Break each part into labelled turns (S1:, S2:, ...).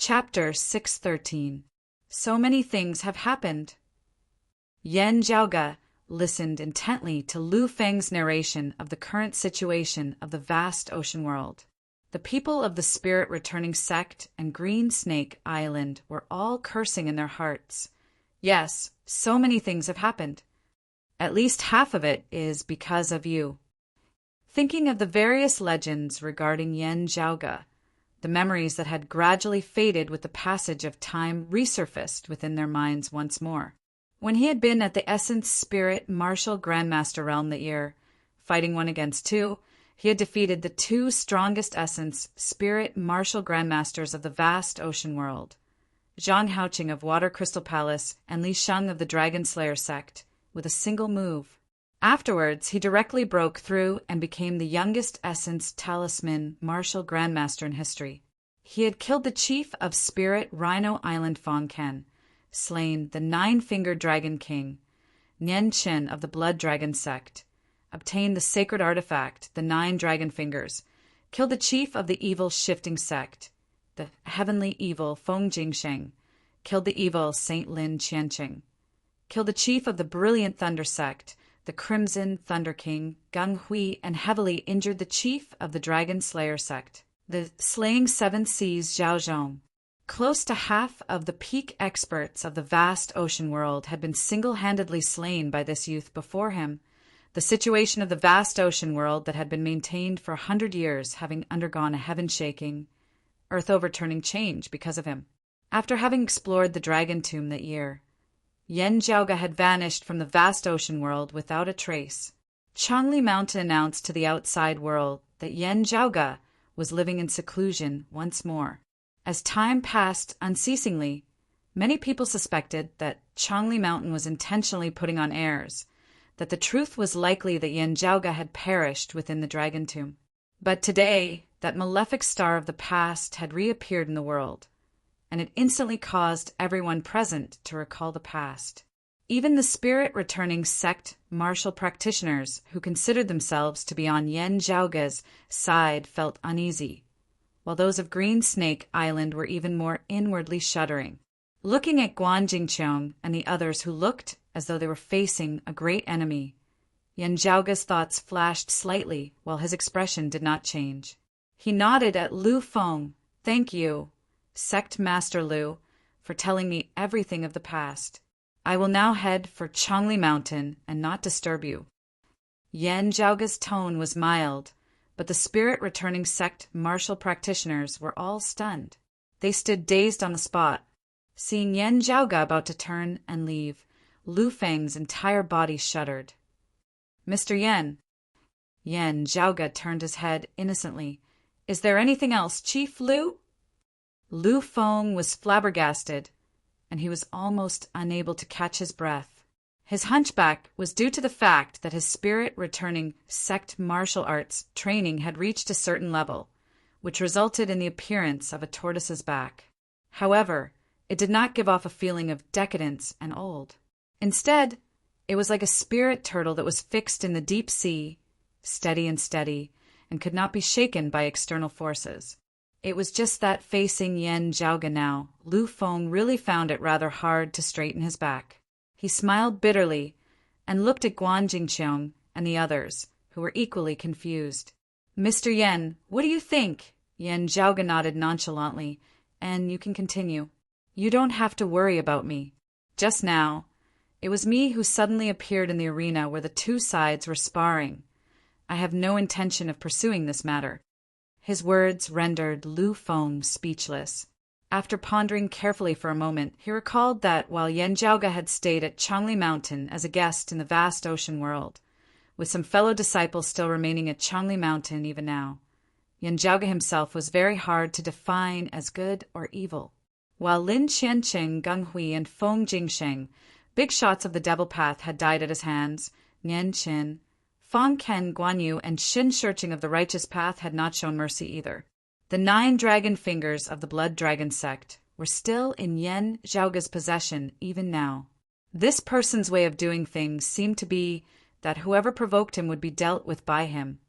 S1: Chapter 613. So many things have happened. Yan Zhaoge listened intently to Lu Feng's narration of the current situation of the vast ocean world. The people of the spirit-returning sect and Green Snake Island were all cursing in their hearts. Yes, so many things have happened. At least half of it is because of you. Thinking of the various legends regarding Yan Zhaoge, the memories that had gradually faded with the passage of time resurfaced within their minds once more. When he had been at the Essence Spirit Martial Grandmaster realm that year, fighting 1 against 2, he had defeated the 2 strongest Essence Spirit Martial Grandmasters of the vast ocean world, Zhang Haoqing of Water Crystal Palace and Li Sheng of the Dragon Slayer sect, with a single move. Afterwards, he directly broke through and became the youngest Essence Talisman Martial Grandmaster in history. He had killed the chief of Spirit Rhino Island Fong Ken, slain the 9-fingered Dragon King, Nian Qin of the Blood Dragon sect, obtained the sacred artifact, the 9 Dragon Fingers, killed the chief of the evil Shifting sect, the heavenly evil Feng Jingsheng, killed the evil Saint Lin Qianqing, killed the chief of the Brilliant Thunder sect, the Crimson Thunder King, Gung Hui, and heavily injured the chief of the Dragon Slayer sect, the Slaying 7 Seas Zhao Zhong. Close to half of the peak experts of the vast ocean world had been single-handedly slain by this youth before him, the situation of the vast ocean world that had been maintained for 100 years having undergone a heaven-shaking, earth-overturning change because of him. After having explored the Dragon Tomb that year, Yan Zhaoge had vanished from the vast ocean world without a trace. Changli Mountain announced to the outside world that Yan Zhaoge was living in seclusion once more. As time passed unceasingly, many people suspected that Changli Mountain was intentionally putting on airs, that the truth was likely that Yan Zhaoge had perished within the Dragon Tomb. But today, that malefic star of the past had reappeared in the world, and it instantly caused everyone present to recall the past. Even the spirit-returning sect martial practitioners who considered themselves to be on Yan Zhaoge's side felt uneasy, while those of Green Snake Island were even more inwardly shuddering. Looking at Guan Jingqiang and the others who looked as though they were facing a great enemy, Yan Zhaoge's thoughts flashed slightly while his expression did not change. He nodded at Lu Feng. "Thank you, Sect Master Lu, for telling me everything of the past. I will now head for Changli Mountain and not disturb you." Yan Zhaoge's tone was mild, but the spirit-returning sect martial practitioners were all stunned. They stood dazed on the spot. Seeing Yan Zhaoge about to turn and leave, Lu Feng's entire body shuddered. "Mr. Yan." Yan Zhaoge turned his head innocently. "Is there anything else, Chief Lu?" Lu Feng was flabbergasted, and he was almost unable to catch his breath. His hunchback was due to the fact that his spirit-returning sect martial arts training had reached a certain level, which resulted in the appearance of a tortoise's back. However, it did not give off a feeling of decadence and old. Instead, it was like a spirit turtle that was fixed in the deep sea, steady, and could not be shaken by external forces. It was just that facing Yan Zhaoge now, Lu Feng really found it rather hard to straighten his back. He smiled bitterly and looked at Guan Jingqiang and the others, who were equally confused. "Mr. Yan, what do you think?" Yan Zhaoge nodded nonchalantly. "And you can continue. You don't have to worry about me. Just now, it was me who suddenly appeared in the arena where the 2 sides were sparring. I have no intention of pursuing this matter." His words rendered Lu Feng speechless. After pondering carefully for a moment, he recalled that while Yan Zhaoge had stayed at Changli Mountain as a guest in the vast ocean world, with some fellow disciples still remaining at Changli Mountain even now, Yan Zhaoge himself was very hard to define as good or evil. While Lin Qianqing, Gung Hui, and Feng Jingsheng, big shots of the devil path, had died at his hands, Nian Qin, Fong Ken, Guan Yu, and Xin Shirqing of the righteous path had not shown mercy either. The 9 Dragon Fingers of the Blood Dragon sect were still in Yan Zhaoge's possession even now. This person's way of doing things seemed to be that whoever provoked him would be dealt with by him,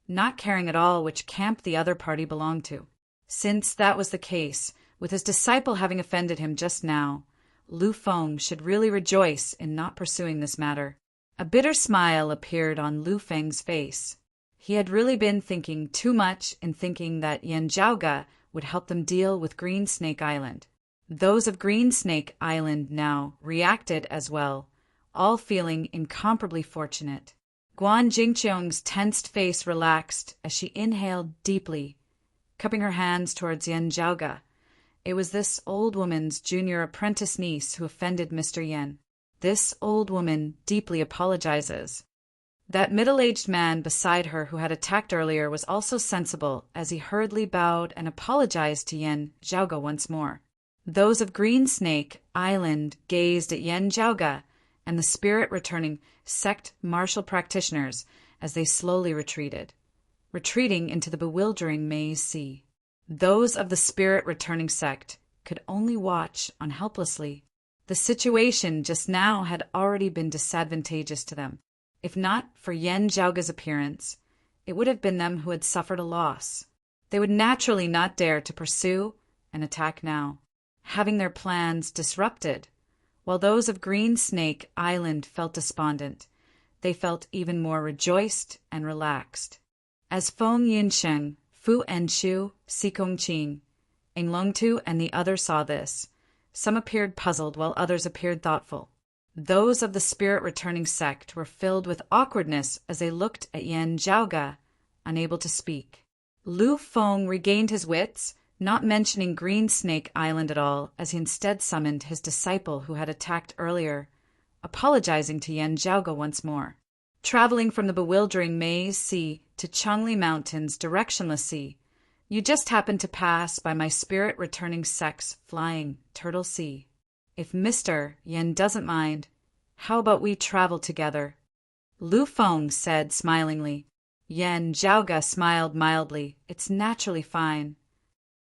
S1: not caring at all which camp the other party belonged to. Since that was the case, With his disciple having offended him just now, Lu Feng should really rejoice in not pursuing this matter. A bitter smile appeared on Lu Feng's face. He had really been thinking too much in thinking that Yan Zhaoge would help them deal with Green Snake Island. Those of Green Snake Island now reacted as well, all feeling incomparably fortunate. Guan Jingqiong's tensed face relaxed as she inhaled deeply, cupping her hands towards Yan Zhaoge. It was this old woman's junior apprentice niece who offended Mr. Yan. This old woman deeply apologizes. That middle-aged man beside her who had attacked earlier was also sensible as he hurriedly bowed and apologized to Yan Zhaoge once more. Those of Green Snake Island gazed at Yan Zhaoge and the spirit-returning sect martial practitioners as they slowly retreating into the bewildering maze sea. Those of the spirit-returning sect could only watch on helplessly. The situation just now had already been disadvantageous to them. If not for Yan Zhaoge's appearance, it would have been them who had suffered a loss. They would naturally not dare to pursue and attack now, having their plans disrupted. While those of Green Snake Island felt despondent, they felt even more rejoiced and relaxed. As Feng Yinsheng, Fu Enshu, Si Kongqing, Eng Longtu, and the others saw this, some appeared puzzled while others appeared thoughtful. Those of the spirit-returning sect were filled with awkwardness as they looked at Yan Zhaoge, unable to speak. Lu Feng regained his wits, not mentioning Green Snake Island at all, as he instead summoned his disciple who had attacked earlier, apologizing to Yan Zhaoge once more. Traveling from the bewildering Maze Sea to Changli Mountains directionless sea, you just happened to pass by my spirit-returning sect's flying Turtle Sea. If Mr. Yan doesn't mind, how about we travel together? Lu Feng said smilingly. Yan Zhaoge smiled mildly. It's naturally fine.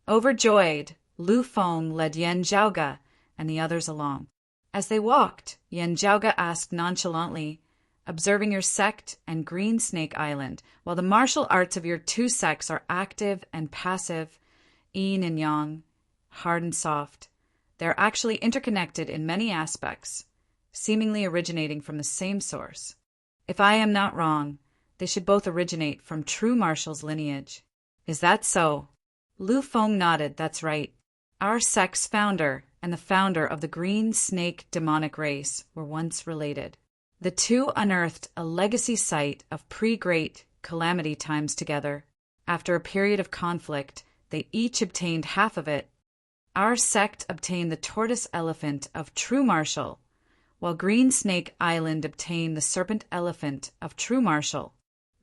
S1: Overjoyed, Lu Feng led Yan Zhaoge and the others along. As they walked, Yan Zhaoge asked nonchalantly, observing your sect and Green Snake Island, while the martial arts of your two sects are active and passive, yin and yang, hard and soft, they are actually interconnected in many aspects, seemingly originating from the same source. If I am not wrong, they should both originate from true martial's lineage. Is that so? Lu Feng nodded. That's right. Our sect's founder and the founder of the Green Snake demonic race were once related. The two unearthed a legacy site of pre-great calamity times together. After a period of conflict, they each obtained half of it. Our sect obtained the tortoise elephant of true martial, while Green Snake Island obtained the serpent elephant of true martial.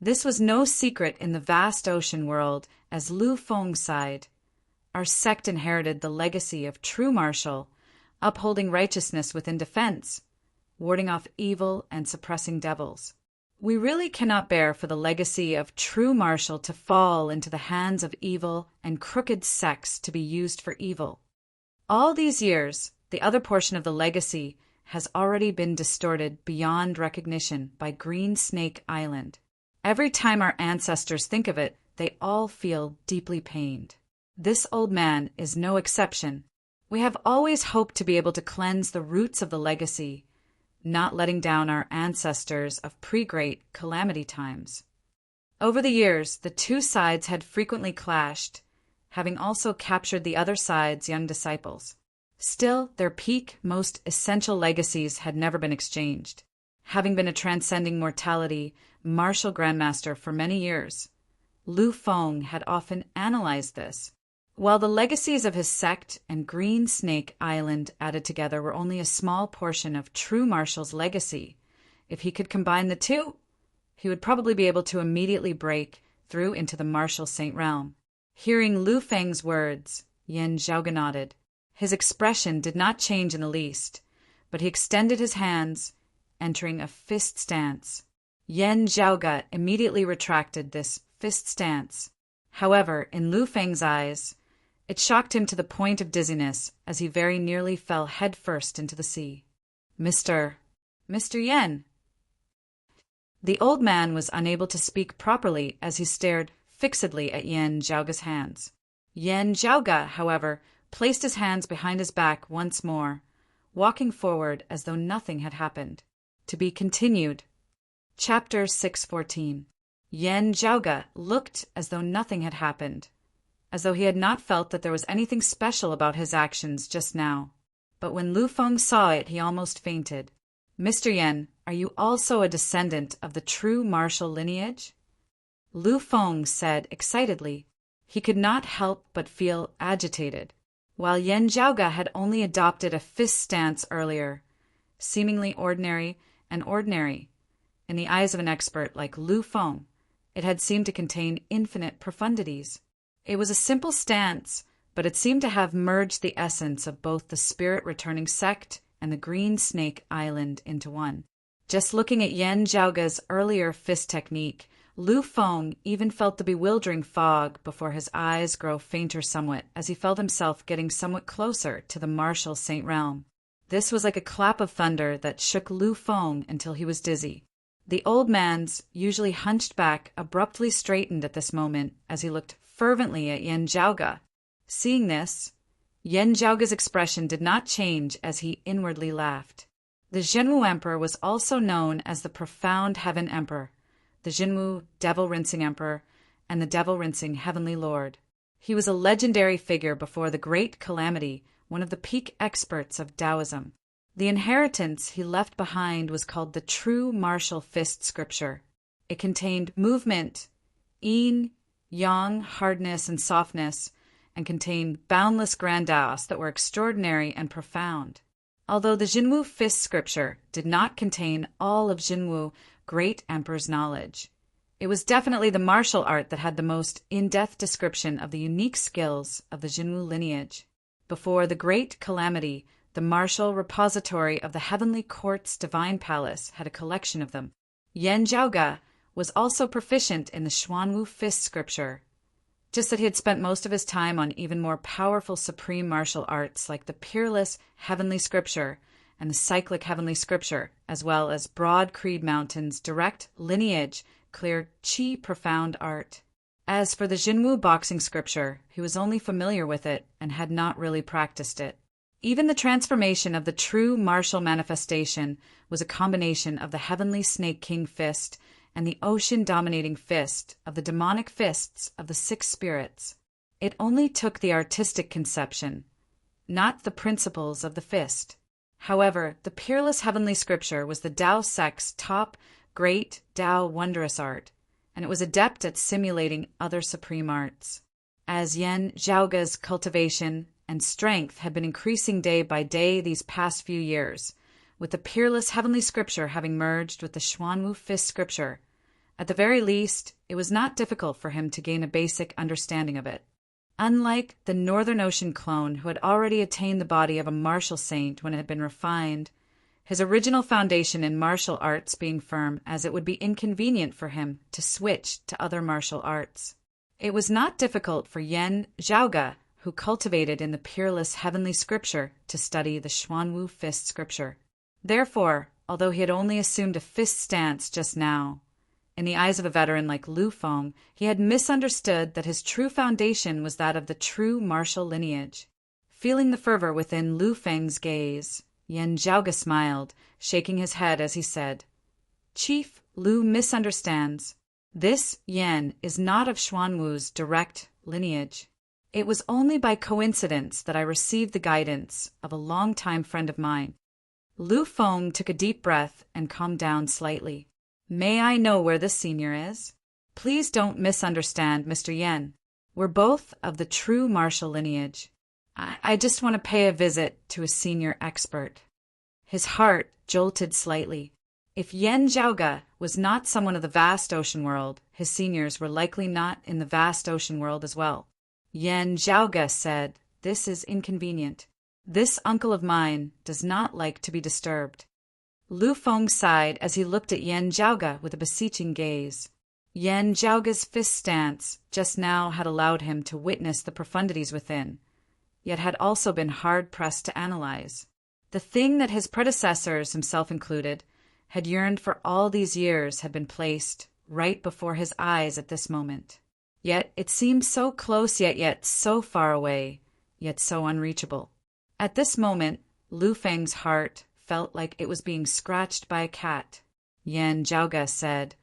S1: This was no secret in the vast ocean world, as Lu Feng sighed. Our sect inherited the legacy of true martial, upholding righteousness within defense, warding off evil and suppressing devils. We really cannot bear for the legacy of true martial to fall into the hands of evil and crooked sects to be used for evil. All these years, the other portion of the legacy has already been distorted beyond recognition by Green Snake Island. Every time our ancestors think of it, they all feel deeply pained. This old man is no exception. We have always hoped to be able to cleanse the roots of the legacy, not letting down our ancestors of pre-great calamity times. Over the years, the two sides had frequently clashed, having also captured the other side's young disciples. Still, their peak, most essential legacies had never been exchanged. Having been a transcending mortality martial grandmaster for many years, Lu Feng had often analyzed this. While the legacies of his sect and Green Snake Island added together were only a small portion of true martial's legacy, if he could combine the two, he would probably be able to immediately break through into the martial saint realm. Hearing Lu Feng's words, Yan Zhaoge nodded. His expression did not change in the least, but he extended his hands, entering a fist stance. Yan Zhaoge immediately retracted this fist stance. However, in Lu Feng's eyes, it shocked him to the point of dizziness as he very nearly fell headfirst into the sea. Mr. Yan. The old man was unable to speak properly as he stared fixedly at Yan Zhaoge's hands. Yan Zhaoge, however, placed his hands behind his back once more, walking forward as though nothing had happened. To be continued. Chapter 614. Yan Zhaoge looked as though nothing had happened, as though he had not felt that there was anything special about his actions just now. But when Lu Feng saw it, he almost fainted. "Mr. Yan, are you also a descendant of the true martial lineage?" Lu Feng said excitedly. He could not help but feel agitated. While Yan Zhaoge had only adopted a fist stance earlier, seemingly ordinary and ordinary, in the eyes of an expert like Lu Feng, it had seemed to contain infinite profundities. It was a simple stance, but it seemed to have merged the essence of both the spirit-returning sect and the Green Snake Island into one. Just looking at Yan Zhaoge's earlier fist technique, Lu Feng even felt the bewildering fog before his eyes grow fainter somewhat as he felt himself getting somewhat closer to the martial Saint realm. This was like a clap of thunder that shook Lu Feng until he was dizzy. The old man's, usually hunched back, abruptly straightened at this moment as he looked fervently at Yan Zhaoge. Seeing this, Yan Zhaoge's expression did not change as he inwardly laughed. The Jinwu Emperor was also known as the Profound Heaven Emperor, the Jinwu Devil-Rinsing Emperor, and the Devil-Rinsing Heavenly Lord. He was a legendary figure before the Great Calamity, one of the peak experts of Taoism. The inheritance he left behind was called the True Martial Fist Scripture. It contained movement, yin, yang, hardness, and softness, and contained boundless grandiose that were extraordinary and profound. Although the Jinwu Fist Scripture did not contain all of Jinwu Great Emperor's knowledge, it was definitely the martial art that had the most in-depth description of the unique skills of the Jinwu lineage. Before the Great Calamity, the martial repository of the Heavenly Court's Divine Palace had a collection of them. Yan Zhaoge was also proficient in the Xuanwu Fist Scripture, just that he had spent most of his time on even more powerful supreme martial arts like the Peerless Heavenly Scripture and the Cyclic Heavenly Scripture, as well as Broad Creed Mountain's direct lineage, clear Qi profound art. As for the Jinwu Boxing Scripture, he was only familiar with it and had not really practiced it. Even the transformation of the true martial manifestation was a combination of the Heavenly Snake King Fist and the ocean-dominating fist of the demonic fists of the six spirits. It only took the artistic conception, not the principles of the fist. However, the Peerless Heavenly Scripture was the Tao sect's top, great, Tao wondrous art, and it was adept at simulating other supreme arts. As Yan Zhaoge's cultivation and strength had been increasing day by day these past few years, with the Peerless Heavenly Scripture having merged with the Xuanwu Fist Scripture, at the very least, it was not difficult for him to gain a basic understanding of it. Unlike the Northern Ocean clone who had already attained the body of a martial saint when it had been refined, his original foundation in martial arts being firm as it would be inconvenient for him to switch to other martial arts. It was not difficult for Yan Zhaoge, who cultivated in the Peerless Heavenly Scripture, to study the Xuanwu Fist Scripture. Therefore, although he had only assumed a fist stance just now, in the eyes of a veteran like Lu Feng, he had misunderstood that his true foundation was that of the true martial lineage. Feeling the fervor within Lu Feng's gaze, Yan Zhaoge smiled, shaking his head as he said, "Chief, Lu misunderstands. This Yan is not of Xuanwu's direct lineage. It was only by coincidence that I received the guidance of a longtime friend of mine." Lu Feng took a deep breath and calmed down slightly. "May I know where this senior is?" "Please don't misunderstand, Mr. Yan. We're both of the true martial lineage. I just want to pay a visit to a senior expert." His heart jolted slightly. If Yan Zhaoge was not someone of the vast ocean world, his seniors were likely not in the vast ocean world as well. Yan Zhaoge said, "This is inconvenient. This uncle of mine does not like to be disturbed." Lu Feng sighed as he looked at Yan Zhaoge with a beseeching gaze. Yan Zhaoge's fist stance just now had allowed him to witness the profundities within, yet had also been hard-pressed to analyze. The thing that his predecessors, himself included, had yearned for all these years had been placed right before his eyes at this moment. Yet it seemed so close yet so far away. yet so unreachable. At this moment, Lu Feng's heart felt like it was being scratched by a cat. Yan Zhaoge said,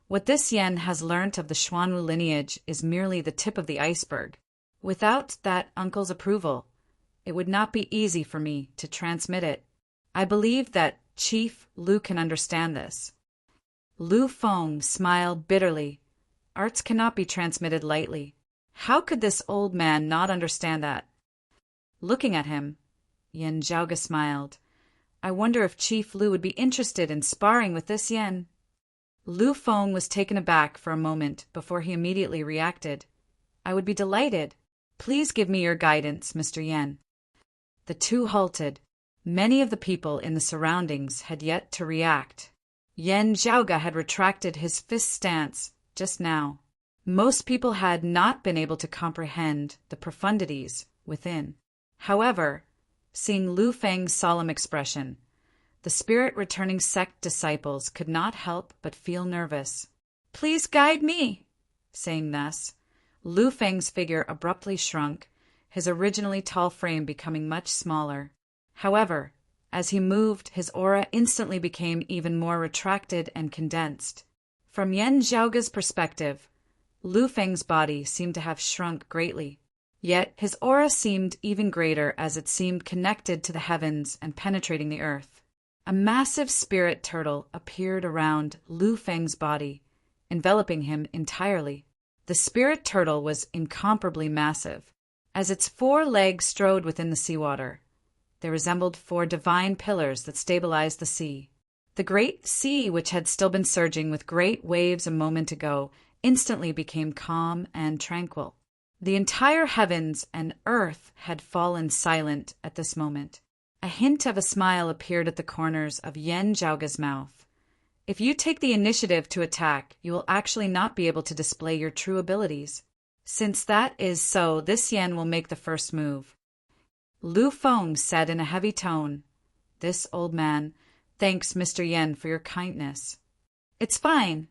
S1: "What this Yan has learnt of the Xuanwu lineage is merely the tip of the iceberg. Without that uncle's approval, it would not be easy for me to transmit it. I believe that Chief Lu can understand this." Lu Feng smiled bitterly. Arts cannot be transmitted lightly. How could this old man not understand that? Looking at him, Yan Zhaoge smiled. I wonder if Chief Lu would be interested in sparring with this Yan. Lu Feng was taken aback for a moment before he immediately reacted. I would be delighted. Please give me your guidance, Mr. Yan. The two halted. Many of the people in the surroundings had yet to react. Yan Zhaoge had retracted his fist stance just now. Most people had not been able to comprehend the profundities within. However, seeing Lu Feng's solemn expression, the spirit-returning sect disciples could not help but feel nervous. Please guide me. Saying thus, Lu Feng's figure abruptly shrunk, his originally tall frame becoming much smaller. However, as he moved, his aura instantly became even more retracted and condensed. From Yan Zhaoge's perspective, Lu Feng's body seemed to have shrunk greatly. Yet his aura seemed even greater as it seemed connected to the heavens and penetrating the earth. A massive spirit turtle appeared around Lu Feng's body, enveloping him entirely. The spirit turtle was incomparably massive. As its 4 legs strode within the seawater, they resembled 4 divine pillars that stabilized the sea. The great sea, which had still been surging with great waves a moment ago, instantly became calm and tranquil. The entire heavens and earth had fallen silent at this moment. A hint of a smile appeared at the corners of Yan Zhaoge's mouth. If you take the initiative to attack, you will actually not be able to display your true abilities. Since that is so, this Yan will make the first move. Lu Feng said in a heavy tone, "This old man thanks Mr. Yan for your kindness." "It's fine."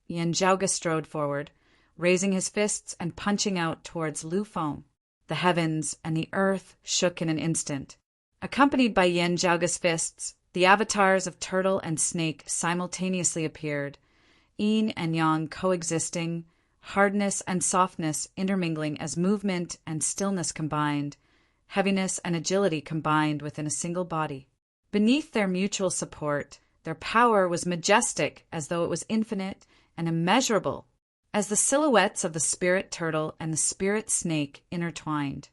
S1: Yan Zhaoge strode forward, raising his fists and punching out towards Lu Feng. The heavens and the earth shook in an instant. Accompanied by Yan Zhaoge's fists, the avatars of turtle and snake simultaneously appeared, yin and yang coexisting, hardness and softness intermingling as movement and stillness combined, heaviness and agility combined within a single body. Beneath their mutual support, their power was majestic as though it was infinite and immeasurable, as the silhouettes of the spirit turtle and the spirit snake intertwined.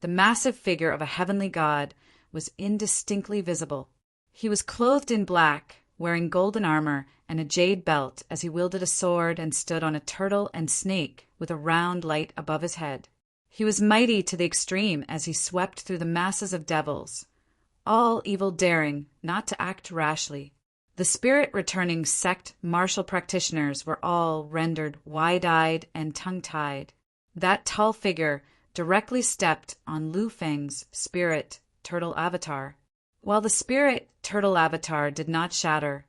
S1: The massive figure of a heavenly god was indistinctly visible. He was clothed in black, wearing golden armor and a jade belt as he wielded a sword and stood on a turtle and snake with a round light above his head. He was mighty to the extreme as he swept through the masses of devils, all evil daring not to act rashly. The spirit-returning sect martial practitioners were all rendered wide-eyed and tongue-tied. That tall figure directly stepped on Lu Feng's spirit turtle avatar. While the spirit turtle avatar did not shatter,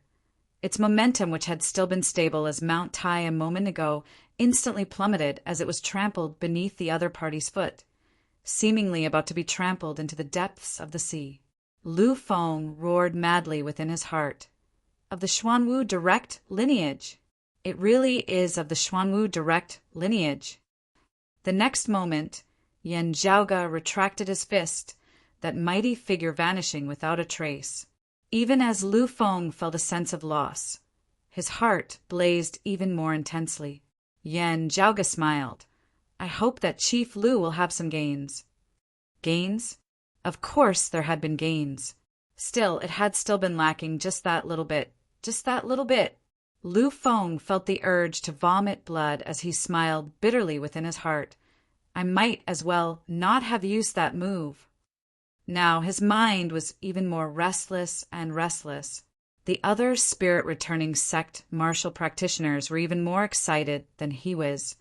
S1: its momentum, which had still been stable as Mount Tai a moment ago, instantly plummeted as it was trampled beneath the other party's foot, seemingly about to be trampled into the depths of the sea. Lu Feng roared madly within his heart. Of the Xuanwu direct lineage! It really is of the Xuanwu direct lineage. The next moment, Yan Zhaoge retracted his fist, that mighty figure vanishing without a trace. Even as Lu Feng felt a sense of loss, his heart blazed even more intensely. Yan Zhaoge smiled. I hope that Chief Lu will have some gains. Gains? Of course there had been gains. Still, it had still been lacking just that little bit. Just that little bit. Lu Feng felt the urge to vomit blood as he smiled bitterly within his heart. I might as well not have used that move. Now his mind was even more restless and restless. The other spirit-returning sect martial practitioners were even more excited than he was,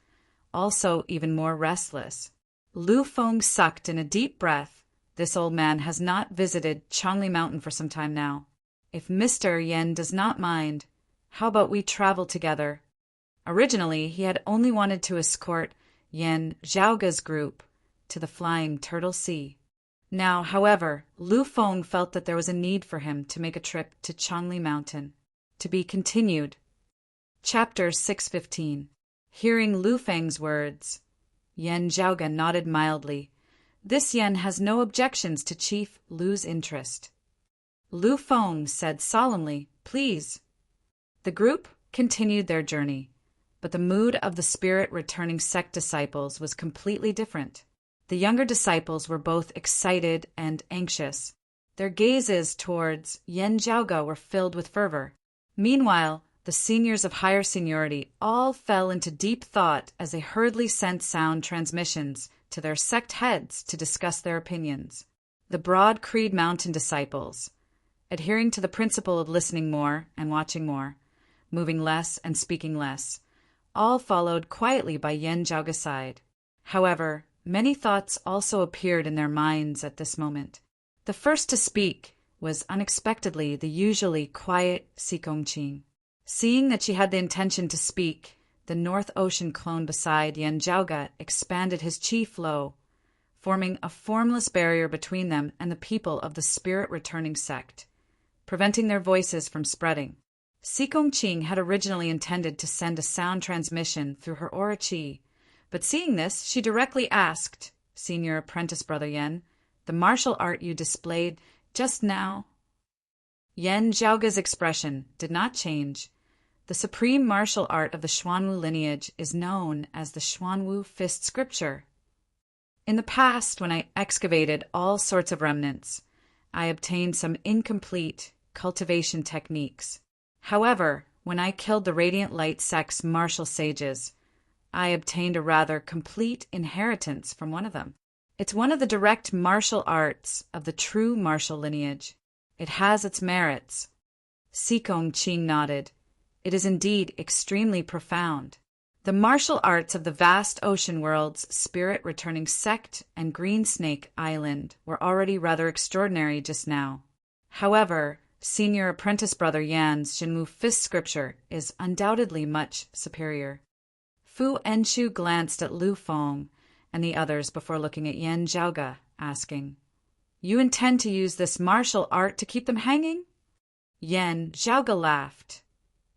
S1: also even more restless. Lu Feng sucked in a deep breath. This old man has not visited Changli Mountain for some time now. If Mr. Yan does not mind, how about we travel together? Originally, he had only wanted to escort Yan Zhaoge's group, to the Flying Turtle Sea. Now, however, Lu Feng felt that there was a need for him to make a trip to Changli Mountain. To be continued. Chapter 615. Hearing Lu Feng's words, Yan Zhaoge nodded mildly. This Yan has no objections to Chief Lu's interest. Lu Feng said solemnly, Please. The group continued their journey, but the mood of the spirit-returning sect disciples was completely different. The younger disciples were both excited and anxious. Their gazes towards Yan Zhaoge were filled with fervor. Meanwhile, the seniors of higher seniority all fell into deep thought as they hurriedly sent sound transmissions to their sect heads to discuss their opinions. The Broad Creed Mountain disciples, adhering to the principle of listening more and watching more, moving less and speaking less, all followed quietly by Yan Zhaoge's side. However, many thoughts also appeared in their minds at this moment. The first to speak was unexpectedly the usually quiet Xikongqing. Seeing that she had the intention to speak, the North Ocean clone beside Yan Zhaoge expanded his chi flow, forming a formless barrier between them and the people of the spirit-returning sect, preventing their voices from spreading. Xikongqing had originally intended to send a sound transmission through her aura chi, but seeing this, she directly asked, Senior Apprentice Brother Yan, the martial art you displayed just now? Yan Zhaoge's expression did not change. The supreme martial art of the Xuanwu lineage is known as the Xuanwu Fist Scripture. In the past, when I excavated all sorts of remnants, I obtained some incomplete cultivation techniques. However, when I killed the Radiant Light sect's martial sages, I obtained a rather complete inheritance from one of them. It's one of the direct martial arts of the true martial lineage. It has its merits. Xikongqing nodded. It is indeed extremely profound. The martial arts of the vast ocean world's spirit-returning sect and Green Snake Island were already rather extraordinary just now. However, Senior Apprentice Brother Yan's Jinwu Fist Scripture is undoubtedly much superior. Fu Enshu glanced at Lu Feng and the others before looking at Yan Zhaoge, asking, You intend to use this martial art to keep them hanging? Yan Zhaoge laughed.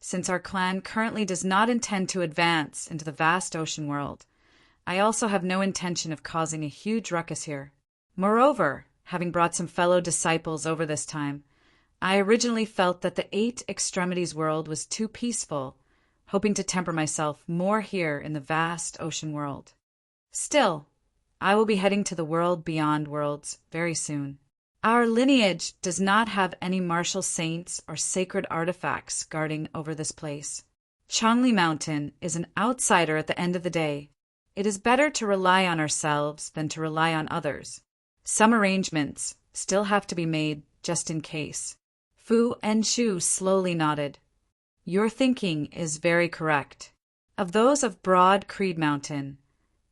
S1: Since our clan currently does not intend to advance into the vast ocean world, I also have no intention of causing a huge ruckus here. Moreover, having brought some fellow disciples over this time, I originally felt that the Eight Extremities world was too peaceful, hoping to temper myself more here in the vast ocean world. Still, I will be heading to the world beyond worlds very soon. Our lineage does not have any martial saints or sacred artifacts guarding over this place. Changli Mountain is an outsider at the end of the day. It is better to rely on ourselves than to rely on others. Some arrangements still have to be made just in case. Fu Enshu slowly nodded. Your thinking is very correct. Of those of Broad Creed Mountain,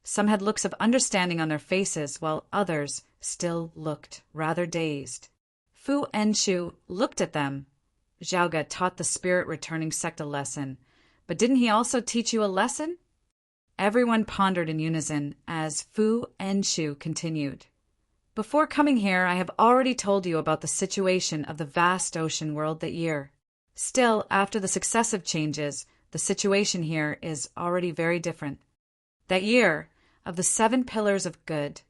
S1: some had looks of understanding on their faces, while others still looked rather dazed. Fu Enshu looked at them. Zhaoge taught the spirit-returning sect a lesson, but didn't he also teach you a lesson? Everyone pondered in unison as Fu Enshu continued. Before coming here, I have already told you about the situation of the vast ocean world that year. Still, after the successive changes, the situation here is already very different. That year, of the 7 pillars of good,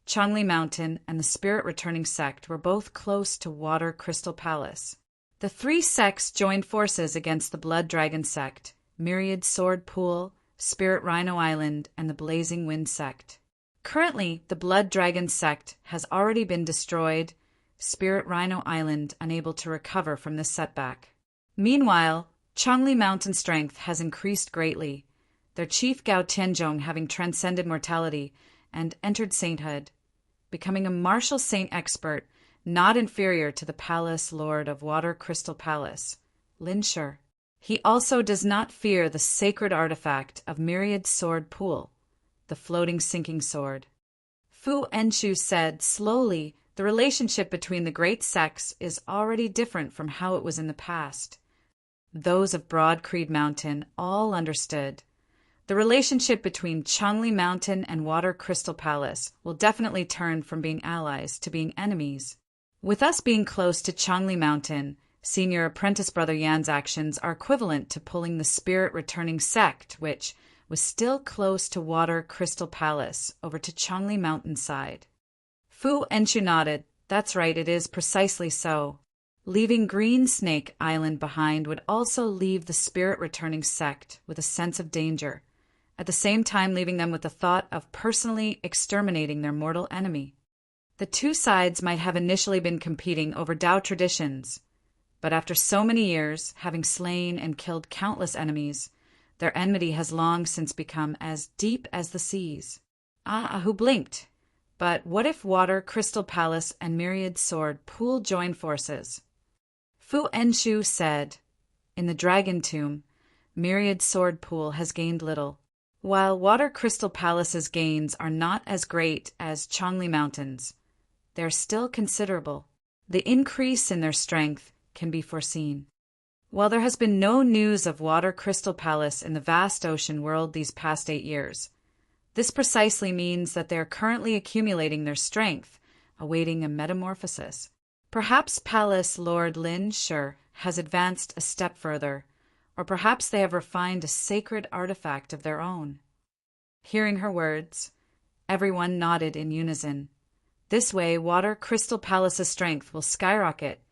S1: Changli Mountain and the spirit-returning sect were both close to Water Crystal Palace. The 3 sects joined forces against the Blood Dragon sect, Myriad Sword Pool, Spirit Rhino Island, and the Blazing Wind sect. Currently, the Blood Dragon sect has already been destroyed, Spirit Rhino Island unable to recover from this setback. Meanwhile, Changli Mountain strength has increased greatly, their chief Gao Tianzhong having transcended mortality and entered sainthood, becoming a martial saint expert not inferior to the palace lord of Water Crystal Palace, Lin Shi. He also does not fear the sacred artifact of Myriad Sword Pool, the floating sinking sword. Fu Enshu said slowly, the relationship between the great sects is already different from how it was in the past. Those of Broad Creed Mountain all understood, The relationship between Changli Mountain and Water Crystal Palace will definitely turn from being allies to being enemies. With us being close to Changli Mountain, Senior Apprentice Brother Yan's actions are equivalent to pulling the spirit-returning sect, which was still close to Water Crystal Palace, over to Changli Mountain side. Fu Enshu nodded. That's right, it is precisely so. Leaving Green Snake Island behind would also leave the spirit-returning sect with a sense of danger, at the same time leaving them with the thought of personally exterminating their mortal enemy. The two sides might have initially been competing over Tao traditions, but after so many years, having slain and killed countless enemies, their enmity has long since become as deep as the seas. Who blinked? But what if Water Crystal Palace and Myriad Sword Pool join forces? Fu Enshu said, in the Dragon Tomb, Myriad Sword Pool has gained little. While Water Crystal Palace's gains are not as great as Changli Mountain's, they are still considerable. The increase in their strength can be foreseen. While there has been no news of Water Crystal Palace in the vast ocean world these past 8 years, this precisely means that they are currently accumulating their strength, awaiting a metamorphosis. Perhaps Palace Lord Lin Shi has advanced a step further, or perhaps they have refined a sacred artifact of their own. Hearing her words, everyone nodded in unison. This way, Water Crystal Palace's strength will skyrocket,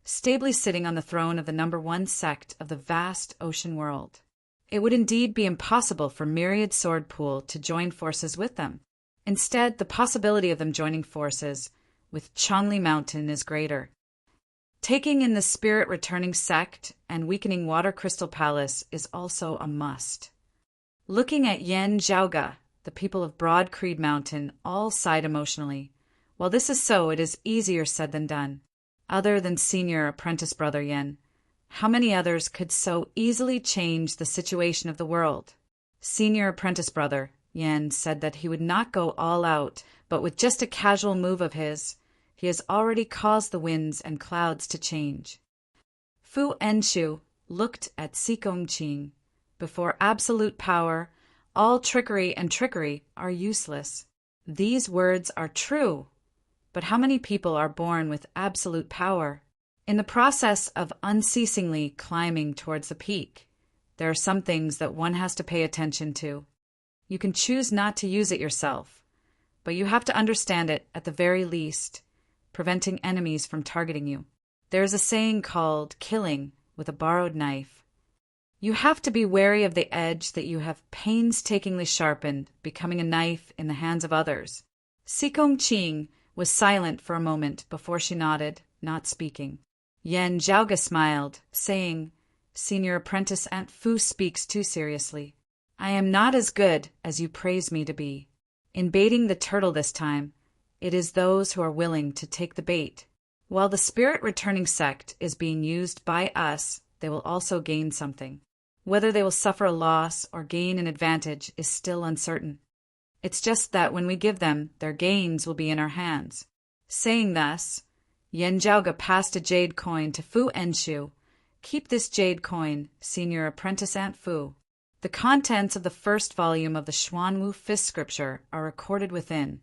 S1: stably sitting on the throne of the #1 sect of the vast ocean world. It would indeed be impossible for Myriad Sword Pool to join forces with them. Instead, the possibility of them joining forces with Changli Mountain is greater. Taking in the spirit-returning sect and weakening Water Crystal Palace is also a must. Looking at Yen Zhaoga, the people of Broad Creed Mountain all sighed emotionally. While this is so, it is easier said than done. Other than Senior Apprentice Brother Yen, how many others could so easily change the situation of the world? Senior Apprentice Brother Yen said that he would not go all out, but with just a casual move of his, he has already caused the winds and clouds to change. Fu Enshu looked at Sikong Qing. Before absolute power, all trickery and trickery are useless. These words are true, but how many people are born with absolute power? In the process of unceasingly climbing towards the peak, there are some things that one has to pay attention to. You can choose not to use it yourself, but you have to understand it at the very least, preventing enemies from targeting you. There is a saying called killing with a borrowed knife. You have to be wary of the edge that you have painstakingly sharpened, becoming a knife in the hands of others. Sikong Qing was silent for a moment before she nodded, not speaking. Yen Zhaoga smiled, saying, Senior Apprentice Aunt Fu speaks too seriously. I am not as good as you praise me to be. In baiting the turtle this time, it is those who are willing to take the bait. While the spirit-returning sect is being used by us, they will also gain something. Whether they will suffer a loss or gain an advantage is still uncertain. It's just that when we give them, their gains will be in our hands. Saying thus, Yen Zhaoga passed a jade coin to Fu Enshu. Keep this jade coin, Senior Apprentice Aunt Fu. The contents of the first volume of the Xuanwu Fifth Scripture are recorded within.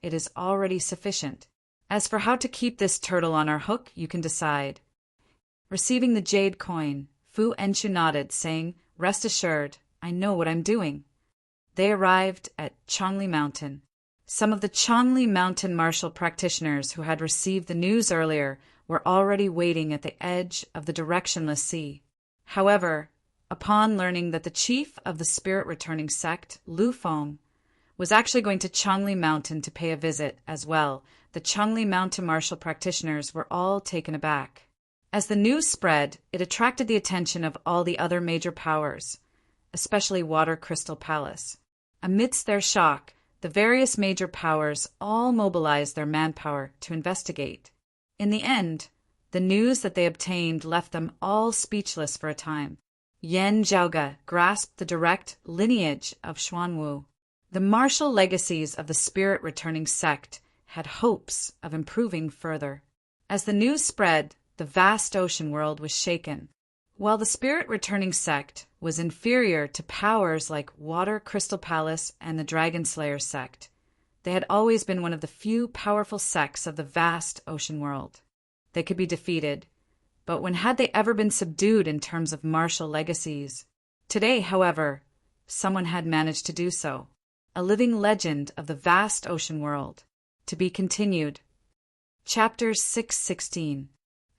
S1: It is already sufficient. As for how to keep this turtle on our hook, you can decide. Receiving the jade coin, Fu Enshu nodded, saying, Rest assured, I know what I'm doing. They arrived at Changli Mountain. Some of the Changli Mountain martial practitioners who had received the news earlier were already waiting at the edge of the directionless sea. However, upon learning that the chief of the spirit-returning sect, Lu Feng, was actually going to Changli Mountain to pay a visit as well, the Changli Mountain martial practitioners were all taken aback. As the news spread, it attracted the attention of all the other major powers, especially Water Crystal Palace. Amidst their shock, the various major powers all mobilized their manpower to investigate. In the end, the news that they obtained left them all speechless for a time. Yen Zhaoga grasped the direct lineage of Xuanwu. The martial legacies of the spirit-returning sect had hopes of improving further. As the news spread, the vast ocean world was shaken. While the spirit-returning sect was inferior to powers like Water Crystal Palace and the Dragon Slayer sect, they had always been one of the few powerful sects of the vast ocean world. They could be defeated, but when had they ever been subdued in terms of martial legacies? Today, however, someone had managed to do so. A living legend of the vast ocean world. To be continued. Chapter 616.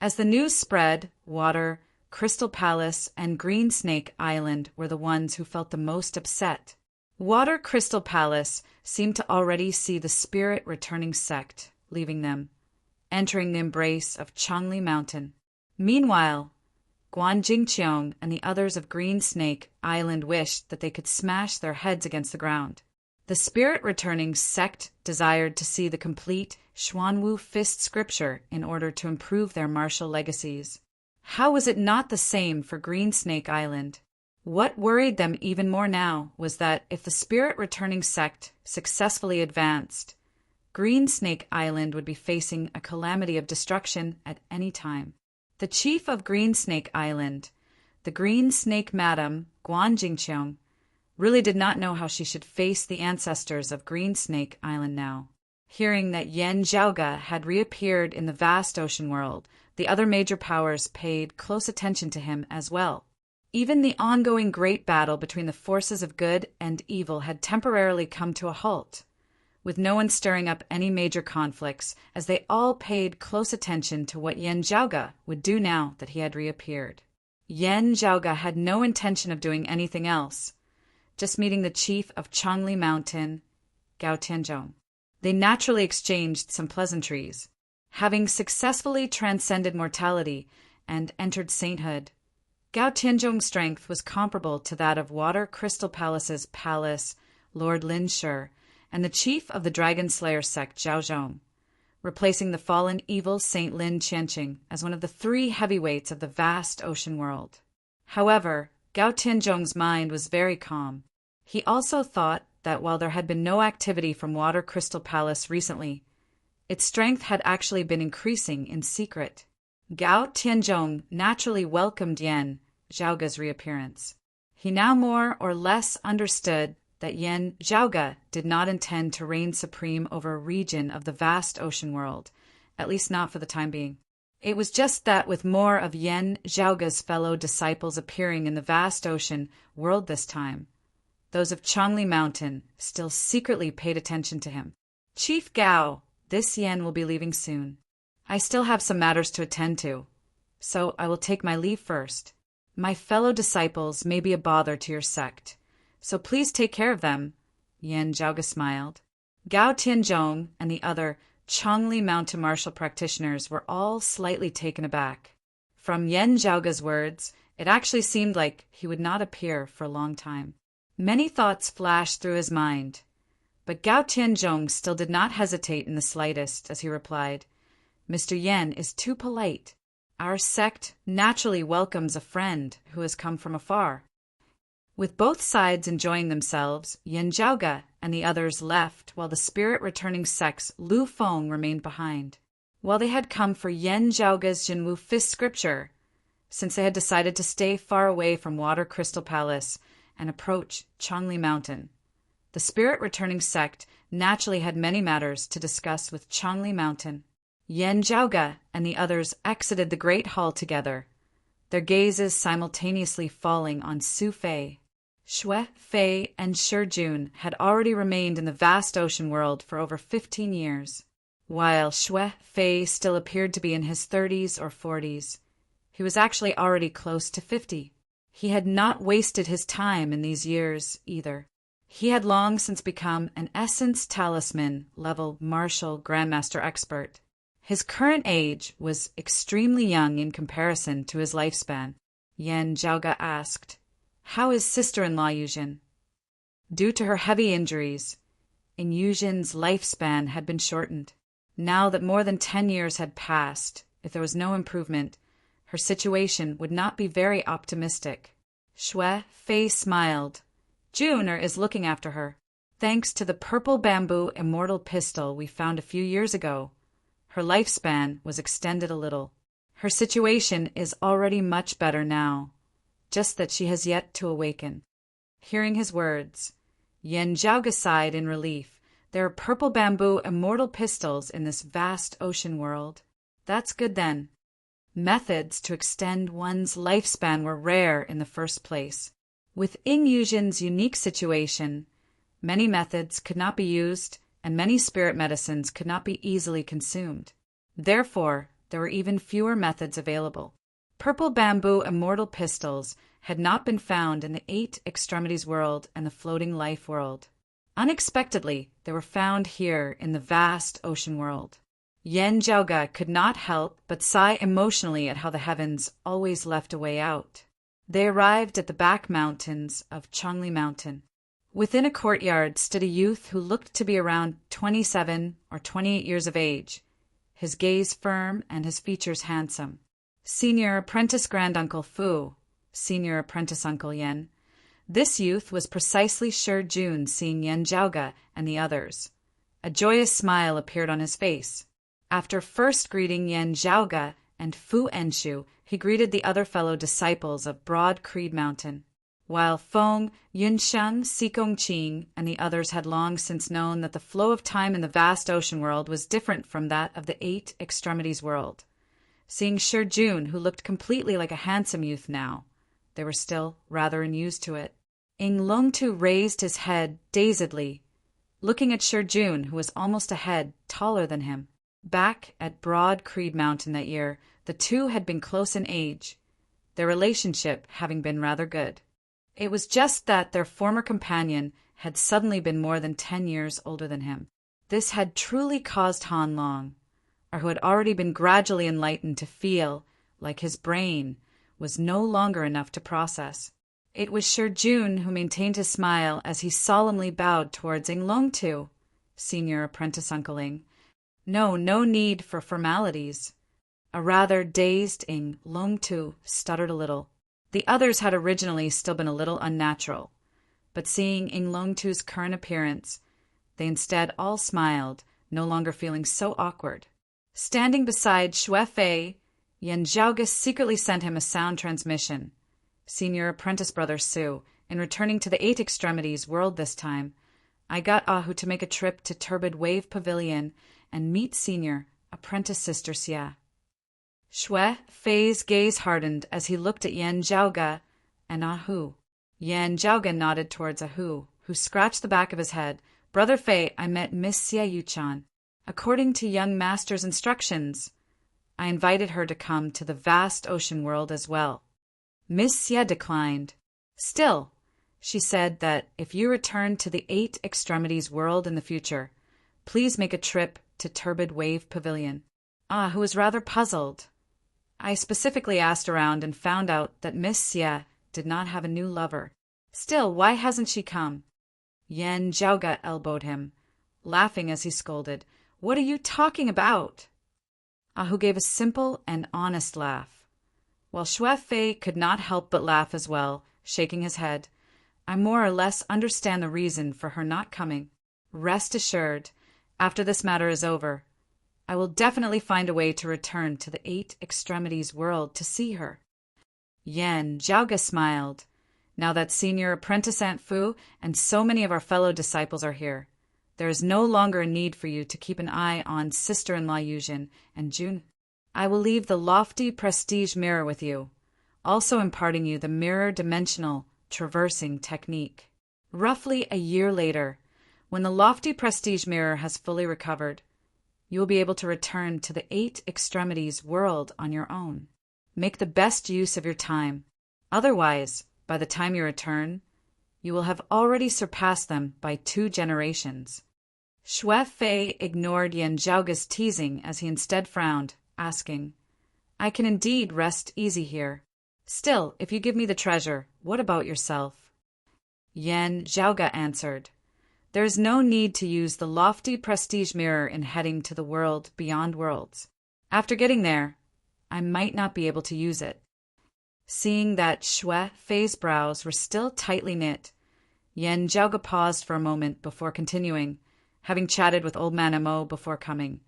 S1: As the news spread, Water, Crystal Palace, and Green Snake Island were the ones who felt the most upset. Water Crystal Palace seemed to already see the spirit-returning sect leaving them, entering the embrace of Changli Mountain. Meanwhile, Guanjingqiong and the others of Green Snake Island wished that they could smash their heads against the ground. The spirit-returning sect desired to see the complete Xuanwu Fist scripture in order to improve their martial legacies. How was it not the same for Green Snake Island? What worried them even more now was that if the spirit-returning sect successfully advanced, Green Snake Island would be facing a calamity of destruction at any time. The chief of Green Snake Island, the Green Snake Madam, Guanjingqiong, really did not know how she should face the ancestors of Green Snake Island now. Hearing that Yan Zhaoge had reappeared in the vast ocean world, the other major powers paid close attention to him as well. Even the ongoing great battle between the forces of good and evil had temporarily come to a halt, with no one stirring up any major conflicts, as they all paid close attention to what Yan Zhaoge would do now that he had reappeared. Yan Zhaoge had no intention of doing anything else, just meeting the chief of Changli Mountain, Gao Tianzhong. They naturally exchanged some pleasantries. Having successfully transcended mortality and entered sainthood, Gao Tianzhong's strength was comparable to that of Water Crystal Palace's palace, Lord Lin Shi, and the chief of the Dragon Slayer sect, Zhao Zhong, replacing the fallen evil Saint Lin Qianqing as one of the three heavyweights of the vast ocean world. However, Gao Tianzhong's mind was very calm. He also thought that while there had been no activity from Water Crystal Palace recently, its strength had actually been increasing in secret. Gao Tianzhong naturally welcomed Yan Zhaoge's reappearance. He now more or less understood that Yan Zhaoge did not intend to reign supreme over a region of the vast ocean world, at least not for the time being. It was just that with more of Yan Zhaoge's fellow disciples appearing in the vast ocean world this time, those of Changli Mountain still secretly paid attention to him. Chief Gao, this Yan will be leaving soon. I still have some matters to attend to, so I will take my leave first. My fellow disciples may be a bother to your sect, so please take care of them. Yan Zhaoge smiled. Gao Tianzhong and the other Changli Mountain martial practitioners were all slightly taken aback. From Yan Zhaoge's words, it actually seemed like he would not appear for a long time. Many thoughts flashed through his mind, but Gao Tianzhong still did not hesitate in the slightest as he replied, Mr. Yan is too polite. Our sect naturally welcomes a friend who has come from afar. With both sides enjoying themselves, Yan Zhaoge and the others left while the spirit-returning sects Lu Feng remained behind. While they had come for Yan Zhaoge's Jinwu Fist scripture, since they had decided to stay far away from Water Crystal Palace and approach Changli Mountain, the spirit-returning sect naturally had many matters to discuss with Changli Mountain. Yan Zhaoge and the others exited the great hall together, their gazes simultaneously falling on Su Fei. Xue Fei and Shi Jun had already remained in the vast ocean world for over 15 years, while Xue Fei still appeared to be in his 30s or 40s. He was actually already close to 50. He had not wasted his time in these years either. He had long since become an Essence Talisman level martial grandmaster expert. His current age was extremely young in comparison to his lifespan. Yan Zhaoge asked, "How is sister-in-law Yuzhen?" Due to her heavy injuries, Yuzhen's lifespan had been shortened. Now that more than 10 years had passed, if there was no improvement, her situation would not be very optimistic. Xue Fei smiled. Juner is looking after her. Thanks to the purple bamboo immortal pistol we found a few years ago, her lifespan was extended a little. Her situation is already much better now, just that she has yet to awaken. Hearing his words, Yen Zhaoga sighed in relief. There are purple bamboo immortal pistols in this vast ocean world. That's good then. Methods to extend one's lifespan were rare in the first place. With Ying Yuzhen's unique situation, many methods could not be used and many spirit medicines could not be easily consumed. Therefore, there were even fewer methods available. Purple bamboo immortal pistols had not been found in the 8 extremities world and the floating life world. Unexpectedly, they were found here in the vast ocean world. Yen Zhaoga could not help but sigh emotionally at how the heavens always left a way out. They arrived at the back mountains of Chongli Mountain. Within a courtyard stood a youth who looked to be around 27 or 28 years of age, his gaze firm and his features handsome. Senior Apprentice Granduncle Fu, Senior Apprentice Uncle Yen. This youth was precisely Shi Jun seeing Yen Zhaoga and the others. A joyous smile appeared on his face. After first greeting Yen Zhaoga and Fu Enshu, he greeted the other fellow disciples of Broad Creed Mountain. While Feng, Yunshan, Xikong Qing, and the others had long since known that the flow of time in the vast ocean world was different from that of the 8 extremities world. Seeing Shi Jun, who looked completely like a handsome youth now, they were still rather unused to it. Ying Longtu raised his head dazedly, looking at Shi Jun, who was almost a head taller than him. Back at Broad Creed Mountain that year, the two had been close in age, their relationship having been rather good. It was just that their former companion had suddenly been more than 10 years older than him. This had truly caused Han Long, or who had already been gradually enlightened, to feel like his brain was no longer enough to process. It was Shi Jun who maintained his smile as he solemnly bowed towards Ying Longtu, Senior Apprentice Uncle Ying. No need for formalities. A rather dazed Ying Longtu stuttered a little. The others had originally still been a little unnatural, but seeing Ying Longtu's current appearance, they instead all smiled, no longer feeling so awkward. Standing beside Xue Fei, Yen Zhaoga secretly sent him a sound transmission. Senior Apprentice Brother Su, in returning to the 8 extremities world this time, I got Ahu to make a trip to Turbid Wave Pavilion and meet Senior Apprentice Sister Xia. Xue Fei's gaze hardened as he looked at Yen Zhaoga and Ahu. Yen Zhaoga nodded towards Ahu, who scratched the back of his head. Brother Fei, I met Miss Xie Yuchan. According to young master's instructions, I invited her to come to the vast ocean world as well. Miss Xie declined. Still, she said that if you return to the 8 extremities world in the future, please make a trip to Turbid Wave Pavilion. Who was rather puzzled. I specifically asked around and found out that Miss Xie did not have a new lover. Still, why hasn't she come? Yen Zhaoga elbowed him, laughing as he scolded. What are you talking about? Ahu gave a simple and honest laugh, while Xue Fei could not help but laugh as well, shaking his head. I more or less understand the reason for her not coming. Rest assured, after this matter is over, I will definitely find a way to return to the 8 extremities world to see her. Yen Zhaoga smiled. Now that Senior Apprentice Aunt Fu and so many of our fellow disciples are here, there is no longer a need for you to keep an eye on sister-in-law Yuzhen and Jun. I will leave the lofty prestige mirror with you, also imparting you the mirror dimensional traversing technique. Roughly a year later, when the lofty prestige mirror has fully recovered, you will be able to return to the 8 extremities world on your own. Make the best use of your time. Otherwise, by the time you return, you will have already surpassed them by 2 generations. Xue Fei ignored Yen Zhaoga's teasing as he instead frowned, asking, I can indeed rest easy here. Still, if you give me the treasure, what about yourself? Yen Zhaoga answered, There is no need to use the lofty prestige mirror in heading to the world beyond worlds. After getting there, I might not be able to use it. Seeing that Xue Fei's brows were still tightly knit, Yen Zhaoga paused for a moment before continuing, having chatted with Old Man Mo before coming.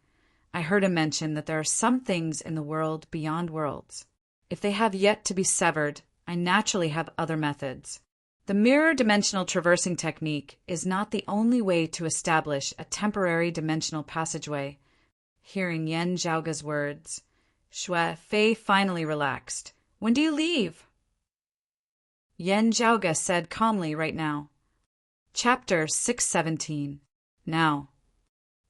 S1: I heard him mention that there are some things in the world beyond worlds. If they have yet to be severed, I naturally have other methods. The mirror dimensional traversing technique is not the only way to establish a temporary dimensional passageway. Hearing Yan Zhaoge's words, Shui Fei finally relaxed. When do you leave? Yan Zhaoge said calmly right now. Chapter 617. Now.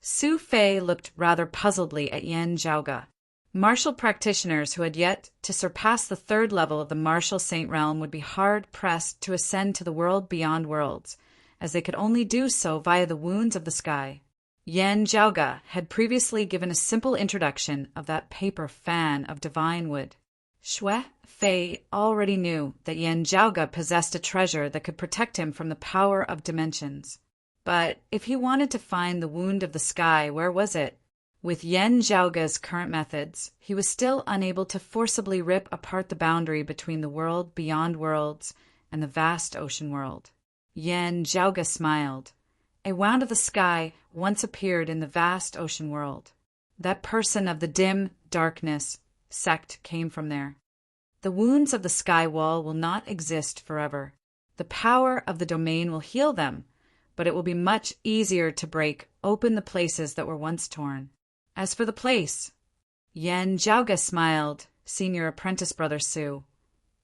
S1: Su Fei looked rather puzzledly at Yan Zhaoge. Martial practitioners who had yet to surpass the third level of the martial saint realm would be hard-pressed to ascend to the world beyond worlds, as they could only do so via the wounds of the sky. Yan Zhaoge had previously given a simple introduction of that paper fan of divine wood. Shui Fei already knew that Yan Zhaoge possessed a treasure that could protect him from the power of dimensions. But if he wanted to find the wound of the sky, where was it? With Yan Zhaoge's current methods, he was still unable to forcibly rip apart the boundary between the world beyond worlds and the vast ocean world. Yan Zhaoge smiled. A wound of the sky once appeared in the vast ocean world. That person of the dim darkness sect came from there. The wounds of the sky wall will not exist forever. The power of the domain will heal them, but it will be much easier to break open the places that were once torn. As for the place, Yan Zhaoge smiled, senior apprentice brother Su.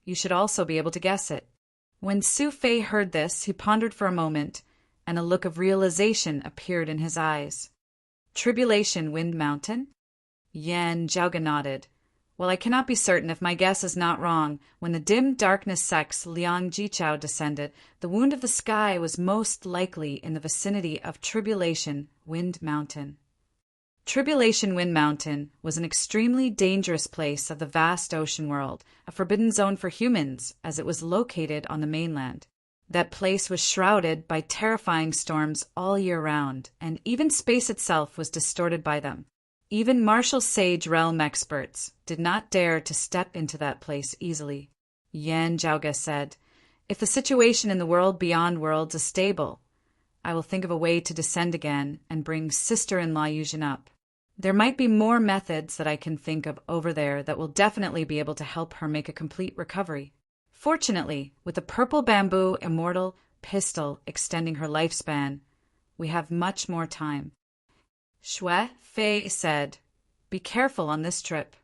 S1: You should also be able to guess it. When Su Fei heard this, he pondered for a moment, and a look of realization appeared in his eyes. Tribulation Wind Mountain? Yan Zhaoge nodded. Well, I cannot be certain if my guess is not wrong. When the dim darkness sects Liang Jichao descended, the wound of the sky was most likely in the vicinity of Tribulation Wind Mountain. Tribulation Wind Mountain was an extremely dangerous place of the vast ocean world, a forbidden zone for humans, as it was located on the mainland. That place was shrouded by terrifying storms all year round, and even space itself was distorted by them. Even martial sage realm experts did not dare to step into that place easily. Yan Zhaoge said, If the situation in the world beyond worlds is stable, I will think of a way to descend again and bring sister-in-law Yuzhen up. There might be more methods that I can think of over there that will definitely be able to help her make a complete recovery. Fortunately, with the purple bamboo immortal pistol extending her lifespan, we have much more time. Shui Fei said, Be careful on this trip.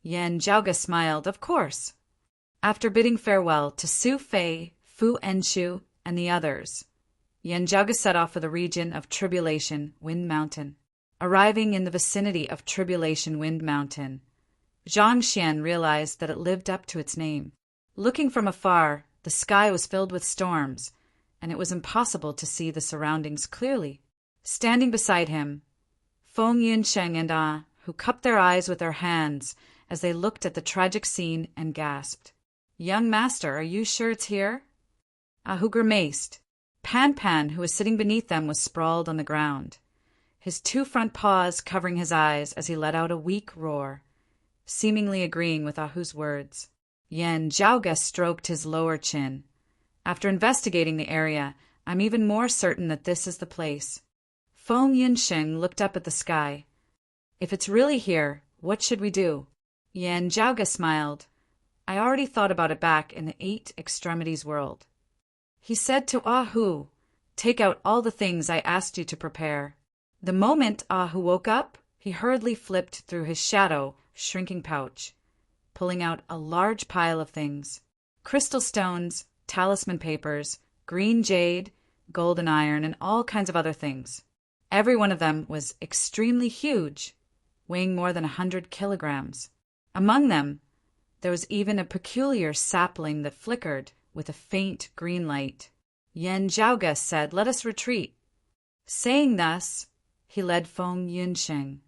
S1: Yan Zhaoge smiled, Of course. After bidding farewell to Su Fei, Fu Enshu, and the others, Yan Zhaoge set off for the region of Tribulation Wind Mountain. Arriving in the vicinity of Tribulation Wind Mountain, Zhang Xian realized that it lived up to its name. Looking from afar, the sky was filled with storms, and it was impossible to see the surroundings clearly. Standing beside him, Feng Yunsheng and Ah, who cupped their eyes with their hands as they looked at the tragic scene and gasped. Young master, are you sure it's here? Ah, who grimaced. Pan Pan, who was sitting beneath them, was sprawled on the ground, his two front paws covering his eyes as he let out a weak roar, seemingly agreeing with Ahu's words. Yan Zhaoge stroked his lower chin. After investigating the area, I'm even more certain that this is the place. Feng Yunsheng looked up at the sky. If it's really here, what should we do? Yan Zhaoge smiled. I already thought about it back in the Eight Extremities world. He said to Ahu, Take out all the things I asked you to prepare. The moment Ahu woke up, he hurriedly flipped through his shadow, shrinking pouch, pulling out a large pile of things. Crystal stones, talisman papers, green jade, golden iron, and all kinds of other things. Every one of them was extremely huge, weighing more than 100 kilograms. Among them, there was even a peculiar sapling that flickered with a faint green light. Yan Zhaoge said, Let us retreat. Saying thus, he led Feng Yunsheng,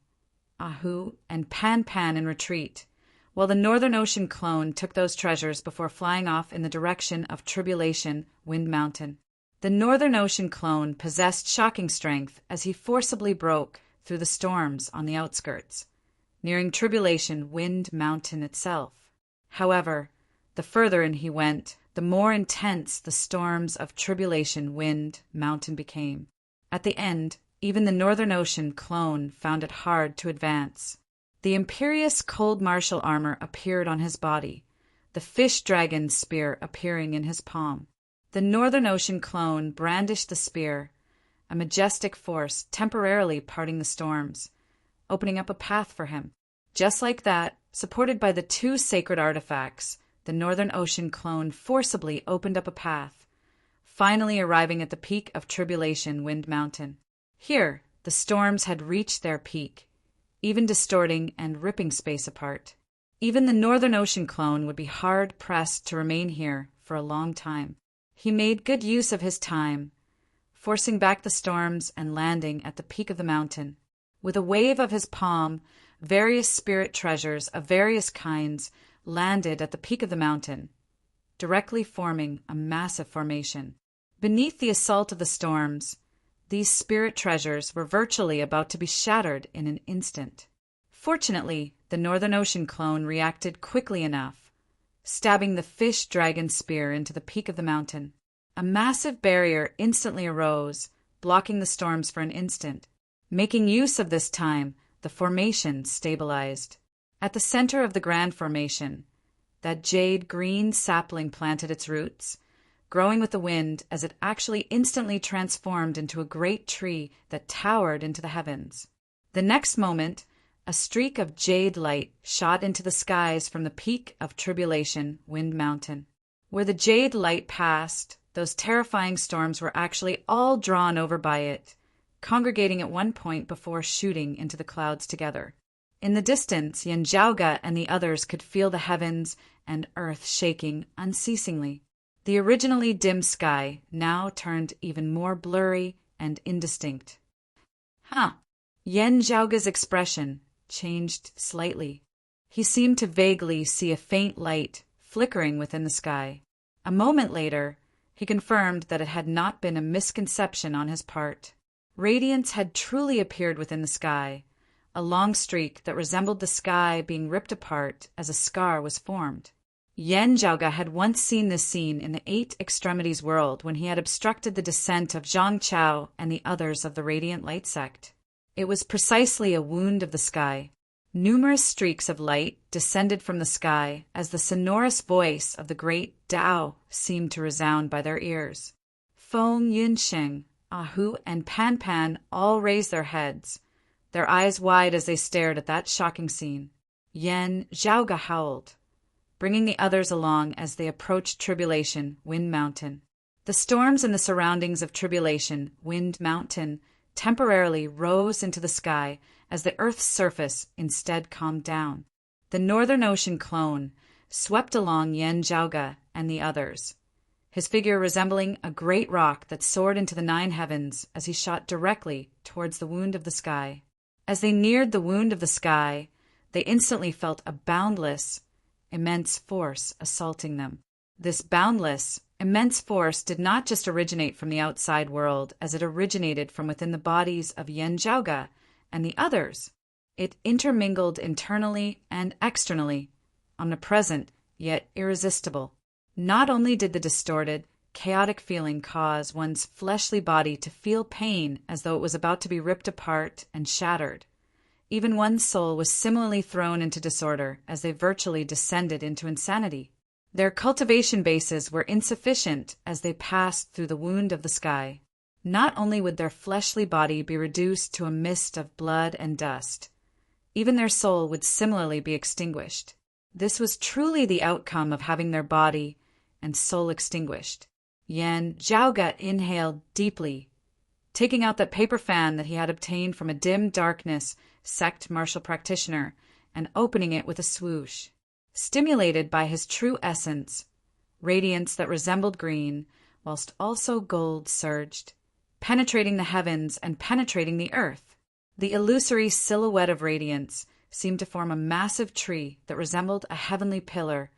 S1: Ahu, and Pan Pan in retreat, while the Northern Ocean clone took those treasures before flying off in the direction of Tribulation Wind Mountain. The Northern Ocean clone possessed shocking strength as he forcibly broke through the storms on the outskirts, nearing Tribulation Wind Mountain itself. However, the further in he went, the more intense the storms of Tribulation Wind Mountain became. At the end, Even the Northern Ocean clone found it hard to advance. The imperious cold martial armor appeared on his body, the fish dragon spear appearing in his palm. The Northern Ocean clone brandished the spear, a majestic force temporarily parting the storms, opening up a path for him. Just like that, supported by the two sacred artifacts, the Northern Ocean clone forcibly opened up a path, finally arriving at the peak of Tribulation Wind Mountain. Here, the storms had reached their peak, even distorting and ripping space apart. Even the Northern Ocean clone would be hard-pressed to remain here for a long time. He made good use of his time, forcing back the storms and landing at the peak of the mountain. With a wave of his palm, various spirit treasures of various kinds landed at the peak of the mountain, directly forming a massive formation. Beneath the assault of the storms, these spirit treasures were virtually about to be shattered in an instant. Fortunately, the Northern Ocean clone reacted quickly enough, stabbing the fish dragon spear into the peak of the mountain. A massive barrier instantly arose, blocking the storms for an instant. Making use of this time, the formation stabilized. At the center of the grand formation, that jade green sapling planted its roots, growing with the wind as it actually instantly transformed into a great tree that towered into the heavens. The next moment, a streak of jade light shot into the skies from the peak of Tribulation Wind Mountain. Where the jade light passed, those terrifying storms were actually all drawn over by it, congregating at one point before shooting into the clouds together. In the distance, Yanjiaoga and the others could feel the heavens and earth shaking unceasingly. The originally dim sky now turned even more blurry and indistinct. Yanjiaoga's expression changed slightly. He seemed to vaguely see a faint light flickering within the sky. A moment later, he confirmed that it had not been a misconception on his part. Radiance had truly appeared within the sky, a long streak that resembled the sky being ripped apart as a scar was formed. Yanjiaoga had once seen this scene in the Eight Extremities world when he had obstructed the descent of Zhang Chao and the others of the Radiant Light sect. It was precisely a wound of the sky. Numerous streaks of light descended from the sky as the sonorous voice of the great Tao seemed to resound by their ears. Feng Yunsheng, Ahu, and Pan Pan all raised their heads, their eyes wide as they stared at that shocking scene. Yanjiaoga howled, bringing the others along as they approached Tribulation Wind Mountain. The storms in the surroundings of Tribulation Wind Mountain temporarily rose into the sky as the Earth's surface instead calmed down. The Northern Ocean clone swept along Yanjiaoga and the others, his figure resembling a great rock that soared into the nine heavens as he shot directly towards the wound of the sky. As they neared the wound of the sky, they instantly felt a boundless, immense force assaulting them. This boundless, immense force did not just originate from the outside world as it originated from within the bodies of Yanjiaoga and the others. It intermingled internally and externally, omnipresent yet irresistible. Not only did the distorted, chaotic feeling cause one's fleshly body to feel pain as though it was about to be ripped apart and shattered, even one's soul was similarly thrown into disorder as they virtually descended into insanity. Their cultivation bases were insufficient as they passed through the wound of the sky. Not only would their fleshly body be reduced to a mist of blood and dust, even their soul would similarly be extinguished. This was truly the outcome of having their body and soul extinguished. Yanjiaoga inhaled deeply, taking out that paper fan that he had obtained from a dim darkness sect martial practitioner and opening it with a swoosh. Stimulated by his true essence, radiance that resembled green, whilst also gold surged, penetrating the heavens and penetrating the earth. The illusory silhouette of radiance seemed to form a massive tree that resembled a heavenly pillar,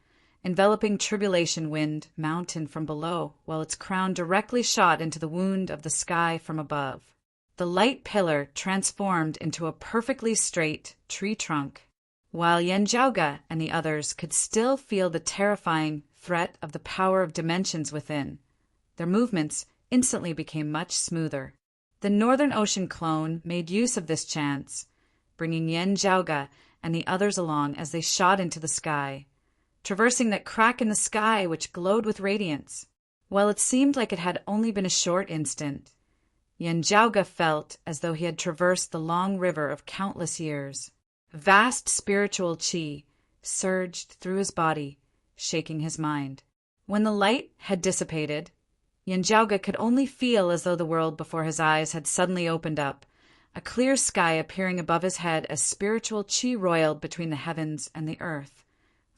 S1: enveloping Tribulation Wind Mountain from below, while its crown directly shot into the wound of the sky from above. The light pillar transformed into a perfectly straight tree trunk, while Yanjiaoga and the others could still feel the terrifying threat of the power of dimensions within. Their movements instantly became much smoother. The Northern Ocean clone made use of this chance, bringing Yen Jiaoge and the others along as they shot into the sky, traversing that crack in the sky which glowed with radiance. While it seemed like it had only been a short instant, Yen Jiaoge felt as though he had traversed the long river of countless years. Vast spiritual qi surged through his body, shaking his mind. When the light had dissipated, Yen Jiaoge could only feel as though the world before his eyes had suddenly opened up, a clear sky appearing above his head as spiritual qi roiled between the heavens and the earth,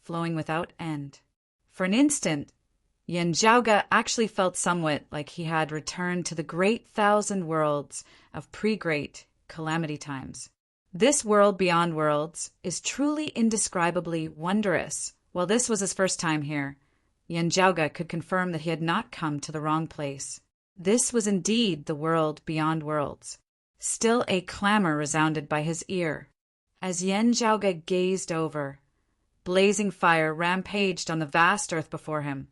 S1: flowing without end. For an instant, Yen Jiaoge actually felt somewhat like he had returned to the great thousand worlds of pre-great calamity times. This world beyond worlds is truly indescribably wondrous. While this was his first time here, Yen Jiaoge could confirm that he had not come to the wrong place. This was indeed the world beyond worlds. Still a clamor resounded by his ear. As Yen Jiaoge gazed over, blazing fire rampaged on the vast earth before him,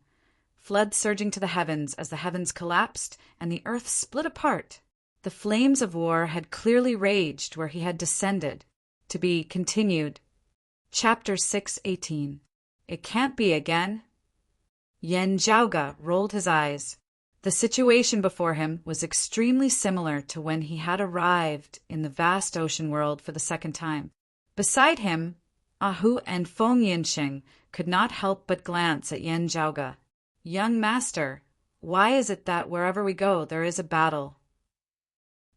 S1: floods surging to the heavens as the heavens collapsed and the earth split apart. The flames of war had clearly raged where he had descended. To be continued. Chapter 6:18. It can't be again. Yen Jiaoge rolled his eyes. The situation before him was extremely similar to when he had arrived in the vast ocean world for the second time. Beside him, Ahu and Feng Yinsheng could not help but glance at Yen Jiaoge. Young master, why is it that wherever we go there is a battle?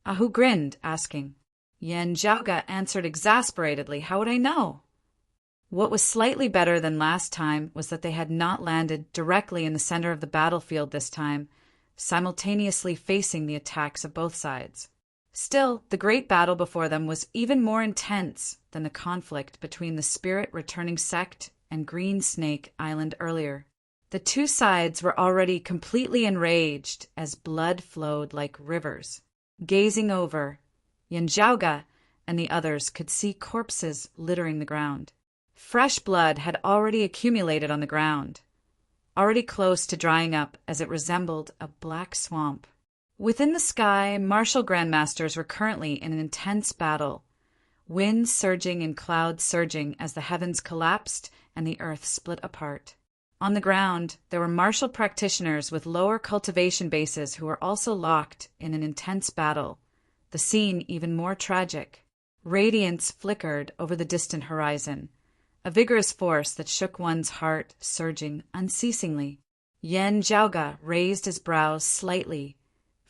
S1: Ahu grinned, asking. Yen Jiaoge answered exasperatedly, how would I know? What was slightly better than last time was that they had not landed directly in the center of the battlefield this time, simultaneously facing the attacks of both sides. Still, the great battle before them was even more intense than the conflict between the spirit-returning sect and Green Snake Island earlier. The two sides were already completely enraged as blood flowed like rivers. Gazing over, Yen Jiaoge and the others could see corpses littering the ground. Fresh blood had already accumulated on the ground, already close to drying up as it resembled a black swamp. Within the sky, martial grandmasters were currently in an intense battle, winds surging and clouds surging as the heavens collapsed and the earth split apart. On the ground, there were martial practitioners with lower cultivation bases who were also locked in an intense battle, the scene even more tragic. Radiance flickered over the distant horizon, a vigorous force that shook one's heart surging unceasingly. Yen Jiaoge raised his brows slightly,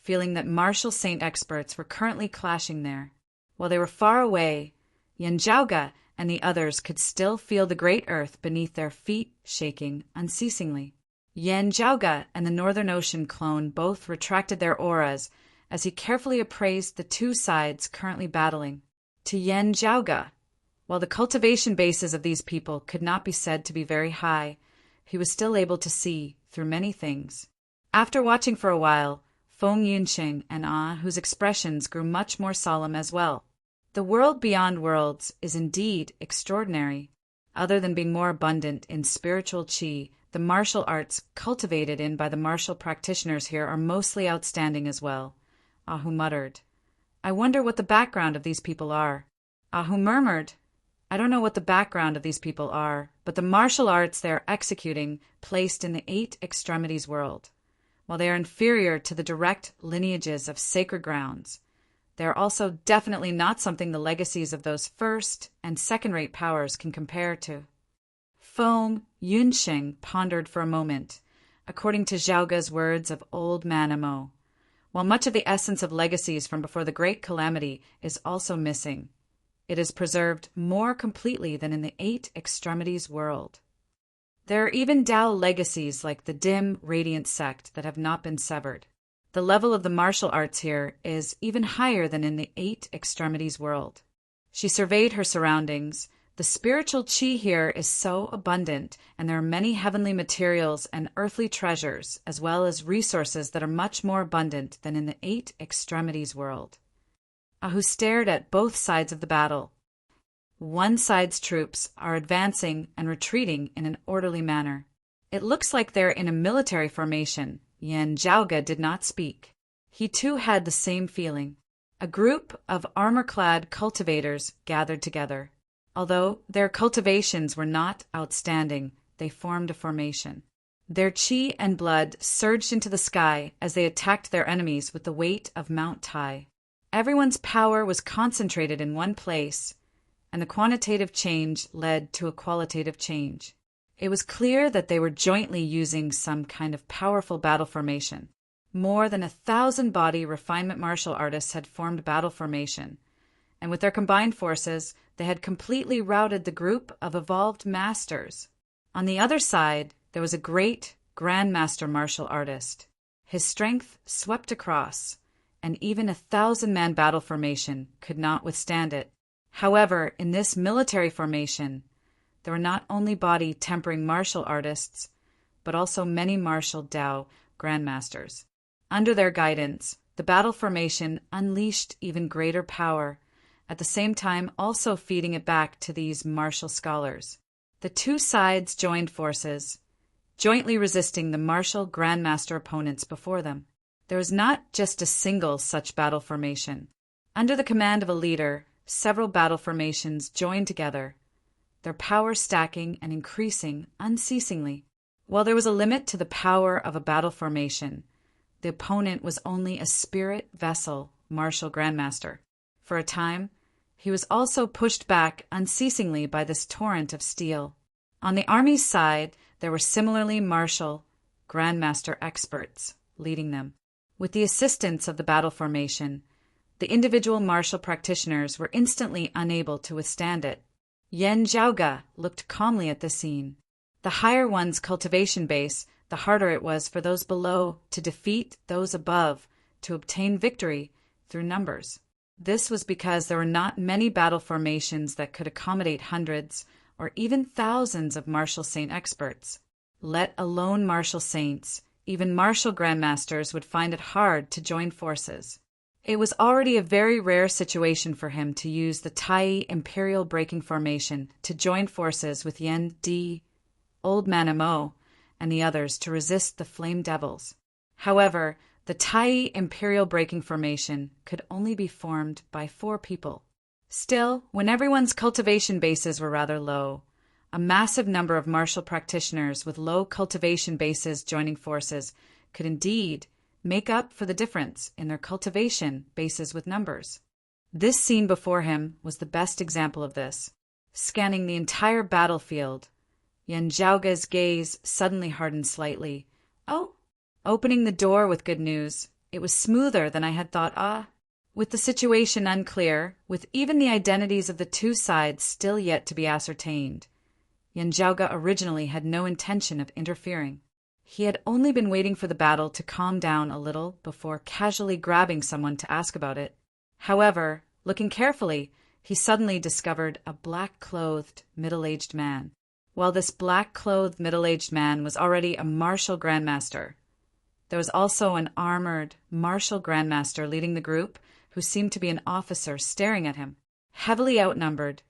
S1: feeling that martial saint experts were currently clashing there. While they were far away, Yen Jiaoge and the others could still feel the great earth beneath their feet shaking unceasingly. Yen Jiaoge and the Northern Ocean clone both retracted their auras as he carefully appraised the two sides currently battling. To Yen Jiaoge, while the cultivation bases of these people could not be said to be very high, he was still able to see through many things. After watching for a while, Feng Yunqing and whose expressions grew much more solemn as well. The world beyond worlds is indeed extraordinary. Other than being more abundant in spiritual qi, the martial arts cultivated in by the martial practitioners here are mostly outstanding as well. Ahu muttered. I wonder what the background of these people are. Ahu murmured. I don't know what the background of these people are, but the martial arts they are executing placed in the 8 extremities world. While they are inferior to the direct lineages of sacred grounds, they are also definitely not something the legacies of those first and second-rate powers can compare to. Feng Yunsheng pondered for a moment, according to Jiaoge's words of old man Amo. While much of the essence of legacies from before the great calamity is also missing, it is preserved more completely than in the 8 extremities world. There are even Tao legacies like the dim, radiant sect that have not been severed. The level of the martial arts here is even higher than in the 8 extremities world. She surveyed her surroundings. The spiritual qi here is so abundant, and there are many heavenly materials and earthly treasures, as well as resources that are much more abundant than in the 8 extremities world. Ahu stared at both sides of the battle. One side's troops are advancing and retreating in an orderly manner. It looks like they're in a military formation. Yen Jiaoge did not speak. He too had the same feeling. A group of armor-clad cultivators gathered together. Although their cultivations were not outstanding, they formed a formation. Their chi and blood surged into the sky as they attacked their enemies with the weight of Mount Tai. Everyone's power was concentrated in one place, and the quantitative change led to a qualitative change. It was clear that they were jointly using some kind of powerful battle formation. More than 1,000 body refinement martial artists had formed battle formation, and with their combined forces, they had completely routed the group of evolved masters. On the other side, there was a great grandmaster martial artist. His strength swept across, and even 1,000-man battle formation could not withstand it. However, in this military formation, there were not only body-tempering martial artists, but also many martial Dao grandmasters. Under their guidance, the battle formation unleashed even greater power, at the same time also feeding it back to these martial scholars. The two sides joined forces, jointly resisting the martial grandmaster opponents before them. There was not just a single such battle formation. Under the command of a leader, several battle formations joined together, their power stacking and increasing unceasingly. While there was a limit to the power of a battle formation, the opponent was only a spirit vessel martial grandmaster. For a time, he was also pushed back unceasingly by this torrent of steel. On the army's side, there were similarly martial grandmaster experts leading them. With the assistance of the battle formation, the individual martial practitioners were instantly unable to withstand it. Yan Zhaoge looked calmly at the scene. The higher one's cultivation base, the harder it was for those below to defeat those above to obtain victory through numbers. This was because there were not many battle formations that could accommodate hundreds or even thousands of martial saint experts. Let alone martial saints, even martial grandmasters would find it hard to join forces. It was already a very rare situation for him to use the Tai Imperial Breaking Formation to join forces with Yan Di, Old Man Mo, and the others to resist the Flame Devils. However, the Tai Imperial Breaking Formation could only be formed by 4 people. Still, when everyone's cultivation bases were rather low, a massive number of martial practitioners with low cultivation bases joining forces could indeed make up for the difference in their cultivation bases with numbers. This scene before him was the best example of this. Scanning the entire battlefield, Yan Zhaoge's gaze suddenly hardened slightly. Oh, opening the door with good news. It was smoother than I had thought. With the situation unclear, with even the identities of the two sides still yet to be ascertained, Yan Zhaoge originally had no intention of interfering. He had only been waiting for the battle to calm down a little before casually grabbing someone to ask about it. However, looking carefully, he suddenly discovered a black-clothed, middle-aged man. While this black-clothed, middle-aged man was already a martial grandmaster, there was also an armored martial grandmaster leading the group who seemed to be an officer staring at him. Heavily outnumbered,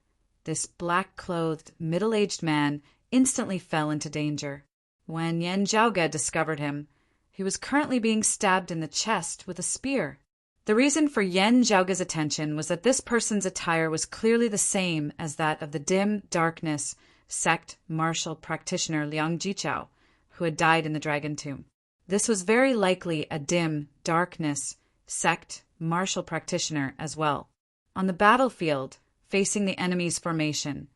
S1: this black-clothed, middle-aged man instantly fell into danger. When Yan Zhaoge discovered him, he was currently being stabbed in the chest with a spear. The reason for Yan Zhaoge's attention was that this person's attire was clearly the same as that of the dim darkness sect martial practitioner Liang Jichao, who had died in the Dragon Tomb. This was very likely a dim darkness sect martial practitioner as well. On the battlefield, facing the enemy's formation,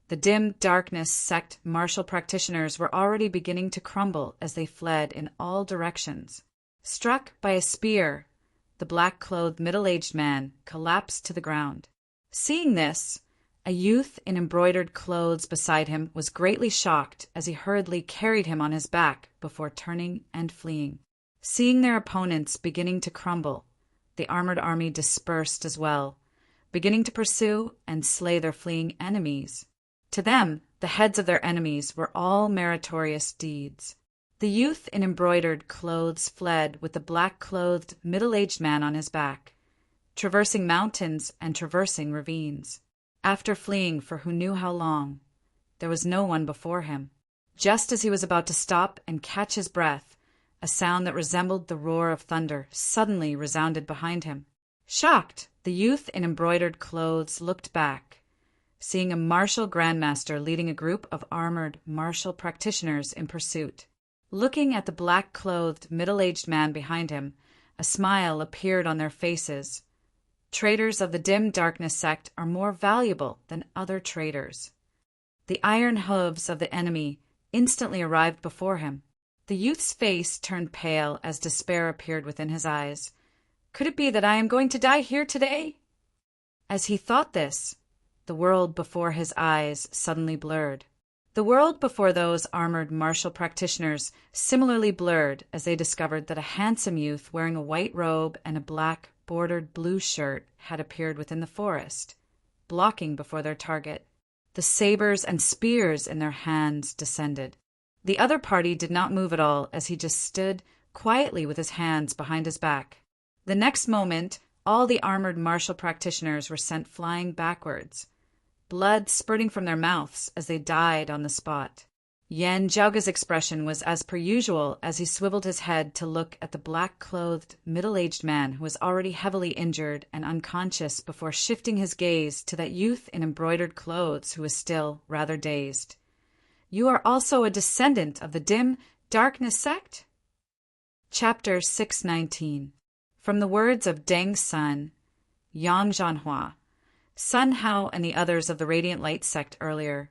S1: the dim darkness sect martial practitioners were already beginning to crumble as they fled in all directions. Struck by a spear, the black-clothed middle-aged man collapsed to the ground. Seeing this, a youth in embroidered clothes beside him was greatly shocked as he hurriedly carried him on his back before turning and fleeing. Seeing their opponents beginning to crumble, the armored army dispersed as well, beginning to pursue and slay their fleeing enemies. To them, the heads of their enemies were all meritorious deeds. The youth in embroidered clothes fled with the black-clothed, middle-aged man on his back, traversing mountains and traversing ravines. After fleeing for who knew how long, there was no one before him. Just as he was about to stop and catch his breath, A sound that resembled the roar of thunder suddenly resounded behind him. Shocked, the youth in embroidered clothes looked back, seeing a martial grandmaster leading a group of armored martial practitioners in pursuit. Looking at the black-clothed, middle-aged man behind him, a smile appeared on their faces. Traders of the dim darkness sect are more valuable than other traders. The iron hooves of the enemy instantly arrived before him. The youth's face turned pale as despair appeared within his eyes. Could it be that I am going to die here today? As he thought this, the world before his eyes suddenly blurred. The world before those armored martial practitioners similarly blurred as they discovered that a handsome youth wearing a white robe and a black bordered blue shirt had appeared within the forest, blocking before their target. The sabers and spears in their hands descended. The other party did not move at all as he just stood quietly with his hands behind his back. The next moment, all the armored martial practitioners were sent flying backwards, blood spurting from their mouths as they died on the spot. Yan Zhaoga's expression was as per usual as he swiveled his head to look at the black-clothed, middle-aged man who was already heavily injured and unconscious before shifting his gaze to that youth in embroidered clothes who was still rather dazed. You are also a descendant of the dim darkness sect? Chapter 619. From the words of Deng Sun, Yang Zhanhua, Sun Hao and the others of the Radiant Light sect earlier,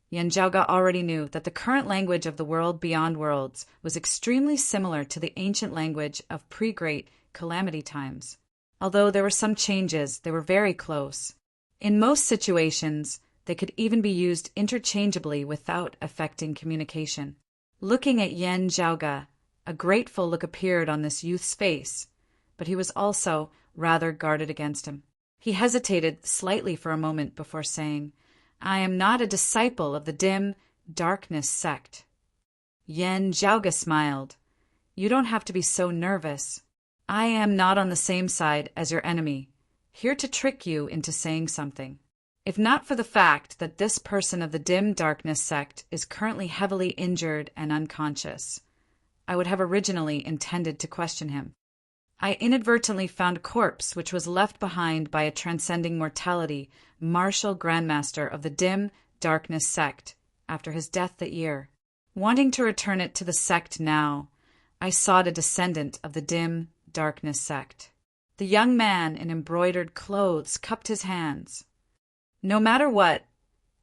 S1: Yan Zhaoga already knew that the current language of the world beyond worlds was extremely similar to the ancient language of pre-Great Calamity times. Although there were some changes, they were very close. In most situations, they could even be used interchangeably without affecting communication. Looking at Yan Zhaoga, a grateful look appeared on this youth's face, but he was also rather guarded against him. He hesitated slightly for a moment before saying, I am not a disciple of the dim darkness sect. Yan Zhaoga smiled. You don't have to be so nervous. I am not on the same side as your enemy, here to trick you into saying something. If not for the fact that this person of the dim darkness sect is currently heavily injured and unconscious, I would have originally intended to question him. I inadvertently found a corpse which was left behind by a transcending mortality martial grandmaster of the dim darkness sect after his death that year. Wanting to return it to the sect now, I sought a descendant of the dim darkness sect. The young man in embroidered clothes cupped his hands. No matter what,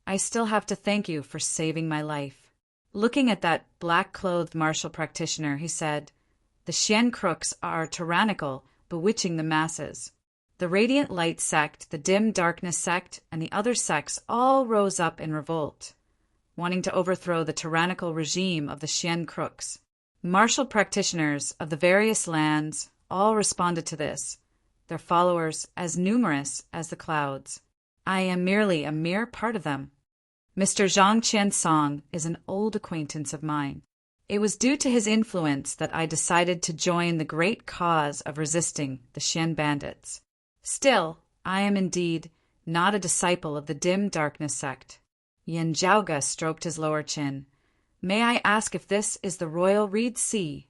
S1: I still have to thank you for saving my life. Looking at that black-clothed martial practitioner, he said, The Xian crooks are tyrannical, bewitching the masses. The Radiant Light sect, the Dim Darkness sect, and the other sects all rose up in revolt, wanting to overthrow the tyrannical regime of the Xian crooks. Martial practitioners of the various lands all responded to this, their followers as numerous as the clouds. I am merely a mere part of them. Mr. Zhang Qiansong is an old acquaintance of mine. It was due to his influence that I decided to join the great cause of resisting the Xian bandits. Still, I am indeed not a disciple of the dim darkness sect. Yan Zhaoga stroked his lower chin. May I ask if this is the Royal Reed Sea?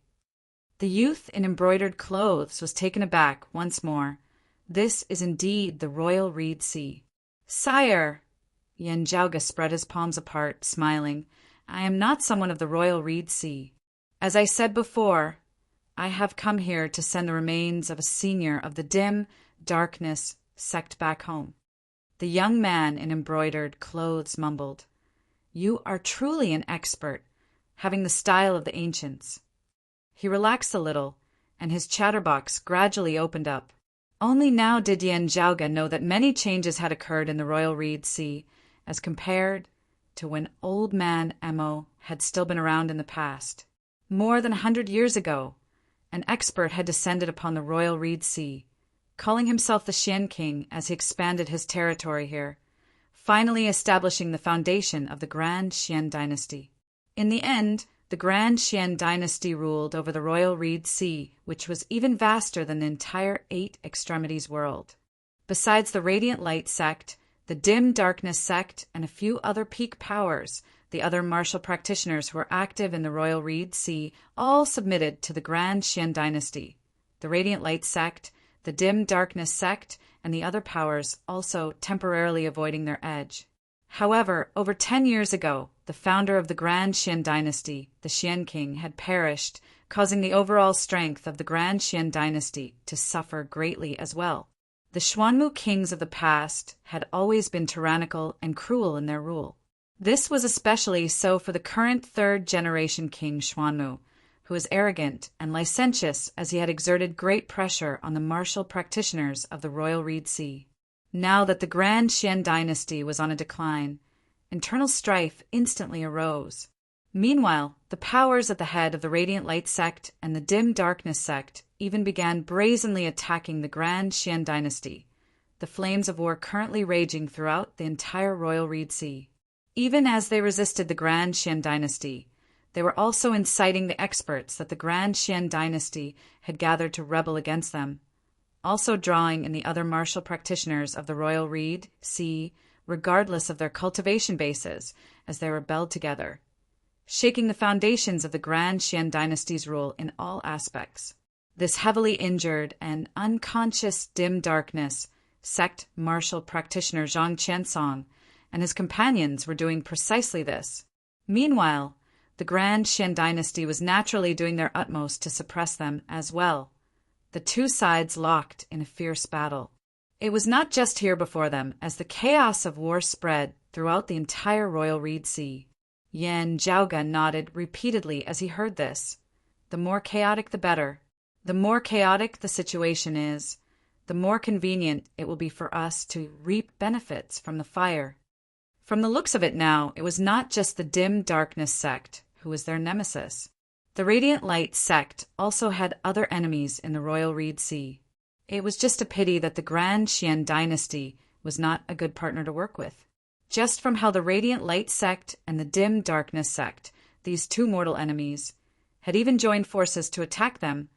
S1: The youth in embroidered clothes was taken aback once more. This is indeed the Royal Reed Sea. Sire, Yan Zhaoga spread his palms apart, smiling, I am not someone of the Royal Reed Sea. As I said before, I have come here to send the remains of a senior of the dim darkness sect back home. The young man in embroidered clothes mumbled, You are truly an expert, having the style of the ancients. He relaxed a little, and his chatterbox gradually opened up. Only now did Yan Zhaoga know that many changes had occurred in the Royal Reed Sea as compared to when Old Man Emo had still been around in the past. More than 100 years ago, an expert had descended upon the Royal Reed Sea, calling himself the Xian King as he expanded his territory here, finally establishing the foundation of the Grand Xian dynasty. In the end, the Grand Xian dynasty ruled over the Royal Reed Sea, which was even vaster than the entire Eight Extremities world. Besides the Radiant Light sect, The Dim Darkness sect, and a few other peak powers, the other martial practitioners who were active in the Royal Reed Sea, all submitted to the Grand Xian dynasty. The Radiant Light sect, the Dim Darkness sect, and the other powers also temporarily avoiding their edge. However, over 10 years ago, the founder of the Grand Xian dynasty, the Xian king, had perished, causing the overall strength of the Grand Xian dynasty to suffer greatly as well. The Xuanmu kings of the past had always been tyrannical and cruel in their rule. This was especially so for the current third-generation king Xuanmu, who was arrogant and licentious as he had exerted great pressure on the martial practitioners of the Royal Reed Sea. Now that the Grand Xian dynasty was on a decline, internal strife instantly arose. Meanwhile, the powers at the head of the Radiant Light sect and the Dim Darkness sect even began brazenly attacking the Grand Xian dynasty, the flames of war currently raging throughout the entire Royal Reed Sea. Even as they resisted the Grand Xian dynasty, they were also inciting the experts that the Grand Xian dynasty had gathered to rebel against them, also drawing in the other martial practitioners of the Royal Reed Sea, regardless of their cultivation bases, as they rebelled together, shaking the foundations of the Grand Xian dynasty's rule in all aspects. This heavily injured and unconscious Dim Darkness sect martial practitioner Zhang Qiansong and his companions were doing precisely this. Meanwhile, the Grand Xian dynasty was naturally doing their utmost to suppress them as well. The two sides locked in a fierce battle. It was not just here before them, as the chaos of war spread throughout the entire Royal Reed Sea. Yan Zhaoga nodded repeatedly as he heard this. The more chaotic the better. The more chaotic the situation is, the more convenient it will be for us to reap benefits from the fire. From the looks of it now, it was not just the Dim Darkness sect who was their nemesis. The Radiant Light sect also had other enemies in the Royal Reed Sea. It was just a pity that the Grand Xian dynasty was not a good partner to work with. Just from how the Radiant Light sect and the Dim Darkness sect, these two mortal enemies, had even joined forces to attack them,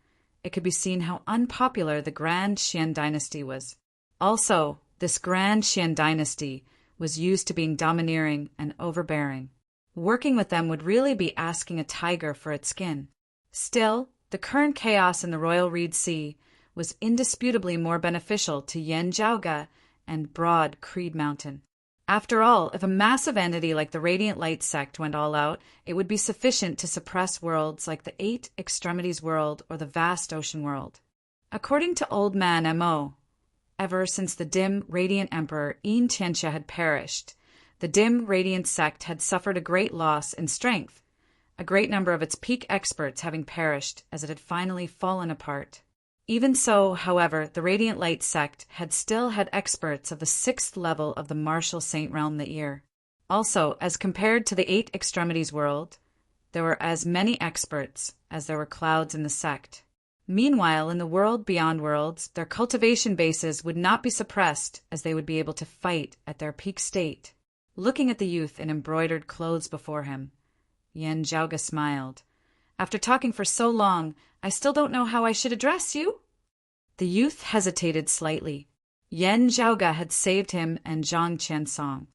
S1: it could be seen how unpopular the Grand Xian dynasty was. Also, this Grand Xian dynasty was used to being domineering and overbearing. Working with them would really be asking a tiger for its skin. Still, the current chaos in the Royal Reed Sea was indisputably more beneficial to Yan Zhaoga and Broad Creed Mountain. After all, if a massive entity like the Radiant Light sect went all out, it would be sufficient to suppress worlds like the Eight Extremities world or the Vast Ocean world. According to Old Man M.O., ever since the dim Radiant Emperor Yin Tianxia had perished, the dim Radiant sect had suffered a great loss in strength, a great number of its peak experts having perished as it had finally fallen apart. Even so, however, the Radiant Light sect had still had experts of the 6th level of the martial saint realm that year. Also, as compared to the Eight Extremities world, there were as many experts as there were clouds in the sect. Meanwhile, in the world beyond worlds, their cultivation bases would not be suppressed as they would be able to fight at their peak state. Looking at the youth in embroidered clothes before him, Yan Zhaoga smiled. After talking for so long, I still don't know how I should address you. The youth hesitated slightly. Yan Zhaoga had saved him and Zhang Qiansong.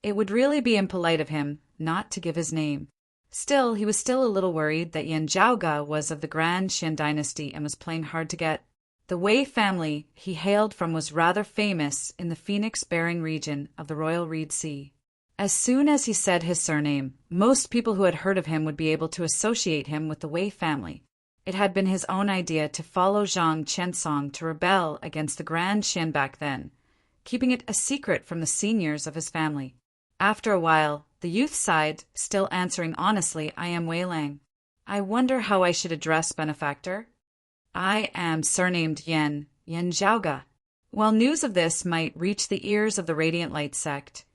S1: It would really be impolite of him not to give his name. Still, he was still a little worried that Yan Zhaoga was of the Grand Xian dynasty and was playing hard to get. The Wei family he hailed from was rather famous in the phoenix-bearing region of the Royal Reed Sea. As soon as he said his surname, most people who had heard of him would be able to associate him with the Wei family. It had been his own idea to follow Zhang Qiansong to rebel against the Grand Xian back then, keeping it a secret from the seniors of his family. After a while, the youth sighed, still answering honestly, I am Wei Lang. I wonder how I should address benefactor. I am surnamed Yan Zhaoga. While news of this might reach the ears of the Radiant Light sect,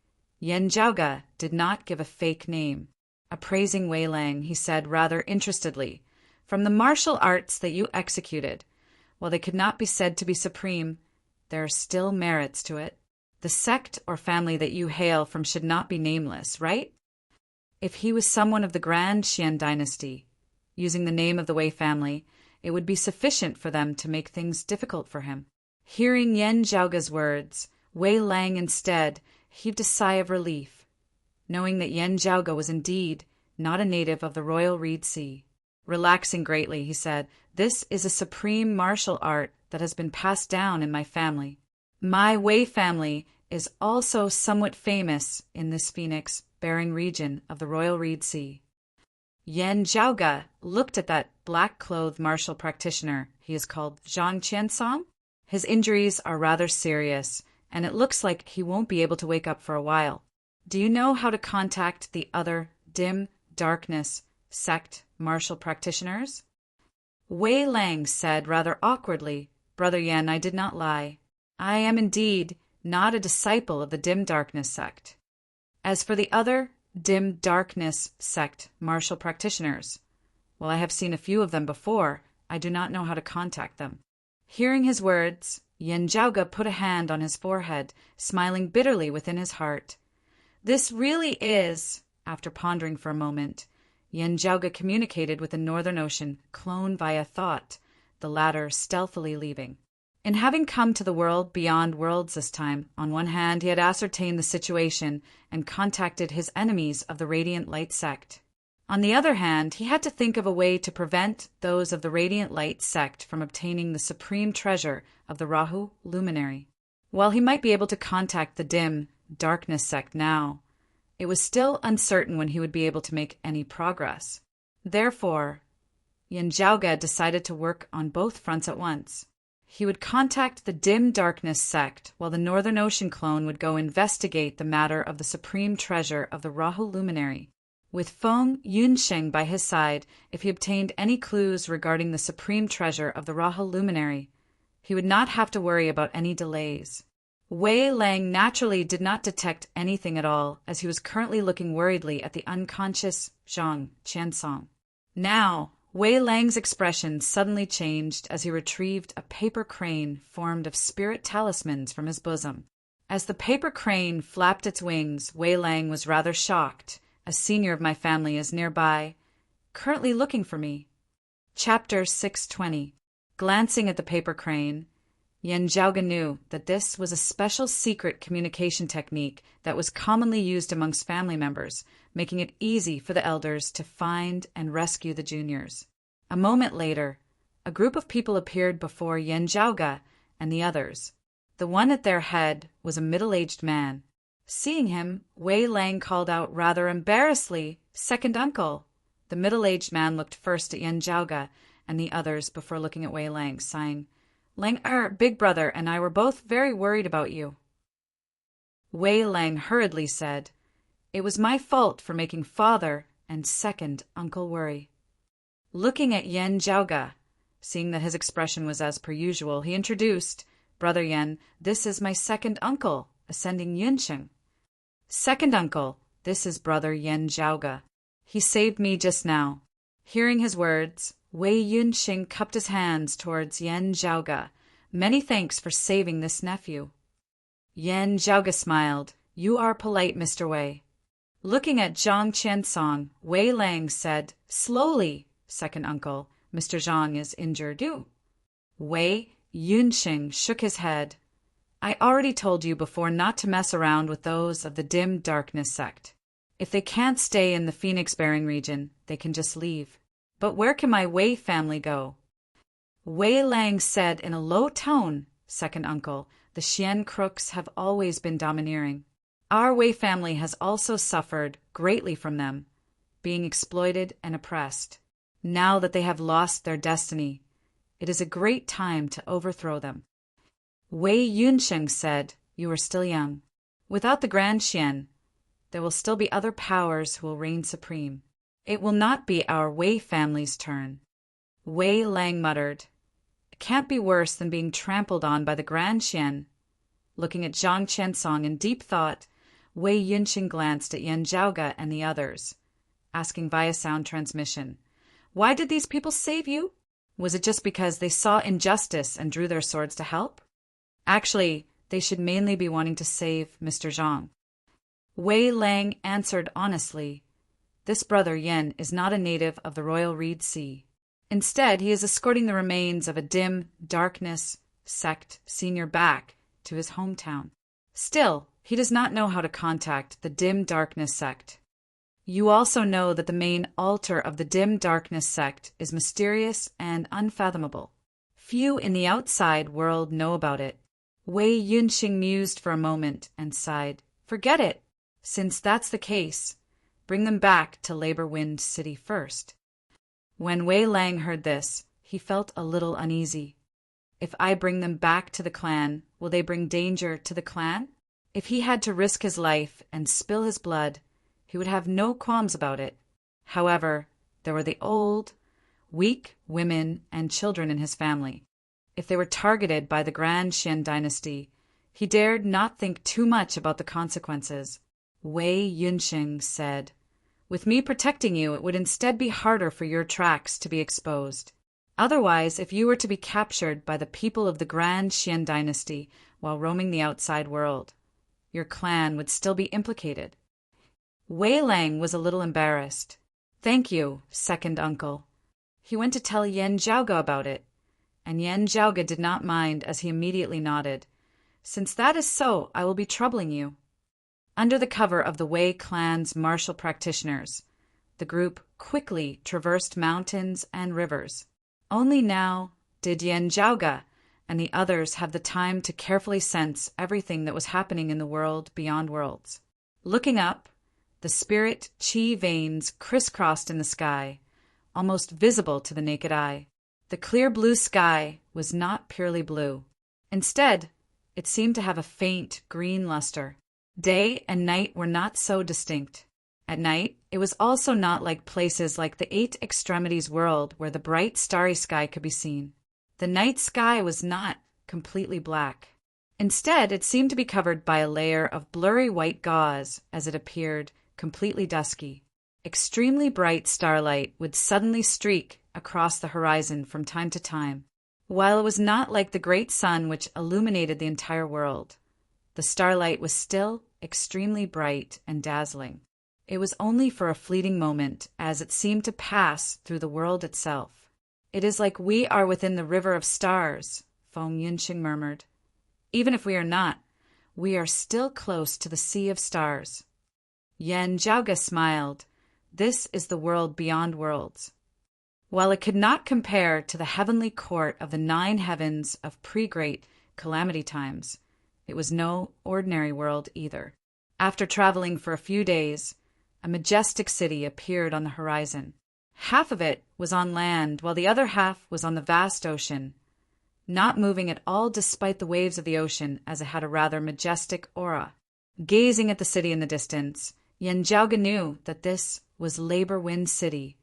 S1: Yan Zhaoga did not give a fake name. Appraising Wei Lang, he said rather interestedly, from the martial arts that you executed, while they could not be said to be supreme, there are still merits to it. The sect or family that you hail from should not be nameless, right? If he was someone of the Grand Xian dynasty, using the name of the Wei family, it would be sufficient for them to make things difficult for him. Hearing Yan Zhaoga's words, Wei Lang instead heaved a sigh of relief, knowing that Yen Jiaoge was indeed not a native of the royal Reed Sea. Relaxing greatly, he said, "This is a supreme martial art that has been passed down in my family. My Wei family is also somewhat famous in this phoenix-bearing region of the royal Reed Sea." Yen Jiaoge looked at that black-clothed martial practitioner. He is called Zhang Qiansong. His injuries are rather serious, and it looks like he won't be able to wake up for a while. Do you know how to contact the other dim darkness sect martial practitioners? Wei Lang said rather awkwardly, "Brother Yen, I did not lie. I am indeed not a disciple of the dim darkness sect. As for the other dim darkness sect martial practitioners, well, I have seen a few of them before. I do not know how to contact them." Hearing his words, Yen Jiaoge put a hand on his forehead, smiling bitterly within his heart. This really is, after pondering for a moment, Yen Jiaoge communicated with the Northern Ocean clone via thought, the latter stealthily leaving. In having come to the world beyond worlds this time, on one hand he had ascertained the situation and contacted his enemies of the Radiant Light sect. On the other hand, he had to think of a way to prevent those of the Radiant Light sect from obtaining the supreme treasure of the Rahu luminary. While he might be able to contact the dim darkness sect now, it was still uncertain when he would be able to make any progress. Therefore, Yen Jiaoge decided to work on both fronts at once. He would contact the dim darkness sect, while the Northern Ocean clone would go investigate the matter of the supreme treasure of the Rahu luminary. With Feng Yunsheng by his side, if he obtained any clues regarding the supreme treasure of the Rahu luminary, he would not have to worry about any delays. Wei Lang naturally did not detect anything at all, as he was currently looking worriedly at the unconscious Zhang Qiansong. Now, Wei Lang's expression suddenly changed as he retrieved a paper crane formed of spirit talismans from his bosom. As the paper crane flapped its wings, Wei Lang was rather shocked. A senior of my family is nearby, currently looking for me. Chapter 620. Glancing at the paper crane, Yen Jiaoge knew that this was a special secret communication technique that was commonly used amongst family members, making it easy for the elders to find and rescue the juniors. A moment later, a group of people appeared before Yen Jiaoge and the others. The one at their head was a middle-aged man. Seeing him, Wei Lang called out rather embarrassedly, "Second uncle." The middle-aged man looked first at Yen Jiaoge and the others before looking at Wei Lang, sighing, "Big brother and I were both very worried about you." Wei Lang hurriedly said, "It was my fault for making father and second uncle worry." Looking at Yen Jiaoge, seeing that his expression was as per usual, he introduced, "Brother Yen, this is my second uncle, ascending Yunsheng." "Second uncle, this is brother Yen Jiaoge. He saved me just now." Hearing his words, Wei Yunxing cupped his hands towards Yen Jiaoge. "Many thanks for saving this nephew." Yen Jiaoge smiled. "You are polite, Mr. Wei." Looking at Zhang Qiansong, Wei Lang said, "Slowly, second uncle. Mr. Zhang is injured." Wei Yunxing shook his head. "I already told you before not to mess around with those of the dim darkness sect. If they can't stay in the phoenix-bearing region, they can just leave. But where can my Wei family go?" Wei Lang said in a low tone, "Second uncle, the Xian crooks have always been domineering. Our Wei family has also suffered greatly from them, being exploited and oppressed. Now that they have lost their destiny, it is a great time to overthrow them." Wei Yunsheng said, "You are still young. Without the Grand Xian, there will still be other powers who will reign supreme. It will not be our Wei family's turn." Wei Lang muttered, "It can't be worse than being trampled on by the Grand Xian." Looking at Zhang Qiansong in deep thought, Wei Yunxing glanced at Yen Jiaoge and the others, asking via sound transmission, "Why did these people save you? Was it just because they saw injustice and drew their swords to help? Actually, they should mainly be wanting to save Mr. Zhang." Wei Lang answered honestly, "This brother Yen is not a native of the royal Reed Sea. Instead, he is escorting the remains of a dim darkness sect senior back to his hometown. Still, He does not know how to contact the dim darkness sect. You also know that the main altar of the dim darkness sect is mysterious and unfathomable. Few in the outside world know about it. Wei Yunxing mused for a moment and sighed. Forget it. Since that's the case, bring them back to Labor Wind City first. When Wei Lang heard this, he felt a little uneasy. If I bring them back to the clan, will they bring danger to the clan? If he had to risk his life and spill his blood, he would have no qualms about it. However, there were the old, weak women and children in his family. If they were targeted by the Grand Xian dynasty, he dared not think too much about the consequences. Wei Yunxing said, "With me protecting you, it would instead be harder for your tracks to be exposed. Otherwise, if you were to be captured by the people of the Grand Xian dynasty while roaming the outside world, your clan would still be implicated." Wei Lang was a little embarrassed. "Thank you, second uncle." He went to tell Yan Zhaoge about it, and Yan Zhaoge did not mind as he immediately nodded. "Since that is so, I will be troubling you." Under the cover of the Wei clan's martial practitioners, the group quickly traversed mountains and rivers. Only now did Yan Zhaoge and the others have the time to carefully sense everything that was happening in the world beyond worlds. Looking up, the spirit qi veins crisscrossed in the sky, almost visible to the naked eye. The clear blue sky was not purely blue. Instead, it seemed to have a faint green luster. Day and night were not so distinct. At night, it was also not like places like the Eight Extremities world where the bright starry sky could be seen. The night sky was not completely black. Instead, it seemed to be covered by a layer of blurry white gauze as it appeared completely dusky. Extremely bright starlight would suddenly streak across the horizon from time to time. While it was not like the great sun which illuminated the entire world, the starlight was still extremely bright and dazzling. It was only for a fleeting moment, as it seemed to pass through the world itself. "It is like we are within the river of stars," Feng Yunxing murmured. "Even if we are not, we are still close to the sea of stars." Yan Zhaoge smiled. "This is the world beyond worlds." While it could not compare to the heavenly court of the 9 heavens of pre-great calamity times, it was no ordinary world either. After traveling for a few days, a majestic city appeared on the horizon. Half of it was on land, while the other half was on the vast ocean, not moving at all despite the waves of the ocean, as it had a rather majestic aura. Gazing at the city in the distance, Yan Zhaoge knew that this was Labor Wind City,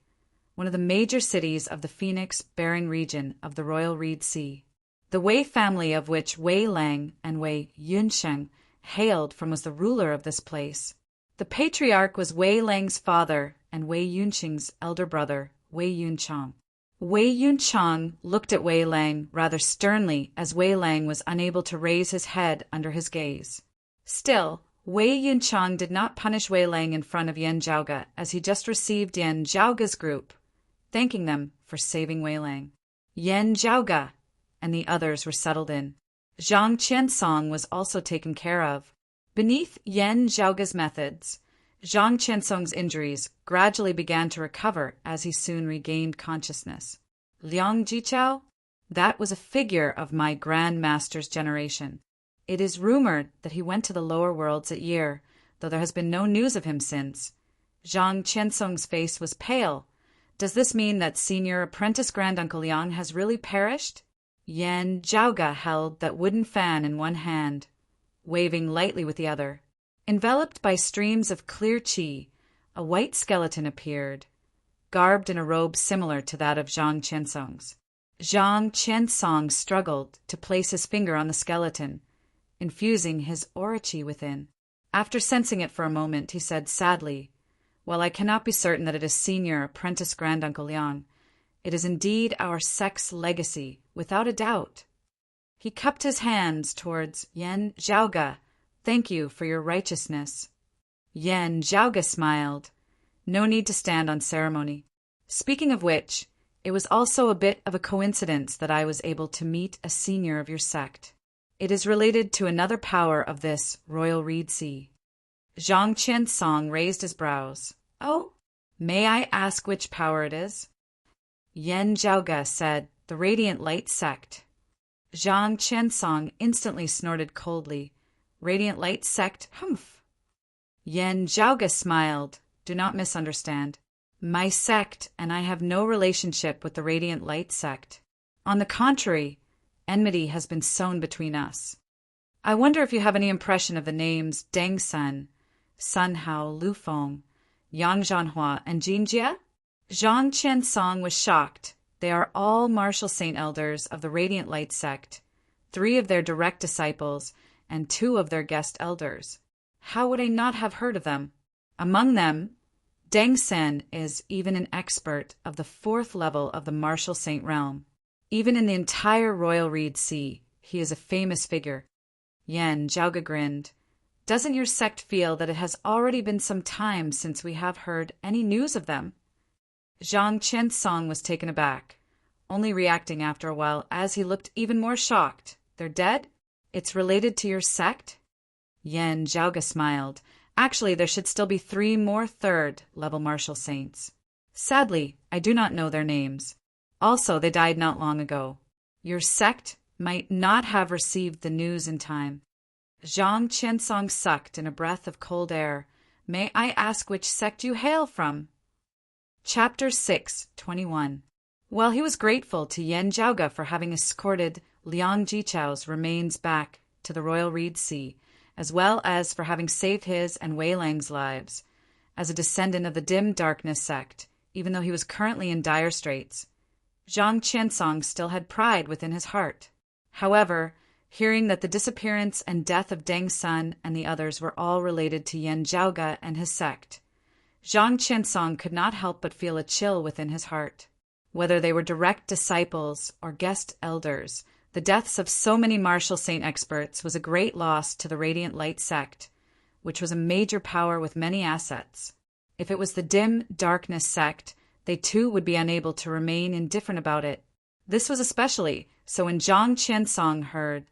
S1: one of the major cities of the Phoenix-bearing region of the Royal Reed Sea. The Wei family, of which Wei Lang and Wei Yunsheng hailed from, was the ruler of this place. The patriarch was Wei Lang's father and Wei Yunxing's elder brother, Wei Yunchang. Wei Yunchang looked at Wei Lang rather sternly as Wei Lang was unable to raise his head under his gaze. Still, Wei Yunchang did not punish Wei Lang in front of Yan Zhaoge, as he just received Yan Zhaoge's group, thanking them for saving Wei Lang. Yan Zhaoge and the others were settled in. Zhang Qiansong was also taken care of. Beneath Yan Zhaoge's methods, Zhang Qiansong's injuries gradually began to recover as he soon regained consciousness. Liang Jichao? That was a figure of my Grand Master's generation. It is rumored that he went to the lower worlds at Year, though there has been no news of him since. Zhang Qiansong's face was pale. Does this mean that senior apprentice Granduncle Liang has really perished? Yan Zhaoge held that wooden fan in one hand, waving lightly with the other. Enveloped by streams of clear qi, a white skeleton appeared, garbed in a robe similar to that of Zhang Qiansong's. Zhang Qiansong struggled to place his finger on the skeleton, infusing his aura qi within. After sensing it for a moment, he said sadly, "While I cannot be certain that it is Senior Apprentice Granduncle Liang, it is indeed our sect's legacy, without a doubt." He cupped his hands towards Yan Zhaoge. "Thank you for your righteousness." Yan Zhaoge smiled. "No need to stand on ceremony. Speaking of which, it was also a bit of a coincidence that I was able to meet a senior of your sect." It is related to another power of this royal reed sea. Zhang Qiansong raised his brows. Oh, may I ask which power it is? Yan Zhaoge said, the Radiant Light Sect. Zhang Qiansong instantly snorted coldly. Radiant Light Sect, humph. Yan Zhaoge smiled. Do not misunderstand. My sect and I have no relationship with the Radiant Light Sect. On the contrary, enmity has been sown between us. I wonder if you have any impression of the names Deng Sun, Sun Hao, Lu Feng, Yang Zhanhua, and Jin Jie? Zhang Qiansong was shocked. They are all martial saint elders of the Radiant Light Sect, 3 of their direct disciples, and 2 of their guest elders. How would I not have heard of them? Among them, Deng Sen is even an expert of the 4th level of the martial saint realm. Even in the entire Royal Reed Sea, he is a famous figure. Yan Zhaoge grinned. Doesn't your sect feel that it has already been some time since we have heard any news of them? Zhang Qiansong was taken aback, only reacting after a while as he looked even more shocked. They're dead? It's related to your sect? Yan Zhaoge smiled. Actually, there should still be 3 more 3rd-level martial saints. Sadly, I do not know their names. Also, they died not long ago. Your sect might not have received the news in time. Zhang Qiansong sucked in a breath of cold air. May I ask which sect you hail from? Chapter 6:21. While he was grateful to Yan Zhaoge for having escorted Liang Jichao's remains back to the Royal Reed Sea, as well as for having saved his and Wei Lang's lives, as a descendant of the Dim Darkness sect, even though he was currently in dire straits, Zhang Qiansong still had pride within his heart. However, hearing that the disappearance and death of Deng Sun and the others were all related to Yan Zhaoge and his sect, Zhang Qiansong could not help but feel a chill within his heart. Whether they were direct disciples or guest elders, the deaths of so many martial saint experts was a great loss to the Radiant Light Sect, which was a major power with many assets. If it was the Dim Darkness sect, they too would be unable to remain indifferent about it. This was especially so when Zhang Qiansong heard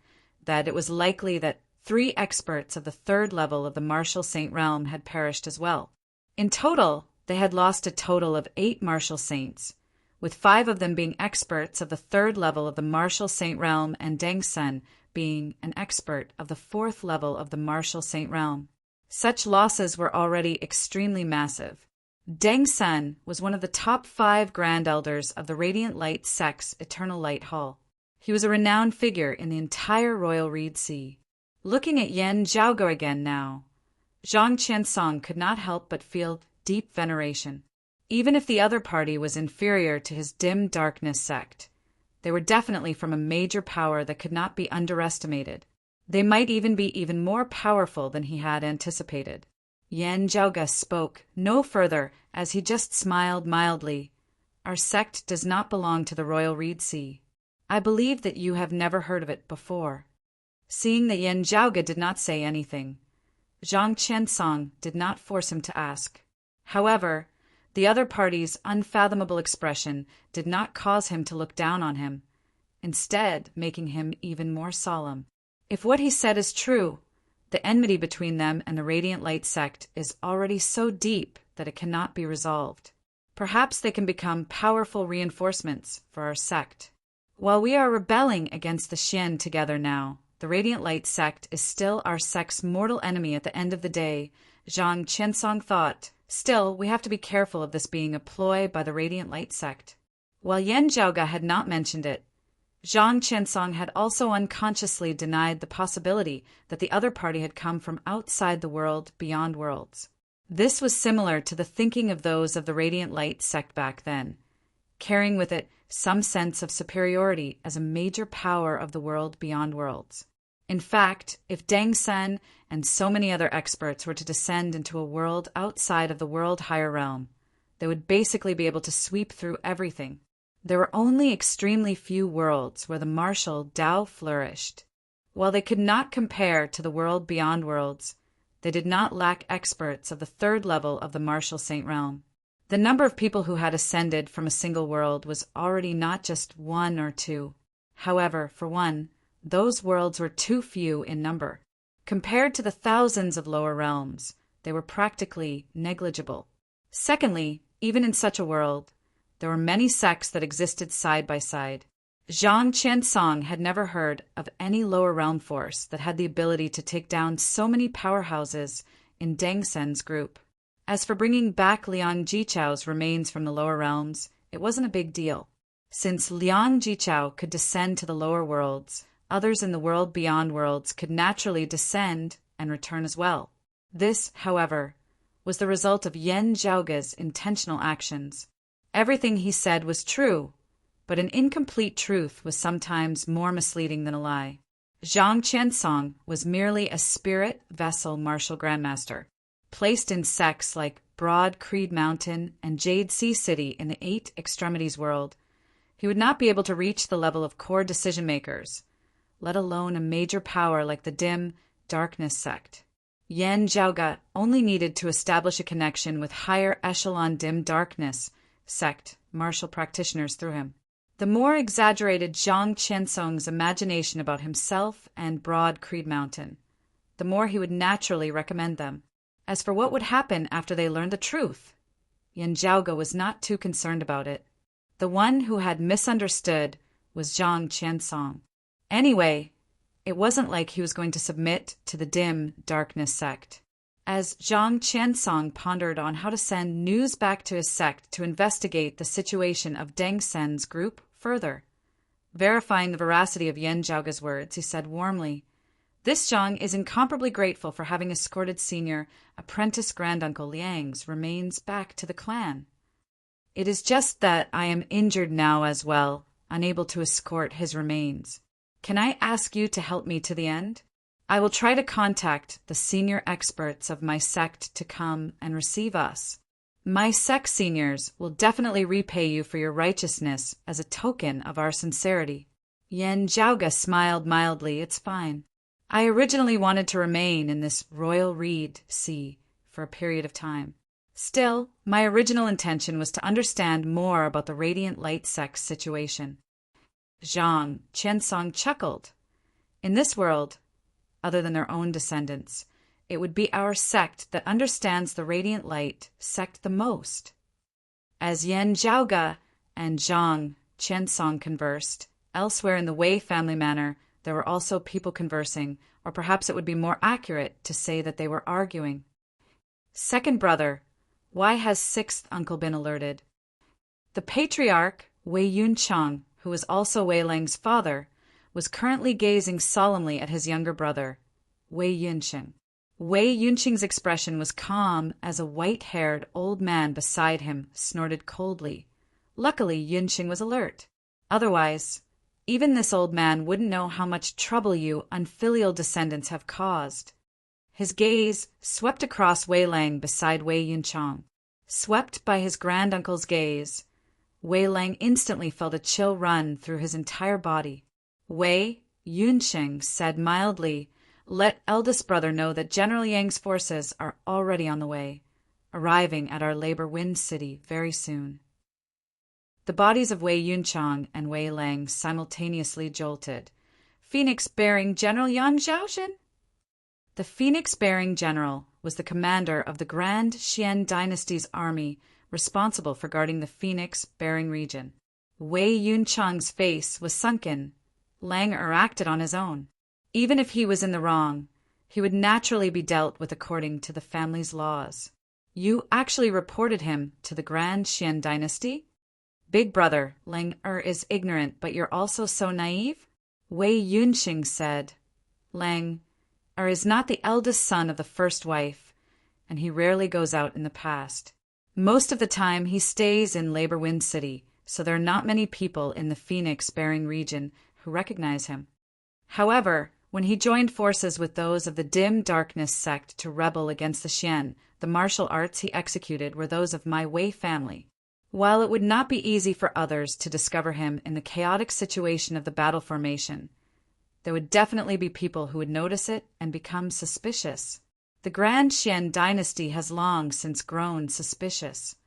S1: that it was likely that 3 experts of the 3rd level of the martial saint realm had perished as well. In total, they had lost a total of 8 martial saints, with 5 of them being experts of the 3rd level of the martial saint realm and Deng Sun being an expert of the 4th level of the martial saint realm. Such losses were already extremely massive. Deng Sun was one of the top 5 grand elders of the Radiant Light Sect's Eternal Light Hall. He was a renowned figure in the entire Royal Reed Sea. Looking at Yan Zhaoge again now, Zhang Qiansong could not help but feel deep veneration. Even if the other party was inferior to his Dim Darkness sect, they were definitely from a major power that could not be underestimated. They might even be even more powerful than he had anticipated. Yan Zhaoge spoke no further as he just smiled mildly. Our sect does not belong to the Royal Reed Sea. I believe that you have never heard of it before. Seeing that Yan Zhaoge did not say anything, Zhang Qiansong did not force him to ask. However, the other party's unfathomable expression did not cause him to look down on him, instead making him even more solemn. If what he said is true, the enmity between them and the Radiant Light Sect is already so deep that it cannot be resolved. Perhaps they can become powerful reinforcements for our sect. While we are rebelling against the Xian together now, the Radiant Light Sect is still our sect's mortal enemy at the end of the day, Zhang Qiansong thought. Still, we have to be careful of this being a ploy by the Radiant Light Sect. While Yan Zhaoge had not mentioned it, Zhang Qiansong had also unconsciously denied the possibility that the other party had come from outside the world beyond worlds. This was similar to the thinking of those of the Radiant Light Sect back then, carrying with it some sense of superiority as a major power of the world beyond worlds. In fact, if Deng Sun and so many other experts were to descend into a world outside of the world higher realm, they would basically be able to sweep through everything. There were only extremely few worlds where the martial Tao flourished. While they could not compare to the world beyond worlds, they did not lack experts of the 3rd level of the martial saint realm. The number of people who had ascended from a single world was already not just 1 or 2. However, for one, those worlds were too few in number. Compared to the thousands of lower realms, they were practically negligible. Secondly, even in such a world, there were many sects that existed side by side. Zhang Qiansong had never heard of any lower realm force that had the ability to take down so many powerhouses in Deng Sen's group. As for bringing back Liang Jichao's remains from the lower realms, it wasn't a big deal. Since Liang Jichao could descend to the lower worlds, others in the world beyond worlds could naturally descend and return as well. This, however, was the result of Yan Zhaoge's intentional actions. Everything he said was true, but an incomplete truth was sometimes more misleading than a lie. Zhang Qiansong was merely a spirit vessel martial grandmaster, placed in sects like Broad Creed Mountain and Jade Sea City in the Eight Extremities world. He would not be able to reach the level of core decision-makers, let alone a major power like the Dim Darkness sect. Yan Zhaoge only needed to establish a connection with higher echelon Dim Darkness sect martial practitioners through him. The more exaggerated Zhang Qiansong's imagination about himself and Broad Creed Mountain, the more he would naturally recommend them. As for what would happen after they learned the truth, Yan Zhaoge was not too concerned about it. The one who had misunderstood was Zhang Qiansong. Anyway, it wasn't like he was going to submit to the Dim Darkness sect. As Zhang Qiansong pondered on how to send news back to his sect to investigate the situation of Deng Sen's group further, verifying the veracity of Yan Zhaoge's words, he said warmly, "This Zhang is incomparably grateful for having escorted senior apprentice granduncle Liang's remains back to the clan. It is just that I am injured now as well, unable to escort his remains. Can I ask you to help me to the end? I will try to contact the senior experts of my sect to come and receive us. My sect seniors will definitely repay you for your righteousness as a token of our sincerity." Yan Zhaoge smiled mildly. "It's fine. I originally wanted to remain in this royal reed sea for a period of time. Still, my original intention was to understand more about the Radiant Light sect's situation." Zhang Qiansong chuckled. "In this world, other than their own descendants, it would be our sect that understands the Radiant Light sect the most." As Yan Zhaoge and Zhang Qiansong conversed, elsewhere in the Wei family manor, there were also people conversing, or perhaps it would be more accurate to say that they were arguing. "Second brother, why has sixth uncle been alerted?" The patriarch, Wei Yunchang, who was also Wei Lang's father, was currently gazing solemnly at his younger brother, Wei Yunqing. Wei Yunqing's expression was calm as a white-haired old man beside him snorted coldly. Luckily, Yunqing was alert. Otherwise, even this old man wouldn't know how much trouble you unfilial descendants have caused. His gaze swept across Wei Lang beside Wei Yunchang. Swept by his granduncle's gaze, Wei Lang instantly felt a chill run through his entire body. Wei Yunqing said mildly, "Let eldest brother know that General Yang's forces are already on the way, arriving at our Labor Wind City very soon." The bodies of Wei Yunchang and Wei Lang simultaneously jolted. "Phoenix-bearing General Yang Zhaoshan?" The Phoenix-bearing general was the commander of the Grand Xian dynasty's army responsible for guarding the Phoenix-bearing region. Wei Yunchang's face was sunken. Lang acted on his own. Even if he was in the wrong, he would naturally be dealt with according to the family's laws. "You actually reported him to the Grand Xian dynasty?" "Big brother, Lang is ignorant, but you're also so naive?" Wei Yunqing said. "Lang is not the eldest son of the first wife, and he rarely goes out in the past. Most of the time he stays in Labor Wind City, so there are not many people in the Phoenix-bearing region who recognize him. However, when he joined forces with those of the Dim Darkness sect to rebel against the Xian, the martial arts he executed were those of my Wei family. While it would not be easy for others to discover him in the chaotic situation of the battle formation, there would definitely be people who would notice it and become suspicious. The Grand Xian dynasty has long since grown suspicious."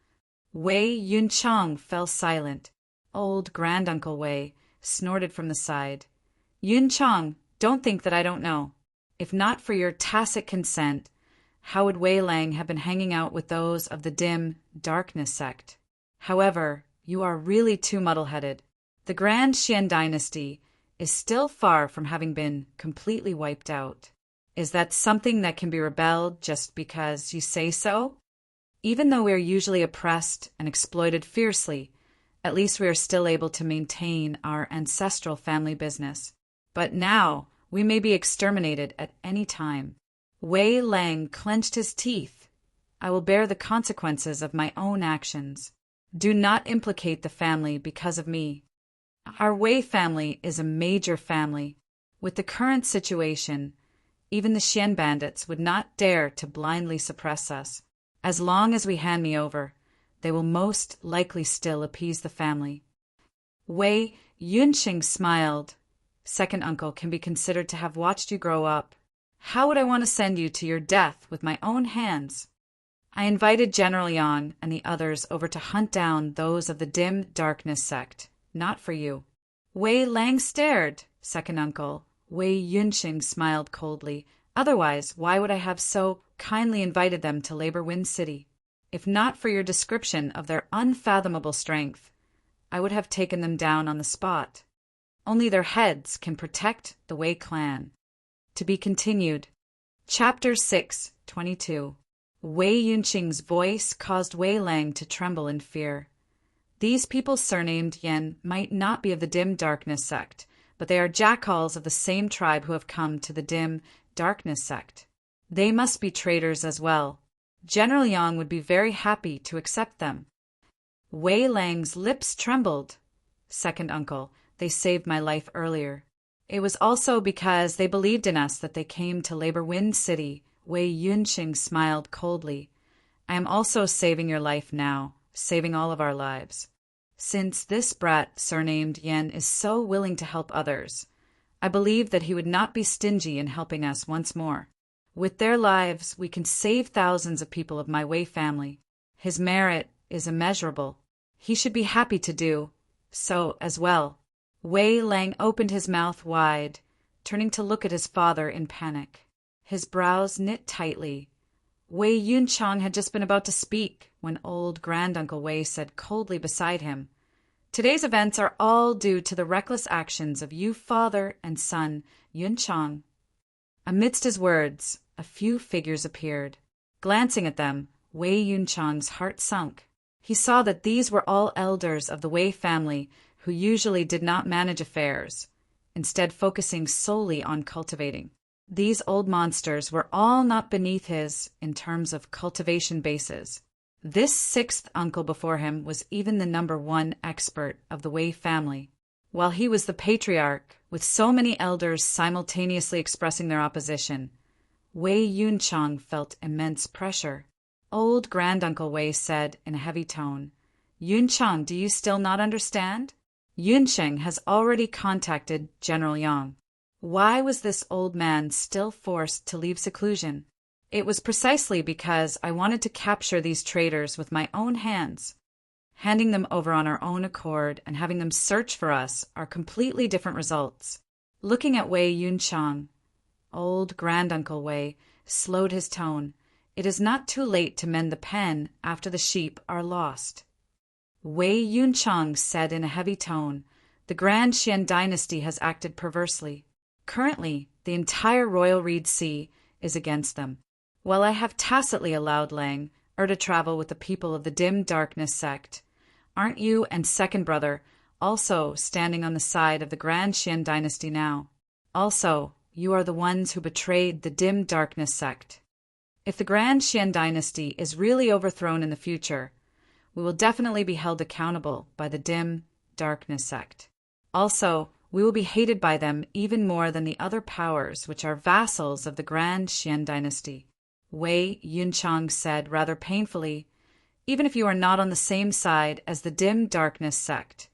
S1: Wei Yunchang fell silent. Old granduncle Wei snorted from the side. Yun Chang, don't think that I don't know. If not for your tacit consent, how would Wei Lang have been hanging out with those of the dim darkness sect? However, you are really too muddle-headed. The Grand Xian dynasty is still far from having been completely wiped out. Is that something that can be rebelled just because you say so? Even though we are usually oppressed and exploited fiercely, at least we are still able to maintain our ancestral family business. But now, we may be exterminated at any time. Wei Lang clenched his teeth. I will bear the consequences of my own actions. Do not implicate the family because of me. Our Wei family is a major family. With the current situation, even the Xian bandits would not dare to blindly suppress us. As long as we hand me over, they will most likely still appease the family. Wei Yunqing smiled. Second uncle can be considered to have watched you grow up. How would I want to send you to your death with my own hands? I invited General Yang and the others over to hunt down those of the dim darkness sect, not for you. Wei Lang stared. Second uncle. Wei Yunqing smiled coldly. Otherwise, why would I have so kindly invited them to Labor Wind City? If not for your description of their unfathomable strength, I would have taken them down on the spot. Only their heads can protect the Wei clan. To be continued. Chapter 6:22. Wei Yunqing's voice caused Wei Lang to tremble in fear. These people surnamed Yen might not be of the dim darkness sect, but they are jackals of the same tribe who have come to the dim darkness sect. They must be traitors as well. General Yang would be very happy to accept them. Wei Lang's lips trembled. Second uncle, they saved my life earlier. It was also because they believed in us that they came to Labor Wind City. Wei Yunqing smiled coldly. I am also saving your life now, saving all of our lives. Since this brat surnamed Yen is so willing to help others, I believe that he would not be stingy in helping us once more. With their lives, we can save thousands of people of my Wei family. His merit is immeasurable. He should be happy to do so as well. Wei Lang opened his mouth wide, turning to look at his father in panic. His brows knit tightly. Wei Yunchang had just been about to speak when old Granduncle Wei said coldly beside him, "Today's events are all due to the reckless actions of you father and son, Yunchang." Amidst his words, a few figures appeared. Glancing at them, Wei Yunchang's heart sunk. He saw that these were all elders of the Wei family who usually did not manage affairs, instead focusing solely on cultivating. These old monsters were all not beneath his in terms of cultivation bases. This sixth uncle before him was even the #1 expert of the Wei family. While he was the patriarch, with so many elders simultaneously expressing their opposition, Wei Yunchang felt immense pressure. Old Granduncle Wei said in a heavy tone, "Yunchang, do you still not understand? Yuncheng has already contacted General Yang. Why was this old man still forced to leave seclusion? It was precisely because I wanted to capture these traitors with my own hands. Handing them over on our own accord and having them search for us are completely different results." Looking at Wei Yunchang, old Granduncle Wei slowed his tone. "It is not too late to mend the pen after the sheep are lost." Wei Yunchang said in a heavy tone, "The Grand Xian dynasty has acted perversely. Currently, the entire Royal Reed Sea is against them. While I have tacitly allowed Lang to travel with the people of the dim darkness sect, aren't you and second brother also standing on the side of the Grand Xian dynasty now? Also, you are the ones who betrayed the dim darkness sect. If the Grand Xian dynasty is really overthrown in the future, we will definitely be held accountable by the dim darkness sect. Also, we will be hated by them even more than the other powers which are vassals of the Grand Xian dynasty." Wei Yunchang said rather painfully, "Even if you are not on the same side as the dim darkness sect,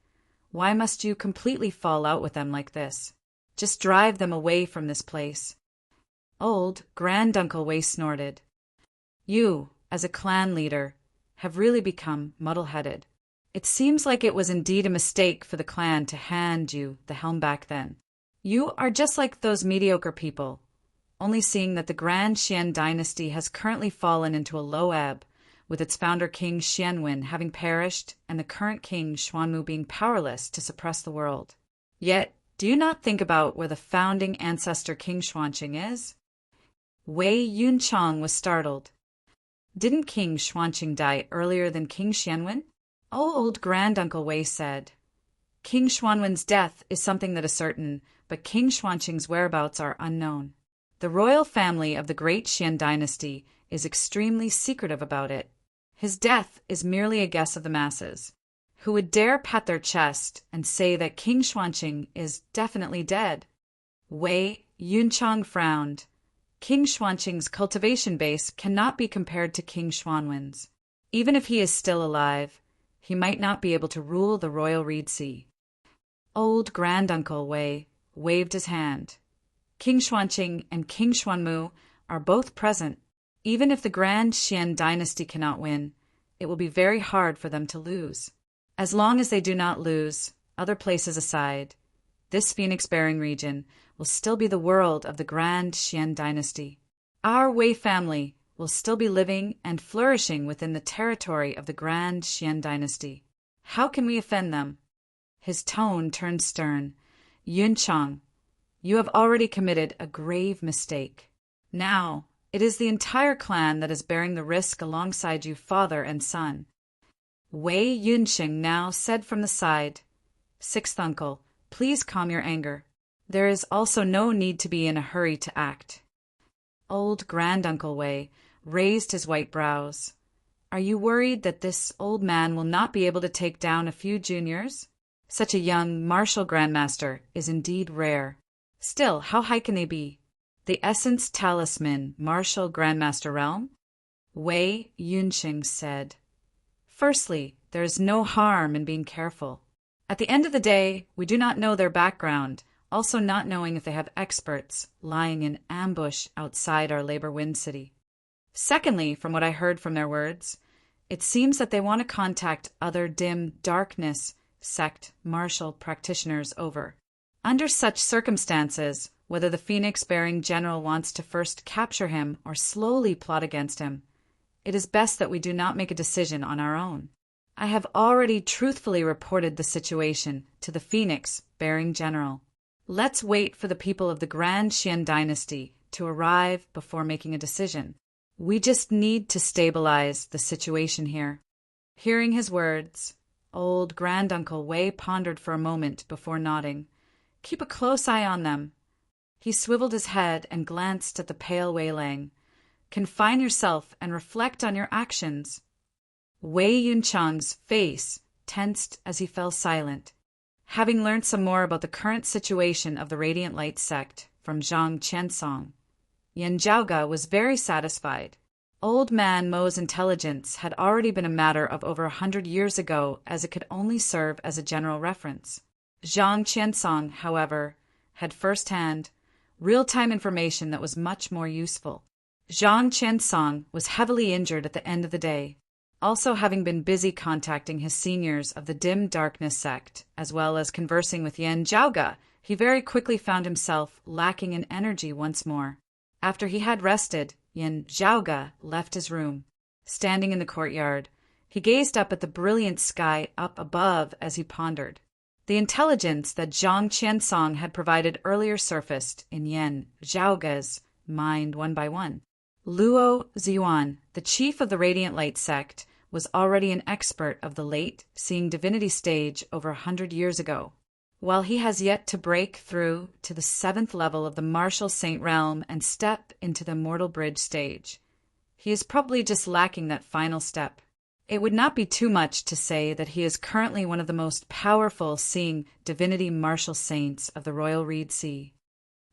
S1: why must you completely fall out with them like this? Just drive them away from this place." Old Granduncle Wei snorted. "You, as a clan leader, have really become muddle-headed. It seems like it was indeed a mistake for the clan to hand you the helm back then. You are just like those mediocre people, only seeing that the Grand Xian dynasty has currently fallen into a low ebb, with its founder King Xianwen having perished and the current king Xuanmu being powerless to suppress the world. Yet, do you not think about where the founding ancestor King Xuanqing is? Wei Yunchang was startled. Didn't King Xuanqing die earlier than King Xianwen? Oh, old granduncle Wei said. King Xuanwen's death is something that is certain, but King Xuanqing's whereabouts are unknown. The royal family of the great Xian dynasty is extremely secretive about it. His death is merely a guess of the masses, who would dare pat their chest and say that King Xuanqing is definitely dead. Wei Yunchang frowned. King Xuanqing's cultivation base cannot be compared to King Xuanwen's. Even if he is still alive, he might not be able to rule the royal Reed Sea. Old granduncle Wei waved his hand. King Xuanqing and King Xuanmu are both present. Even if the Grand Xian dynasty cannot win, it will be very hard for them to lose. As long as they do not lose, other places aside, this phoenix-bearing region will still be the world of the Grand Xian dynasty. Our Wei family will still be living and flourishing within the territory of the Grand Xian dynasty. How can we offend them? His tone turned stern. Yunchang, you have already committed a grave mistake. Now, it is the entire clan that is bearing the risk alongside you, father and son. Wei Yunqing now said from the side, Sixth uncle, please calm your anger. There is also no need to be in a hurry to act. Old granduncle Wei raised his white brows. Are you worried that this old man will not be able to take down a few juniors? Such a young martial grandmaster is indeed rare. Still, how high can they be? The Essence Talisman Martial Grandmaster Realm? Wei Yunqing said. Firstly, there is no harm in being careful. At the end of the day, we do not know their background, also not knowing if they have experts lying in ambush outside our Labor Wind City. Secondly, from what I heard from their words, it seems that they want to contact other dim darkness sect martial practitioners over. Under such circumstances, whether the phoenix-bearing general wants to first capture him or slowly plot against him, it is best that we do not make a decision on our own. I have already truthfully reported the situation to the phoenix-bearing general. Let's wait for the people of the Grand Xian dynasty to arrive before making a decision. We just need to stabilize the situation here. Hearing his words, old granduncle Wei pondered for a moment before nodding. Keep a close eye on them. He swiveled his head and glanced at the pale Wei Lang. Confine yourself and reflect on your actions. Wei Yunchang's face tensed as he fell silent. Having learned some more about the current situation of the Radiant Light sect from Zhang Qiansong, Yan Zhaoge was very satisfied. Old man Mo's intelligence had already been a matter of over 100 years ago, as it could only serve as a general reference. Zhang Qiansong, however, had first-hand, real-time information that was much more useful. Zhang Qiansong was heavily injured at the end of the day, also having been busy contacting his seniors of the Dim Darkness sect, as well as conversing with Yan Zhaoge. He very quickly found himself lacking in energy once more. After he had rested, Yan Zhaoge left his room. Standing in the courtyard, he gazed up at the brilliant sky up above as he pondered. The intelligence that Zhang Qiansong had provided earlier surfaced in Yan Zhaoge's mind one by one. Luo Ziyuan, the chief of the Radiant Light sect, was already an expert of the late seeing divinity stage over 100 years ago. While he has yet to break through to the 7th level of the Martial Saint realm and step into the Mortal Bridge stage, he is probably just lacking that final step. It would not be too much to say that he is currently one of the most powerful seeing divinity martial saints of the Royal Reed Sea.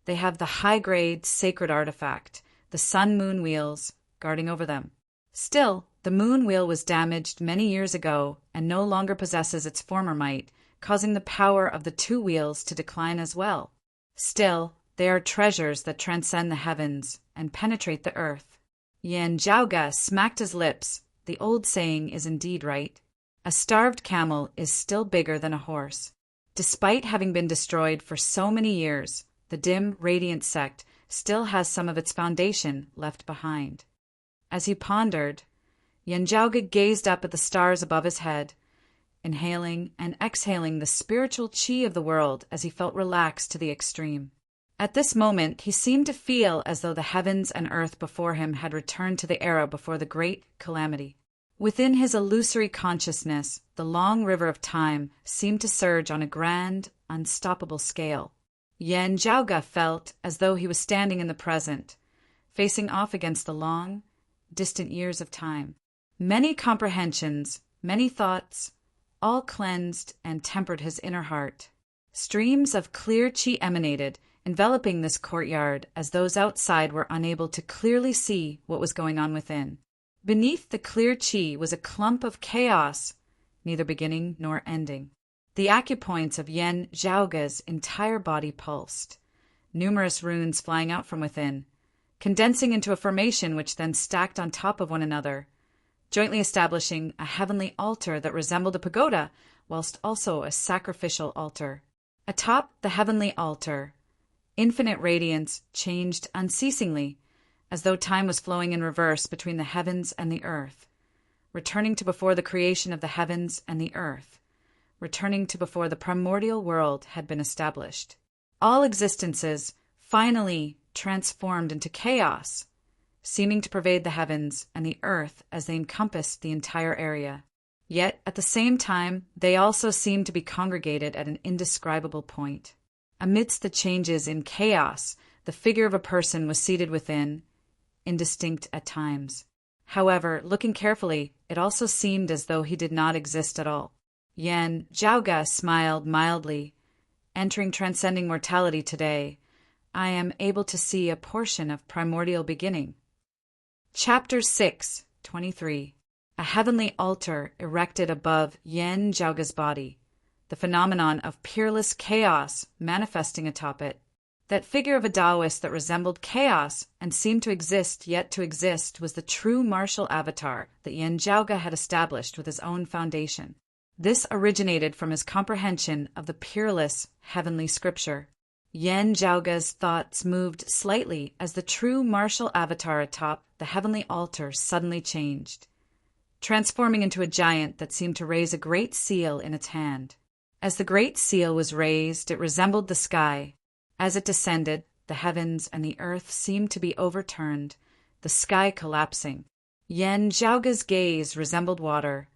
S1: They have the high-grade sacred artifact, the Sun-Moon Wheels, guarding over them. Still, the Moon Wheel was damaged many years ago and no longer possesses its former might, causing the power of the two wheels to decline as well. Still, they are treasures that transcend the heavens and penetrate the earth. Yan Zhaoge smacked his lips. The old saying is indeed right. A starved camel is still bigger than a horse. Despite having been destroyed for so many years, the dim, radiant sect still has some of its foundation left behind. As he pondered, Yenjiaoge gazed up at the stars above his head, inhaling and exhaling the spiritual qi of the world as he felt relaxed to the extreme. At this moment, he seemed to feel as though the heavens and earth before him had returned to the era before the great calamity. Within his illusory consciousness, the long river of time seemed to surge on a grand, unstoppable scale. Yenjiaoge felt as though he was standing in the present, facing off against the long, distant years of time. Many comprehensions, many thoughts, all cleansed and tempered his inner heart. Streams of clear qi emanated, enveloping this courtyard as those outside were unable to clearly see what was going on within. Beneath the clear qi was a clump of chaos, neither beginning nor ending. The acupoints of Yenjiaoge's entire body pulsed, numerous runes flying out from within, condensing into a formation which then stacked on top of one another, jointly establishing a heavenly altar that resembled a pagoda, whilst also a sacrificial altar. Atop the heavenly altar, infinite radiance changed unceasingly, as though time was flowing in reverse between the heavens and the earth, returning to before the creation of the heavens and the earth, returning to before the primordial world had been established. All existences finally transformed into chaos, seeming to pervade the heavens and the earth as they encompassed the entire area. Yet, at the same time, they also seemed to be congregated at an indescribable point. Amidst the changes in chaos, the figure of a person was seated within, indistinct at times. However, looking carefully, it also seemed as though he did not exist at all. Yenjiaoge smiled mildly. Entering transcending mortality today, I am able to see a portion of primordial beginning. Chapter 6, 23. A heavenly altar erected above Yenjiaoge's body, the phenomenon of peerless chaos manifesting atop it. That figure of a Taoist that resembled chaos and seemed to exist yet to exist was the true martial avatar that Yenjiaoge had established with his own foundation. This originated from his comprehension of the peerless heavenly scripture. Yenjiaoge's thoughts moved slightly as the true martial avatar atop the heavenly altar suddenly changed, transforming into a giant that seemed to raise a great seal in its hand. As the great seal was raised, it resembled the sky. As it descended, the heavens and the earth seemed to be overturned, the sky collapsing. Yenjiaoge's gaze resembled water,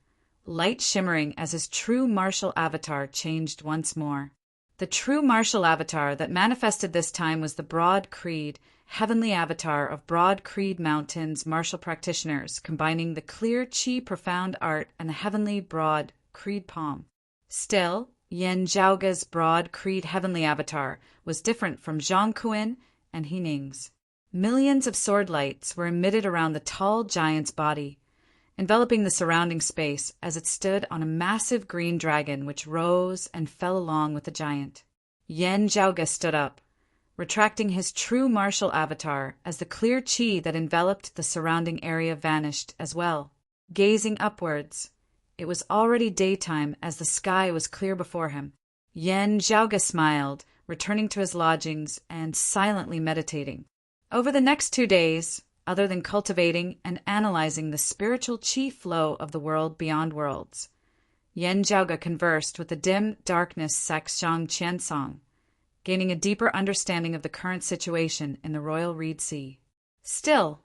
S1: light shimmering as his true martial avatar changed once more. The true martial avatar that manifested this time was the Broad Creed, heavenly avatar of Broad Creed Mountain's martial practitioners, combining the clear qi profound art and the heavenly Broad Creed palm. Still, Yenjiaoge's Broad Creed heavenly avatar was different from Zhongquin and Hining's. Millions of sword lights were emitted around the tall giant's body, enveloping the surrounding space as it stood on a massive green dragon which rose and fell along with the giant. Yenjiaoge stood up, retracting his true martial avatar as the clear qi that enveloped the surrounding area vanished as well. Gazing upwards, it was already daytime as the sky was clear before him. Yenjiaoge smiled, returning to his lodgings and silently meditating. Over the next 2 days, other than cultivating and analyzing the spiritual qi flow of the world beyond worlds, Yenjiaoge conversed with the dim darkness sect Zhang Qiansong, gaining a deeper understanding of the current situation in the Royal Reed Sea. Still,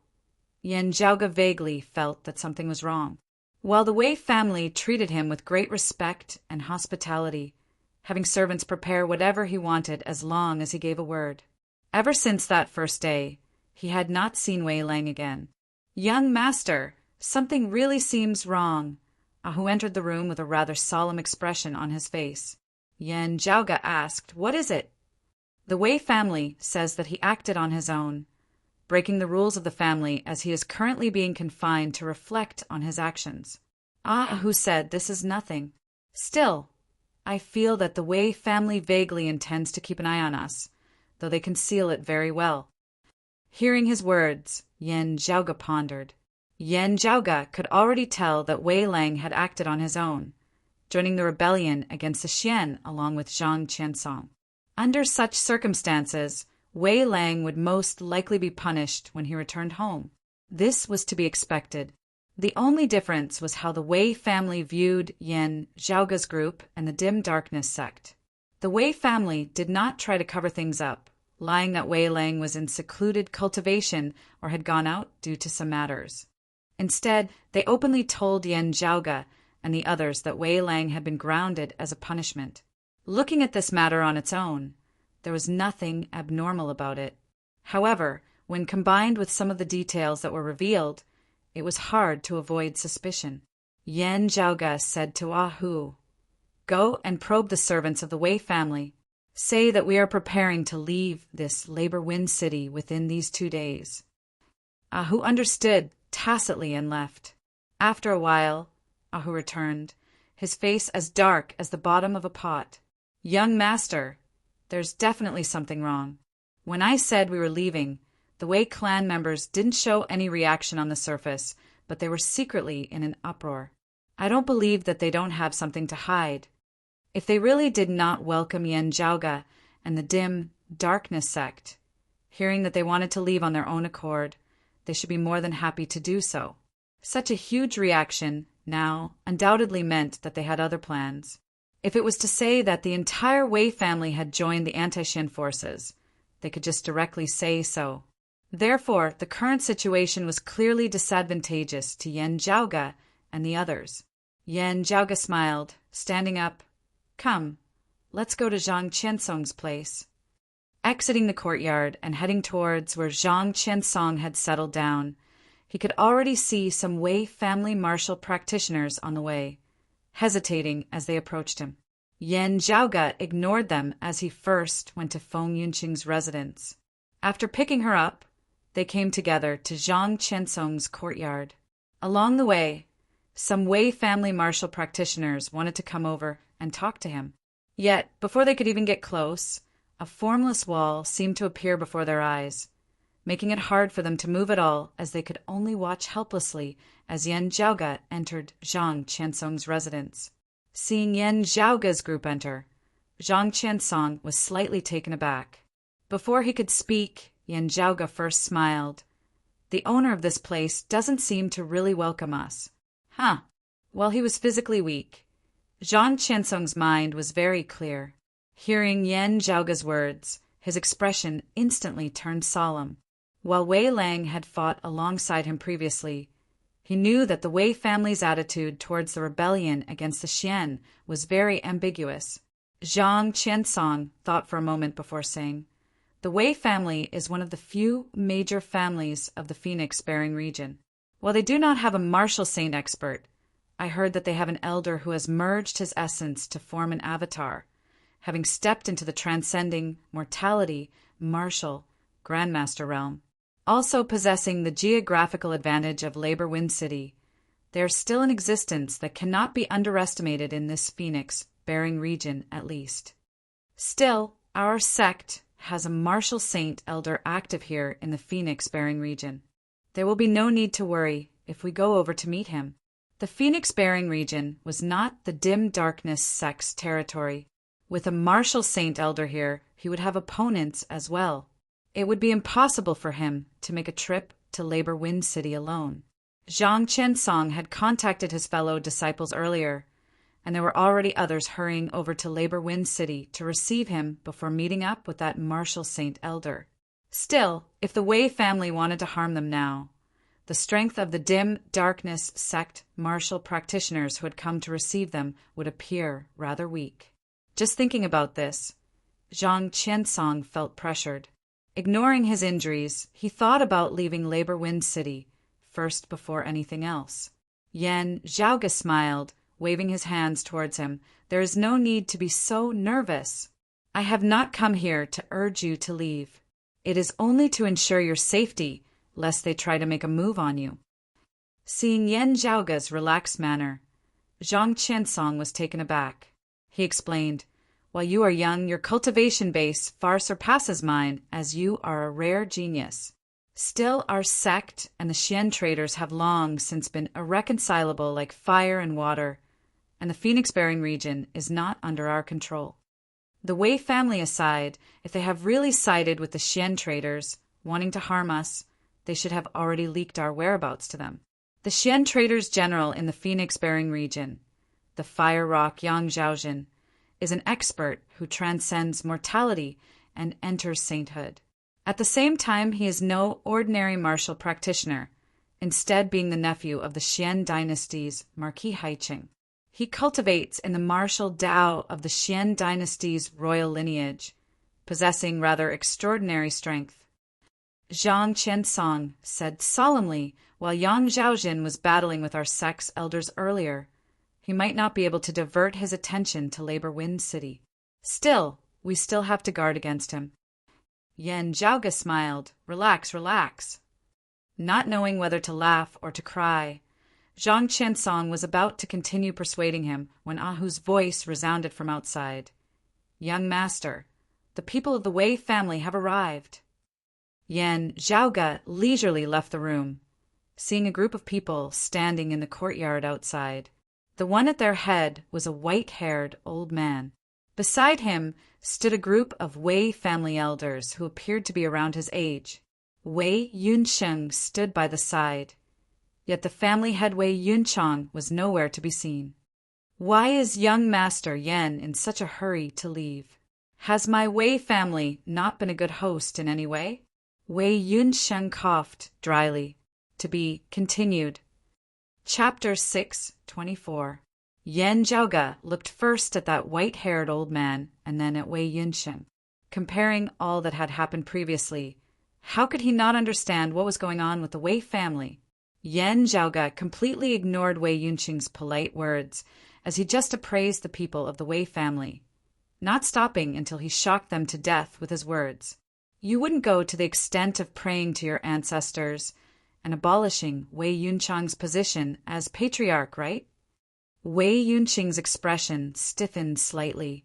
S1: Yenjiaoge vaguely felt that something was wrong. While the Wei family treated him with great respect and hospitality, having servants prepare whatever he wanted as long as he gave a word. Ever since that first day, he had not seen Wei Lang again. "Young master, something really seems wrong," Ahu entered the room with a rather solemn expression on his face. Yenjiaoge asked, "What is it?" "The Wei family says that he acted on his own, breaking the rules of the family as he is currently being confined to reflect on his actions." Ahu said, "This is nothing. Still, I feel that the Wei family vaguely intends to keep an eye on us, though they conceal it very well." Hearing his words, Yenjiaoge pondered. Yenjiaoge could already tell that Wei Lang had acted on his own, joining the rebellion against the Xian along with Zhang Qiansong. Under such circumstances, Wei Lang would most likely be punished when he returned home. This was to be expected. The only difference was how the Wei family viewed Yan Zhaoga's group and the Dim Darkness sect. The Wei family did not try to cover things up, lying that Wei Lang was in secluded cultivation or had gone out due to some matters. Instead, they openly told Yan Zhaoga and the others that Wei Lang had been grounded as a punishment. Looking at this matter on its own, there was nothing abnormal about it. However, when combined with some of the details that were revealed, it was hard to avoid suspicion. Yan Zhaoga said to Hu, "Go and probe the servants of the Wei family. Say that we are preparing to leave this Labor Wind City within these 2 days." Hu understood tacitly and left. After a while, Hu returned, his face as dark as the bottom of a pot. "Young master, there's definitely something wrong. When I said we were leaving, the Wei clan members didn't show any reaction on the surface, but they were secretly in an uproar. I don't believe that they don't have something to hide. If they really did not welcome Yan Zhaoga and the Dim Darkness sect, hearing that they wanted to leave on their own accord, they should be more than happy to do so. Such a huge reaction now undoubtedly meant that they had other plans. If it was to say that the entire Wei family had joined the anti-Shin forces, they could just directly say so. Therefore, the current situation was clearly disadvantageous to Yan Zhaoga and the others. Yan Zhaoga smiled, standing up. "Come, let's go to Zhang Qiansong's place." Exiting the courtyard and heading towards where Zhang Qiansong had settled down, he could already see some Wei family martial practitioners on the way, hesitating as they approached him. Yan Zhaoga ignored them as he first went to Feng Yunqing's residence. After picking her up, they came together to Zhang Qiansong's courtyard. Along the way, some Wei family martial practitioners wanted to come over and talk to him. Yet, before they could even get close, a formless wall seemed to appear before their eyes, making it hard for them to move at all as they could only watch helplessly as Yan Zhaoga entered Zhang Qiansong's residence. Seeing Yan Zhaoga's group enter, Zhang Qiansong was slightly taken aback. Before he could speak, Yan Zhaoga first smiled. "The owner of this place doesn't seem to really welcome us." Huh. While he was physically weak, Zhang Qiansong's mind was very clear. Hearing Yan Zhaoga's words, his expression instantly turned solemn. While Wei Lang had fought alongside him previously, he knew that the Wei family's attitude towards the rebellion against the Xian was very ambiguous. Zhang Qiansong thought for a moment before saying, "The Wei family is one of the few major families of the Phoenix-bearing region. While they do not have a martial saint expert, I heard that they have an elder who has merged his essence to form an avatar, having stepped into the transcending mortality, martial, grandmaster realm. Also possessing the geographical advantage of Labor Wind City, they are still in existence that cannot be underestimated in this Phoenix-bearing region at least. Still, our sect has a martial saint elder active here in the Phoenix-bearing region. There will be no need to worry if we go over to meet him." The Phoenix-bearing region was not the Dim Darkness sect's territory. With a martial saint elder here, he would have opponents as well. It would be impossible for him to make a trip to Labor Wind City alone. Zhang Qiansong had contacted his fellow disciples earlier, and there were already others hurrying over to Labor Wind City to receive him before meeting up with that martial saint elder. Still, if the Wei family wanted to harm them now, the strength of the Dim Darkness sect martial practitioners who had come to receive them would appear rather weak. Just thinking about this, Zhang Qiansong felt pressured. Ignoring his injuries, he thought about leaving Labor Wind City first before anything else. Yan Zhaoga smiled, waving his hands towards him. "There is no need to be so nervous. I have not come here to urge you to leave. It is only to ensure your safety, lest they try to make a move on you." Seeing Yan Zhaoga's relaxed manner, Zhang Qiansong was taken aback. He explained, "While you are young, your cultivation base far surpasses mine, as you are a rare genius. Still, our sect and the Xian traders have long since been irreconcilable like fire and water. and the phoenix-bearing region is not under our control. The Wei family aside, if they have really sided with the Xian traders, wanting to harm us, they should have already leaked our whereabouts to them. The Xian traders general in the phoenix-bearing region, the Fire Rock Yang Zhaojin, is an expert who transcends mortality and enters sainthood. At the same time, he is no ordinary martial practitioner, instead being the nephew of the Xian dynasty's Marquis Haiqing. He cultivates in the martial Tao of the Xian dynasty's royal lineage, possessing rather extraordinary strength. Zhang Qiansong said solemnly while Yang Zhaojin was battling with our sect's elders earlier, he might not be able to divert his attention to Labor Wind City. Still, we still have to guard against him. Yan Zhaoga smiled. Relax, relax. Not knowing whether to laugh or to cry, Zhang Qiansong was about to continue persuading him when Ahu's voice resounded from outside. Young master, the people of the Wei family have arrived. Yan Zhaoga leisurely left the room, seeing a group of people standing in the courtyard outside. The one at their head was a white-haired old man. Beside him stood a group of Wei family elders who appeared to be around his age. Wei Yunsheng stood by the side, yet the family head Wei Yunchang was nowhere to be seen. Why is young Master Yan in such a hurry to leave? Has my Wei family not been a good host in any way? Wei Yunsheng coughed dryly. To be continued. Chapter 6:24. Yan Zhaoga looked first at that white-haired old man and then at Wei Yunsheng. Comparing all that had happened previously, how could he not understand what was going on with the Wei family? Yan Zhaoga completely ignored Wei Yunsheng's polite words as he just appraised the people of the Wei family, not stopping until he shocked them to death with his words. You wouldn't go to the extent of praying to your ancestors and abolishing Wei Yunchang's position as patriarch, right? Wei Yunqing's expression stiffened slightly,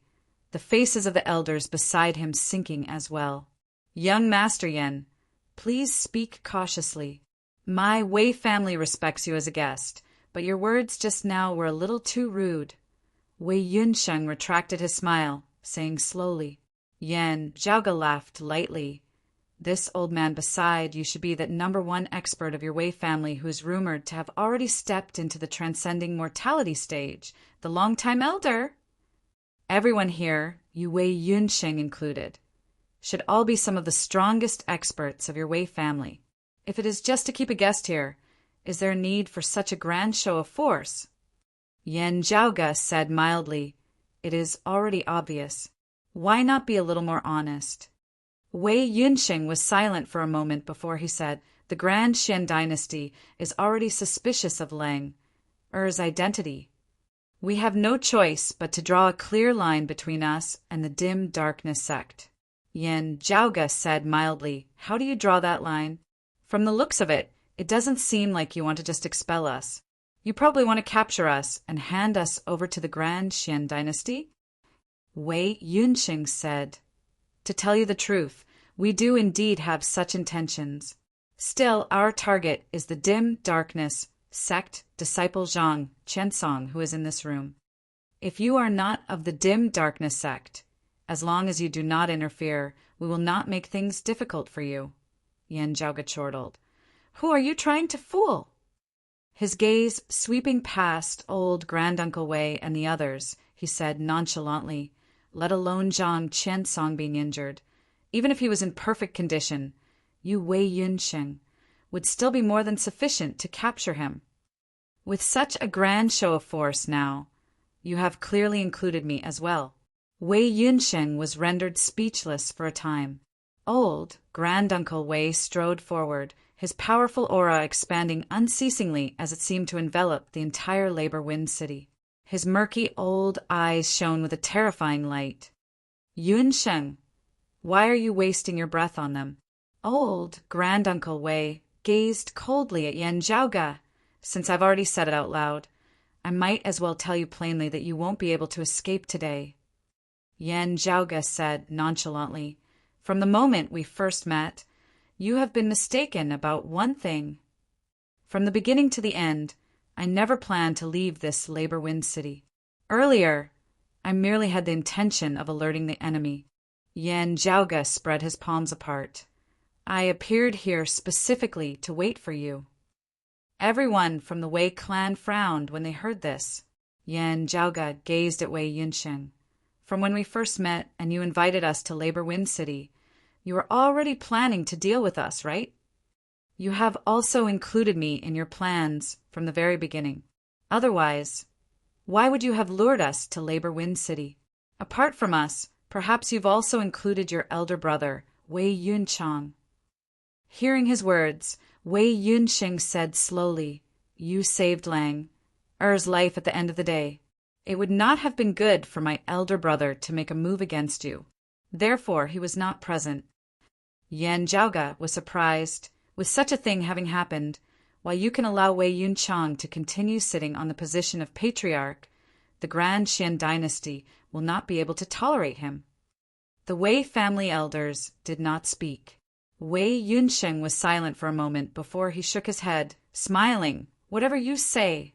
S1: the faces of the elders beside him sinking as well. Young Master Yan, please speak cautiously. My Wei family respects you as a guest, but your words just now were a little too rude. Wei Yunsheng retracted his smile, saying slowly. Yan Zhaoga laughed lightly. This old man beside you should be that #1 expert of your Wei family who is rumored to have already stepped into the transcending mortality stage, the long-time elder. Everyone here, you Wei Yunsheng included, should all be some of the strongest experts of your Wei family. If it is just to keep a guest here, is there a need for such a grand show of force? Yan Zhaoga said mildly, it is already obvious. Why not be a little more honest? Wei Yunsheng was silent for a moment before he said, the Grand Xian dynasty is already suspicious of Lang Er's identity. We have no choice but to draw a clear line between us and the dim darkness sect. Yan Zhaoga said mildly, how do you draw that line? From the looks of it, it doesn't seem like you want to just expel us. You probably want to capture us and hand us over to the Grand Xian dynasty? Wei Yunsheng said, to tell you the truth, we do indeed have such intentions. Still, our target is the dim darkness sect disciple Zhang Qiansong who is in this room. If you are not of the dim darkness sect, as long as you do not interfere, we will not make things difficult for you. Yan Zhaoga chortled. Who are you trying to fool? His gaze sweeping past old Granduncle Wei and the others, he said nonchalantly, let alone Zhang Qiansong being injured. Even if he was in perfect condition, you Wei Yunsheng would still be more than sufficient to capture him. With such a grand show of force now, you have clearly included me as well. Wei Yunsheng was rendered speechless for a time. Old Granduncle Wei strode forward, his powerful aura expanding unceasingly as it seemed to envelop the entire Labor Wind City. His murky old eyes shone with a terrifying light. Yunsheng, why are you wasting your breath on them? Old Granduncle Wei gazed coldly at Yan Zhaoga. Since I've already said it out loud, I might as well tell you plainly that you won't be able to escape today. Yan Zhaoga said nonchalantly, from the moment we first met, you have been mistaken about one thing. From the beginning to the end, I never planned to leave this Labor Wind City. Earlier, I merely had the intention of alerting the enemy. Yan Zhaoge spread his palms apart. I appeared here specifically to wait for you. Everyone from the Wei clan frowned when they heard this. Yan Zhaoge gazed at Wei Yunsheng. From when we first met and you invited us to Labor Wind City, you were already planning to deal with us, right? You have also included me in your plans from the very beginning. Otherwise, why would you have lured us to Labor Wind City? Apart from us, perhaps you've also included your elder brother, Wei Yunchang. Hearing his words, Wei Yunsheng said slowly, "You saved Lang, Er's life at the end of the day. It would not have been good for my elder brother to make a move against you. Therefore, he was not present." Yan Zhaoge was surprised, with such a thing having happened, while you can allow Wei Yunchang to continue sitting on the position of patriarch, the Grand Xian dynasty will not be able to tolerate him. The Wei family elders did not speak. Wei Yunsheng was silent for a moment before he shook his head, smiling. "Whatever you say.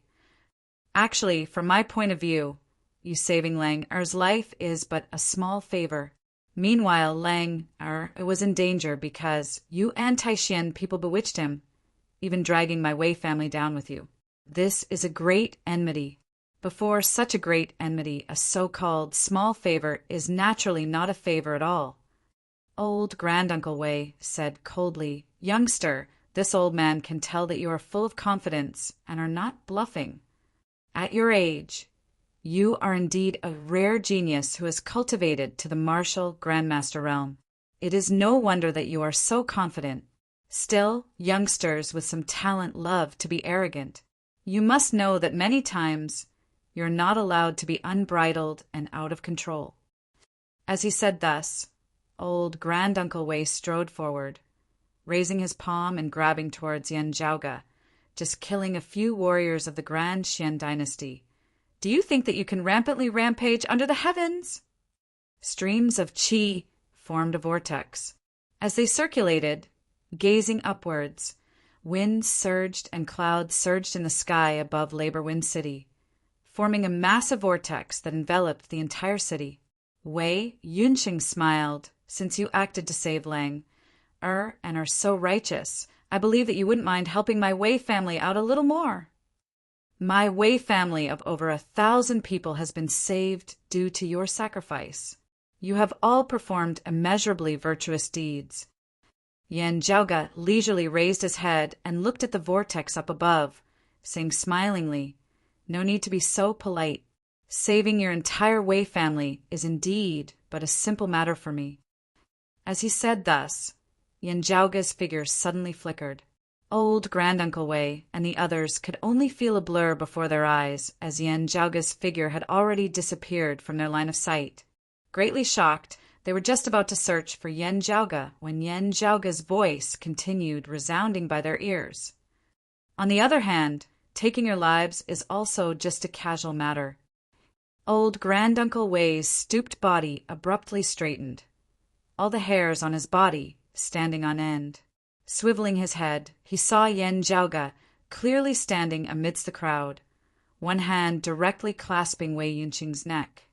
S1: Actually, from my point of view, you saving Lang Er's life is but a small favor. Meanwhile, Lang Er was in danger because you anti-Xian people bewitched him, even dragging my Wei family down with you. This is a great enmity. Before such a great enmity, a so-called small favor is naturally not a favor at all." Old Granduncle Wei said coldly, "Youngster, this old man can tell that you are full of confidence and are not bluffing. At your age, you are indeed a rare genius who has cultivated to the martial Grandmaster realm. It is no wonder that you are so confident. Still, youngsters with some talent love to be arrogant. You must know that many times you're not allowed to be unbridled and out of control." As he said thus, old Granduncle Wei strode forward, raising his palm and grabbing towards Yan Zhaoge, just killing a few warriors of the Grand Xian dynasty. "Do you think that you can rampantly rampage under the heavens?" Streams of qi formed a vortex. As they circulated, gazing upwards, winds surged and clouds surged in the sky above Labor Wind City, forming a massive vortex that enveloped the entire city. Wei Yunqing smiled. "Since you acted to save Lang Er and are so righteous, I believe that you wouldn't mind helping my Wei family out a little more. My Wei family of over 1,000 people has been saved due to your sacrifice. You have all performed immeasurably virtuous deeds." Yan Zhaoge leisurely raised his head and looked at the vortex up above, saying smilingly, "No need to be so polite. Saving your entire Wei family is indeed but a simple matter for me." As he said thus, Yan Zhaoge's figure suddenly flickered. Old Granduncle Wei and the others could only feel a blur before their eyes, as Yan Zhaoge's figure had already disappeared from their line of sight. Greatly shocked, they were just about to search for Yan Zhaoge when Yan Zhaoge's voice continued resounding by their ears. "On the other hand, taking your lives is also just a casual matter." Old Granduncle Wei's stooped body abruptly straightened, all the hairs on his body standing on end. Swiveling his head, he saw Yan Zhaoge clearly standing amidst the crowd, one hand directly clasping Wei Yunqing's neck.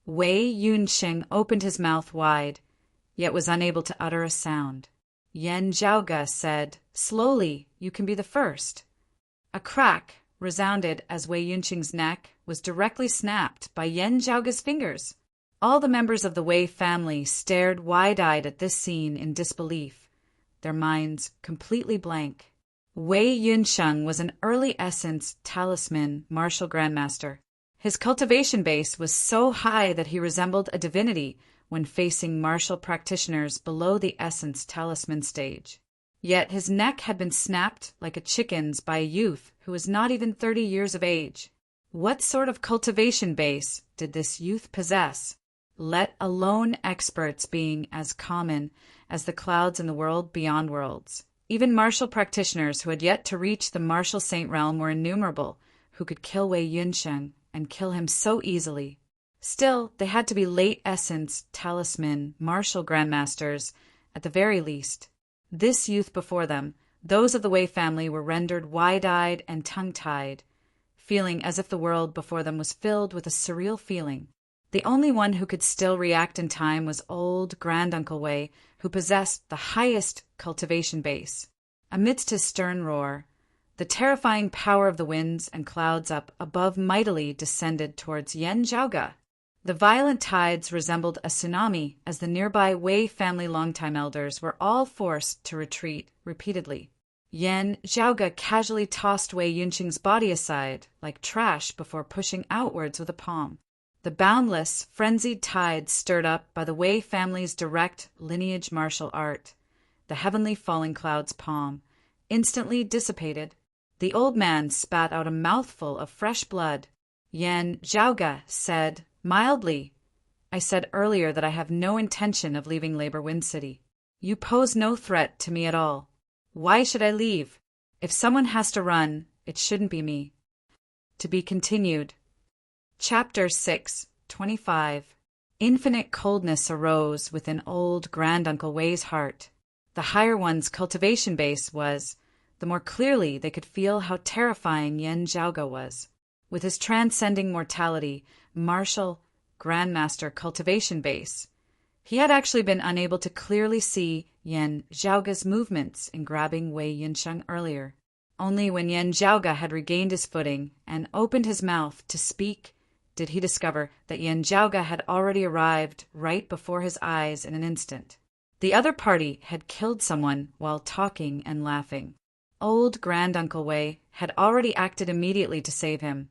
S1: Wei Yunqing opened his mouth wide, yet was unable to utter a sound. Yan Zhaoge said, "Slowly, you can be the first." A crack resounded as Wei Yunqing's neck was directly snapped by Yan Zhaoge's fingers. All the members of the Wei family stared wide-eyed at this scene in disbelief, their minds completely blank. Wei Yunsheng was an early essence talisman martial grandmaster. His cultivation base was so high that he resembled a divinity when facing martial practitioners below the essence talisman stage. Yet his neck had been snapped like a chicken's by a youth who was not even 30 years of age. What sort of cultivation base did this youth possess, let alone experts being as common as the clouds in the world beyond worlds? Even martial practitioners who had yet to reach the martial saint realm were innumerable, who could kill Wei Yunsheng and kill him so easily. Still, they had to be late essence, talisman, martial grandmasters, at the very least. This youth before them, those of the Wei family, were rendered wide-eyed and tongue-tied, feeling as if the world before them was filled with a surreal feeling. The only one who could still react in time was old Granduncle Wei, who possessed the highest cultivation base. Amidst his stern roar, the terrifying power of the winds and clouds up above mightily descended towards Yanjiaoge. The violent tides resembled a tsunami as the nearby Wei family longtime elders were all forced to retreat repeatedly. Yanjiaoge casually tossed Wei Yunqing's body aside like trash before pushing outwards with a palm. The boundless, frenzied tides stirred up by the Wei family's direct lineage martial art, the heavenly falling cloud's palm, instantly dissipated. The old man spat out a mouthful of fresh blood. Yanjiaoge said mildly, "I said earlier that I have no intention of leaving Labor Wind City. You pose no threat to me at all. Why should I leave? If someone has to run, it shouldn't be me." To be continued. Chapter 6, 25. Infinite coldness arose within old Granduncle Wei's heart. The higher one's cultivation base was, the more clearly they could feel how terrifying Yanjiaoge was. With his transcending mortality, martial, grandmaster cultivation base, he had actually been unable to clearly see Yanjiaoge's movements in grabbing Wei Yunqing earlier. Only when Yanjiaoge had regained his footing and opened his mouth to speak did he discover that Yanjiaoge had already arrived right before his eyes in an instant. The other party had killed someone while talking and laughing. Old Granduncle Wei had already acted immediately to save him,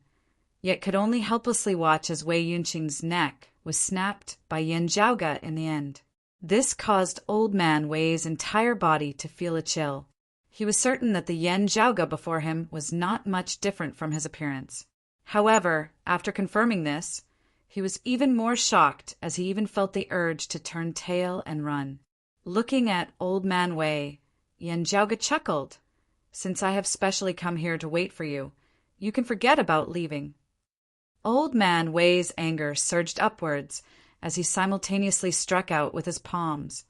S1: yet could only helplessly watch as Wei Yunqing's neck was snapped by Yanjiaoge in the end. This caused Old Man Wei's entire body to feel a chill. He was certain that the Yanjiaoge before him was not much different from his appearance. However, after confirming this, he was even more shocked as he even felt the urge to turn tail and run. Looking at Old Man Wei, Yanjiaoge chuckled. "Since I have specially come here to wait for you, you can forget about leaving." Old Man Wei's anger surged upwards as he simultaneously struck out with his palms,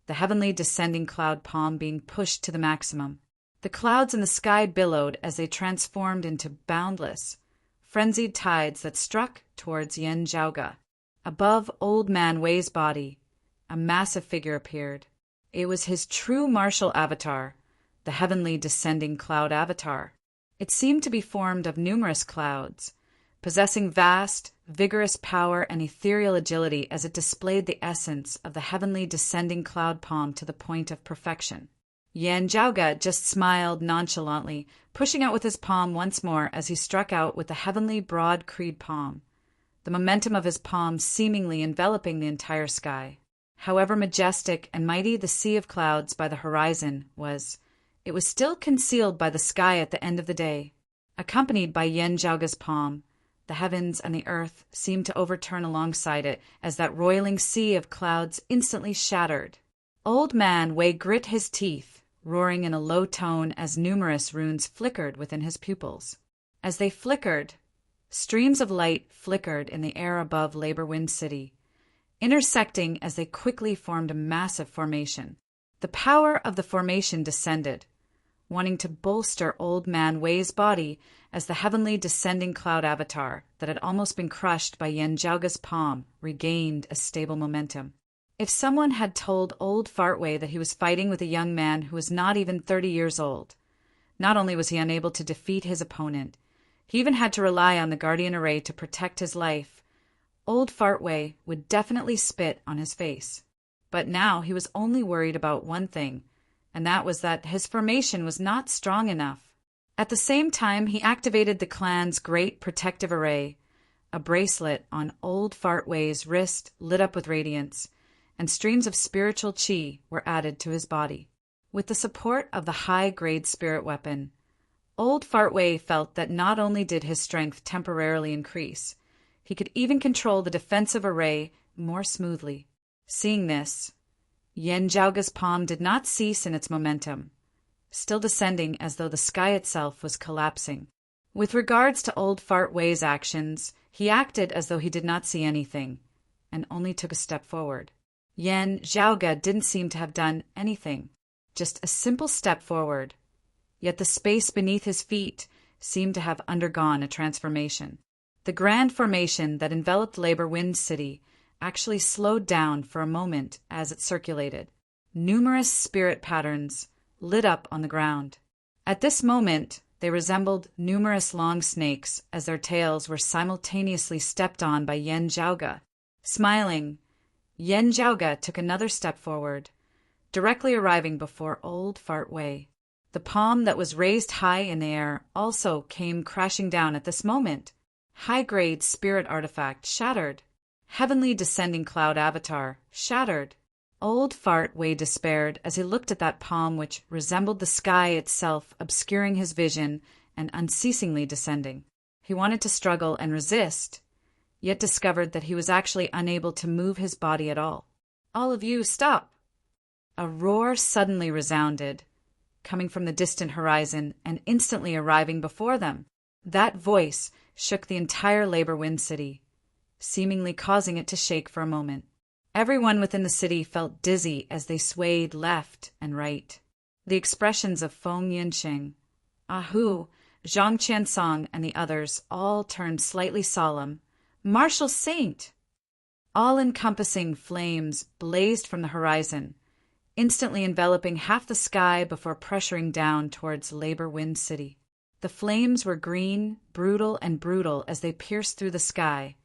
S1: the heavenly descending cloud palm being pushed to the maximum. The clouds in the sky billowed as they transformed into boundless, frenzied tides that struck towards Yanjiaoge. Above Old Man Wei's body, a massive figure appeared. It was his true martial avatar, the heavenly descending cloud avatar. It seemed to be formed of numerous clouds, possessing vast, vigorous power and ethereal agility as it displayed the essence of the heavenly descending cloud palm to the point of perfection. Yanjiaoge just smiled nonchalantly, pushing out with his palm once more as he struck out with the heavenly broad creed palm, the momentum of his palm seemingly enveloping the entire sky. However majestic and mighty the sea of clouds by the horizon was, it was still concealed by the sky at the end of the day. Accompanied by Yanjiaoge's palm, the heavens and the earth seemed to overturn alongside it as that roiling sea of clouds instantly shattered. Old Man Wei grit his teeth, roaring in a low tone as numerous runes flickered within his pupils. As they flickered, streams of light flickered in the air above Labor Wind City, intersecting as they quickly formed a massive formation. The power of the formation descended, wanting to bolster Old Man Wei's body as the heavenly descending cloud avatar that had almost been crushed by Yanjiaoge's palm regained a stable momentum. If someone had told old Fartway that he was fighting with a young man who was not even 30 years old, not only was he unable to defeat his opponent, he even had to rely on the Guardian Array to protect his life, old Fartway would definitely spit on his face. But now he was only worried about one thing, and that was that his formation was not strong enough. At the same time, he activated the clan's great protective array. A bracelet on old Fartway's wrist lit up with radiance, and streams of spiritual chi were added to his body. With the support of the high-grade spirit weapon, old Fartway felt that not only did his strength temporarily increase, he could even control the defensive array more smoothly. Seeing this, Yanjiaoge's palm did not cease in its momentum, still descending as though the sky itself was collapsing. With regards to old Fartway's actions, he acted as though he did not see anything, and only took a step forward. Yanjiaoge didn't seem to have done anything, just a simple step forward. Yet the space beneath his feet seemed to have undergone a transformation. The grand formation that enveloped Labor Wind City actually slowed down for a moment as it circulated. Numerous spirit patterns lit up on the ground. At this moment, they resembled numerous long snakes as their tails were simultaneously stepped on by Yen Zhaoge. Smiling, Yen Zhaoge took another step forward, directly arriving before Old Fart Wei. The palm that was raised high in the air also came crashing down at this moment. High-grade spirit artifact shattered. Heavenly descending cloud avatar shattered. Old Fart Wei despaired as he looked at that palm which resembled the sky itself, obscuring his vision and unceasingly descending. He wanted to struggle and resist, yet discovered that he was actually unable to move his body at all. "All of you, stop!" A roar suddenly resounded, coming from the distant horizon and instantly arriving before them. That voice shook the entire Labor Wind City, seemingly causing it to shake for a moment. Everyone within the city felt dizzy as they swayed left and right. The expressions of Feng Yinsheng, Hu, Zhang Qiansong, and the others all turned slightly solemn. Martial Saint! All-encompassing flames blazed from the horizon, instantly enveloping half the sky before pressuring down towards Labor Wind City. The flames were green, brutal as they pierced through the sky,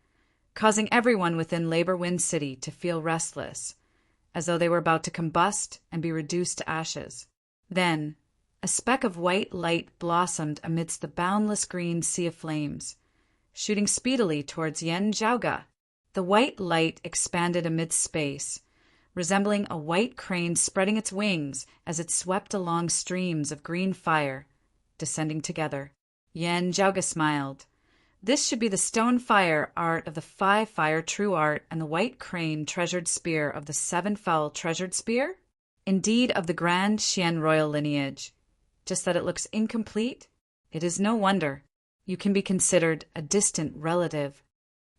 S1: causing everyone within Labor Wind City to feel restless, as though they were about to combust and be reduced to ashes. Then, a speck of white light blossomed amidst the boundless green sea of flames, shooting speedily towards Yen Zhaoge. The white light expanded amidst space, resembling a white crane spreading its wings as it swept along streams of green fire, descending together. Yen Zhaoge smiled. This should be the stone fire art of the 5 fire true art and the white crane treasured spear of the 7 foul treasured spear? Indeed of the grand Xian royal lineage. Just that it looks incomplete? It is no wonder. You can be considered a distant relative.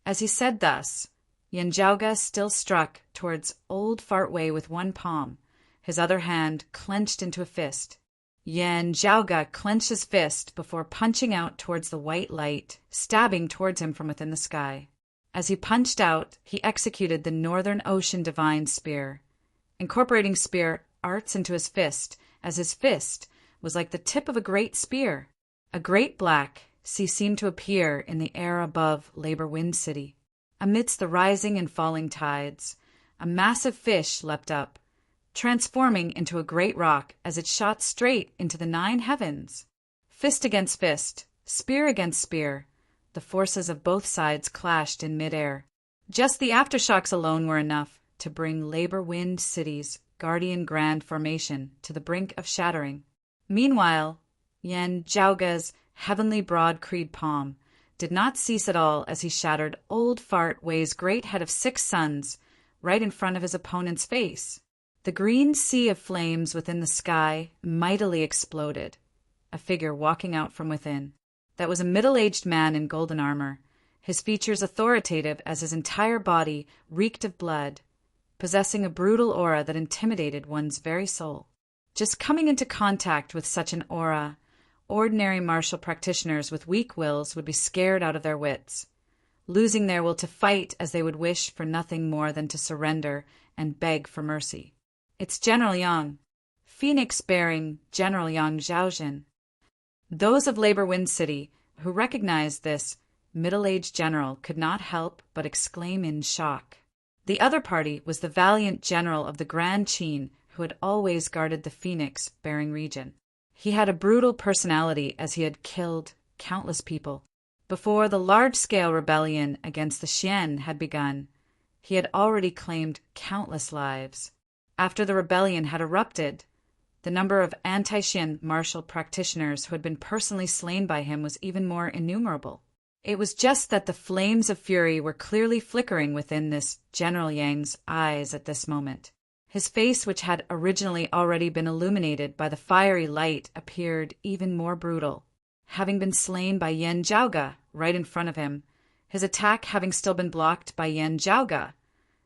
S1: As he said thus, Yen Zhaoge still struck towards Old Fart Wei with one palm, his other hand clenched into a fist. Yen Zhaoge clenched his fist before punching out towards the white light, stabbing towards him from within the sky. As he punched out, he executed the Northern Ocean Divine Spear, incorporating spear arts into his fist, as his fist was like the tip of a great spear. A great black sea seemed to appear in the air above Labor Wind City. Amidst the rising and falling tides, a massive fish leapt up, transforming into a great rock as it shot straight into the 9 heavens. Fist against fist, spear against spear, the forces of both sides clashed in midair. Just the aftershocks alone were enough to bring Labor Wind City's guardian grand formation to the brink of shattering. Meanwhile, Yen Zhaoge's heavenly broad creed palm did not cease at all as he shattered Old Fart Wei's great head of 6 suns right in front of his opponent's face. The green sea of flames within the sky mightily exploded, a figure walking out from within. That was a middle-aged man in golden armor, his features authoritative as his entire body reeked of blood, possessing a brutal aura that intimidated one's very soul. Just coming into contact with such an aura, ordinary martial practitioners with weak wills would be scared out of their wits, losing their will to fight as they would wish for nothing more than to surrender and beg for mercy. It's General Yang, phoenix-bearing General Yang Zhaojin. Those of Labor Wind City who recognized this middle-aged general could not help but exclaim in shock. The other party was the valiant general of the Grand Qin who had always guarded the phoenix-bearing region. He had a brutal personality as he had killed countless people. Before the large-scale rebellion against the Xian had begun, he had already claimed countless lives. After the rebellion had erupted, the number of anti-Xian martial practitioners who had been personally slain by him was even more innumerable. It was just that the flames of fury were clearly flickering within this General Yang's eyes at this moment. His face, which had originally already been illuminated by the fiery light, appeared even more brutal. Having been slain by Yen Zhaoge right in front of him, his attack having still been blocked by Yen Zhaoge,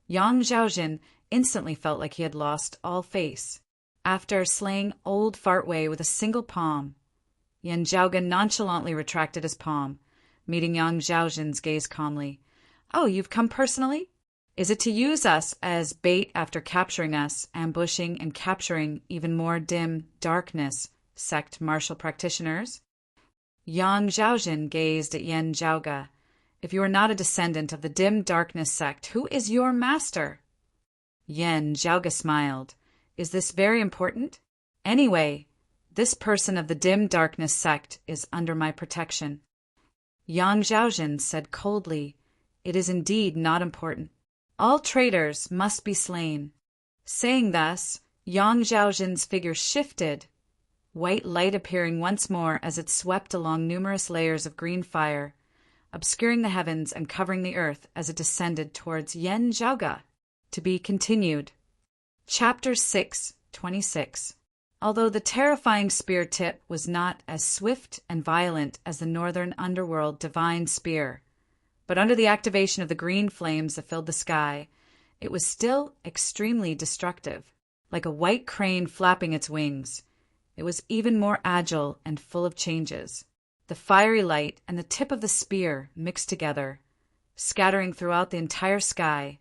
S1: Yang Zhaojin instantly felt like he had lost all face. After slaying Old Fart Wei with a single palm, Yan Zhaoga nonchalantly retracted his palm, meeting Yang Zhaojin's gaze calmly. "Oh, you've come personally? Is it to use us as bait after capturing us, ambushing and capturing even more dim darkness sect martial practitioners?" Yang Zhaojin gazed at Yan Zhaoga. "If you are not a descendant of the dim darkness sect, who is your master?" Yan Zhaoga smiled. "Is this very important? Anyway, this person of the dim darkness sect is under my protection." Yang Zhaojin said coldly, "It is indeed not important. All traitors must be slain." Saying thus, Yang Zhaojin's figure shifted, white light appearing once more as it swept along numerous layers of green fire, obscuring the heavens and covering the earth as it descended towards Yan Zhaoga. To be continued. Chapter 6:26. Although the terrifying spear tip was not as swift and violent as the northern underworld divine spear, but under the activation of the green flames that filled the sky, it was still extremely destructive. Like a white crane flapping its wings, it was even more agile and full of changes. The fiery light and the tip of the spear mixed together, scattering throughout the entire sky,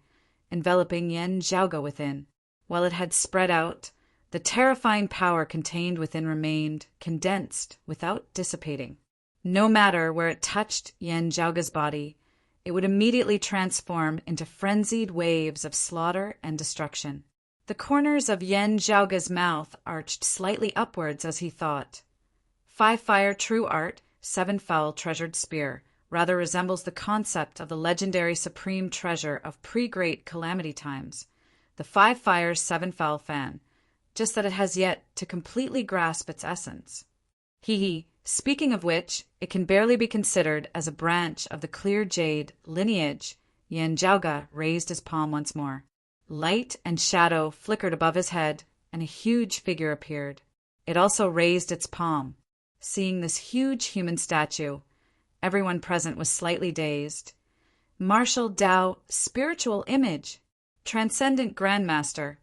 S1: enveloping Yan Zhaoga within. While it had spread out, the terrifying power contained within remained condensed without dissipating. No matter where it touched Yan Zhaoga's body, it would immediately transform into frenzied waves of slaughter and destruction. The corners of Yan Zhaoga's mouth arched slightly upwards as he thought. "Five fire true art, seven foul treasured spear," rather resembles the concept of the legendary supreme treasure of pre-great calamity times, the five fires seven foul fan, just that it has yet to completely grasp its essence. Speaking of which, it can barely be considered as a branch of the clear jade lineage. Yan Zhaoga raised his palm once more. Light and shadow flickered above his head, and a huge figure appeared. It also raised its palm. Seeing this huge human statue, everyone present was slightly dazed. Martial Tao, spiritual image, transcendent grandmaster.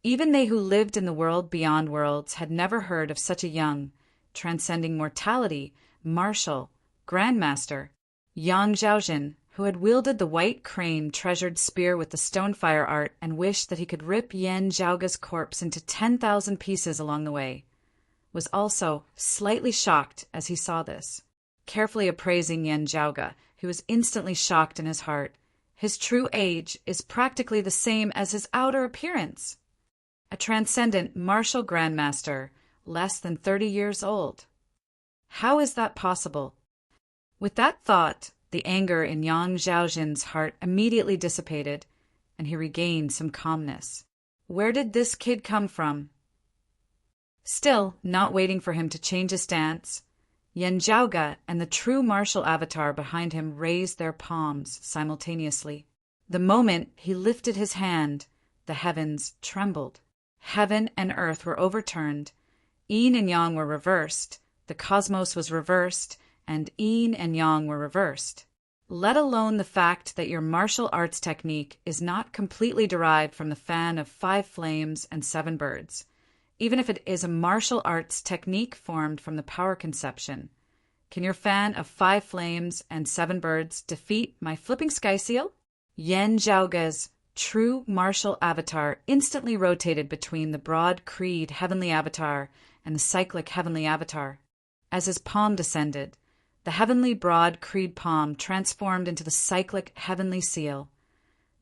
S1: Even they who lived in the world beyond worlds had never heard of such a young, transcending mortality, martial, grandmaster. Yang Zhaojin, who had wielded the white crane treasured spear with the stonefire art and wished that he could rip Yan Zhaoga's corpse into 10,000 pieces along the way, was also slightly shocked as he saw this. Carefully appraising Yan Zhaoga, he was instantly shocked in his heart. His true age is practically the same as his outer appearance. A transcendent martial grandmaster, less than 30 years old. How is that possible? With that thought, the anger in Yang Zhaojin's heart immediately dissipated, and he regained some calmness. Where did this kid come from? Still, not waiting for him to change his stance, Yan Zhaoga and the true martial avatar behind him raised their palms simultaneously. The moment he lifted his hand, the heavens trembled. Heaven and earth were overturned. Yin and Yang were reversed. The cosmos was reversed, and Yin and Yang were reversed. Let alone the fact that your martial arts technique is not completely derived from the fan of 5 flames and 7 birds, even if it is a martial arts technique formed from the power conception. Can your fan of 5 flames and 7 birds defeat my flipping sky seal? Yan Zhaoga's true martial avatar instantly rotated between the broad creed heavenly avatar and the cyclic heavenly avatar. As his palm descended, the heavenly broad creed palm transformed into the cyclic heavenly seal,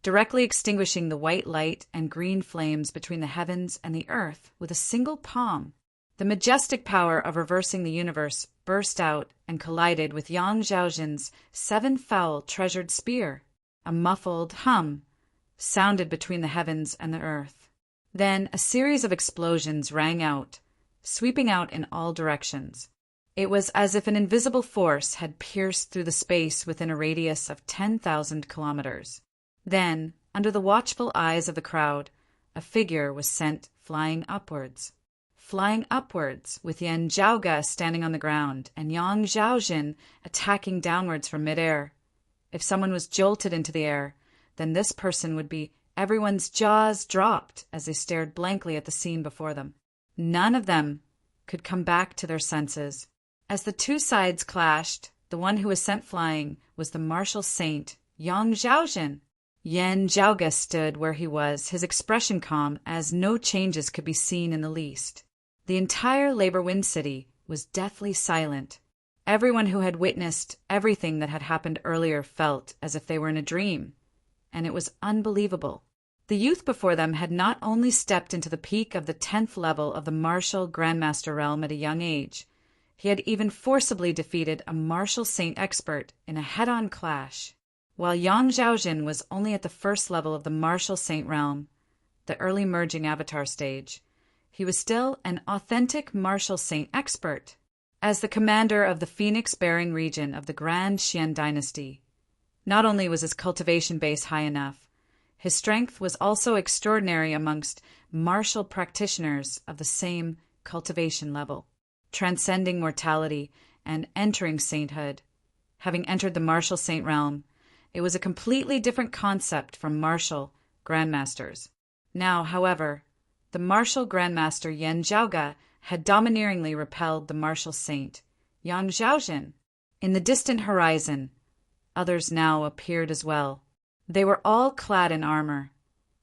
S1: directly extinguishing the white light and green flames between the heavens and the earth with a single palm. The majestic power of reversing the universe burst out and collided with Yang Zhaojin's 7 foul treasured spear. A muffled hum sounded between the heavens and the earth. Then a series of explosions rang out, sweeping out in all directions. It was as if an invisible force had pierced through the space within a radius of 10,000 kilometers. Then, under the watchful eyes of the crowd, a figure was sent flying upwards. Flying upwards, with Yan Zhaoga standing on the ground and Yang Zhaojin attacking downwards from midair. If someone was jolted into the air, then this person would be everyone's jaws dropped as they stared blankly at the scene before them. None of them could come back to their senses. As the two sides clashed, the one who was sent flying was the martial saint, Yang Zhaozhen. Yan Zhaoge stood where he was, his expression calm, as no changes could be seen in the least. The entire Labor Wind City was deathly silent. Everyone who had witnessed everything that had happened earlier felt as if they were in a dream, and it was unbelievable. The youth before them had not only stepped into the peak of the 10th level of the martial Grandmaster realm at a young age, he had even forcibly defeated a martial saint expert in a head-on clash. While Yang Zhaozhen was only at the 1st level of the martial saint realm, the early merging avatar stage, he was still an authentic martial saint expert. As the commander of the Phoenix-bearing region of the Grand Xian dynasty, not only was his cultivation base high enough, his strength was also extraordinary amongst martial practitioners of the same cultivation level, transcending mortality and entering sainthood. Having entered the martial saint realm, it was a completely different concept from martial grandmasters. Now, however, the martial grandmaster Yan Zhaoge had domineeringly repelled the martial saint, Yang Zhaozhen. In the distant horizon, others now appeared as well. They were all clad in armor,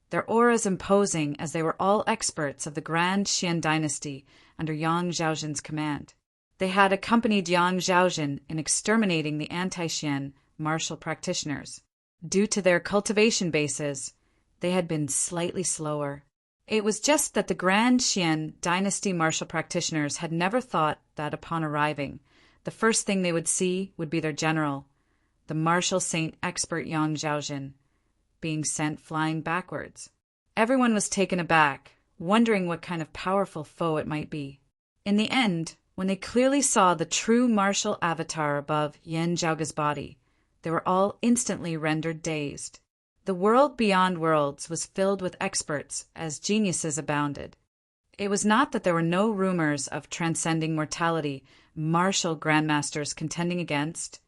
S1: their auras imposing as they were all experts of the Grand Xian dynasty under Yang Zhaozhen's command. They had accompanied Yang Zhaozhen in exterminating the anti-Xian martial practitioners. Due to their cultivation bases, they had been slightly slower. It was just that the Grand Xian dynasty martial practitioners had never thought that upon arriving, the first thing they would see would be their general, the martial saint expert Yang Zhaozhen, being sent flying backwards. Everyone was taken aback, wondering what kind of powerful foe it might be. In the end, when they clearly saw the true martial avatar above Yan Zhaoge's body, they were all instantly rendered dazed. The world beyond worlds was filled with experts as geniuses abounded. It was not that there were no rumors of transcending mortality martial grandmasters contending against,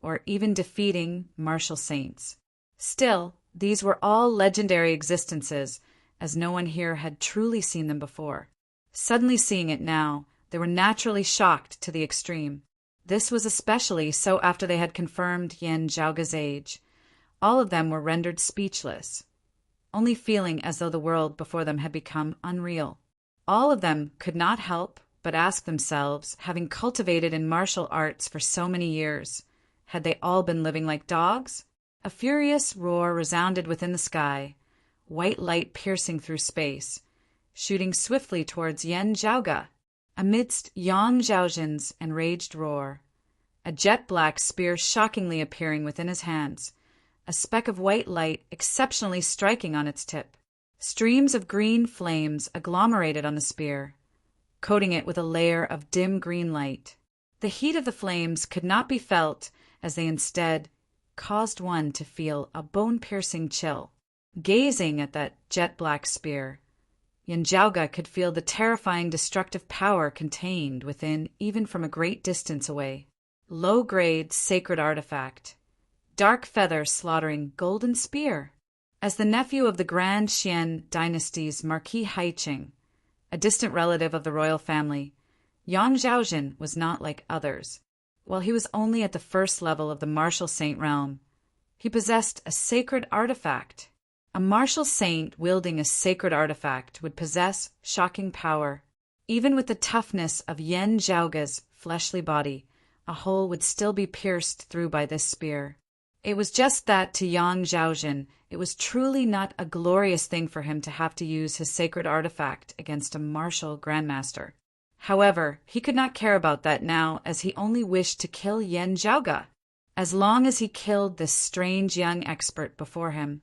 S1: or even defeating martial saints. Still, these were all legendary existences, as no one here had truly seen them before. Suddenly seeing it now, they were naturally shocked to the extreme. This was especially so after they had confirmed Yan Zhaoge's age. All of them were rendered speechless, only feeling as though the world before them had become unreal. All of them could not help but ask themselves, having cultivated in martial arts for so many years, had they all been living like dogs? A furious roar resounded within the sky, white light piercing through space, shooting swiftly towards Yan Zhaoge. Amidst Yang Zhaozhen's enraged roar, a jet-black spear shockingly appearing within his hands, a speck of white light exceptionally striking on its tip. Streams of green flames agglomerated on the spear, coating it with a layer of dim green light. The heat of the flames could not be felt, as they instead caused one to feel a bone-piercing chill. Gazing at that jet-black spear, Yan Zhaoge could feel the terrifying destructive power contained within even from a great distance away. Low-grade sacred artifact. Dark feather slaughtering golden spear. As the nephew of the Grand Xian dynasty's Marquis Haiqing, a distant relative of the royal family, Yang Zhaozhen was not like others. While he was only at the 1st level of the martial saint realm, he possessed a sacred artifact. A martial saint wielding a sacred artifact would possess shocking power. Even with the toughness of Yan Zhaoge's fleshly body, a hole would still be pierced through by this spear. It was just that to Yang Zhaozhen, it was truly not a glorious thing for him to have to use his sacred artifact against a martial grandmaster. However, he could not care about that now, as he only wished to kill Yan Zhaoge. As long as he killed this strange young expert before him,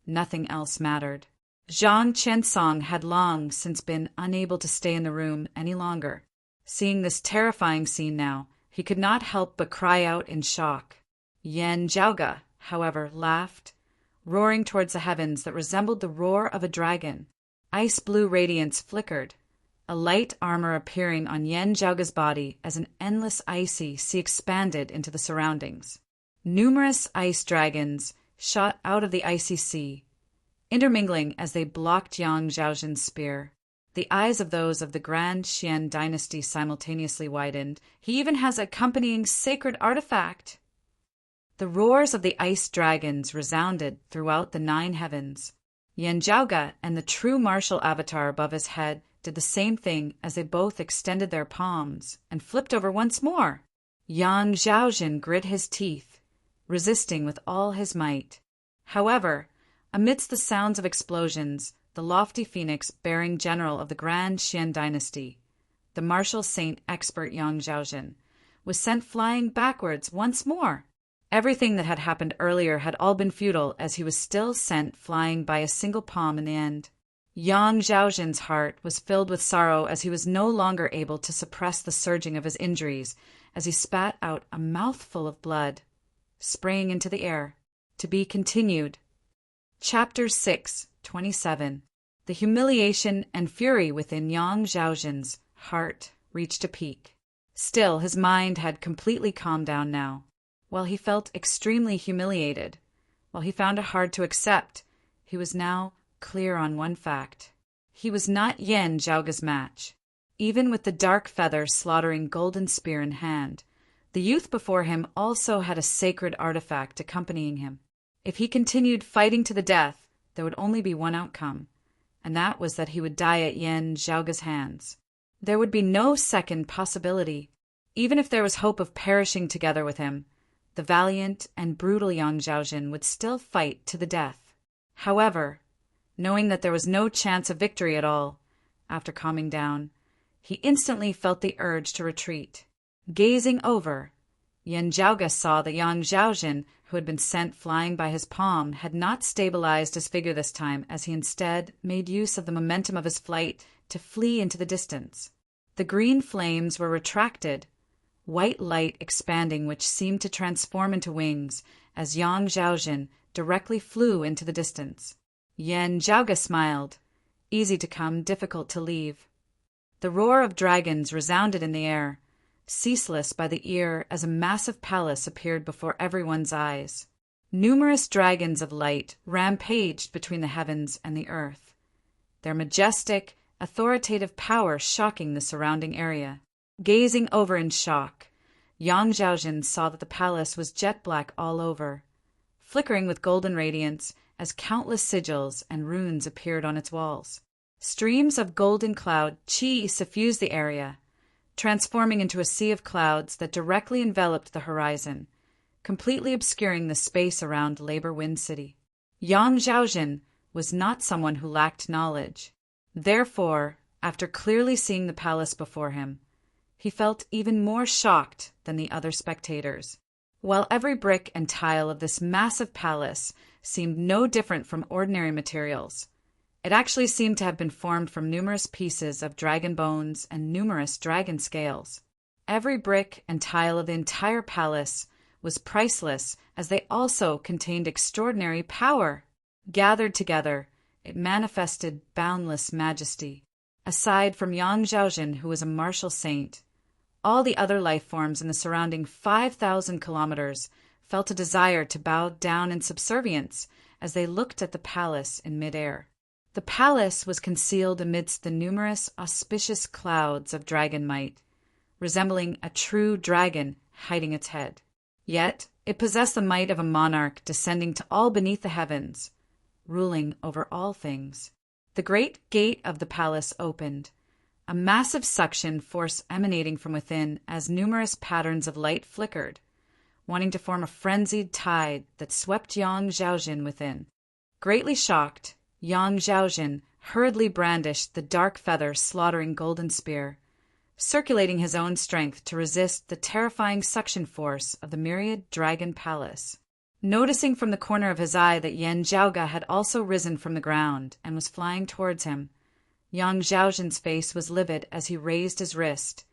S1: nothing else mattered. Zhang Qiansong had long since been unable to stay in the room any longer. Seeing this terrifying scene now, he could not help but cry out in shock. Yan Zhaoge, however, laughed, roaring towards the heavens that resembled the roar of a dragon. Ice-blue radiance flickered, a light armor appearing on Yan Zhaoge's body as an endless icy sea expanded into the surroundings. Numerous ice dragons shot out of the icy sea, intermingling as they blocked Yang Zhaozhen's spear. The eyes of those of the Grand Xian dynasty simultaneously widened. He even has accompanying sacred artifact. The roars of the ice dragons resounded throughout the 9 heavens. Yanjiaoge and the true martial avatar above his head did the same thing as they both extended their palms and flipped over once more. Yang Zhaozhen grit his teeth, resisting with all his might. However, amidst the sounds of explosions, the lofty phoenix bearing general of the Grand Xian dynasty, the martial saint expert Yang Zhaozhen, was sent flying backwards once more. Everything that had happened earlier had all been futile, as he was still sent flying by a single palm in the end. Yang Zhaozhen's heart was filled with sorrow as he was no longer able to suppress the surging of his injuries as he spat out a mouthful of blood, spraying into the air. To be continued. Chapter 6:27. The humiliation and fury within Yang Zhaozhen's heart reached a peak. Still, his mind had completely calmed down now. While he felt extremely humiliated, while he found it hard to accept, he was now clear on one fact. He was not Yan Zhaoge's match. Even with the dark feather slaughtering golden spear in hand, the youth before him also had a sacred artifact accompanying him. If he continued fighting to the death, there would only be one outcome, and that was that he would die at Yan Zhaoge's hands. There would be no second possibility. Even if there was hope of perishing together with him, the valiant and brutal Yang Zhaozhen would still fight to the death. However, knowing that there was no chance of victory at all, after calming down, he instantly felt the urge to retreat. Gazing over, Yanjiaoge saw that Yang Zhaozhen, who had been sent flying by his palm, had not stabilized his figure this time, as he instead made use of the momentum of his flight to flee into the distance. The green flames were retracted, white light expanding, which seemed to transform into wings as Yang Zhaozhen directly flew into the distance. Yanjiaoge smiled. Easy to come, difficult to leave. The roar of dragons resounded in the air, ceaseless by the ear, as a massive palace appeared before everyone's eyes. Numerous dragons of light rampaged between the heavens and the earth, their majestic, authoritative power shocking the surrounding area. Gazing over in shock, Yang Zhaozhen saw that the palace was jet black all over, flickering with golden radiance as countless sigils and runes appeared on its walls. Streams of golden cloud qi suffused the area, transforming into a sea of clouds that directly enveloped the horizon, completely obscuring the space around Labor Wind City. Yang Zhaozhen was not someone who lacked knowledge. Therefore, after clearly seeing the palace before him, he felt even more shocked than the other spectators. While every brick and tile of this massive palace seemed no different from ordinary materials, it actually seemed to have been formed from numerous pieces of dragon bones and numerous dragon scales. Every brick and tile of the entire palace was priceless, as they also contained extraordinary power. Gathered together, it manifested boundless majesty. Aside from Yang Zhaozhen, who was a martial saint, all the other life forms in the surrounding 5,000 kilometers felt a desire to bow down in subservience as they looked at the palace in midair. The palace was concealed amidst the numerous auspicious clouds of dragon might, resembling a true dragon hiding its head. Yet it possessed the might of a monarch descending to all beneath the heavens, ruling over all things. The great gate of the palace opened, a massive suction force emanating from within as numerous patterns of light flickered, wanting to form a frenzied tide that swept Yang Zhaozhen within. Greatly shocked, Yang Zhaozhen hurriedly brandished the dark feather slaughtering golden spear, circulating his own strength to resist the terrifying suction force of the myriad dragon palace. Noticing from the corner of his eye that Yanjiaoge had also risen from the ground and was flying towards him, Yang Zhaozhen's face was livid as he raised his wrist,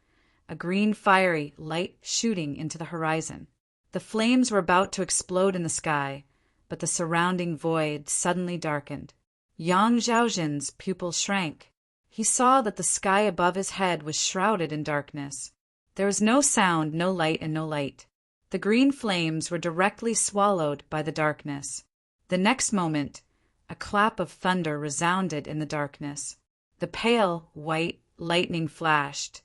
S1: a green fiery light shooting into the horizon. The flames were about to explode in the sky, but the surrounding void suddenly darkened. Yang Zhaozhen's pupils shrank. He saw that the sky above his head was shrouded in darkness. There was no sound, no light, and no light. The green flames were directly swallowed by the darkness. The next moment, a clap of thunder resounded in the darkness. The pale, white lightning flashed,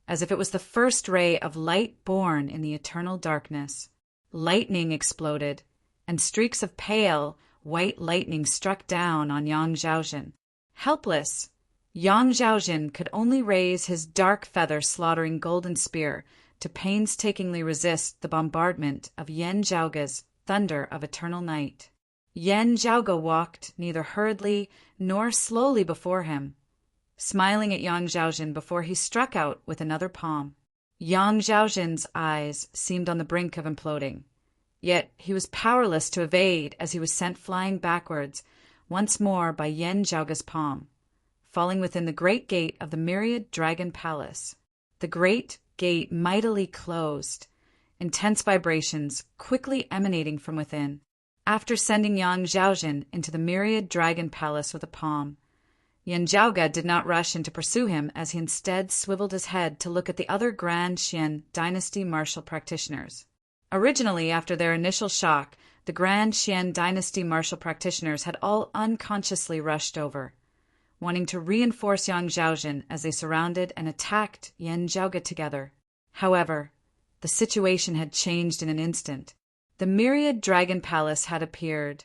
S1: as if it was the first ray of light born in the eternal darkness. Lightning exploded, and streaks of pale, white lightning struck down on Yang Zhaozhen. Helpless, Yang Zhaozhen could only raise his dark feather-slaughtering golden spear to painstakingly resist the bombardment of Yan Zhaoge's thunder of eternal night. Yan Zhaoge walked neither hurriedly nor slowly before him, smiling at Yang Zhaozhen before he struck out with another palm. Yang Zhaozhen's eyes seemed on the brink of imploding, yet he was powerless to evade as he was sent flying backwards once more by Yan Zhaoge's palm, falling within the great gate of the myriad dragon palace. The great gate mightily closed, intense vibrations quickly emanating from within. After sending Yang Zhaozhen into the myriad dragon palace with a palm, Yan Zhaoge did not rush in to pursue him, as he instead swiveled his head to look at the other Grand Xian dynasty martial practitioners. Originally, after their initial shock, the Grand Xian dynasty martial practitioners had all unconsciously rushed over, wanting to reinforce Yang Zhaozhen as they surrounded and attacked Yan Zhaoge together. However, the situation had changed in an instant. The myriad dragon palace had appeared,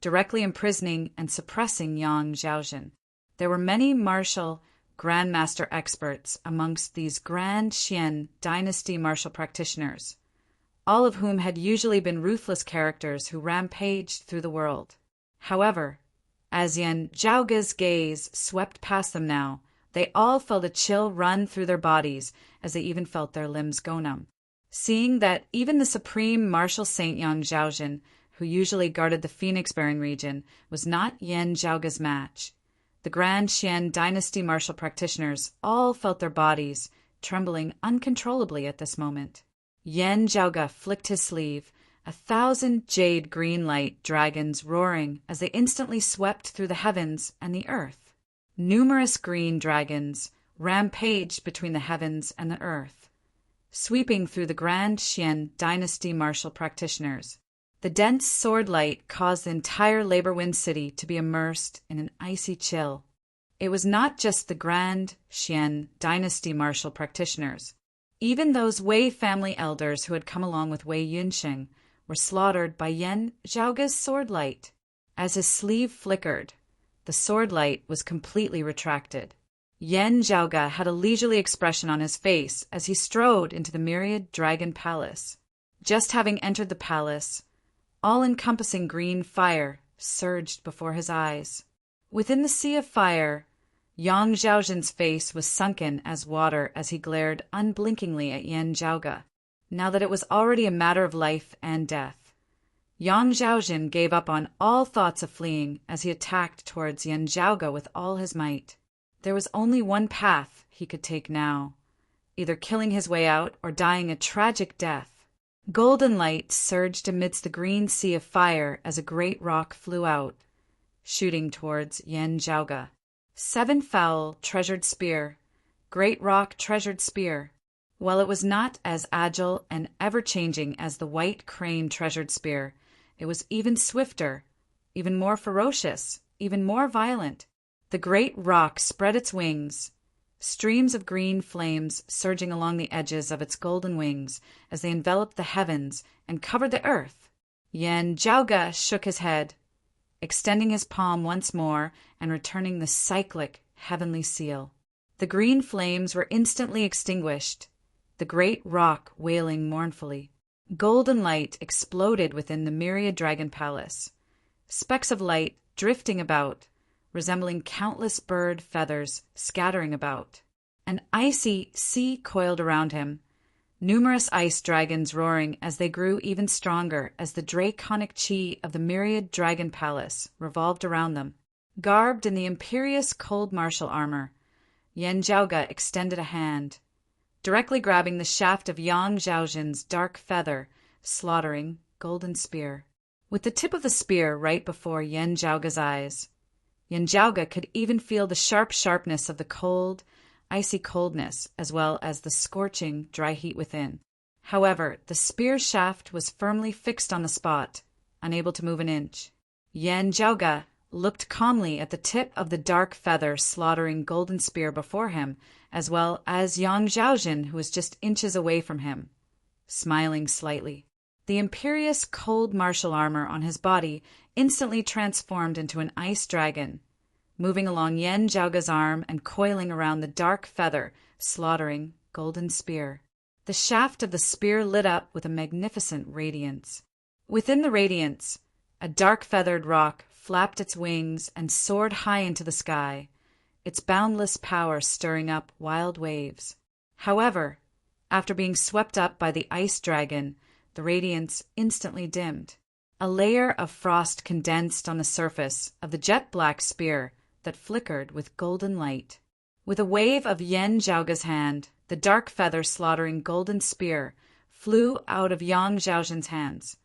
S1: directly imprisoning and suppressing Yang Zhaozhen. There were many martial grandmaster experts amongst these Grand Xian dynasty martial practitioners, all of whom had usually been ruthless characters who rampaged through the world. However, as Yan Zhaoge's gaze swept past them now, they all felt a chill run through their bodies, as they even felt their limbs go numb. Seeing that even the supreme martial saint Yang Zhaozhen, who usually guarded the phoenix-bearing region, was not Yan Zhaoge's match, the Grand Xian dynasty martial practitioners all felt their bodies trembling uncontrollably at this moment. Yan Zhaoge flicked his sleeve, 1,000 jade green light dragons roaring as they instantly swept through the heavens and the earth. Numerous green dragons rampaged between the heavens and the earth, sweeping through the Grand Xian dynasty martial practitioners. The dense sword light caused the entire Labor Wind City to be immersed in an icy chill. It was not just the Grand Xian dynasty martial practitioners. Even those Wei family elders who had come along with Wei Yunsheng were slaughtered by Yan Zhaoge's sword light. As his sleeve flickered, the sword light was completely retracted. Yan Zhaoge had a leisurely expression on his face as he strode into the myriad dragon palace. Just having entered the palace, all-encompassing green fire surged before his eyes. Within the sea of fire, Yang Zhaozhen's face was sunken as water as he glared unblinkingly at Yan Zhaoge. Now that it was already a matter of life and death, Yang Zhaozhen gave up on all thoughts of fleeing as he attacked towards Yan Zhaoge with all his might. There was only one path he could take now, either killing his way out or dying a tragic death. Golden light surged amidst the green sea of fire as a great rock flew out, shooting towards Yan Zhaoge. 7 foul treasured spear, great rock treasured spear. While it was not as agile and ever-changing as the white crane treasured spear, it was even swifter, even more ferocious, even more violent. The great rock spread its wings, streams of green flames surging along the edges of its golden wings as they enveloped the heavens and covered the earth. Yan Zhaoge shook his head, extending his palm once more and returning the cyclic heavenly seal. The green flames were instantly extinguished, the great rock wailing mournfully. Golden light exploded within the myriad dragon palace, specks of light drifting about, resembling countless bird feathers scattering about. An icy sea coiled around him, numerous ice dragons roaring as they grew even stronger as the draconic chi of the myriad dragon palace revolved around them. Garbed in the imperious cold martial armor, Yan Zhaoge extended a hand, directly grabbing the shaft of Yang Zhaozhen's dark feather, slaughtering golden spear. With the tip of the spear right before Yan Zhaoge's eyes, Yan Zhaoge could even feel the sharp sharpness of the cold, icy coldness, as well as the scorching, dry heat within. However, the spear shaft was firmly fixed on the spot, unable to move an inch. Yan Zhaoge looked calmly at the tip of the dark feather slaughtering golden spear before him, as well as Yang Zhaojin, who was just inches away from him, smiling slightly. The imperious cold martial armor on his body instantly transformed into an ice dragon, moving along Yan Zhaoga's arm and coiling around the dark feather slaughtering golden spear. The shaft of the spear lit up with a magnificent radiance. Within the radiance, a dark-feathered rock flapped its wings and soared high into the sky, its boundless power stirring up wild waves. However, after being swept up by the ice dragon, the radiance instantly dimmed. A layer of frost condensed on the surface of the jet-black spear that flickered with golden light. With a wave of Yan Zhaoga's hand, the dark feather slaughtering golden spear flew out of Yang Zhaojin's hands,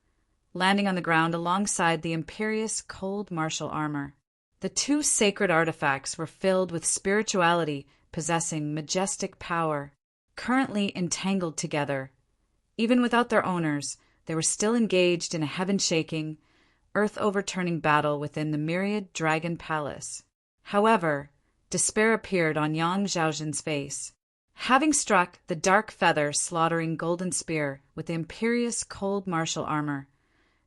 S1: landing on the ground alongside the imperious cold martial armor. The two sacred artifacts were filled with spirituality, possessing majestic power. Currently entangled together, even without their owners, they were still engaged in a heaven-shaking, earth-overturning battle within the myriad dragon palace. However, despair appeared on Yang Zhaojin's face. Having struck the dark feather slaughtering golden spear with the imperious cold martial armor,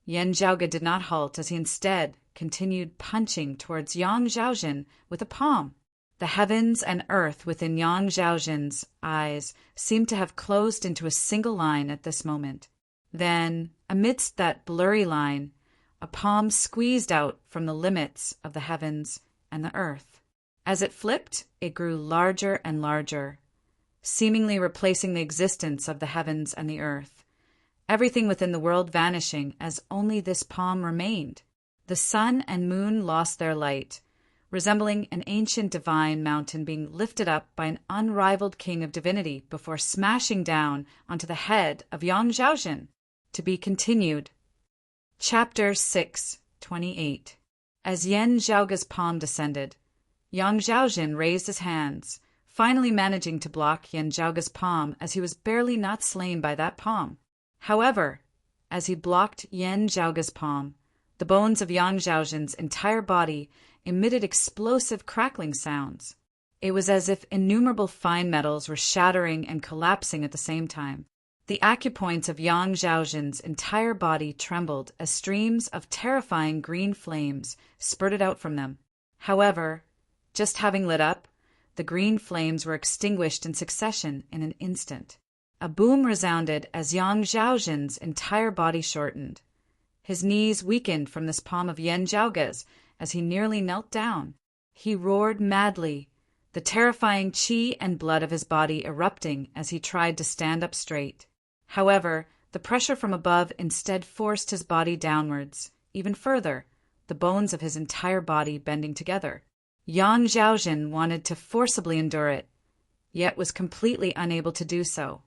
S1: Yan Zhaoga did not halt as he instead continued punching towards Yang Zhaojin with a palm. The heavens and earth within Yang Zhaojin's eyes seemed to have closed into a single line at this moment. Then, amidst that blurry line, a palm squeezed out from the limits of the heavens and the earth. As it flipped, it grew larger and larger, seemingly replacing the existence of the heavens and the earth, everything within the world vanishing as only this palm remained. The sun and moon lost their light, resembling an ancient divine mountain being lifted up by an unrivaled king of divinity before smashing down onto the head of Yang Zhaojin. To be continued. Chapter 6:28. As Yan Zhaoga's palm descended, Yang Zhaojin raised his hands, finally managing to block Yan Zhaoga's palm as he was barely not slain by that palm. However, as he blocked Yan Zhaoga's palm, the bones of Yang Zhaojin's entire body emitted explosive crackling sounds. It was as if innumerable fine metals were shattering and collapsing at the same time. The acupoints of Yang Zhaojin's entire body trembled as streams of terrifying green flames spurted out from them. However, just having lit up, the green flames were extinguished in succession in an instant. A boom resounded as Yang Zhaojin's entire body shortened. His knees weakened from this palm of Yan Zhaoga's as he nearly knelt down. He roared madly, the terrifying qi and blood of his body erupting as he tried to stand up straight. However, the pressure from above instead forced his body downwards, even further, the bones of his entire body bending together. Yang Zhaojin wanted to forcibly endure it, yet was completely unable to do so.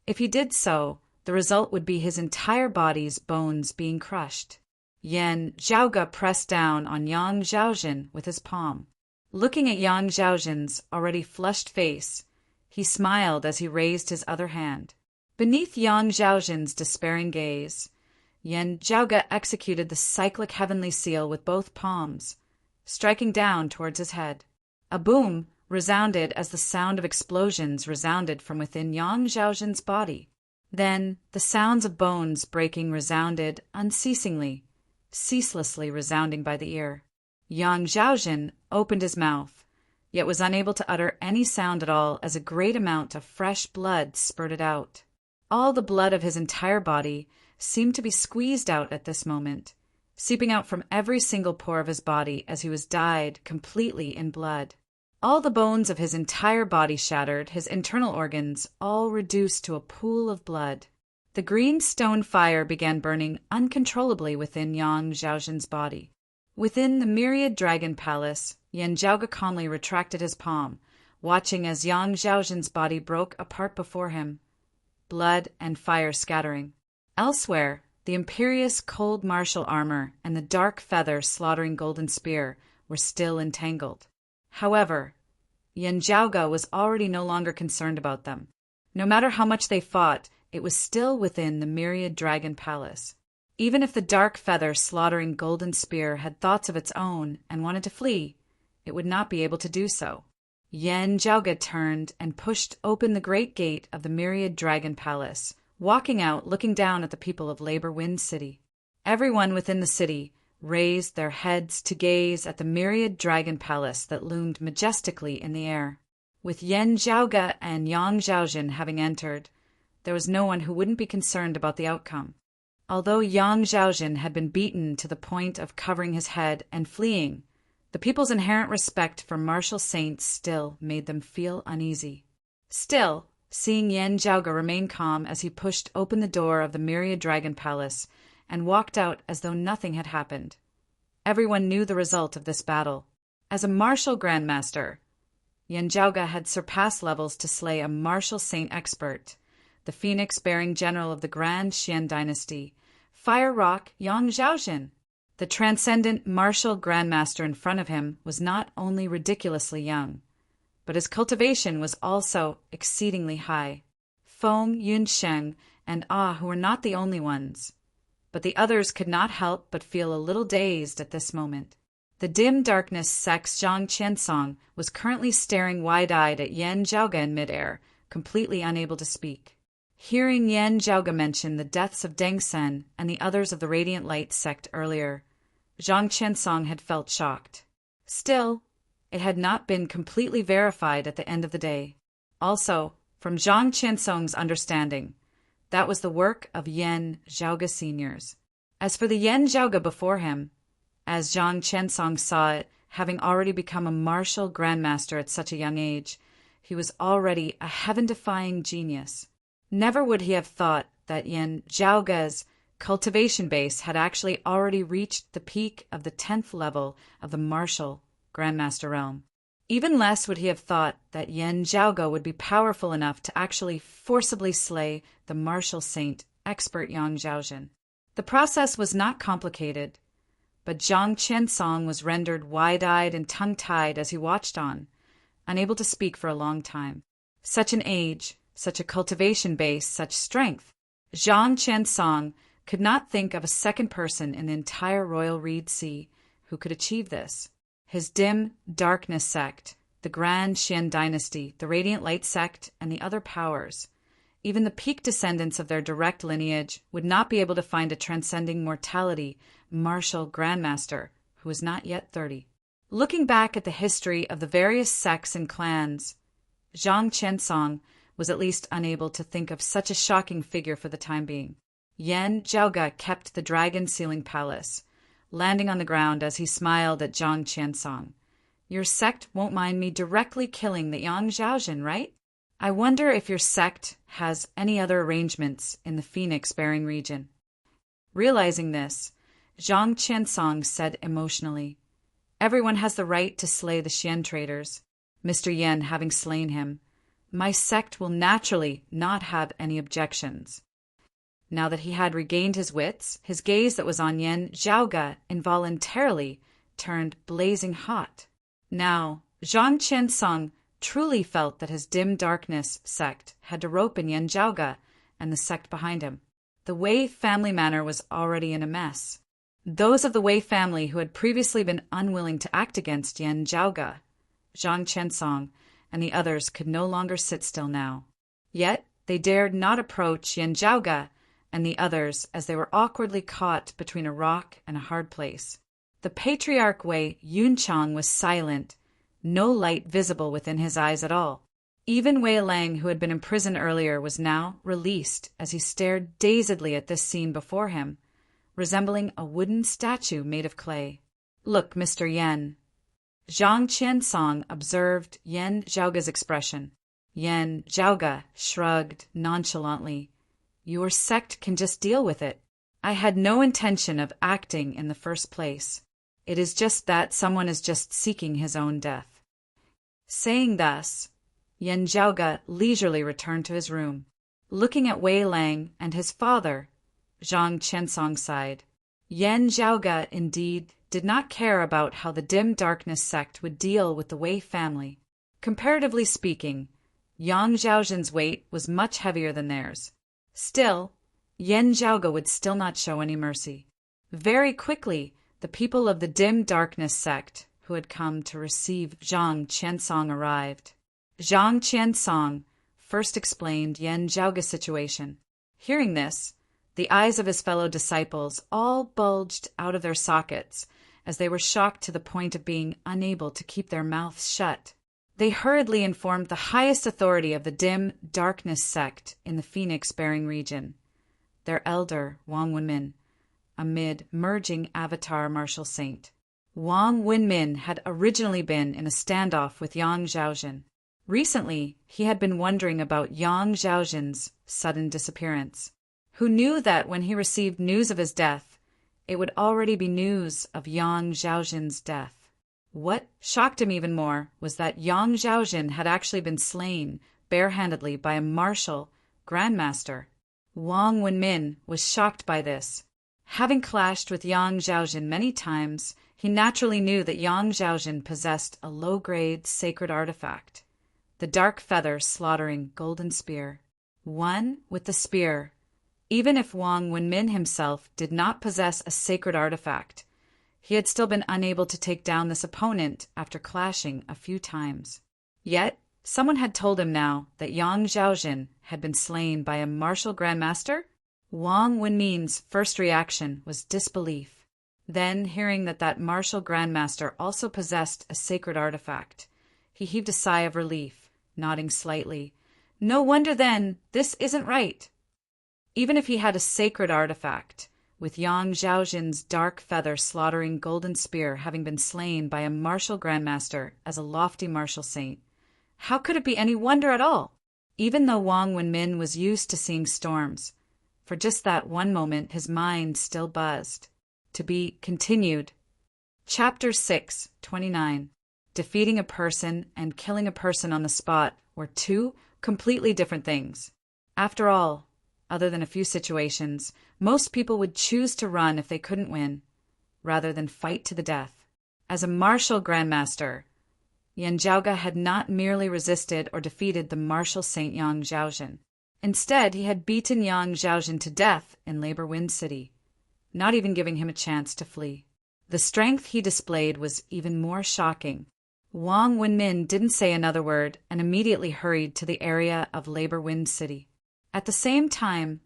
S1: If he did so, the result would be his entire body's bones being crushed. Yan Zhaoga pressed down on Yang Zhaojin with his palm. Looking at Yang Zhaojin's already flushed face, he smiled as he raised his other hand. Beneath Yang Zhaojin's despairing gaze, Yan Zhaoga executed the cyclic heavenly seal with both palms, striking down towards his head. A boom resounded as the sound of explosions resounded from within Yang Zhaojin's body. Then the sounds of bones breaking resounded unceasingly, ceaselessly resounding by the ear. Yang Zhaojin opened his mouth, yet was unable to utter any sound at all as a great amount of fresh blood spurted out. All the blood of his entire body seemed to be squeezed out at this moment, seeping out from every single pore of his body as he was dyed completely in blood. All the bones of his entire body shattered, his internal organs all reduced to a pool of blood. The green stone fire began burning uncontrollably within Yang Zhaojin's body. Within the myriad dragon palace, Yan Zhaoga calmly retracted his palm, watching as Yang Zhaojin's body broke apart before him, blood and fire scattering. Elsewhere, the imperious cold martial armor and the dark feather slaughtering golden spear were still entangled. However, Yan Zhaoga was already no longer concerned about them. No matter how much they fought, it was still within the myriad dragon palace. Even if the dark feather slaughtering golden spear had thoughts of its own and wanted to flee, it would not be able to do so. Yen Jiaoge turned and pushed open the great gate of the myriad dragon palace, walking out looking down at the people of Labor Wind City. Everyone within the city raised their heads to gaze at the myriad dragon palace that loomed majestically in the air. With Yen Jiaoge and Yang Zhaojin having entered, there was no one who wouldn't be concerned about the outcome. Although Yang Zhaojin had been beaten to the point of covering his head and fleeing, the people's inherent respect for martial saints still made them feel uneasy. Still, seeing Yen Jiaoge remain calm as he pushed open the door of the myriad dragon palace and walked out as though nothing had happened, everyone knew the result of this battle. As a martial grandmaster, Yen Jiaoge had surpassed levels to slay a martial saint expert, the phoenix-bearing general of the Grand Xian dynasty, Fire Rock Yang Zhaojin. The transcendent martial grandmaster in front of him was not only ridiculously young, but his cultivation was also exceedingly high. Feng, Yunsheng, and Ah who were not the only ones, but the others could not help but feel a little dazed at this moment. The dim darkness sex Zhang Qiansong was currently staring wide-eyed at Yen Jiaoge in midair, completely unable to speak. Hearing Yen Jiaoge mention the deaths of Deng Sen and the others of the Radiant Light sect earlier, Zhang Qiansong had felt shocked. Still, it had not been completely verified at the end of the day. Also, from Zhang Qiansong's understanding, that was the work of Yen Jiaoge seniors. As for the Yen Jiaoge before him, as Zhang Qiansong saw it, having already become a martial grandmaster at such a young age, he was already a heaven-defying genius. Never would he have thought that Yen Jiaoge's cultivation base had actually already reached the peak of the 10th level of the martial grandmaster realm. Even less would he have thought that Yen Jiaoge would be powerful enough to actually forcibly slay the martial saint expert Yang Zhaojin. The process was not complicated, but Zhang Qiansong was rendered wide-eyed and tongue-tied as he watched on, unable to speak for a long time. Such an age, such a cultivation base, such strength. Zhang Qiansong could not think of a second person in the entire Royal Reed Sea who could achieve this. His dim darkness sect, the Grand Xian dynasty, the Radiant Light sect, and the other powers, even the peak descendants of their direct lineage, would not be able to find a transcending mortality martial grandmaster who was not yet 30. Looking back at the history of the various sects and clans, Zhang Qiansong was at least unable to think of such a shocking figure for the time being. Yen Jiaoge kept the dragon ceiling palace, landing on the ground as he smiled at Zhang Qiansong. Your sect won't mind me directly killing the Yang Zhaojin, right? I wonder if your sect has any other arrangements in the Phoenix-bearing region. Realizing this, Zhang Qiansong said emotionally, Everyone has the right to slay the Xian traitors, Mr. Yen having slain him. My sect will naturally not have any objections. Now that he had regained his wits, his gaze that was on Yen Jiaoge involuntarily turned blazing hot. Now, Zhang Qiansong truly felt that his dim darkness sect had to rope in Yen Jiaoge and the sect behind him. The Wei family manor was already in a mess. Those of the Wei family who had previously been unwilling to act against Yen Jiaoge, Zhang Qiansong, and the others could no longer sit still now. Yet they dared not approach Yen Jiaoge and the others as they were awkwardly caught between a rock and a hard place. The patriarch Wei Yunchang was silent, no light visible within his eyes at all. Even Wei Lang, who had been imprisoned earlier, was now released as he stared dazedly at this scene before him, resembling a wooden statue made of clay. Look, Mr. Yen. Zhang Qiansong observed Yen Jiaoge's expression. Yen Jiaoge shrugged nonchalantly. Your sect can just deal with it. I had no intention of acting in the first place. It is just that someone is just seeking his own death. Saying thus, Yen Jiaoge leisurely returned to his room. Looking at Wei Lang and his father, Zhang Qiansong sighed. Yen Jiaoge, indeed, did not care about how the dim darkness sect would deal with the Wei family. Comparatively speaking, Yang Zhaojin's weight was much heavier than theirs. Still, Yen Zhaoge would still not show any mercy. Very quickly, the people of the dim darkness sect who had come to receive Zhang Qiansong arrived. Zhang Qiansong first explained Yen Zhaoge's situation. Hearing this, the eyes of his fellow disciples all bulged out of their sockets as they were shocked to the point of being unable to keep their mouths shut. They hurriedly informed the highest authority of the dim darkness sect in the Phoenix-bearing region, their elder, Wang Wenmin, a mid-merging avatar martial saint. Wang Wenmin had originally been in a standoff with Yang Zhaozhen. Recently, he had been wondering about Yang Zhaozhen's sudden disappearance. Who knew that when he received news of his death, it would already be news of Yang Zhaozhen's death. What shocked him even more was that Yang Zhaozhen had actually been slain barehandedly by a martial grandmaster. Wang Wenmin was shocked by this. Having clashed with Yang Zhaozhen many times, he naturally knew that Yang Zhaozhen possessed a low-grade sacred artifact, the dark feather slaughtering golden spear. One with the spear. Even if Wang Wenmin himself did not possess a sacred artifact, he had still been unable to take down this opponent after clashing a few times. Yet, someone had told him now that Yang Zhaozhen had been slain by a martial grandmaster. Wang Wenmin's first reaction was disbelief. Then, hearing that martial grandmaster also possessed a sacred artifact, he heaved a sigh of relief, nodding slightly. No wonder then, this isn't right. Even if he had a sacred artifact, with Yang Zhaozhen's dark feather slaughtering golden spear having been slain by a martial grandmaster as a lofty martial saint, how could it be any wonder at all? Even though Wang Wenmin was used to seeing storms, for just that one moment his mind still buzzed. To be continued. Chapter 6, 29. Defeating a person and killing a person on the spot were two completely different things. After all, other than a few situations, most people would choose to run if they couldn't win, rather than fight to the death. As a martial grandmaster, Yen Zhaoge had not merely resisted or defeated the martial saint Yang Zhaozhen. Instead, he had beaten Yang Zhaozhen to death in Labor Wind City, not even giving him a chance to flee. The strength he displayed was even more shocking. Wang Wenmin didn't say another word and immediately hurried to the area of Labor Wind City. At the same time,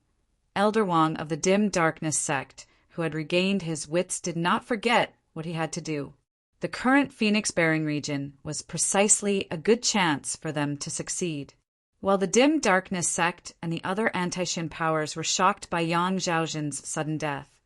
S1: Elder Wang of the Dim Darkness sect, who had regained his wits, did not forget what he had to do. The current Phoenix-bearing region was precisely a good chance for them to succeed. While the Dim Darkness sect and the other anti-Shin powers were shocked by Yang Zhaozhen's sudden death,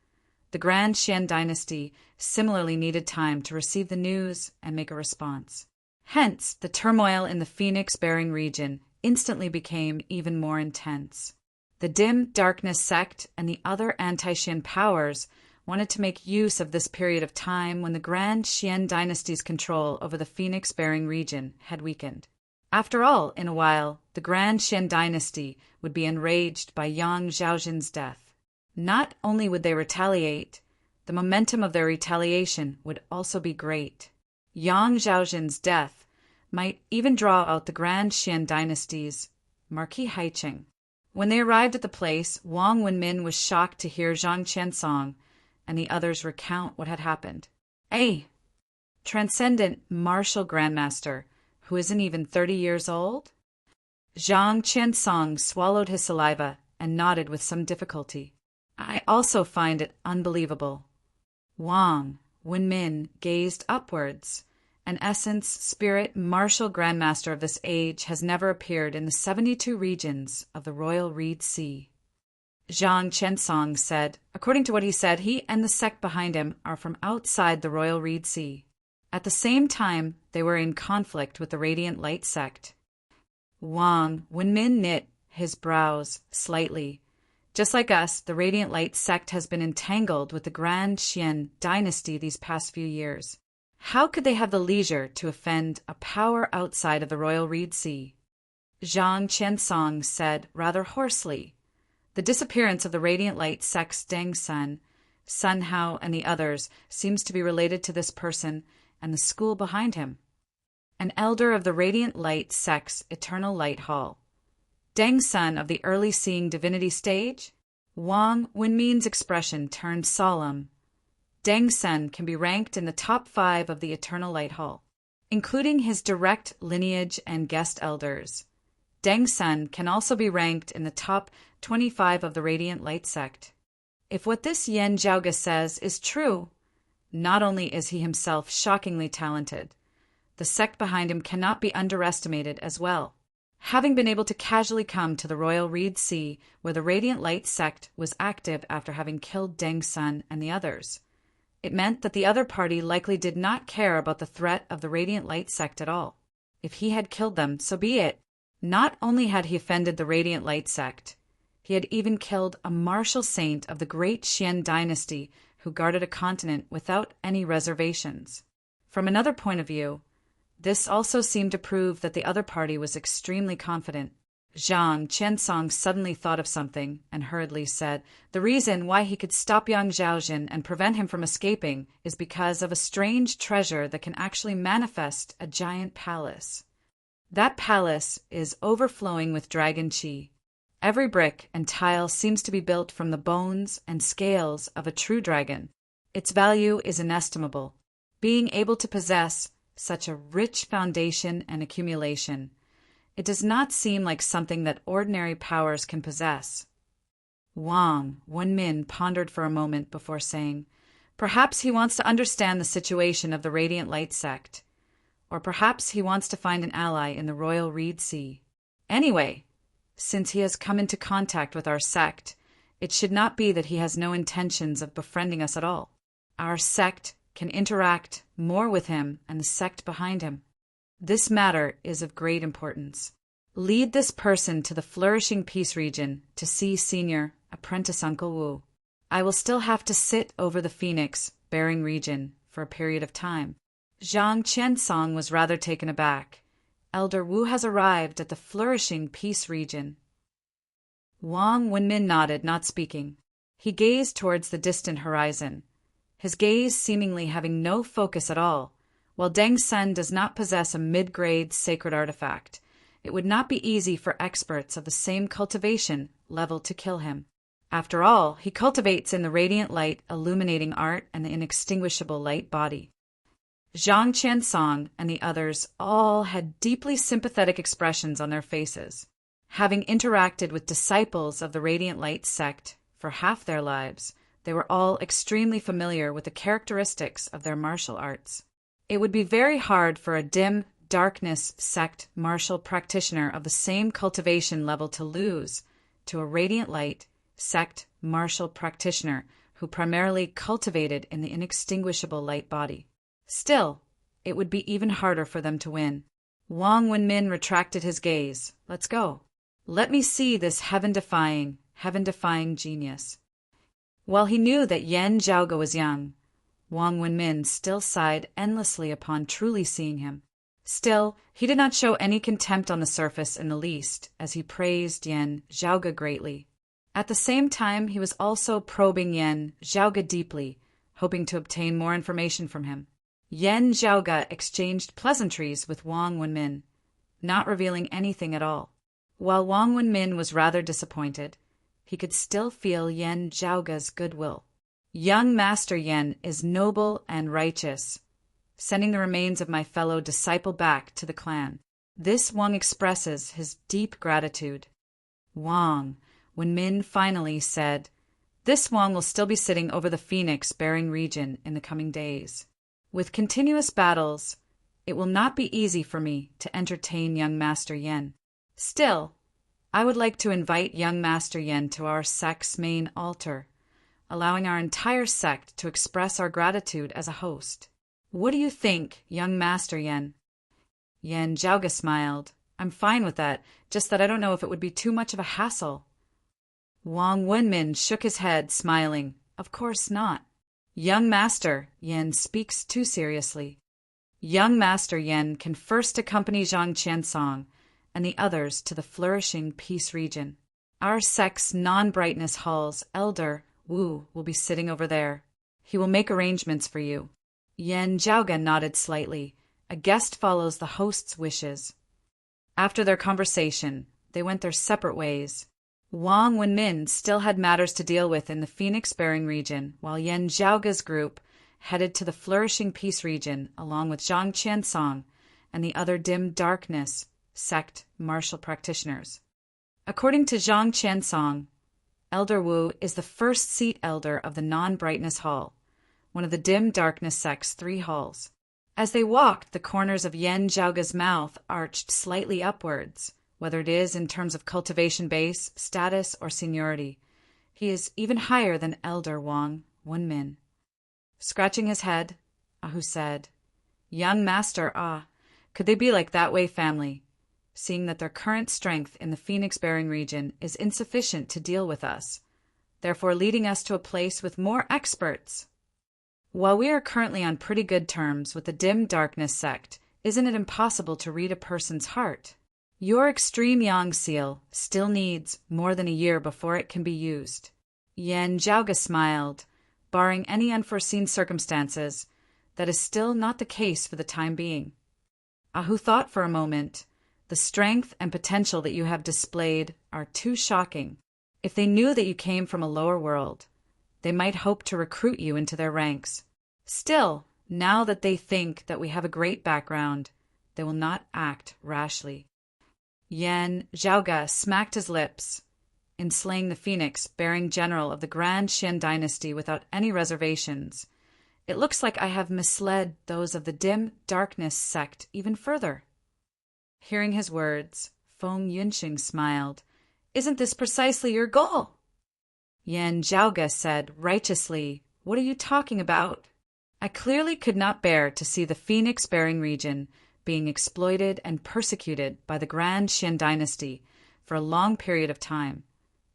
S1: the Grand Xian dynasty similarly needed time to receive the news and make a response. Hence, the turmoil in the Phoenix-bearing region instantly became even more intense. The Dim Darkness sect and the other anti-Shin powers wanted to make use of this period of time when the Grand Xian dynasty's control over the Phoenix-bearing region had weakened. After all, in a while, the Grand Xian dynasty would be enraged by Yang Zhaozhen's death. Not only would they retaliate, the momentum of their retaliation would also be great. Yang Zhaozhen's death might even draw out the Grand Xian dynasty's Marquis Haicheng. When they arrived at the place, Wang Wenmin was shocked to hear Zhang Qiansong and the others recount what had happened. A transcendent martial grandmaster who isn't even 30 years old? Zhang Qiansong swallowed his saliva and nodded with some difficulty. I also find it unbelievable. Wang Wenmin gazed upwards. An essence, spirit, martial grandmaster of this age has never appeared in the 72 regions of the Royal Reed Sea. Zhang Qiansong said, according to what he said, he and the sect behind him are from outside the Royal Reed Sea. At the same time, they were in conflict with the Radiant Light sect. Wang Wenmin knit his brows slightly. Just like us, the Radiant Light sect has been entangled with the Grand Xian dynasty these past few years. How could they have the leisure to offend a power outside of the Royal Reed Sea? Zhang Qiansong said rather hoarsely. The disappearance of the Radiant Light sect's Deng Sun, Sun Hao, and the others seems to be related to this person and the school behind him. An elder of the Radiant Light sect's Eternal Light Hall. Deng Sun of the early seeing divinity stage? Wang Wenmin's expression turned solemn. Deng Sen can be ranked in the top 5 of the Eternal Light Hall, including his direct lineage and guest elders. Deng Sen can also be ranked in the top 25 of the Radiant Light sect. If what this Yen Zhaoge says is true, not only is he himself shockingly talented, the sect behind him cannot be underestimated as well. Having been able to casually come to the Royal Reed Sea, where the Radiant Light sect was active after having killed Deng Sen and the others, it meant that the other party likely did not care about the threat of the Radiant Light sect at all. If he had killed them, so be it. Not only had he offended the Radiant Light sect, he had even killed a martial saint of the great Xian dynasty who guarded a continent without any reservations. From another point of view, this also seemed to prove that the other party was extremely confident. Zhang Qiansong suddenly thought of something and hurriedly said, the reason why he could stop Yang Zhaojin and prevent him from escaping is because of a strange treasure that can actually manifest a giant palace. That palace is overflowing with dragon qi. Every brick and tile seems to be built from the bones and scales of a true dragon. Its value is inestimable. Being able to possess such a rich foundation and accumulation, it does not seem like something that ordinary powers can possess. Wang Wenmin pondered for a moment before saying, perhaps he wants to understand the situation of the Radiant Light sect, or perhaps he wants to find an ally in the Royal Reed Sea. Anyway, since he has come into contact with our sect, it should not be that he has no intentions of befriending us at all. Our sect can interact more with him and the sect behind him. This matter is of great importance. Lead this person to the Flourishing Peace region to see Senior Apprentice Uncle Wu. I will still have to sit over the Phoenix bearing region for a period of time. Zhang Qiansong was rather taken aback. Elder Wu has arrived at the Flourishing Peace region. Wang Wenmin nodded, not speaking. He gazed towards the distant horizon, his gaze seemingly having no focus at all. While Deng Sen does not possess a mid-grade sacred artifact, it would not be easy for experts of the same cultivation level to kill him. After all, he cultivates in the radiant light illuminating art and the inextinguishable light body. Zhang Qiansong and the others all had deeply sympathetic expressions on their faces. Having interacted with disciples of the Radiant Light sect for half their lives, they were all extremely familiar with the characteristics of their martial arts. It would be very hard for a dim darkness sect martial practitioner of the same cultivation level to lose to a Radiant Light sect martial practitioner who primarily cultivated in the inextinguishable light body. Still, it would be even harder for them to win. Wang Wenmin retracted his gaze. Let's go. Let me see this heaven-defying genius. While he knew that Yen Zhaoge was young, Wang Wenmin still sighed endlessly upon truly seeing him. Still, he did not show any contempt on the surface in the least, as he praised Yen Zhaoge greatly. At the same time, he was also probing Yen Zhaoge deeply, hoping to obtain more information from him. Yen Zhaoge exchanged pleasantries with Wang Wenmin, not revealing anything at all. While Wang Wenmin was rather disappointed, he could still feel Yen Zhaoge's goodwill. Young Master Yen is noble and righteous, sending the remains of my fellow disciple back to the clan. This Wang expresses his deep gratitude. Wang Wenmin finally said, this Wang will still be sitting over the Phoenix bearing region in the coming days. With continuous battles, it will not be easy for me to entertain young Master Yen. Still, I would like to invite young Master Yen to our sect's main altar, allowing our entire sect to express our gratitude as a host. What do you think, young Master Yen? Yen Zhaoge smiled. I'm fine with that, just that I don't know if it would be too much of a hassle. Wang Wenmin shook his head, smiling. Of course not. Young Master Yen speaks too seriously. Young Master Yen can first accompany Zhang Qiansong and the others to the Flourishing Peace region. Our sect's non-brightness hall's Elder Wu will be sitting over there. He will make arrangements for you. Yen Zhaoge nodded slightly. A guest follows the host's wishes. After their conversation, they went their separate ways. Wang Wenmin still had matters to deal with in the Phoenix-bearing region, while Yan Zhaoge's group headed to the flourishing peace region along with Zhang Qiansong and the other dim darkness sect martial practitioners. According to Zhang Qiansong, Elder Wu is the first seat elder of the non-brightness hall, one of the dim darkness sect's 3 halls. As they walked, the corners of Yan Zhaoge's mouth arched slightly upwards, whether it is in terms of cultivation base, status, or seniority. He is even higher than Elder Wang Wenmin. Scratching his head, Ahu said, "Young master, could they be like that Wei family, seeing that their current strength in the Phoenix-bearing region is insufficient to deal with us, therefore leading us to a place with more experts? While we are currently on pretty good terms with the dim darkness sect, isn't it impossible to read a person's heart? Your extreme yang seal still needs more than a year before it can be used." Yan Zhaoge smiled. Barring any unforeseen circumstances, that is still not the case for the time being. Ahu thought for a moment. The strength and potential that you have displayed are too shocking. If they knew that you came from a lower world, they might hope to recruit you into their ranks. Still, now that they think that we have a great background, they will not act rashly. Yan Zhaoge smacked his lips. In slaying the Phoenix-bearing general of the Grand Qian dynasty without any reservations, it looks like I have misled those of the dim darkness sect even further. Hearing his words, Feng Yunxing smiled. "Isn't this precisely your goal?" Yan Zhaoge said righteously, "What are you talking about? I clearly could not bear to see the Phoenix-bearing region being exploited and persecuted by the Grand Qian dynasty for a long period of time,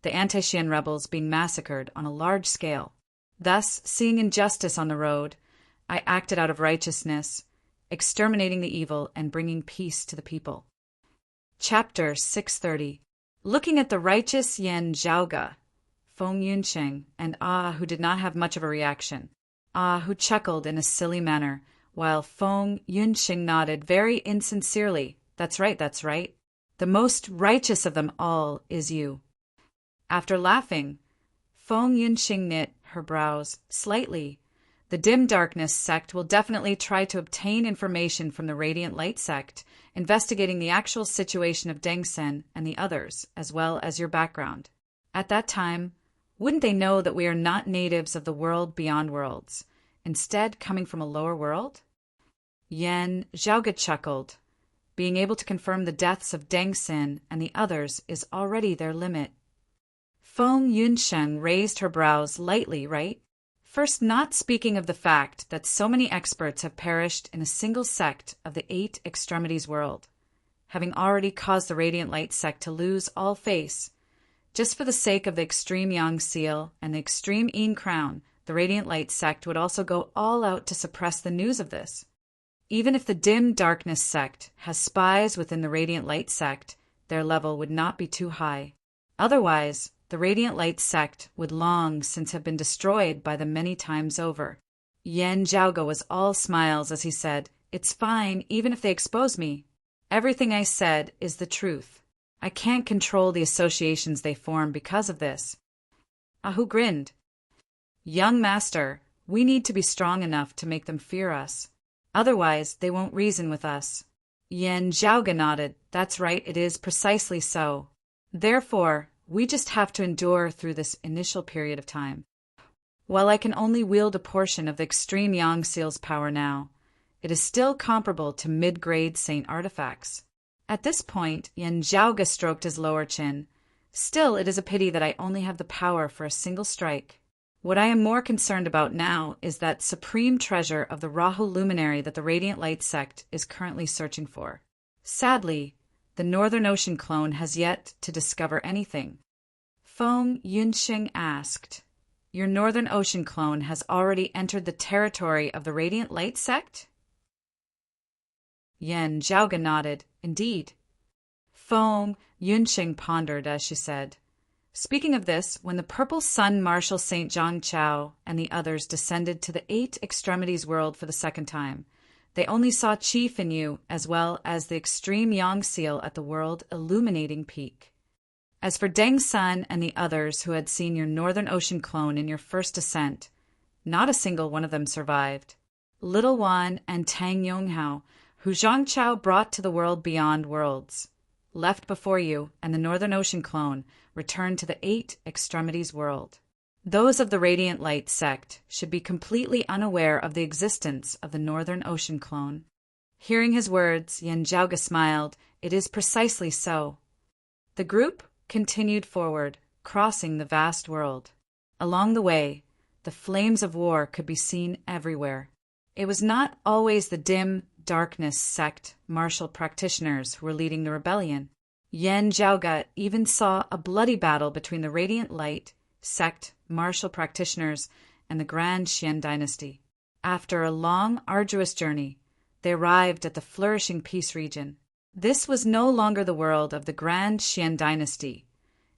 S1: the anti-Qian rebels being massacred on a large scale. Thus, seeing injustice on the road, I acted out of righteousness, exterminating the evil and bringing peace to the people." Chapter 630. Looking at the righteous Yan Zhaoge, Feng Yunxing and who did not have much of a reaction. Who chuckled in a silly manner, while Feng Yunxing nodded very insincerely. That's right, that's right. The most righteous of them all is you." After laughing, Feng Yunxing knit her brows slightly. The dim darkness sect will definitely try to obtain information from the radiant light sect, investigating the actual situation of Deng Sen and the others, as well as your background. At that time, wouldn't they know that we are not natives of the world beyond worlds, instead coming from a lower world? Yan Zhaoge chuckled. Being able to confirm the deaths of Deng Sen and the others is already their limit. Feng Yunsheng raised her brows lightly, right? First, not speaking of the fact that so many experts have perished in a single sect of the 8 extremities world, having already caused the Radiant Light sect to lose all face. Just for the sake of the extreme Yang seal and the extreme Yin crown, the Radiant Light sect would also go all out to suppress the news of this. Even if the dim darkness sect has spies within the Radiant Light sect, their level would not be too high. Otherwise, the Radiant Light sect would long since have been destroyed by them many times over. Yan Zhaoge was all smiles as he said, "It's fine, even if they expose me. Everything I said is the truth. I can't control the associations they form because of this." Ahu grinned. "Young master, we need to be strong enough to make them fear us. Otherwise, they won't reason with us." Yan Zhaoge nodded. "That's right, it is precisely so. Therefore, we just have to endure through this initial period of time. While I can only wield a portion of the extreme Yang Seal's power now, it is still comparable to mid-grade saint artifacts." At this point, Yan Zhaoge stroked his lower chin. "Still, it is a pity that I only have the power for a single strike. What I am more concerned about now is that supreme treasure of the Rahu luminary that the Radiant Light sect is currently searching for. Sadly, the Northern Ocean clone has yet to discover anything." Feng Yunxing asked, "Your Northern Ocean clone has already entered the territory of the Radiant Light sect?" Yan Zhaoge nodded. "Indeed." Feng Yunxing pondered as she said, "Speaking of this, when the Purple Sun Marshal St. Zhang Chao and the others descended to the 8 extremities world for the second time, they only saw Chief in you as well as the extreme Yang seal at the world illuminating peak. As for Deng San and the others who had seen your Northern Ocean clone in your first ascent, not a single one of them survived. Little Wan and Tang Yonghao, who Zhang Chao brought to the world beyond worlds, left before you, and the Northern Ocean clone returned to the Eight Extremities world. Those of the Radiant Light sect should be completely unaware of the existence of the Northern Ocean clone. Hearing his words, Yen Zhaoge smiled. It is precisely so. The group continued forward, crossing the vast world. Along the way, the flames of war could be seen everywhere. It was not always the dim darkness sect martial practitioners who were leading the rebellion. Yen Zhaoge even saw a bloody battle between the Radiant Light sect martial practitioners and the Grand Xian dynasty. After a long, arduous journey, they arrived at the flourishing peace region. This was no longer the world of the Grand Xian dynasty,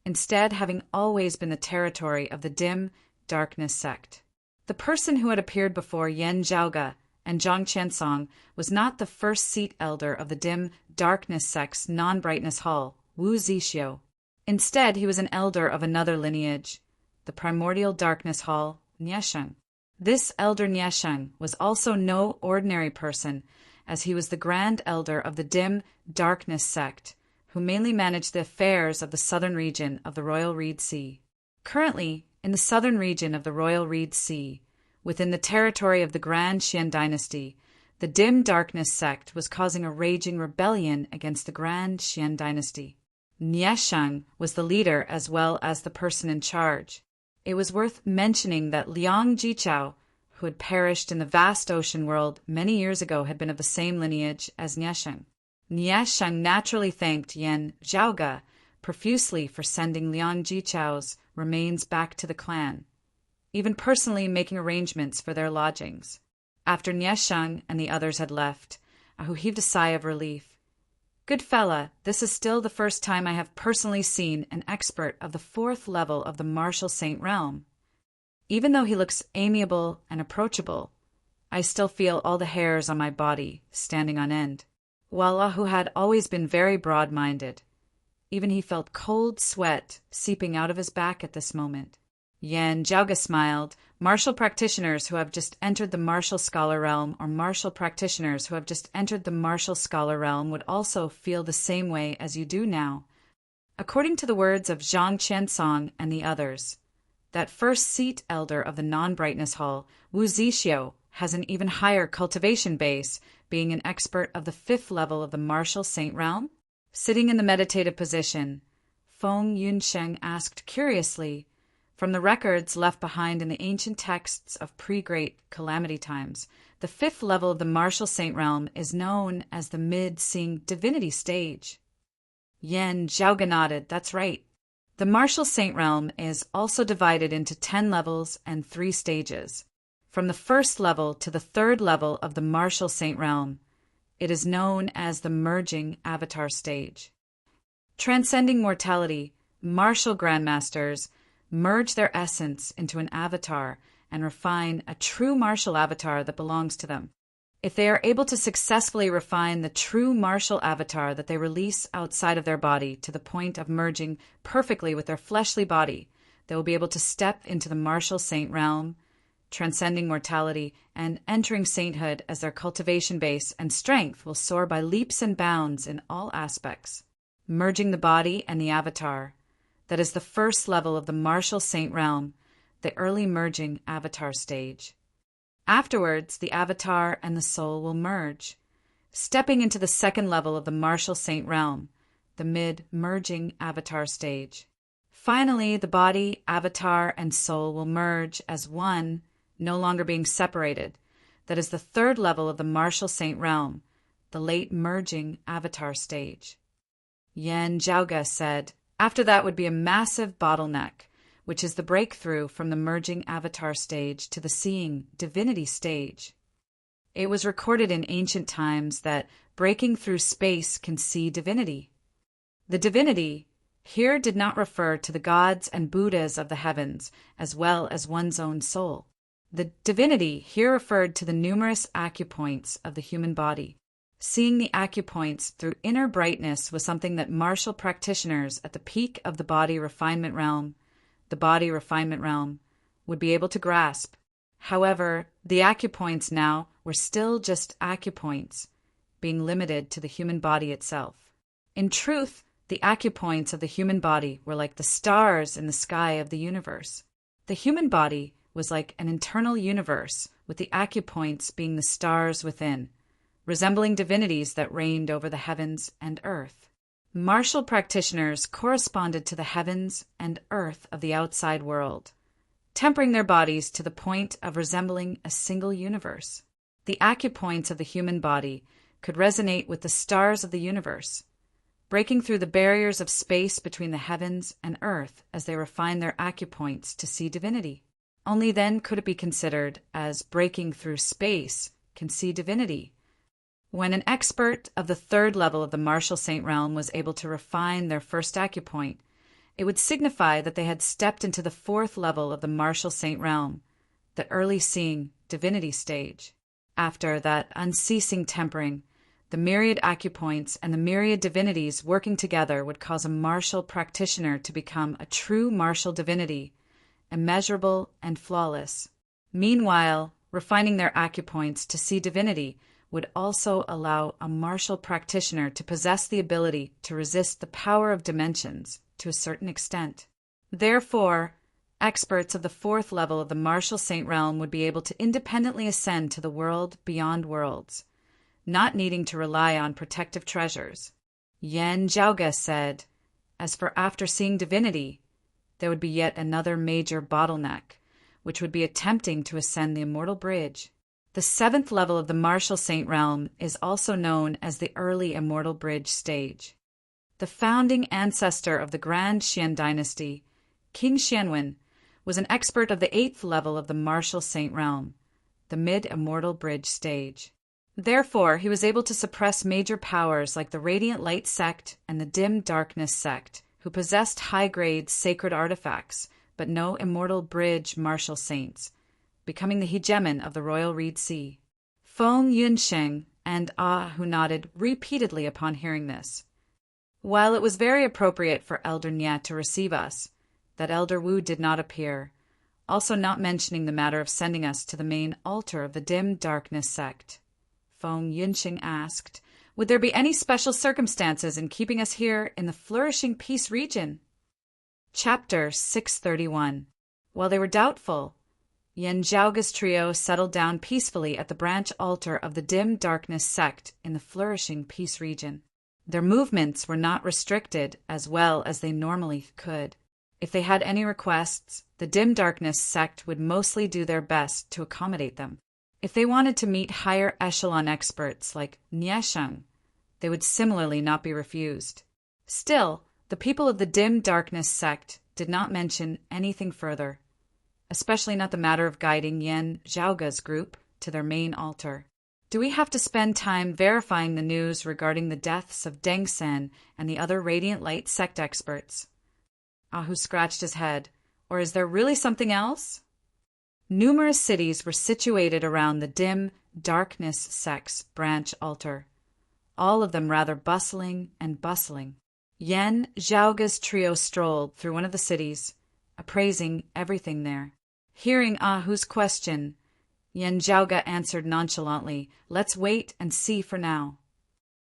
S1: instead having always been the territory of the dim darkness sect. The person who had appeared before Yen Zhaoge and Zhang Qiansong was not the first seat elder of the dim darkness sect's non-brightness hall, Wu Zixio. Instead, he was an elder of another lineage, the primordial darkness hall, Niesheng. This elder Niesheng was also no ordinary person, as he was the grand elder of the dim darkness sect, who mainly managed the affairs of the southern region of the Royal Reed Sea. Currently, in the southern region of the Royal Reed Sea, within the territory of the Grand Xian dynasty, the dim darkness sect was causing a raging rebellion against the Grand Xian dynasty. Niesheng was the leader as well as the person in charge. It was worth mentioning that Liang Jichao, who had perished in the vast ocean world many years ago, had been of the same lineage as Niesheng. Niesheng naturally thanked Yen Zhaoge profusely for sending Liang Jichao's remains back to the clan, even personally making arrangements for their lodgings. After Niesheng and the others had left, Ahu heaved a sigh of relief. Good fella, this is still the first time I have personally seen an expert of the 4th level of the Martial Saint realm. Even though he looks amiable and approachable, I still feel all the hairs on my body standing on end. While Ahu had always been very broad-minded, even he felt cold sweat seeping out of his back at this moment. Yen Zhaoge smiled. Martial practitioners who have just entered the martial scholar realm or martial practitioners who have just entered the martial scholar realm would also feel the same way as you do now. According to the words of Zhang Qiansong and the others, that first seat elder of the non-brightness hall, Wu Zixio, has an even higher cultivation base, being an expert of the 5th level of the martial saint realm. Sitting in the meditative position, Feng Yunsheng asked curiously, from the records left behind in the ancient texts of pre-Great Calamity times, the 5th level of the martial saint realm is known as the mid-seeing divinity stage. Yen Zhaoge nodded. That's right. The martial saint realm is also divided into 10 levels and 3 stages. From the 1st level to the 3rd level of the martial saint realm, it is known as the merging avatar stage. Transcending mortality, martial grandmasters merge their essence into an avatar and refine a true martial avatar that belongs to them. If they are able to successfully refine the true martial avatar that they release outside of their body to the point of merging perfectly with their fleshly body, they will be able to step into the martial saint realm, transcending mortality, and entering sainthood as their cultivation base and strength will soar by leaps and bounds in all aspects. Merging the body and the avatar, that is the 1st level of the martial saint realm, the early merging avatar stage. Afterwards, the avatar and the soul will merge, stepping into the 2nd level of the martial saint realm, the mid-merging avatar stage. Finally, the body, avatar, and soul will merge as one, no longer being separated. That is the 3rd level of the martial saint realm, the late merging avatar stage. Yen Zhaoge said, after that would be a massive bottleneck, which is the breakthrough from the merging avatar stage to the seeing divinity stage. It was recorded in ancient times that breaking through space can see divinity. The divinity here did not refer to the gods and Buddhas of the heavens, as well as one's own soul. The divinity here referred to the numerous acupoints of the human body. Seeing the acupoints through inner brightness was something that martial practitioners at the peak of the body refinement realm, would be able to grasp. However, the acupoints now were still just acupoints, being limited to the human body itself. In truth, the acupoints of the human body were like the stars in the sky of the universe. The human body was like an internal universe, with the acupoints being the stars within, resembling divinities that reigned over the heavens and earth. Martial practitioners corresponded to the heavens and earth of the outside world, tempering their bodies to the point of resembling a single universe. The acupoints of the human body could resonate with the stars of the universe, breaking through the barriers of space between the heavens and earth as they refined their acupoints to see divinity. Only then could it be considered as breaking through space can see divinity. When an expert of the third level of the martial saint realm was able to refine their first acupoint, it would signify that they had stepped into the fourth level of the martial saint realm, the early seeing divinity stage. After that unceasing tempering, the myriad acupoints and the myriad divinities working together would cause a martial practitioner to become a true martial divinity, immeasurable and flawless. Meanwhile, refining their acupoints to see divinity would also allow a martial practitioner to possess the ability to resist the power of dimensions to a certain extent. Therefore, experts of the fourth level of the martial saint realm would be able to independently ascend to the world beyond worlds, not needing to rely on protective treasures. Yen Zhaoge said, as for after seeing divinity, there would be yet another major bottleneck, which would be attempting to ascend the immortal bridge. The seventh level of the martial saint realm is also known as the early immortal bridge stage. The founding ancestor of the Grand Xian dynasty, King Xianwen, was an expert of the eighth level of the martial saint realm, the mid-immortal bridge stage. Therefore, he was able to suppress major powers like the Radiant Light sect and the Dim Darkness sect, who possessed high-grade sacred artifacts, but no immortal bridge martial saints, becoming the hegemon of the royal reed sea. Feng Yunsheng and who nodded repeatedly upon hearing this. While it was very appropriate for Elder Nye to receive us, that Elder Wu did not appear, also not mentioning the matter of sending us to the main altar of the Dim Darkness sect. Feng Yunsheng asked, would there be any special circumstances in keeping us here in the flourishing peace region? Chapter 631. While they were doubtful, Yen Zhaoge's trio settled down peacefully at the branch altar of the Dim Darkness sect in the flourishing peace region. Their movements were not restricted as well as they normally could. If they had any requests, the Dim Darkness sect would mostly do their best to accommodate them. If they wanted to meet higher echelon experts like Niesheng, they would similarly not be refused. Still, the people of the Dim Darkness sect did not mention anything further, especially not the matter of guiding Yen Zhaoge's group to their main altar. Do we have to spend time verifying the news regarding the deaths of Deng Sen and the other Radiant Light sect experts? Ahu scratched his head. Or is there really something else? Numerous cities were situated around the Dim Darkness sect's branch altar, all of them rather bustling and bustling. Yen Zhaoge's trio strolled through one of the cities, appraising everything there. Hearing Ahu's question, Yen Zhaoge answered nonchalantly, let's wait and see for now.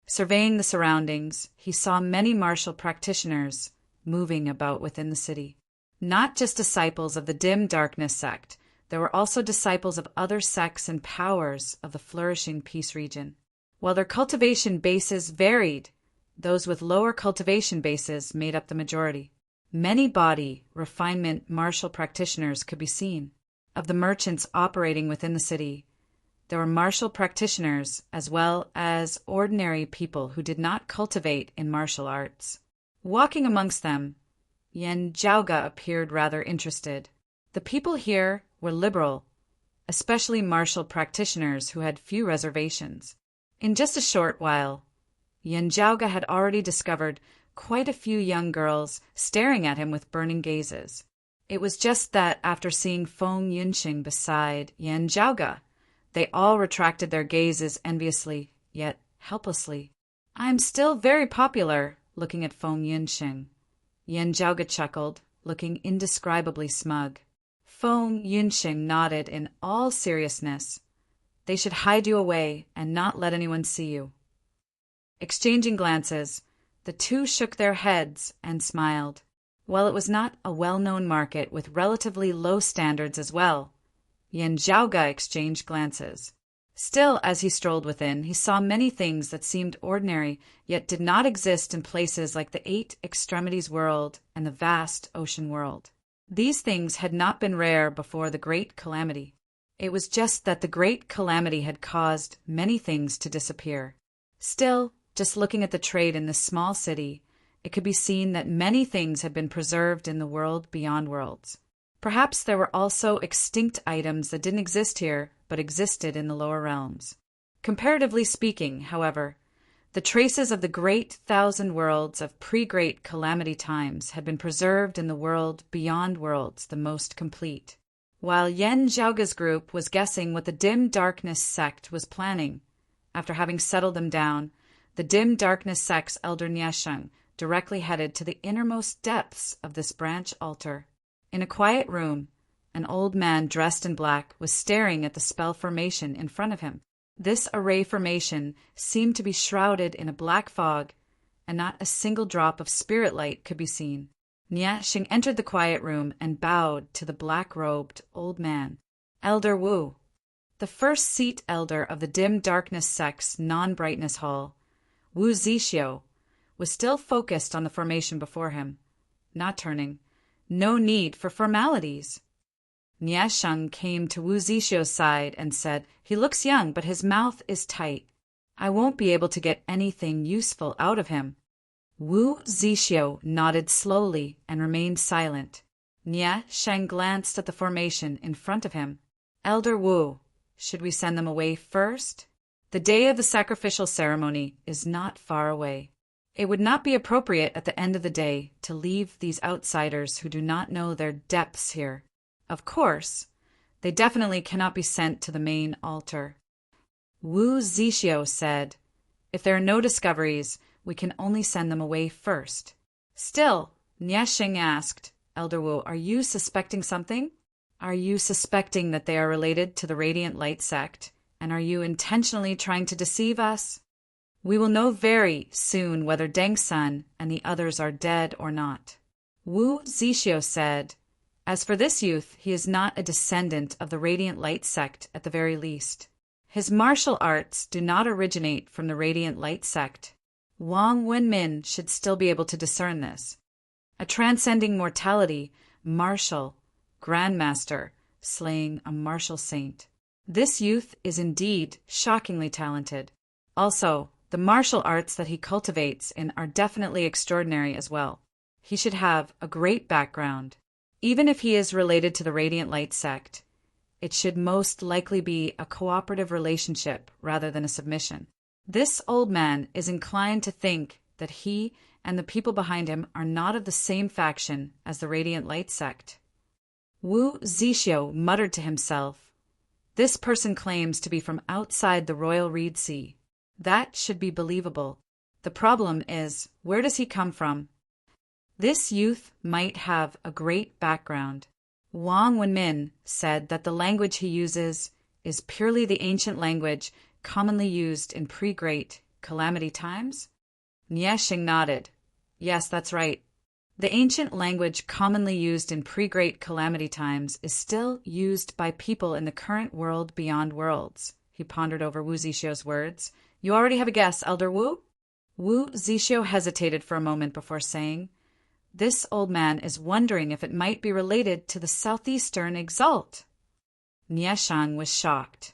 S1: Surveying the surroundings, he saw many martial practitioners moving about within the city. Not just disciples of the Dim Darkness sect, there were also disciples of other sects and powers of the flourishing peace region. While their cultivation bases varied, those with lower cultivation bases made up the majority. Many body, refinement martial practitioners could be seen. Of the merchants operating within the city, there were martial practitioners as well as ordinary people who did not cultivate in martial arts. Walking amongst them, Yen Zhaoge appeared rather interested. The people here were liberal, especially martial practitioners who had few reservations. In just a short while, Yen Zhaoge had already discovered quite a few young girls staring at him with burning gazes. It was just that after seeing Feng Yunsheng beside Yen Zhaoge, they all retracted their gazes enviously, yet helplessly. I'm still very popular, looking at Feng Yunxing. Yan Zhaoge chuckled, looking indescribably smug. Feng Yunxing nodded in all seriousness. They should hide you away and not let anyone see you. Exchanging glances, the two shook their heads and smiled. While it was not a well-known market with relatively low standards as well, Yan Zhaoge exchanged glances. Still, as he strolled within, he saw many things that seemed ordinary, yet did not exist in places like the Eight Extremities world and the vast ocean world. These things had not been rare before the Great Calamity. It was just that the Great Calamity had caused many things to disappear. Still, just looking at the trade in this small city, it could be seen that many things had been preserved in the world beyond worlds. Perhaps there were also extinct items that didn't exist here, but existed in the lower realms. Comparatively speaking, however, the traces of the great thousand worlds of pre-Great Calamity times had been preserved in the world beyond worlds, the most complete. While Yan Zhaoge's group was guessing what the Dim Darkness sect was planning, after having settled them down, the Dim Darkness sect's elder Niesheng directly headed to the innermost depths of this branch altar. In a quiet room, an old man dressed in black was staring at the spell formation in front of him. This array formation seemed to be shrouded in a black fog, and not a single drop of spirit light could be seen. Niesheng entered the quiet room and bowed to the black-robed old man. Elder Wu, the first seat elder of the Dim Darkness sect's non-brightness hall, Wu Zixio, was still focused on the formation before him, not turning. No need for formalities. Niesheng came to Wu Zixio's side and said, "He looks young, but his mouth is tight. I won't be able to get anything useful out of him." Wu Zixio nodded slowly and remained silent. Niesheng glanced at the formation in front of him. "Elder Wu, should we send them away first? The day of the sacrificial ceremony is not far away. It would not be appropriate at the end of the day to leave these outsiders who do not know their depths here. Of course, they definitely cannot be sent to the main altar." Wu Zixio said, "If there are no discoveries, we can only send them away first." Still, Niesheng asked, "Elder Wu, are you suspecting something? Are you suspecting that they are related to the Radiant Light sect, and are you intentionally trying to deceive us? We will know very soon whether Deng Sun and the others are dead or not." Wu Zixio said, "As for this youth, he is not a descendant of the Radiant Light sect at the very least. His martial arts do not originate from the Radiant Light sect. Wang Wenmin should still be able to discern this. A transcending mortality, martial, grandmaster, slaying a martial saint. This youth is indeed shockingly talented. Also, the martial arts that he cultivates in are definitely extraordinary as well. He should have a great background. Even if he is related to the Radiant Light sect, it should most likely be a cooperative relationship rather than a submission. This old man is inclined to think that he and the people behind him are not of the same faction as the Radiant Light sect." Wu Zixio muttered to himself, "This person claims to be from outside the Royal Reed Sea. That should be believable. The problem is, where does he come from? This youth might have a great background." Wang Wenmin said that the language he uses is purely the ancient language commonly used in pre-Great Calamity times. Niesheng nodded. "Yes, that's right. The ancient language commonly used in pre-Great Calamity times is still used by people in the current world beyond worlds." He pondered over Wu Zixio's words. "You already have a guess, Elder Wu?" Wu Zixio hesitated for a moment before saying, "This old man is wondering if it might be related to the Southeastern Exalt." Niesheng was shocked.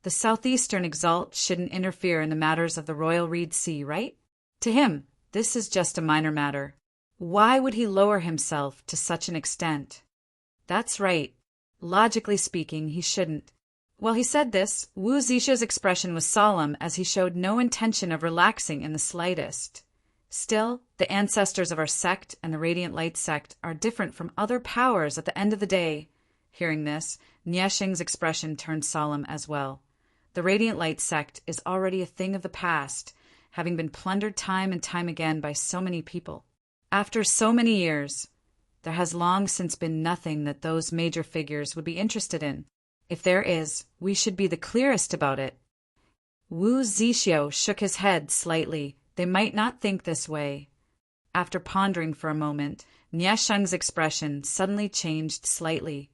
S1: The Southeastern Exalt shouldn't interfere in the matters of the Royal Reed Sea, right? To him, this is just a minor matter. Why would he lower himself to such an extent? That's right. Logically speaking, he shouldn't. While he said this, Wu Zixio's expression was solemn as he showed no intention of relaxing in the slightest. Still, the ancestors of our sect and the Radiant Light sect are different from other powers at the end of the day. Hearing this, Niesheng's expression turned solemn as well. The Radiant Light sect is already a thing of the past, having been plundered time and time again by so many people. After so many years, there has long since been nothing that those major figures would be interested in. If there is, we should be the clearest about it. Wu Zixio shook his head slightly. They might not think this way. After pondering for a moment, Niesheng's expression suddenly changed slightly.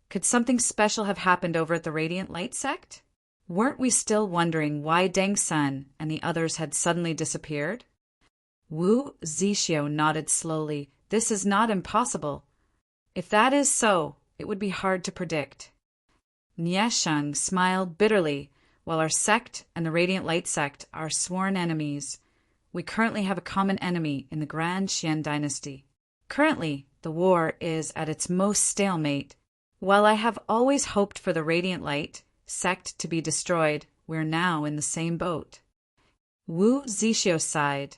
S1: Could something special have happened over at the Radiant Light sect? Weren't we still wondering why Deng Sun and the others had suddenly disappeared? Wu Zixio nodded slowly. This is not impossible. If that is so, it would be hard to predict. Niesheng smiled bitterly. While our sect and the Radiant Light sect are sworn enemies, we currently have a common enemy in the Grand Xian dynasty. Currently, the war is at its most stalemate. While I have always hoped for the Radiant Light sect to be destroyed, we're now in the same boat. Wu Zixio sighed.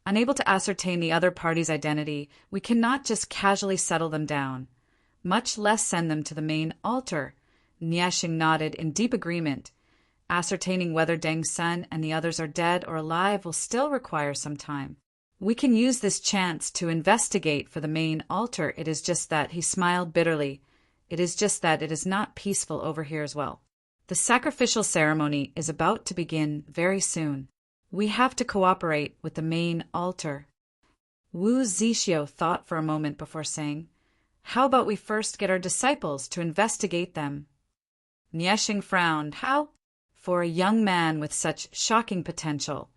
S1: Unable to ascertain the other party's identity, we cannot just casually settle them down, much less send them to the main altar. Niesheng nodded in deep agreement. Ascertaining whether Deng Sun and the others are dead or alive will still require some time. We can use this chance to investigate for the main altar. It is just that, he smiled bitterly, it is just that it is not peaceful over here as well. The sacrificial ceremony is about to begin very soon. We have to cooperate with the main altar. Wu Zixio thought for a moment before saying, how about we first get our disciples to investigate them? Niesheng frowned. How? For a young man with such shocking potential,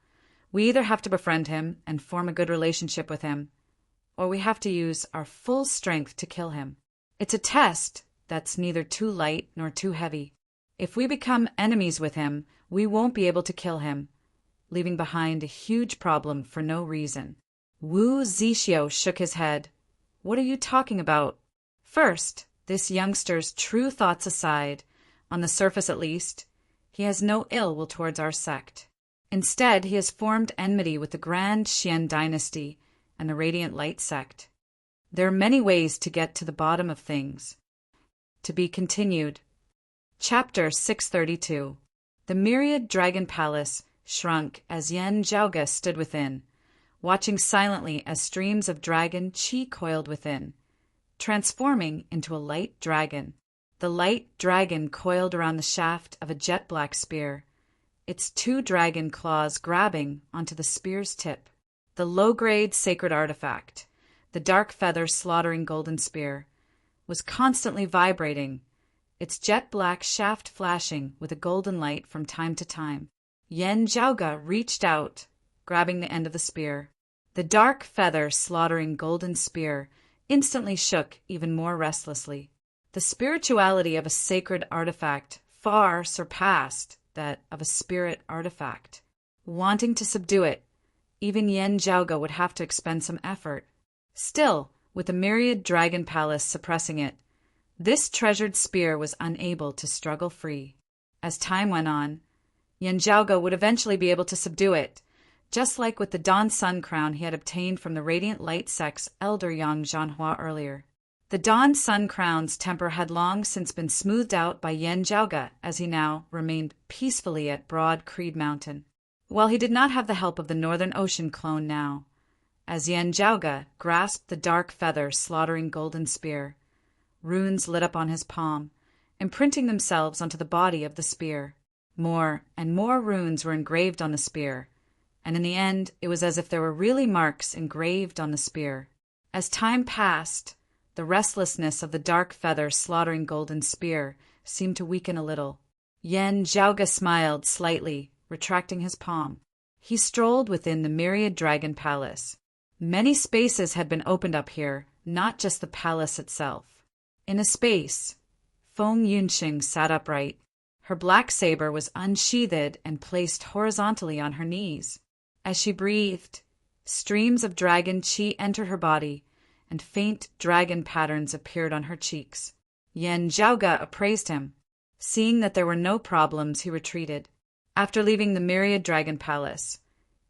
S1: we either have to befriend him and form a good relationship with him, or we have to use our full strength to kill him. It's a test that's neither too light nor too heavy. If we become enemies with him, we won't be able to kill him, leaving behind a huge problem for no reason. Wu Zixio shook his head. What are you talking about? First, this youngster's true thoughts aside, on the surface at least, he has no ill will towards our sect. Instead, he has formed enmity with the Grand Xian dynasty and the Radiant Light sect. There are many ways to get to the bottom of things. To be continued. Chapter 632. The myriad dragon palace shrunk as Yen Zhaoge stood within, watching silently as streams of dragon qi coiled within, transforming into a light dragon. The light dragon coiled around the shaft of a jet-black spear, its two dragon claws grabbing onto the spear's tip. The low-grade sacred artifact, the dark feather slaughtering golden spear, was constantly vibrating, its jet-black shaft flashing with a golden light from time to time. Yen Zhaoge reached out, grabbing the end of the spear. The dark feather slaughtering golden spear instantly shook even more restlessly. The spirituality of a sacred artifact far surpassed that of a spirit artifact. Wanting to subdue it, even Yen Zhaoge would have to expend some effort. Still, with the myriad dragon palace suppressing it, this treasured spear was unable to struggle free. As time went on, Yen Zhaoge would eventually be able to subdue it, just like with the Dawn Sun crown he had obtained from the Radiant Light sect's elder Yang Zhanhua earlier. The Dawn Sun crown's temper had long since been smoothed out by Yen Zhaoge, as he now remained peacefully at Broad Creed Mountain. While he did not have the help of the Northern Ocean clone now, as Yen Zhaoge grasped the dark feather slaughtering golden spear, runes lit up on his palm, imprinting themselves onto the body of the spear. More and more runes were engraved on the spear, and in the end it was as if there were really marks engraved on the spear. As time passed, the restlessness of the dark feather slaughtering golden spear seemed to weaken a little. Yen Zhaoge smiled slightly, retracting his palm. He strolled within the myriad dragon palace. Many spaces had been opened up here, not just the palace itself. In a space, Feng Yunxing sat upright. Her black saber was unsheathed and placed horizontally on her knees. As she breathed, streams of dragon qi entered her body, and faint dragon patterns appeared on her cheeks. Yen Zhaoge appraised him. Seeing that there were no problems, he retreated. After leaving the myriad dragon palace,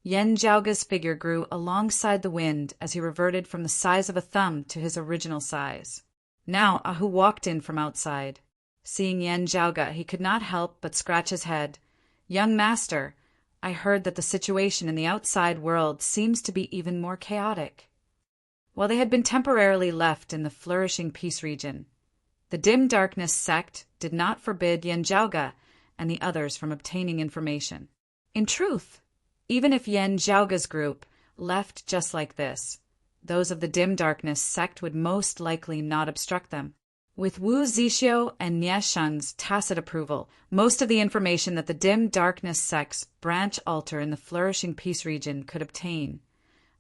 S1: Yen Zhaoge's figure grew alongside the wind as he reverted from the size of a thumb to his original size. Now Ahu walked in from outside. Seeing Yen Zhaoge, he could not help but scratch his head. Young master, I heard that the situation in the outside world seems to be even more chaotic. While they had been temporarily left in the flourishing peace region, the dim darkness sect did not forbid Yanjiaoge and the others from obtaining information. In truth, even if Yanjiaoge's group left just like this, those of the dim darkness sect would most likely not obstruct them. With Wu Zixio and Nie Sheng's tacit approval, most of the information that the dim darkness sect's branch altar in the flourishing peace region could obtain,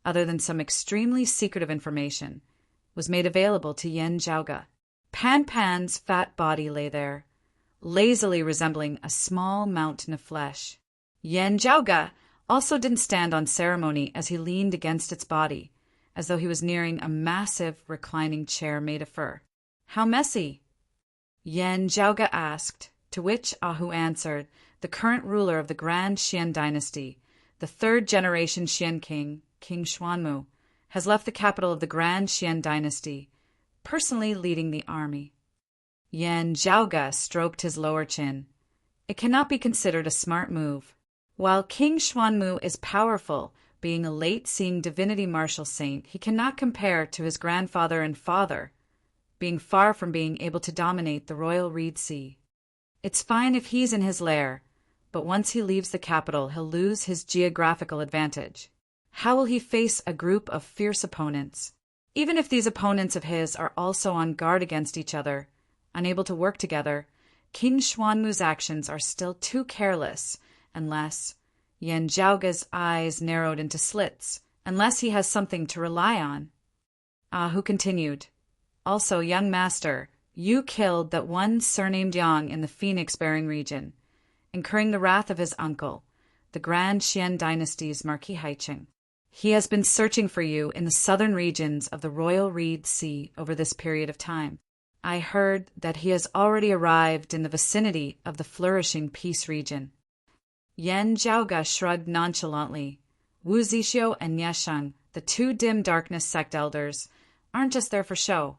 S1: other than some extremely secretive information, was made available to Yanjiaoge. Pan Pan's fat body lay there, lazily resembling a small mountain of flesh. Yanjiaoge also didn't stand on ceremony as he leaned against its body, as though he was nearing a massive reclining chair made of fur. How messy? Yanjiaoge asked, to which Ahu answered, the current ruler of the Grand Xian dynasty, the third-generation Xian king, King Xuanmu, has left the capital of the Grand Xian dynasty, personally leading the army. Yanjiaoge stroked his lower chin. It cannot be considered a smart move. While King Xuanmu is powerful, being a late-seeing divinity martial saint, he cannot compare to his grandfather and father, being far from being able to dominate the royal Reed Sea. It's fine if he's in his lair, but once he leaves the capital, he'll lose his geographical advantage. How will he face a group of fierce opponents? Even if these opponents of his are also on guard against each other, unable to work together, King Xuanmu's actions are still too careless, unless Yanjiaoge's eyes narrowed into slits, unless he has something to rely on. Ahu continued, also, young master, you killed that one surnamed Yang in the Phoenix-bearing region, incurring the wrath of his uncle, the Grand Xian dynasty's Marquis Haiqing. He has been searching for you in the southern regions of the Royal Reed Sea over this period of time. I heard that he has already arrived in the vicinity of the flourishing peace region. Yanjiaoge shrugged nonchalantly. Wu Zixio and Nie Sheng, the two dim darkness sect elders, aren't just there for show.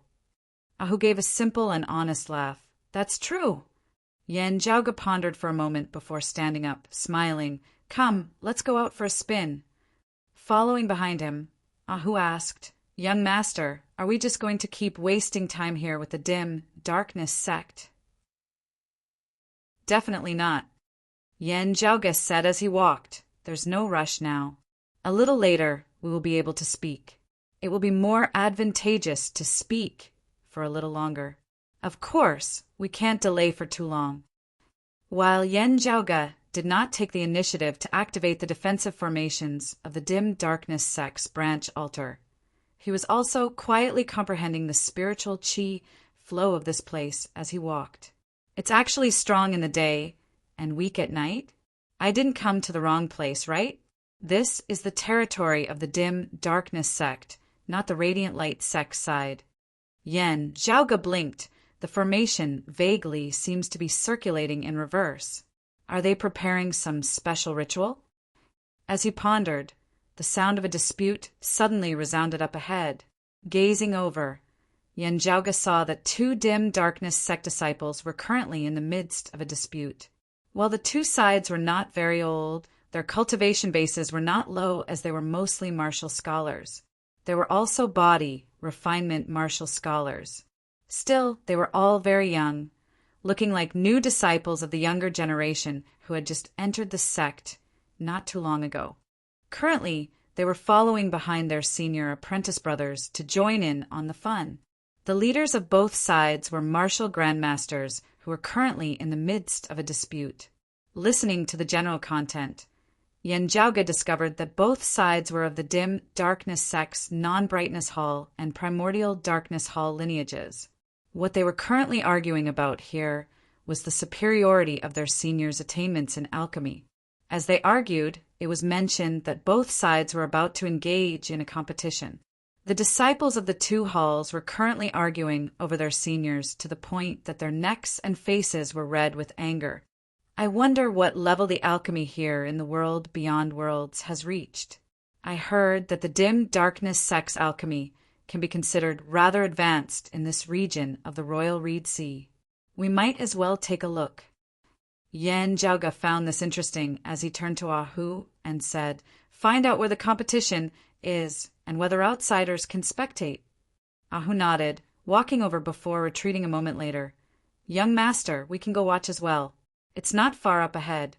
S1: Ahu gave a simple and honest laugh. That's true. Yanjiaoge pondered for a moment before standing up, smiling. Come, let's go out for a spin. Following behind him, Ahu asked, Young master, are we just going to keep wasting time here with the dim darkness sect? Definitely not. Yanjiaoge said as he walked. There's no rush now. A little later, we will be able to speak. It will be more advantageous to speak for a little longer. Of course, we can't delay for too long. While Yanjiaoge did not take the initiative to activate the defensive formations of the dim darkness sect's branch altar, he was also quietly comprehending the spiritual qi flow of this place as he walked. It's actually strong in the day and weak at night? I didn't come to the wrong place, right? This is the territory of the dim darkness sect, not the radiant light sect side. Yanjiaoge blinked. The formation vaguely seems to be circulating in reverse. Are they preparing some special ritual? As he pondered, the sound of a dispute suddenly resounded up ahead. Gazing over, Yanjiaoge saw that two dim darkness sect disciples were currently in the midst of a dispute. While the two sides were not very old, their cultivation bases were not low as they were mostly martial scholars. There were also body, refinement martial scholars. Still, they were all very young, looking like new disciples of the younger generation who had just entered the sect not too long ago. Currently, they were following behind their senior apprentice brothers to join in on the fun. The leaders of both sides were martial grandmasters who were currently in the midst of a dispute. Listening to the general content, Yanjiaoge discovered that both sides were of the dim darkness sect's non-brightness hall and primordial darkness hall lineages. What they were currently arguing about here was the superiority of their seniors' attainments in alchemy. As they argued, it was mentioned that both sides were about to engage in a competition. The disciples of the two halls were currently arguing over their seniors to the point that their necks and faces were red with anger. I wonder what level the alchemy here in the world beyond worlds has reached. I heard that the dim darkness sect's alchemy can be considered rather advanced in this region of the Royal Reed Sea. We might as well take a look. Yan Zhaoge found this interesting as he turned to Ahu and said, "Find out where the competition is and whether outsiders can spectate." Ahu nodded, walking over before retreating a moment later. "Young master, we can go watch as well. It's not far up ahead."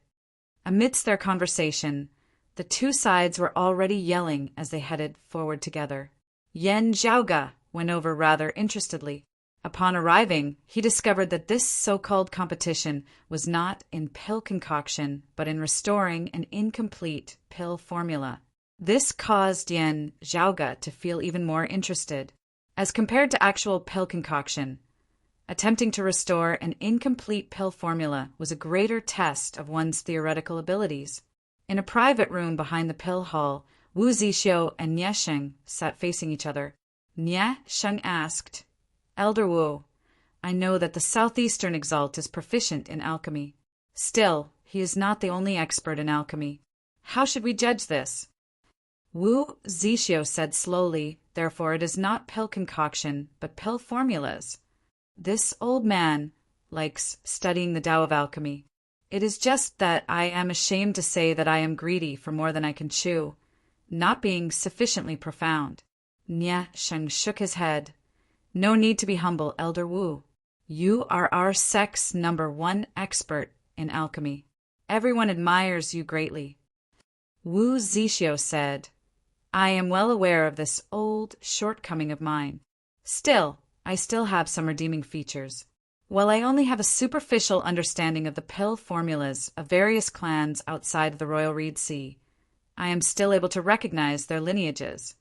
S1: Amidst their conversation, the two sides were already yelling as they headed forward together. Yan Zhaoge went over rather interestedly. Upon arriving, he discovered that this so-called competition was not in pill concoction, but in restoring an incomplete pill formula. This caused Yan Zhaoge to feel even more interested. As compared to actual pill concoction, attempting to restore an incomplete pill formula was a greater test of one's theoretical abilities. In a private room behind the pill hall, Wu Zixio and Nie Sheng sat facing each other. Nie Sheng asked, "Elder Wu, I know that the Southeastern Exalt is proficient in alchemy. Still, he is not the only expert in alchemy. How should we judge this?" Wu Zixio said slowly, "Therefore it is not pill concoction, but pill formulas. This old man likes studying the Tao of alchemy. It is just that I am ashamed to say that I am greedy for more than I can chew, not being sufficiently profound." Nie Sheng shook his head. "No need to be humble, Elder Wu. You are our sect's #1 expert in alchemy. Everyone admires you greatly." Wu Zixio said, "I am well aware of this old shortcoming of mine. Still, I still have some redeeming features. While I only have a superficial understanding of the pill formulas of various clans outside of the Royal Reed Sea, I am still able to recognize their lineages.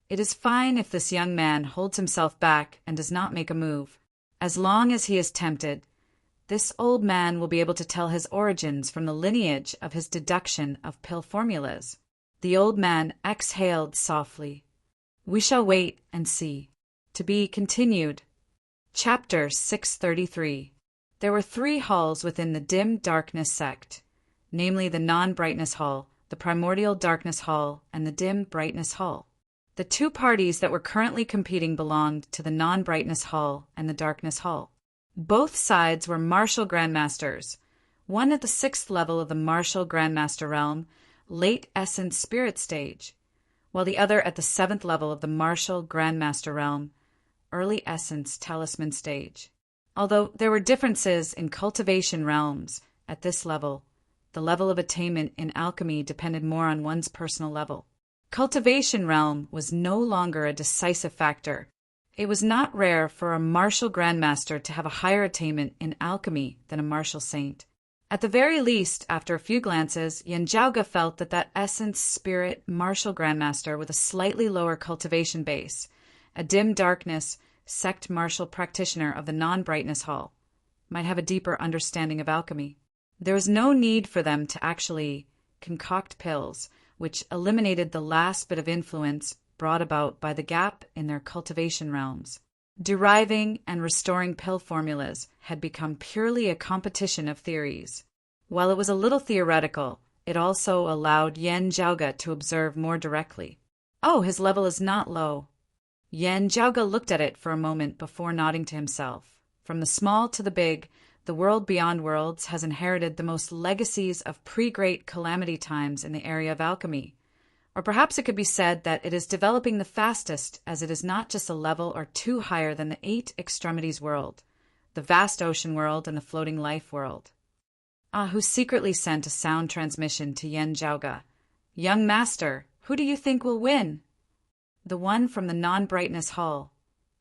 S1: It is fine if this young man holds himself back and does not make a move. As long as he is tempted, this old man will be able to tell his origins from the lineage of his deduction of pill formulas." The old man exhaled softly. "We shall wait and see." To be continued. Chapter 633. There were 3 halls within the dim darkness sect, namely the non-brightness hall, the primordial darkness hall, and the dim brightness hall. The 2 parties that were currently competing belonged to the non-brightness hall and the darkness hall. Both sides were martial grandmasters, one at the 6th level of the martial grandmaster realm, late essence spirit stage, while the other at the 7th level of the martial grandmaster realm, early essence talisman stage. Although there were differences in cultivation realms at this level, the level of attainment in alchemy depended more on one's personal level. Cultivation realm was no longer a decisive factor. It was not rare for a martial grandmaster to have a higher attainment in alchemy than a martial saint. At the very least, after a few glances, Yan Zhaoge felt that essence spirit martial grandmaster with a slightly lower cultivation base, a dim darkness sect martial practitioner of the non-brightness hall, might have a deeper understanding of alchemy. There was no need for them to actually concoct pills, which eliminated the last bit of influence brought about by the gap in their cultivation realms. Deriving and restoring pill formulas had become purely a competition of theories. While it was a little theoretical, it also allowed Yan Zhaoge to observe more directly. "Oh, his level is not low." Yan Zhaoge looked at it for a moment before nodding to himself. From the small to the big, the world beyond worlds has inherited the most legacies of pre-great calamity times in the area of alchemy. Or perhaps it could be said that it is developing the fastest, as it is not just a level or 2 higher than the 8 extremities world, the vast ocean world and the floating life world. Who secretly sent a sound transmission to Yan Zhaoge. "Young master, who do you think will win?" "The one from the non-brightness hall."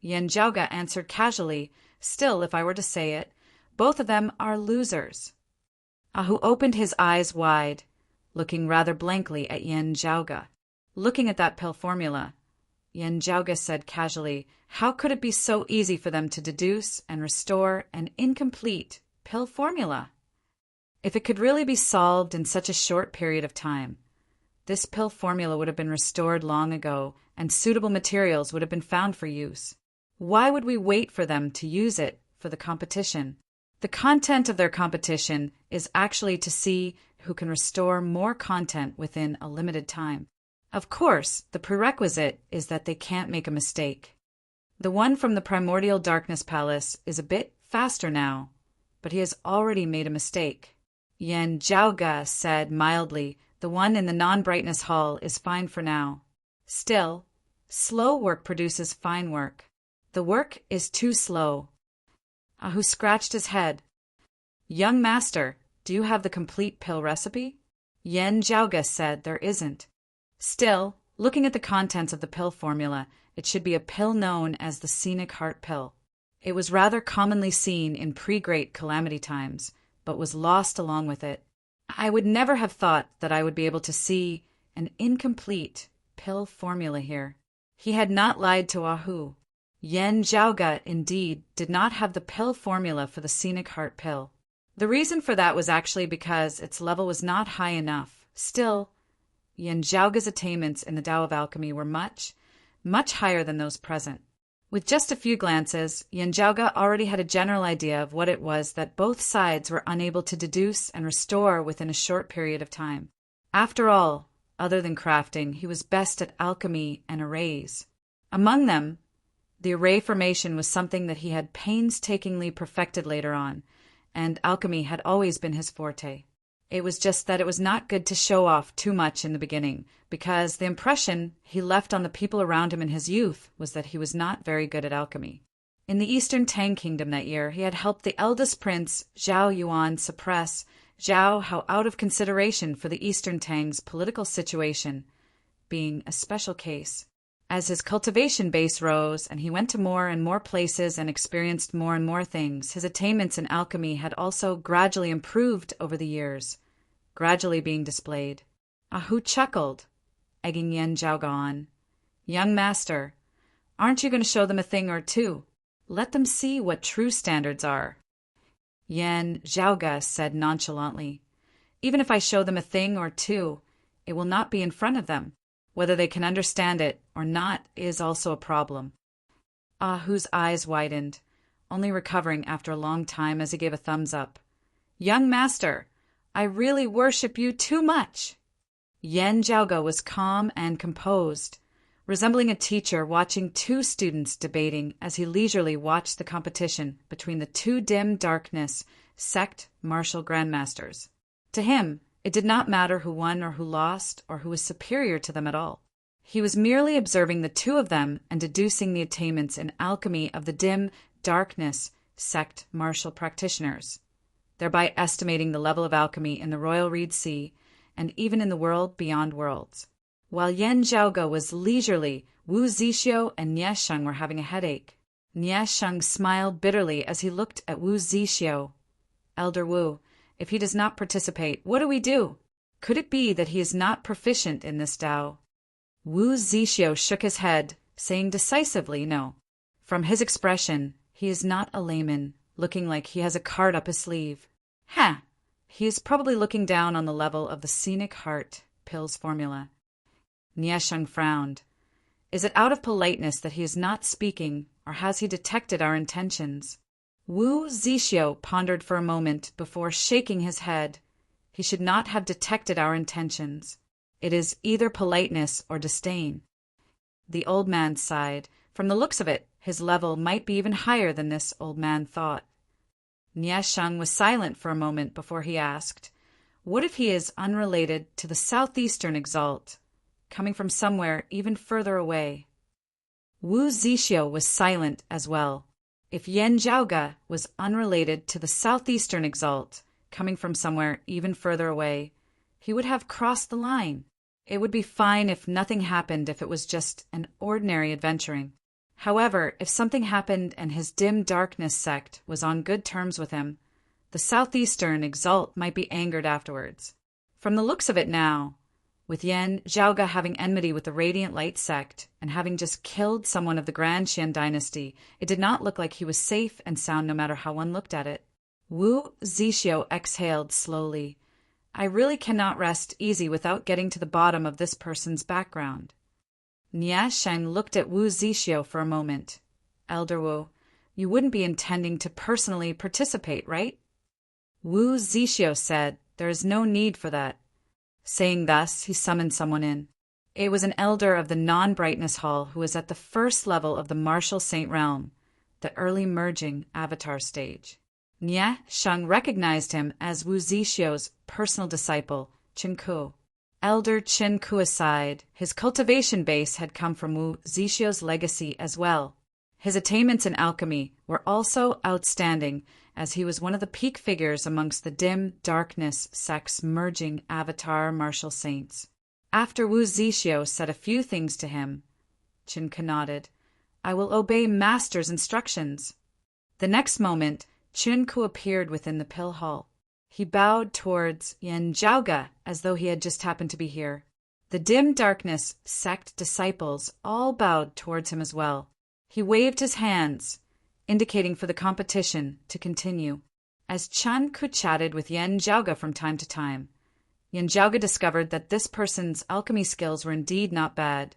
S1: Yan Zhaoge answered casually. "Still, if I were to say it, both of them are losers." Ahu opened his eyes wide, looking rather blankly at Yan Zhaoge. Looking at that pill formula, Yan Zhaoge said casually, "How could it be so easy for them to deduce and restore an incomplete pill formula? If it could really be solved in such a short period of time, this pill formula would have been restored long ago, and suitable materials would have been found for use. Why would we wait for them to use it for the competition? The content of their competition is actually to see who can restore more content within a limited time. Of course, the prerequisite is that they can't make a mistake. The one from the Primordial Darkness Palace is a bit faster now, but he has already made a mistake. Yen Jiaoge said mildly. The one in the non-brightness hall is fine for now. Still, slow work produces fine work. The work is too slow. Ahu scratched his head. Young master, do you have the complete pill recipe? Yen Jiaoge said there isn't. Still, looking at the contents of the pill formula, it should be a pill known as the scenic heart pill. It was rather commonly seen in pre-great calamity times, but was lost along with it. I would never have thought that I would be able to see an incomplete pill formula here. He had not lied to Ahu. Yen Jiaoge, indeed, did not have the pill formula for the scenic heart pill. The reason for that was actually because its level was not high enough. Still, Yen Jiaoge's attainments in the Tao of Alchemy were much, much higher than those present. With just a few glances, Yen Jiaoge already had a general idea of what it was that both sides were unable to deduce and restore within a short period of time. After all, other than crafting, he was best at alchemy and arrays. Among them, the array formation was something that he had painstakingly perfected later on, and alchemy had always been his forte. It was just that it was not good to show off too much in the beginning, because the impression he left on the people around him in his youth was that he was not very good at alchemy. In the Eastern Tang Kingdom that year, he had helped the eldest prince, Zhao Yuan, suppress Zhao Hao out of consideration for the Eastern Tang's political situation, being a special case. As his cultivation base rose and he went to more and more places and experienced more and more things, his attainments in alchemy had also gradually improved over the years, gradually being displayed. Ahu chuckled, egging Yen Jiaoge on. Young master, aren't you going to show them a thing or two? Let them see what true standards are. Yen Jiaoge said nonchalantly. Even if I show them a thing or two, it will not be in front of them. Whether they can understand it or not is also a problem. Ahu's eyes widened, only recovering after a long time as he gave a thumbs up. Young master, I really worship you too much. Yen Jiaoge was calm and composed, resembling a teacher watching two students debating as he leisurely watched the competition between the two dim darkness sect martial grandmasters. To him, it did not matter who won or who lost or who was superior to them at all. He was merely observing the two of them and deducing the attainments in alchemy of the dim darkness sect martial practitioners, thereby estimating the level of alchemy in the Royal Reed Sea and even in the world beyond worlds. While Yen Jiaoge was leisurely, Wu Zixio and Nie Sheng were having a headache. Nie Sheng smiled bitterly as he looked at Wu Zixio. Elder Wu, if he does not participate, what do we do? Could it be that he is not proficient in this Tao? Wu Zixio shook his head, saying decisively no. From his expression, he is not a layman, looking like he has a card up his sleeve. He is probably looking down on the level of the scenic heart pills formula. Nie Sheng frowned. Is it out of politeness that he is not speaking, or has he detected our intentions? Wu Zixio pondered for a moment before shaking his head. He should not have detected our intentions. It is either politeness or disdain. The old man sighed. From the looks of it, his level might be even higher than this old man thought. Nie Sheng was silent for a moment before he asked, what if he is unrelated to the southeastern exalt, coming from somewhere even further away? Wu Zixio was silent as well. If Yen Jiaoge was unrelated to the southeastern exalt, coming from somewhere even further away, he would have crossed the line. It would be fine if nothing happened if it was just an ordinary adventuring. However, if something happened and his dim darkness sect was on good terms with him, the southeastern exalt might be angered afterwards. From the looks of it now, with Yen Jiaoge having enmity with the Radiant Light sect and having just killed someone of the Grand Qian dynasty, it did not look like he was safe and sound no matter how one looked at it. Wu Zixio exhaled slowly. I really cannot rest easy without getting to the bottom of this person's background. Nie Sheng looked at Wu Zixio for a moment. Elder Wu, you wouldn't be intending to personally participate, right? Wu Zixio said, there is no need for that. Saying thus, he summoned someone in. It was an elder of the non-brightness hall who was at the first level of the martial saint realm, the early merging avatar stage. Nye Sheng recognized him as Wu Zixio's personal disciple, Qin Ku. Elder Qin Ku aside, his cultivation base had come from Wu Zixio's legacy as well. His attainments in alchemy were also outstanding, as he was one of the peak figures amongst the dim darkness sect's merging avatar martial saints. After Wu Zixio said a few things to him, Qin Ku nodded. I will obey master's instructions. The next moment, Qin Ku appeared within the pill hall. He bowed towards Yen Zhaoge as though he had just happened to be here. The dim darkness sect disciples all bowed towards him as well. He waved his hands, indicating for the competition to continue. As Qin Ku chatted with Yen Zhaoge from time to time, Yen Zhaoge discovered that this person's alchemy skills were indeed not bad,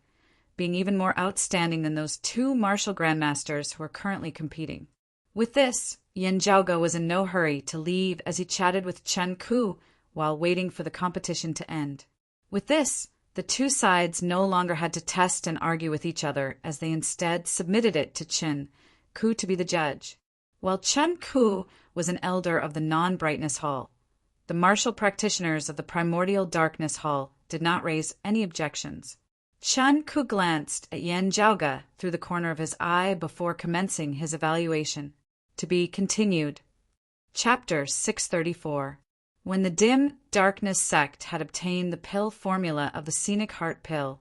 S1: being even more outstanding than those two martial grandmasters who are currently competing. With this, Yen Zhaoge was in no hurry to leave as he chatted with Qin Ku while waiting for the competition to end. With this, the two sides no longer had to test and argue with each other, as they instead submitted it to Qin Ku to be the judge. While Qin Ku was an elder of the non-brightness hall, the martial practitioners of the primordial darkness hall did not raise any objections. Qin Ku glanced at Yen Zhaoge through the corner of his eye before commencing his evaluation. To be continued. Chapter 634. When the dim darkness sect had obtained the pill formula of the scenic heart pill,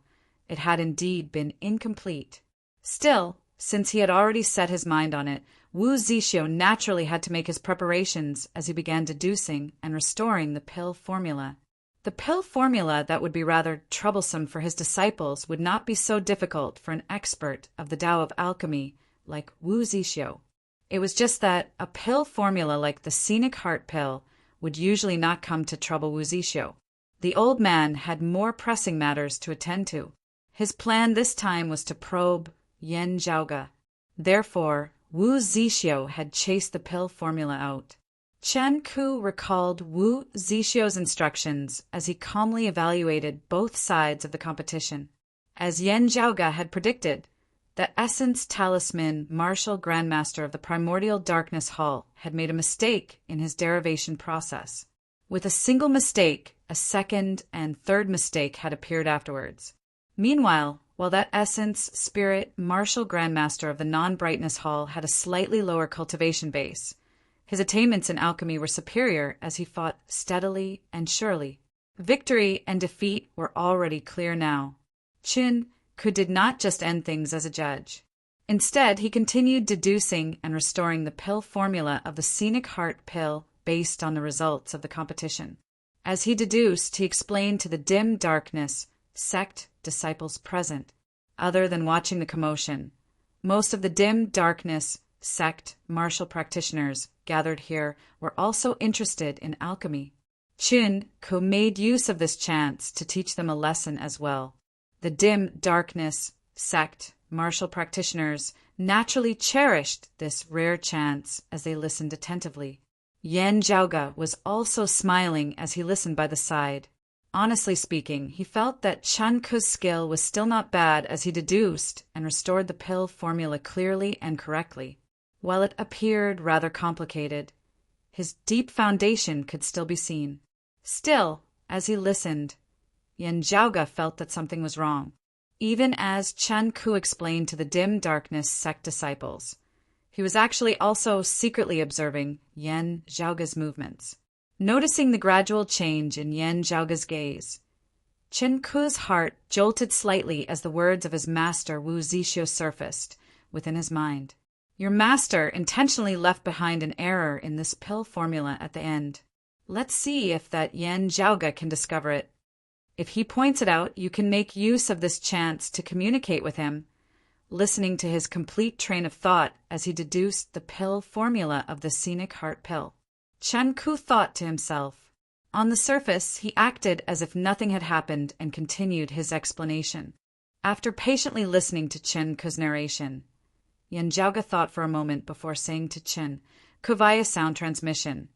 S1: it had indeed been incomplete. Still, since he had already set his mind on it, Wu Zixio naturally had to make his preparations as he began deducing and restoring the pill formula. The pill formula that would be rather troublesome for his disciples would not be so difficult for an expert of the Tao of alchemy like Wu Zixio. It was just that a pill formula like the scenic heart pill would usually not come to trouble Wu Zixio. The old man had more pressing matters to attend to. His plan this time was to probe Yen Zhaoge. Therefore, Wu Zixio had chased the pill formula out. Qin Ku recalled Wu Zixio's instructions as he calmly evaluated both sides of the competition. As Yen Zhaoge had predicted, the Essence Talisman Martial Grandmaster of the Primordial Darkness Hall had made a mistake in his derivation process. With a single mistake, a second and third mistake had appeared afterwards. Meanwhile, while that Essence Spirit Martial Grandmaster of the Non-Brightness Hall had a slightly lower cultivation base, his attainments in alchemy were superior as he fought steadily and surely. Victory and defeat were already clear now. Qin Ku did not just end things as a judge. Instead, he continued deducing and restoring the pill formula of the scenic heart pill based on the results of the competition. As he deduced, he explained to the dim darkness sect disciples present, other than watching the commotion. Most of the dim darkness sect martial practitioners gathered here were also interested in alchemy. Qin Ku made use of this chance to teach them a lesson as well. The dim darkness sect martial practitioners naturally cherished this rare chance as they listened attentively. Yen Zhaoge was also smiling as he listened by the side. Honestly speaking, he felt that Qin Ku's skill was still not bad as he deduced and restored the pill formula clearly and correctly. While it appeared rather complicated, his deep foundation could still be seen. Still, as he listened, Yen Zhaoge felt that something was wrong. Even as Qin Ku explained to the dim darkness sect disciples, he was actually also secretly observing Yen Zhaoge's movements. Noticing the gradual change in Yen Zhaoge's gaze, Qin Ku's heart jolted slightly as the words of his master Wu Zixio surfaced within his mind. Your master intentionally left behind an error in this pill formula at the end. Let's see if that Yen Zhaoge can discover it. If he points it out, you can make use of this chance to communicate with him, listening to his complete train of thought as he deduced the pill formula of the scenic heart pill. Qin Ku thought to himself. On the surface, he acted as if nothing had happened and continued his explanation. After patiently listening to Qin Ku's narration, Yen Zhaoge thought for a moment before saying to Qin Ku via sound transmission,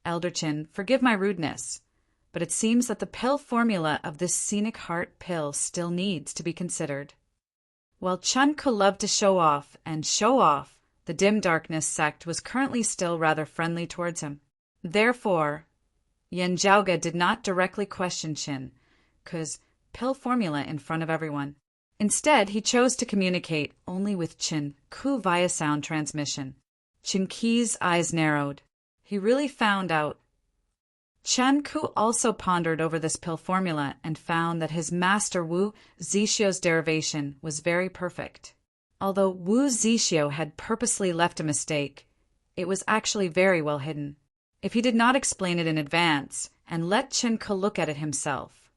S1: Elder Qin, forgive my rudeness, but it seems that the pill formula of this scenic heart pill still needs to be considered. While Qin Ku loved to show off, The dim darkness sect was currently still rather friendly towards him. Therefore, Yen Jiaoge did not directly question Qin's pill formula in front of everyone. Instead, he chose to communicate only with Qin Ku via sound transmission. Qin Qi's eyes narrowed. He really found out. Chen Ku also pondered over this pill formula and found that his master Wu Zixio's derivation was very perfect. Although Wu Zixio had purposely left a mistake, it was actually very well hidden. If he did not explain it in advance and let Chen Ku look at it himself,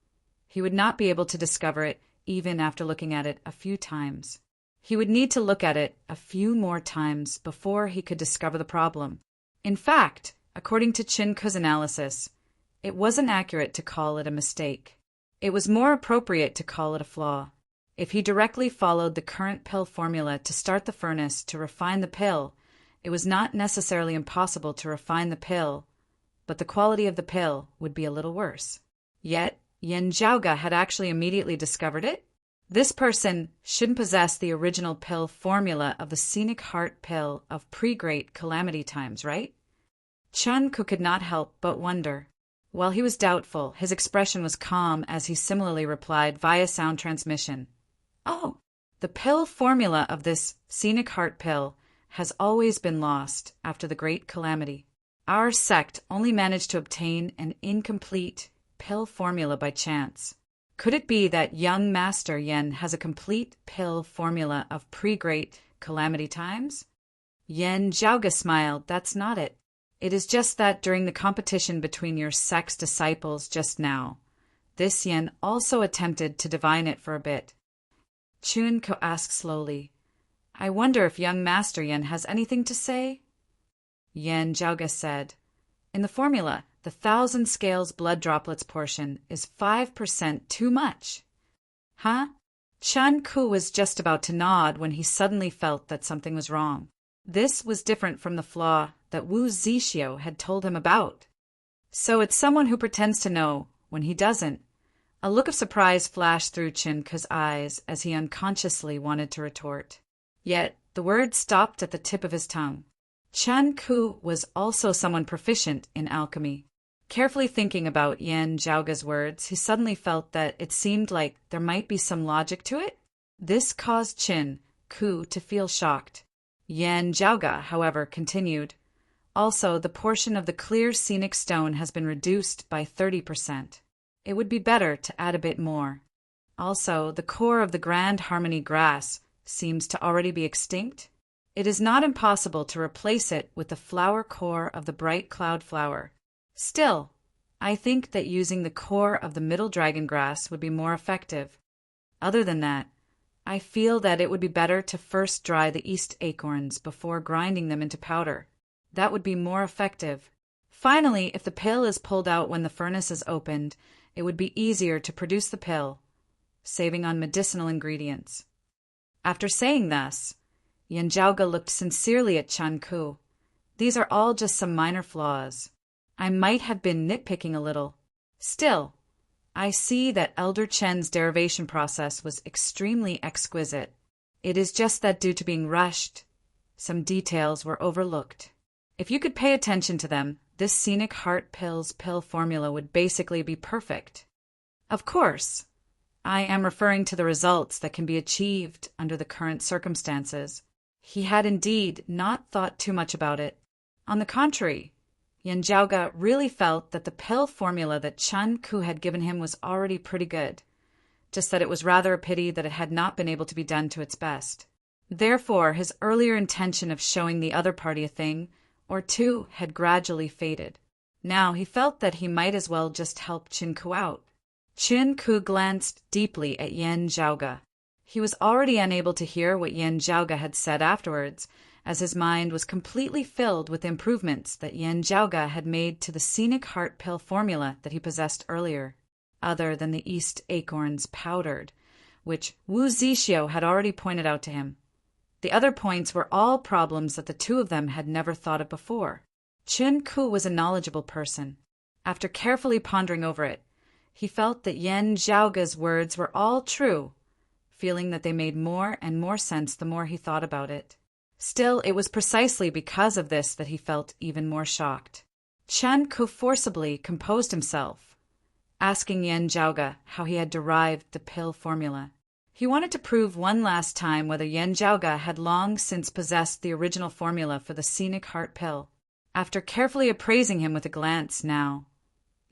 S1: he would not be able to discover it even after looking at it a few times. He would need to look at it a few more times before he could discover the problem. In fact, according to Chen Ku's analysis, it wasn't accurate to call it a mistake. It was more appropriate to call it a flaw. If he directly followed the current pill formula to start the furnace to refine the pill, it was not necessarily impossible to refine the pill, but the quality of the pill would be a little worse. Yet, Yen Jiaoge had actually immediately discovered it. This person shouldn't possess the original pill formula of the scenic heart pill of pre-great calamity times, right? Chen Ku could not help but wonder. While he was doubtful, his expression was calm as he similarly replied via sound transmission. Oh, the pill formula of this scenic heart pill has always been lost after the great calamity. Our sect only managed to obtain an incomplete pill formula by chance. Could it be that young Master Yen has a complete pill formula of pre-great calamity times? Yen Jiaoge smiled. That's not it. It is just that during the competition between your sect's disciples just now, this Yen also attempted to divine it for a bit. Chun Ko asked slowly, I wonder if young Master Yen has anything to say? Yen Jiaoge said, in the formula, the 1,000 scales blood droplets portion is 5% too much. Huh? Chen Ku was just about to nod when he suddenly felt that something was wrong. This was different from the flaw that Wu Zixio had told him about. So it's someone who pretends to know when he doesn't. A look of surprise flashed through Chen Ku's eyes as he unconsciously wanted to retort. Yet the word stopped at the tip of his tongue. Chen Ku was also someone proficient in alchemy. Carefully thinking about Yen Jiaoge's words, he suddenly felt that it seemed like there might be some logic to it. This caused Chen Ku to feel shocked. Yen Jiaoge, however, continued, also, the portion of the clear scenic stone has been reduced by 30%. It would be better to add a bit more. Also, the core of the Grand Harmony grass seems to already be extinct. It is not impossible to replace it with the flower core of the bright cloud flower. Still, I think that using the core of the middle dragon grass would be more effective. Other than that, I feel that it would be better to first dry the east acorns before grinding them into powder. That would be more effective. Finally, if the pill is pulled out when the furnace is opened, it would be easier to produce the pill, saving on medicinal ingredients. After saying thus, Yen Jiaoge looked sincerely at Chen Ku. These are all just some minor flaws. I might have been nitpicking a little. Still, I see that Elder Chen's derivation process was extremely exquisite. It is just that due to being rushed, some details were overlooked. If you could pay attention to them, this scenic heart pill's pill formula would basically be perfect. Of course, I am referring to the results that can be achieved under the current circumstances. He had indeed not thought too much about it. On the contrary, Yen Jiaoge really felt that the pill formula that Chen Ku had given him was already pretty good, just that it was rather a pity that it had not been able to be done to its best. Therefore, his earlier intention of showing the other party a thing or two had gradually faded. Now he felt that he might as well just help Chen Ku out. Chen Ku glanced deeply at Yen Jiaoge. He was already unable to hear what Yen Jiaoge had said afterwards, as his mind was completely filled with improvements that Yen Jiaoge had made to the scenic heart pill formula that he possessed earlier, other than the east acorns powdered, which Wu Zixio had already pointed out to him. The other points were all problems that the two of them had never thought of before. Chen Ku was a knowledgeable person. After carefully pondering over it, he felt that Yen Jiaoge's words were all true, feeling that they made more and more sense the more he thought about it. Still, it was precisely because of this that he felt even more shocked. Chen Ku forcibly composed himself, asking Yan Zhaoge how he had derived the pill formula. He wanted to prove one last time whether Yan Zhaoge had long since possessed the original formula for the scenic heart pill. After carefully appraising him with a glance now,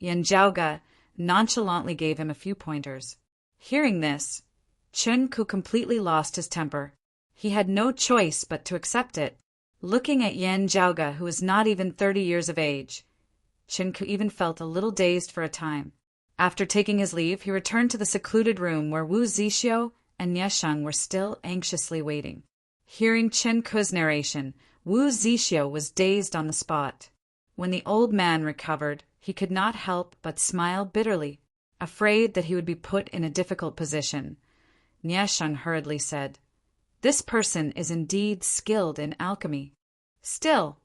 S1: Yan Zhaoge nonchalantly gave him a few pointers. Hearing this, Chen Ku completely lost his temper. He had no choice but to accept it. Looking at Yan Zhaoge, who was not even 30 years of age, Chen Ku even felt a little dazed for a time. After taking his leave, he returned to the secluded room where Wu Zixio and Nie Sheng were still anxiously waiting. Hearing Chen Ku's narration, Wu Zixio was dazed on the spot. When the old man recovered, he could not help but smile bitterly. Afraid that he would be put in a difficult position, Nie Sheng hurriedly said, "This person is indeed skilled in alchemy. Still,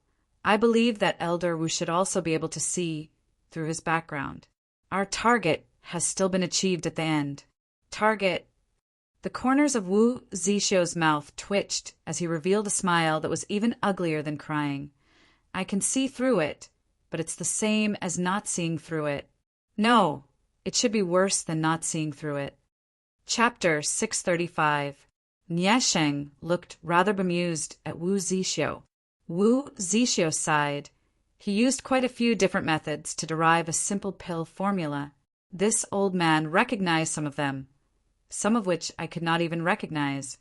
S1: I believe that Elder Wu should also be able to see through his background. Our target has still been achieved at the end." Target. The corners of Wu Zixio's mouth twitched as he revealed a smile that was even uglier than crying. "I can see through it, but it's the same as not seeing through it. No, it should be worse than not seeing through it." Chapter 635. Nie Sheng looked rather bemused at Wu Zixio. Wu Zixio sighed. He used quite a few different methods to derive a simple pill formula. This old man recognized some of them, some of which I could not even recognize.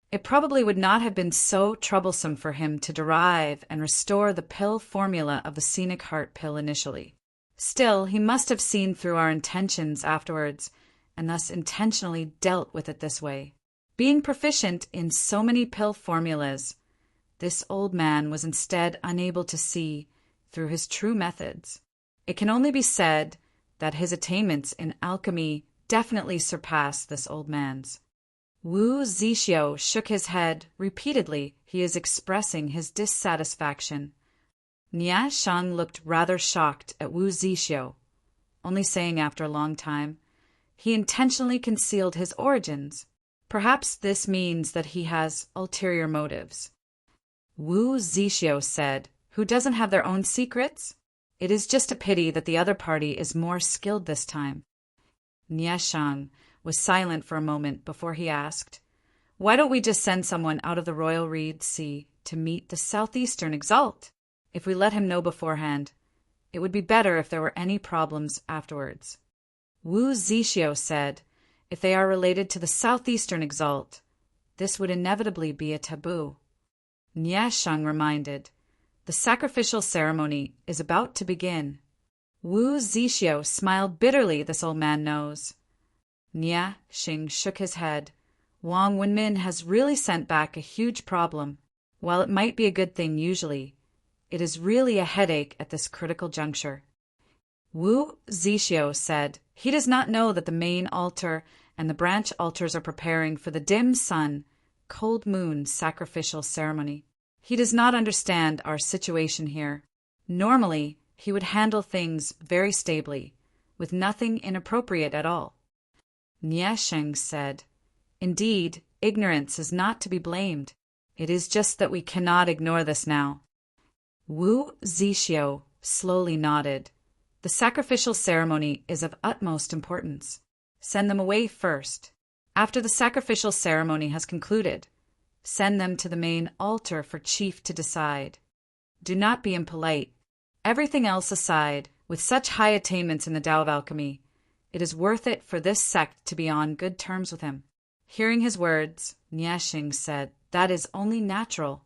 S1: It probably would not have been so troublesome for him to derive and restore the pill formula of the scenic heart pill initially. Still, he must have seen through our intentions afterwards, and thus intentionally dealt with it this way. Being proficient in so many pill formulas, this old man was instead unable to see through his true methods. It can only be said that his attainments in alchemy definitely surpassed this old man's. Wu Zixio shook his head repeatedly. He is expressing his dissatisfaction. Nie Sheng looked rather shocked at Wu Zixio, only saying after a long time, "He intentionally concealed his origins. Perhaps this means that he has ulterior motives." Wu Zixio said, "Who doesn't have their own secrets? It is just a pity that the other party is more skilled this time." Nie Sheng was silent for a moment before he asked, "Why don't we just send someone out of the Royal Reed Sea to meet the Southeastern Exalt? If we let him know beforehand, it would be better if there were any problems afterwards." Wu Zixio said, "If they are related to the Southeastern Exalt, this would inevitably be a taboo." Nie Sheng reminded, "The sacrificial ceremony is about to begin." Wu Zixio smiled bitterly. "This old man knows." Nie Sheng shook his head. "Wang Wenmin has really sent back a huge problem. While it might be a good thing usually, it is really a headache at this critical juncture." Wu Zixio said, "He does not know that the main altar and the branch altars are preparing for the dim sun, cold moon sacrificial ceremony. He does not understand our situation here. Normally, he would handle things very stably, with nothing inappropriate at all." Nie Sheng said, "Indeed, ignorance is not to be blamed. It is just that we cannot ignore this now." Wu Zixio slowly nodded. "The sacrificial ceremony is of utmost importance. Send them away first. After the sacrificial ceremony has concluded, send them to the main altar for Chief to decide. Do not be impolite. Everything else aside, with such high attainments in the Tao of Alchemy, it is worth it for this sect to be on good terms with him." Hearing his words, Nie Sheng said, "That is only natural."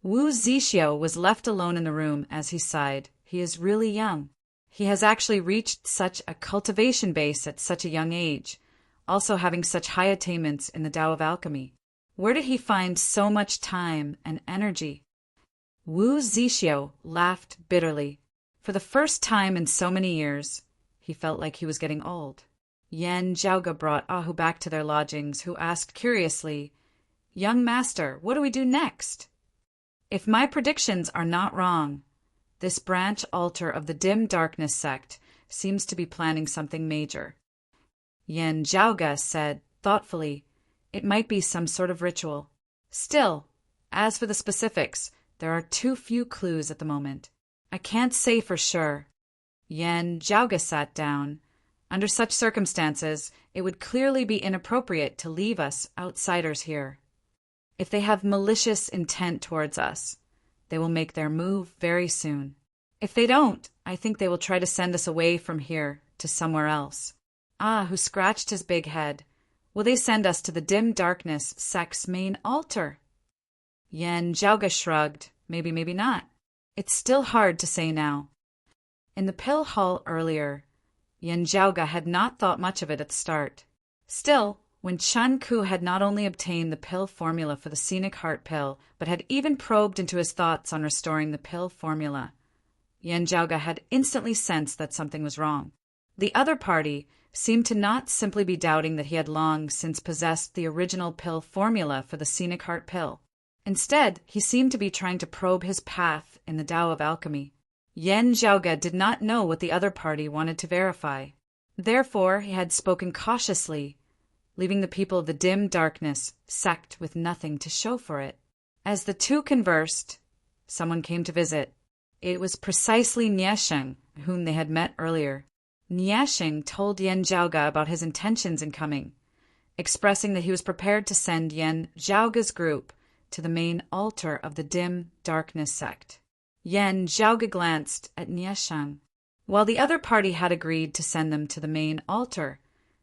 S1: Wu Zixio was left alone in the room as he sighed. He is really young. He has actually reached such a cultivation base at such a young age, also having such high attainments in the Tao of Alchemy. Where did he find so much time and energy? Wu Zixio laughed bitterly. For the first time in so many years, he felt like he was getting old. Yan Zhaoge brought Ahu back to their lodgings, who asked curiously, "Young master, what do we do next?" "If my predictions are not wrong, this branch altar of the dim darkness sect seems to be planning something major." Yan Zhaoge said thoughtfully, "It might be some sort of ritual. Still, As for the specifics, there are too few clues at the moment. I can't say for sure. Yan Zhaoge sat down. Under such circumstances, it would clearly be inappropriate to leave us outsiders here. If they have malicious intent towards us, they will make their move very soon. If they don't, I think they will try to send us away from here to somewhere else. Who scratched his big head. Will they send us to the dim darkness sect's main altar? Yan Zhaoge shrugged. Maybe, maybe not. It's still hard to say now. In the pill hall earlier, Yan Zhaoge had not thought much of it at the start. Still, when Chen Ku had not only obtained the pill formula for the scenic heart pill, but had even probed into his thoughts on restoring the pill formula, Yan Zhaoge had instantly sensed that something was wrong. The other party seemed to not simply be doubting that he had long since possessed the original pill formula for the scenic heart pill. Instead, he seemed to be trying to probe his path in the Tao of alchemy. Yan Zhaoge did not know what the other party wanted to verify. Therefore, he had spoken cautiously, leaving the people of the dim darkness sect with nothing to show for it. As the two conversed, someone came to visit. It was precisely Niesheng, whom they had met earlier. Niesheng told Yan Zhaoge about his intentions in coming, expressing that he was prepared to send Yan Zhaoge's group to the main altar of the dim darkness sect. Yan Zhaoge glanced at Niesheng. While the other party had agreed to send them to the main altar,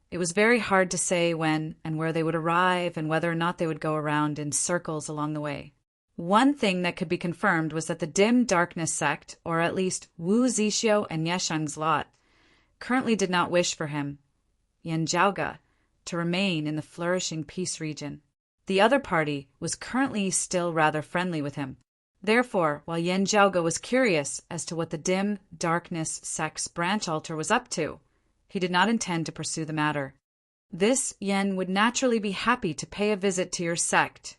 S1: it was very hard to say when and where they would arrive and whether or not they would go around in circles along the way. One thing that could be confirmed was that the dim darkness sect, or at least Wu Zixio and Niesheng's lot, currently did not wish for him, Yan Zhaoge, to remain in the flourishing peace region. The other party was currently still rather friendly with him. Therefore, while Yan Zhaoge was curious as to what the dim darkness sect's branch altar was up to, he did not intend to pursue the matter. This Yan would naturally be happy to pay a visit to your sect,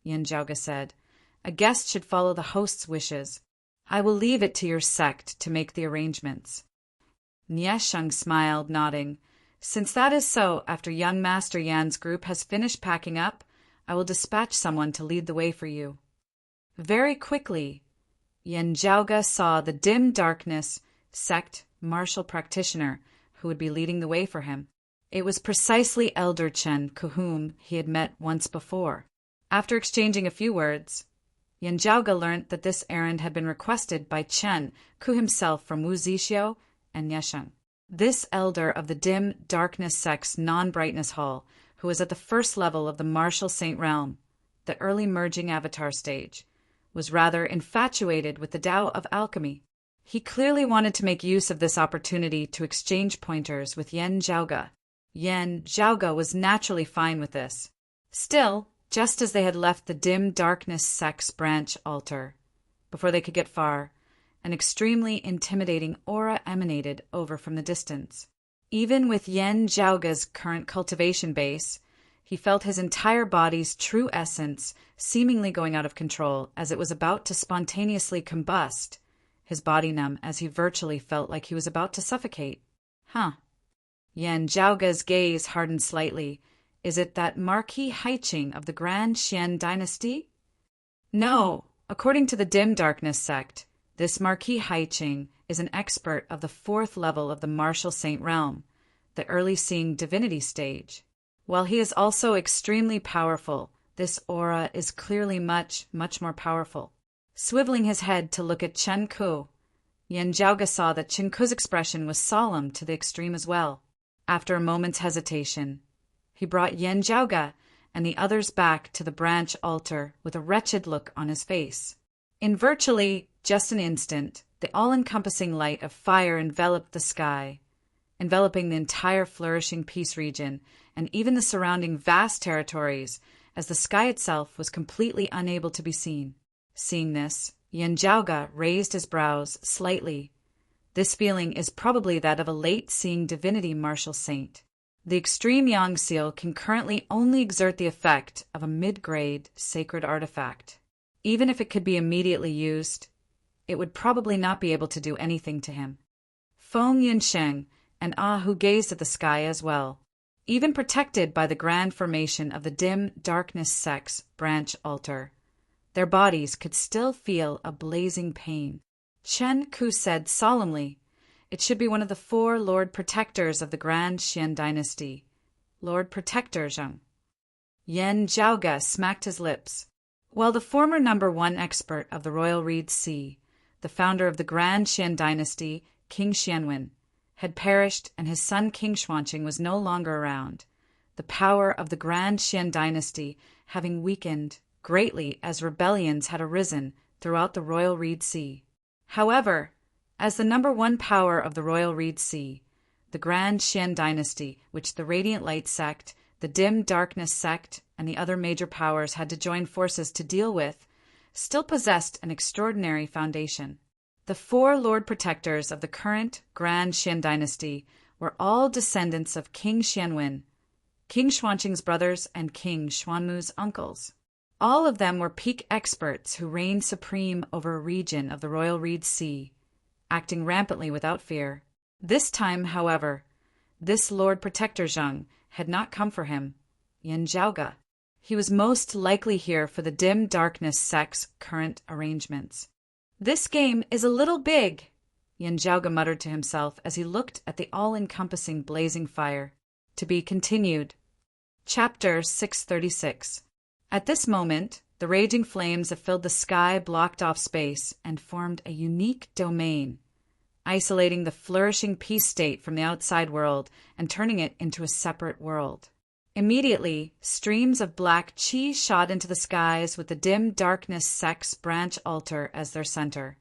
S1: Yan Zhaoge said. A guest should follow the host's wishes. I will leave it to your sect to make the arrangements. Niesheng smiled, nodding. Since that is so, after young Master Yan's group has finished packing up, I will dispatch someone to lead the way for you. Very quickly, Yan Zhaoge saw the dim darkness sect martial practitioner who would be leading the way for him. It was precisely Elder Chen Ku, whom he had met once before. After exchanging a few words, Yan Zhaoge learnt that this errand had been requested by Chen Ku himself from Wu Zixio and Niesheng. This elder of the dim darkness sect's non-brightness hall, who was at the first level of the martial saint realm, the early merging avatar stage, was rather infatuated with the Tao of alchemy. He clearly wanted to make use of this opportunity to exchange pointers with Yan Zhaoge. Yan Zhaoge was naturally fine with this. Still, just as they had left the dim darkness sect's branch altar, before they could get far, an extremely intimidating aura emanated over from the distance. Even with Yan Zhaoge's current cultivation base, he felt his entire body's true essence seemingly going out of control as it was about to spontaneously combust, his body numb as he virtually felt like he was about to suffocate. Yan Zhaoge's gaze hardened slightly. Is it that Marquis Haiqing of the Grand Xian dynasty? No. According to the dim darkness sect, this Marquis Haiqing is an expert of the fourth level of the martial saint realm, the early seeing divinity stage. While he is also extremely powerful, this aura is clearly much, much more powerful. Swiveling his head to look at Chen Ku, Yan Zhaoge saw that Chen Ku's expression was solemn to the extreme as well. After a moment's hesitation, he brought Yan Zhaoge and the others back to the branch altar with a wretched look on his face. In virtually just an instant, the all-encompassing light of fire enveloped the sky, enveloping the entire flourishing peace region and even the surrounding vast territories, as the sky itself was completely unable to be seen. Seeing this, Yan Zhaoge raised his brows slightly. This feeling is probably that of a late-seeing divinity martial saint. The extreme yang seal can currently only exert the effect of a mid-grade sacred artifact. Even if it could be immediately used, it would probably not be able to do anything to him. Feng Yunsheng and who gazed at the sky as well. Even protected by the grand formation of the dim darkness sect's branch altar, their bodies could still feel a blazing pain. Chen Ku said solemnly, "It should be one of the 4 Lord Protectors of the Grand Xian dynasty, Lord Protector Zheng." Yan Zhaoge smacked his lips. While the former #1 expert of the Royal Reed Sea, the founder of the Grand Xian dynasty, King Xianwen, had perished and his son King Xuanqing was no longer around, the power of the Grand Xian dynasty having weakened greatly as rebellions had arisen throughout the Royal Reed Sea. However, as the #1 power of the Royal Reed Sea, the Grand Xian dynasty, which the Radiant Light sect, the Dim Darkness sect, and the other major powers had to join forces to deal with, still possessed an extraordinary foundation. The 4 Lord Protectors of the current Grand Xian dynasty were all descendants of King Xianwen, King Xuanqing's brothers and King Xuanmu's uncles. All of them were peak experts who reigned supreme over a region of the Royal Reed Sea, acting rampantly without fear. This time, however, this Lord Protector Zheng had not come for him, Yan Zhaoge. He was most likely here for the Dim Darkness sect's current arrangements. "This game is a little big," Yan Zhaoge muttered to himself as he looked at the all-encompassing blazing fire. To be continued. Chapter 636. At this moment, the raging flames have filled the sky, blocked off space, and formed a unique domain, isolating the flourishing peace state from the outside world and turning it into a separate world. Immediately, streams of black qi shot into the skies with the Dim Darkness sect's branch altar as their center,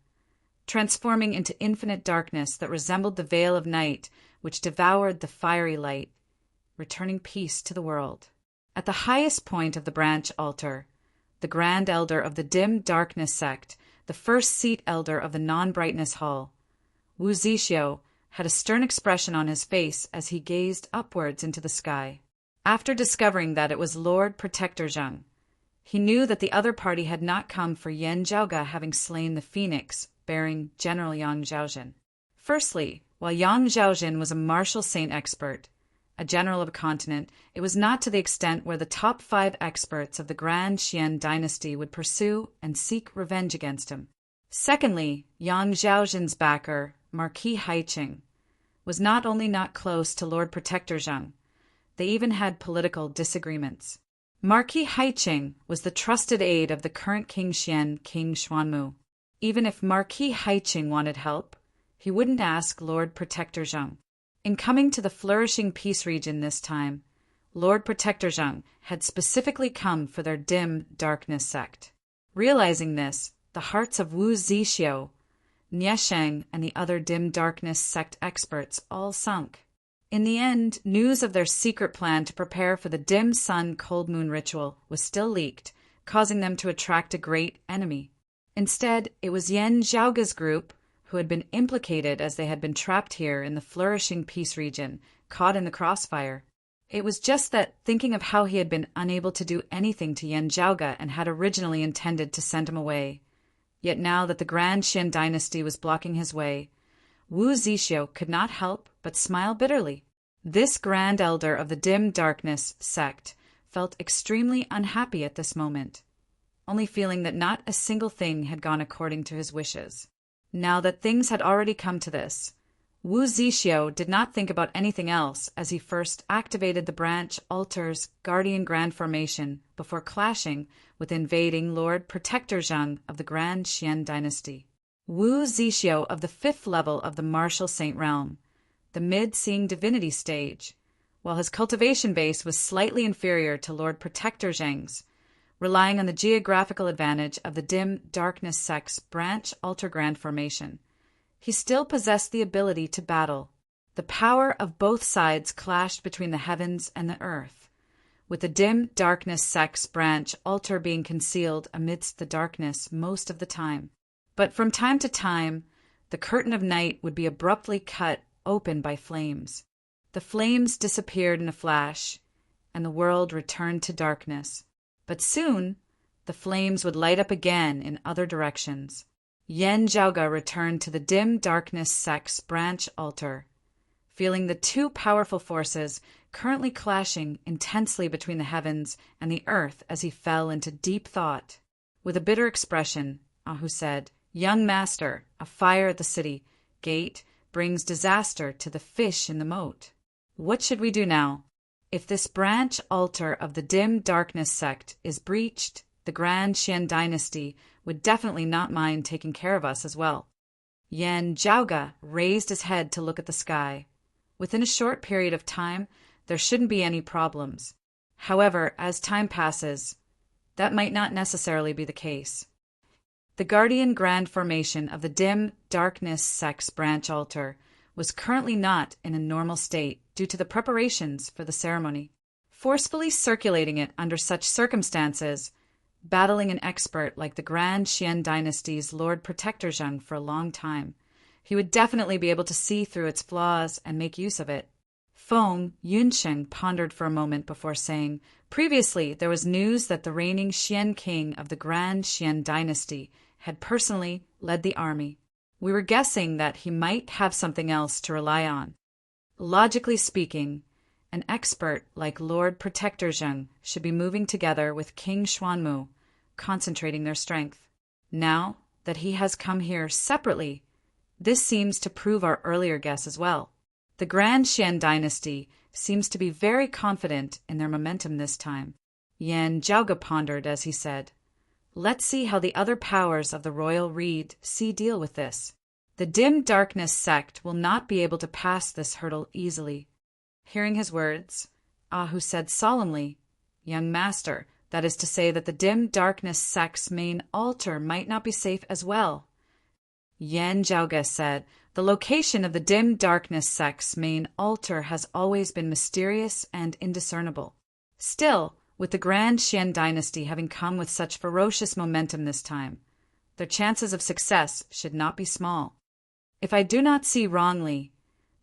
S1: transforming into infinite darkness that resembled the veil of night which devoured the fiery light, returning peace to the world. At the highest point of the branch altar, the Grand Elder of the Dim Darkness sect, the first seat elder of the Non-Brightness Hall, Wu Zixio, had a stern expression on his face as he gazed upwards into the sky. After discovering that it was Lord Protector Zheng, he knew that the other party had not come for Yan Zhaoge having slain the phoenix bearing General Yang Zhaojin. Firstly, while Yang Zhaojin was a martial saint expert, a general of a continent, it was not to the extent where the top 5 experts of the Grand Xian dynasty would pursue and seek revenge against him. Secondly, Yang Zhaojin's backer, Marquis Haiqing, was not only not close to Lord Protector Zheng, they even had political disagreements. Marquis Haiqing was the trusted aide of the current King Xian, King Xuanmu. Even if Marquis Haiqing wanted help, he wouldn't ask Lord Protector Zheng. In coming to the flourishing peace region this time, Lord Protector Zheng had specifically come for their Dim Darkness sect. Realizing this, the hearts of Wu Zixio, Niesheng, and the other Dim Darkness sect experts all sunk. In the end, news of their secret plan to prepare for the Dim Sun Cold Moon ritual was still leaked, causing them to attract a great enemy. Instead, it was Yan Zhaoge's group, who had been implicated as they had been trapped here in the flourishing peace region, caught in the crossfire. It was just that, thinking of how he had been unable to do anything to Yan Zhaoge and had originally intended to send him away, yet now that the Grand Xian dynasty was blocking his way, Wu Zixio could not help but smile bitterly. This Grand Elder of the Dim Darkness sect felt extremely unhappy at this moment, only feeling that not a single thing had gone according to his wishes. Now that things had already come to this, Wu Zixio did not think about anything else as he first activated the branch altar's guardian grand formation before clashing with invading Lord Protector Zheng of the Grand Xian dynasty. Wu Zixio of the 5th level of the Martial Saint realm, the mid-seeing divinity stage, while his cultivation base was slightly inferior to Lord Protector Zheng's, relying on the geographical advantage of the Dim Darkness sect's branch altar grand formation. He still possessed the ability to battle. The power of both sides clashed between the heavens and the earth, with the Dim Darkness sect's branch altar being concealed amidst the darkness most of the time. But from time to time, the curtain of night would be abruptly cut open by flames. The flames disappeared in a flash, and the world returned to darkness. But soon, the flames would light up again in other directions. Yan Zhaoge returned to the Dim Darkness sect's branch altar, feeling the 2 powerful forces currently clashing intensely between the heavens and the earth as he fell into deep thought. With a bitter expression, Ahu said, "Young master, a fire at the city gate brings disaster to the fish in the moat. What should we do now? If this branch altar of the dim darkness sect is breached, the Grand Xian dynasty would definitely not mind taking care of us as well." Yan Zhaoge raised his head to look at the sky. Within a short period of time, there shouldn't be any problems. However, as time passes, that might not necessarily be the case. The guardian grand formation of the dim darkness sect's branch altar was currently not in a normal state due to the preparations for the ceremony. Forcefully circulating it under such circumstances, battling an expert like the Grand Xian dynasty's Lord Protector Zheng for a long time, he would definitely be able to see through its flaws and make use of it. Feng Yunsheng pondered for a moment before saying, "Previously, there was news that the reigning Xian king of the Grand Xian dynasty had personally led the army. We were guessing that he might have something else to rely on. Logically speaking, an expert like Lord Protector Zheng should be moving together with King Xuanmu, concentrating their strength. Now that he has come here separately, this seems to prove our earlier guess as well. The Grand Xian dynasty seems to be very confident in their momentum this time." Yan Zhaoge pondered as he said, "Let's see how the other powers of the royal reed deal with this. The dim darkness sect will not be able to pass this hurdle easily." Hearing his words, Ahu said solemnly, "Young master, that is to say that the dim darkness sect's main altar might not be safe as well." Yan Zhaoge said, "The location of the dim darkness sect's main altar has always been mysterious and indiscernible. Still, with the Grand Xian dynasty having come with such ferocious momentum this time, their chances of success should not be small. If I do not see wrongly,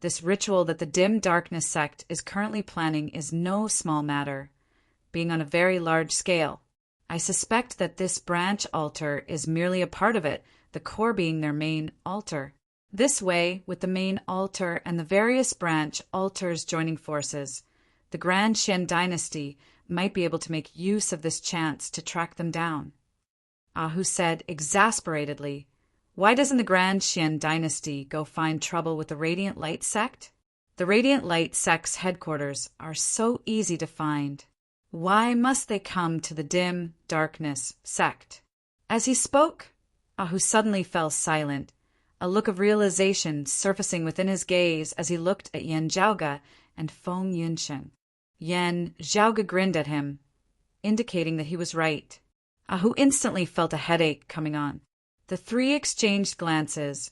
S1: this ritual that the dim darkness sect is currently planning is no small matter, being on a very large scale. I suspect that this branch altar is merely a part of it, the core being their main altar. This way, with the main altar and the various branch altars joining forces, the Grand Xian dynasty might be able to make use of this chance to track them down." Ahu said exasperatedly, "Why doesn't the Grand Xian dynasty go find trouble with the Radiant Light sect? The Radiant Light sect's headquarters are so easy to find. Why must they come to the dim darkness sect?" As he spoke, Ahu suddenly fell silent, a look of realization surfacing within his gaze as he looked at Yan Zhaoge and Feng Yunsheng. Yan Zhaoge grinned at him, indicating that he was right. Ahu instantly felt a headache coming on. The three exchanged glances,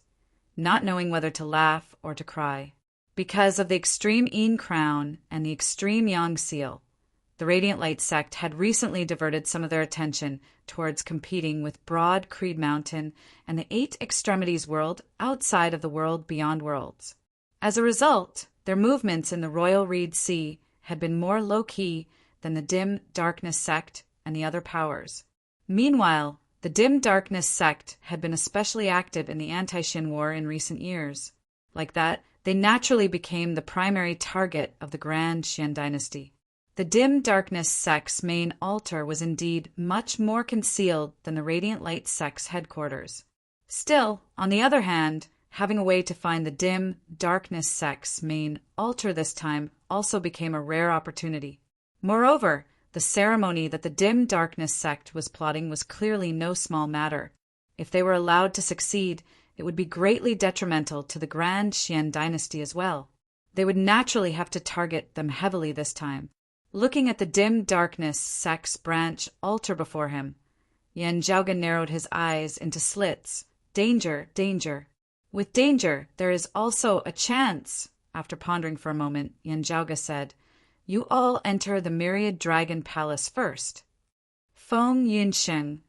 S1: not knowing whether to laugh or to cry. Because of the extreme Yin crown and the extreme Yang seal, the Radiant Light sect had recently diverted some of their attention towards competing with Broad Creed Mountain and the Eight Extremities world outside of the world beyond worlds. As a result, their movements in the Royal Reed Sea had been more low-key than the Dim Darkness sect and the other powers. Meanwhile, the Dim Darkness sect had been especially active in the Anti-Xin War in recent years. Like that, they naturally became the primary target of the Grand Xian dynasty. The Dim Darkness sect's main altar was indeed much more concealed than the Radiant Light sect's headquarters. Still, on the other hand, having a way to find the Dim Darkness sect's main altar this time also became a rare opportunity. Moreover, the ceremony that the Dim Darkness sect was plotting was clearly no small matter. If they were allowed to succeed, it would be greatly detrimental to the Grand Xian dynasty as well. They would naturally have to target them heavily this time. Looking at the Dim Darkness sect's branch altar before him, Yan Zhaoge narrowed his eyes into slits. Danger, danger. With danger, there is also a chance. After pondering for a moment, Yan Zhaoge said, "You all enter the Myriad Dragon Palace first." Feng Yunsheng,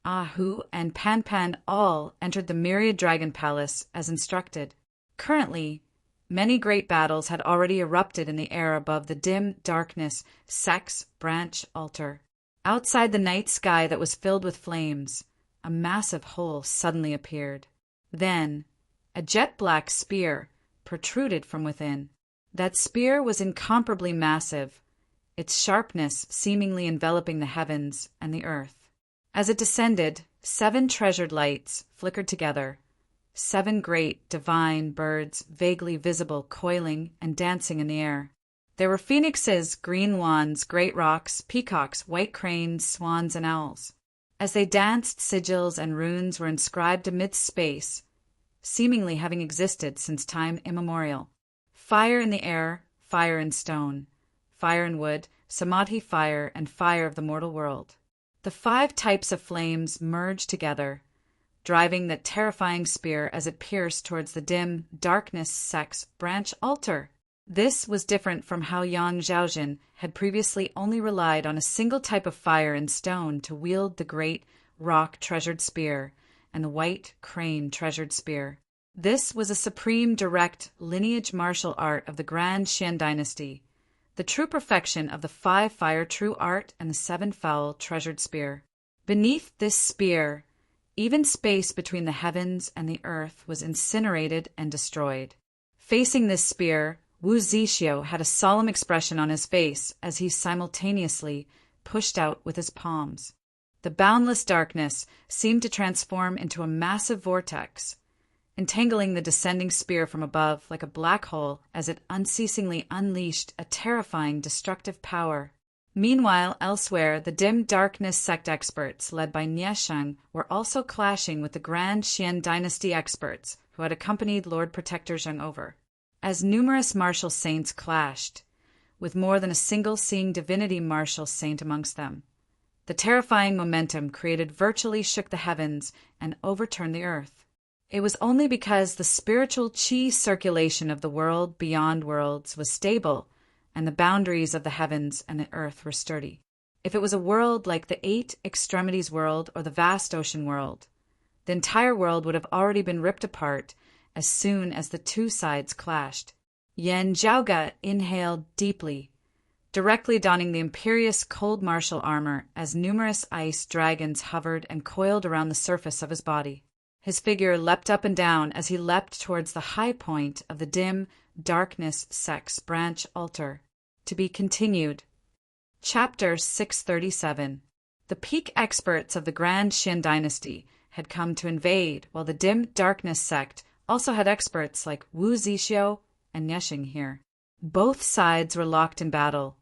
S1: Ahu, and Pan Pan all entered the Myriad Dragon Palace as instructed. Currently, many great battles had already erupted in the air above the Dim Darkness sect's branch altar. Outside the night sky that was filled with flames, a massive hole suddenly appeared. Then, a jet-black spear protruded from within. That spear was incomparably massive, its sharpness seemingly enveloping the heavens and the earth. As it descended, 7 treasured lights flickered together, 7 great, divine birds vaguely visible coiling and dancing in the air. There were phoenixes, green wands, great rocks, peacocks, white cranes, swans, and owls. As they danced, sigils and runes were inscribed amidst space, seemingly having existed since time immemorial. Fire in the air, fire in stone, fire in wood, samadhi fire, and fire of the mortal world. The 5 types of flames merged together, driving the terrifying spear as it pierced towards the dim, darkness sex branch altar. This was different from how Yang Zhaojin had previously only relied on a single type of fire and stone to wield the great rock-treasured spear and the white crane-treasured spear. This was a supreme direct lineage martial art of the Grand Xian dynasty, the true perfection of the 5 fire true art and the 7 foul treasured spear. Beneath this spear, even space between the heavens and the earth was incinerated and destroyed. Facing this spear, Wu Zixio had a solemn expression on his face as he simultaneously pushed out with his palms. The boundless darkness seemed to transform into a massive vortex, entangling the descending spear from above like a black hole as it unceasingly unleashed a terrifying destructive power. Meanwhile, elsewhere, the dim darkness sect experts, led by Niesheng, were also clashing with the Grand Xian dynasty experts who had accompanied Lord Protector Zheng over. As numerous martial saints clashed, with more than a single seeing divinity martial saint amongst them, the terrifying momentum created virtually shook the heavens and overturned the earth. It was only because the spiritual qi circulation of the world beyond worlds was stable and the boundaries of the heavens and the earth were sturdy. If it was a world like the 8 extremities world or the vast ocean world, the entire world would have already been ripped apart as soon as the 2 sides clashed. Yan Zhaoga inhaled deeply, directly donning the imperious cold martial armor as numerous ice dragons hovered and coiled around the surface of his body. His figure leapt up and down as he leapt towards the high point of the dim darkness sex branch altar. To be continued. Chapter 637. The peak experts of the Grand Xian dynasty had come to invade, while the dim darkness sect also had experts like Wu Zixio and Niesheng here. Both sides were locked in battle,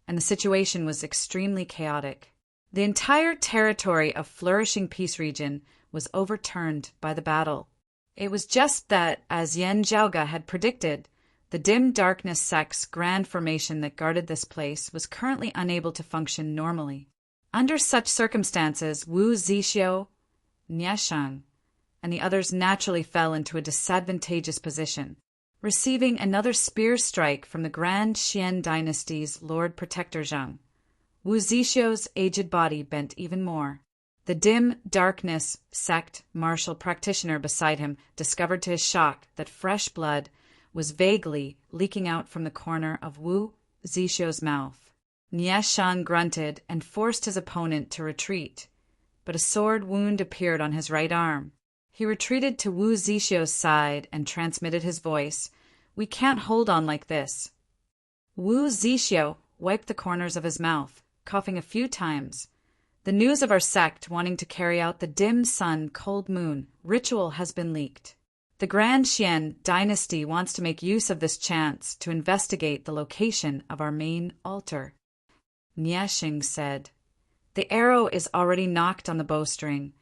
S1: and the situation was extremely chaotic. The entire territory of flourishing peace region was overturned by the battle. It was just that, as Yan Zhaoga had predicted, the dim darkness sect's grand formation that guarded this place was currently unable to function normally. Under such circumstances, Wu Zixio, Niesheng, and the others naturally fell into a disadvantageous position. Receiving another spear strike from the Grand Xian dynasty's Lord Protector Zheng, Wu Zixio's aged body bent even more. The dim darkness sect martial practitioner beside him discovered to his shock that fresh blood was vaguely leaking out from the corner of Wu Zixio's mouth. Niesheng grunted and forced his opponent to retreat, but a sword wound appeared on his right arm. He retreated to Wu Zixio's side and transmitted his voice, "We can't hold on like this." Wu Zixio wiped the corners of his mouth, coughing a few times. "The news of our sect wanting to carry out the dim sun, cold moon ritual has been leaked. The Grand Xian dynasty wants to make use of this chance to investigate the location of our main altar." Niesheng said, "The arrow is already knocked on the bowstring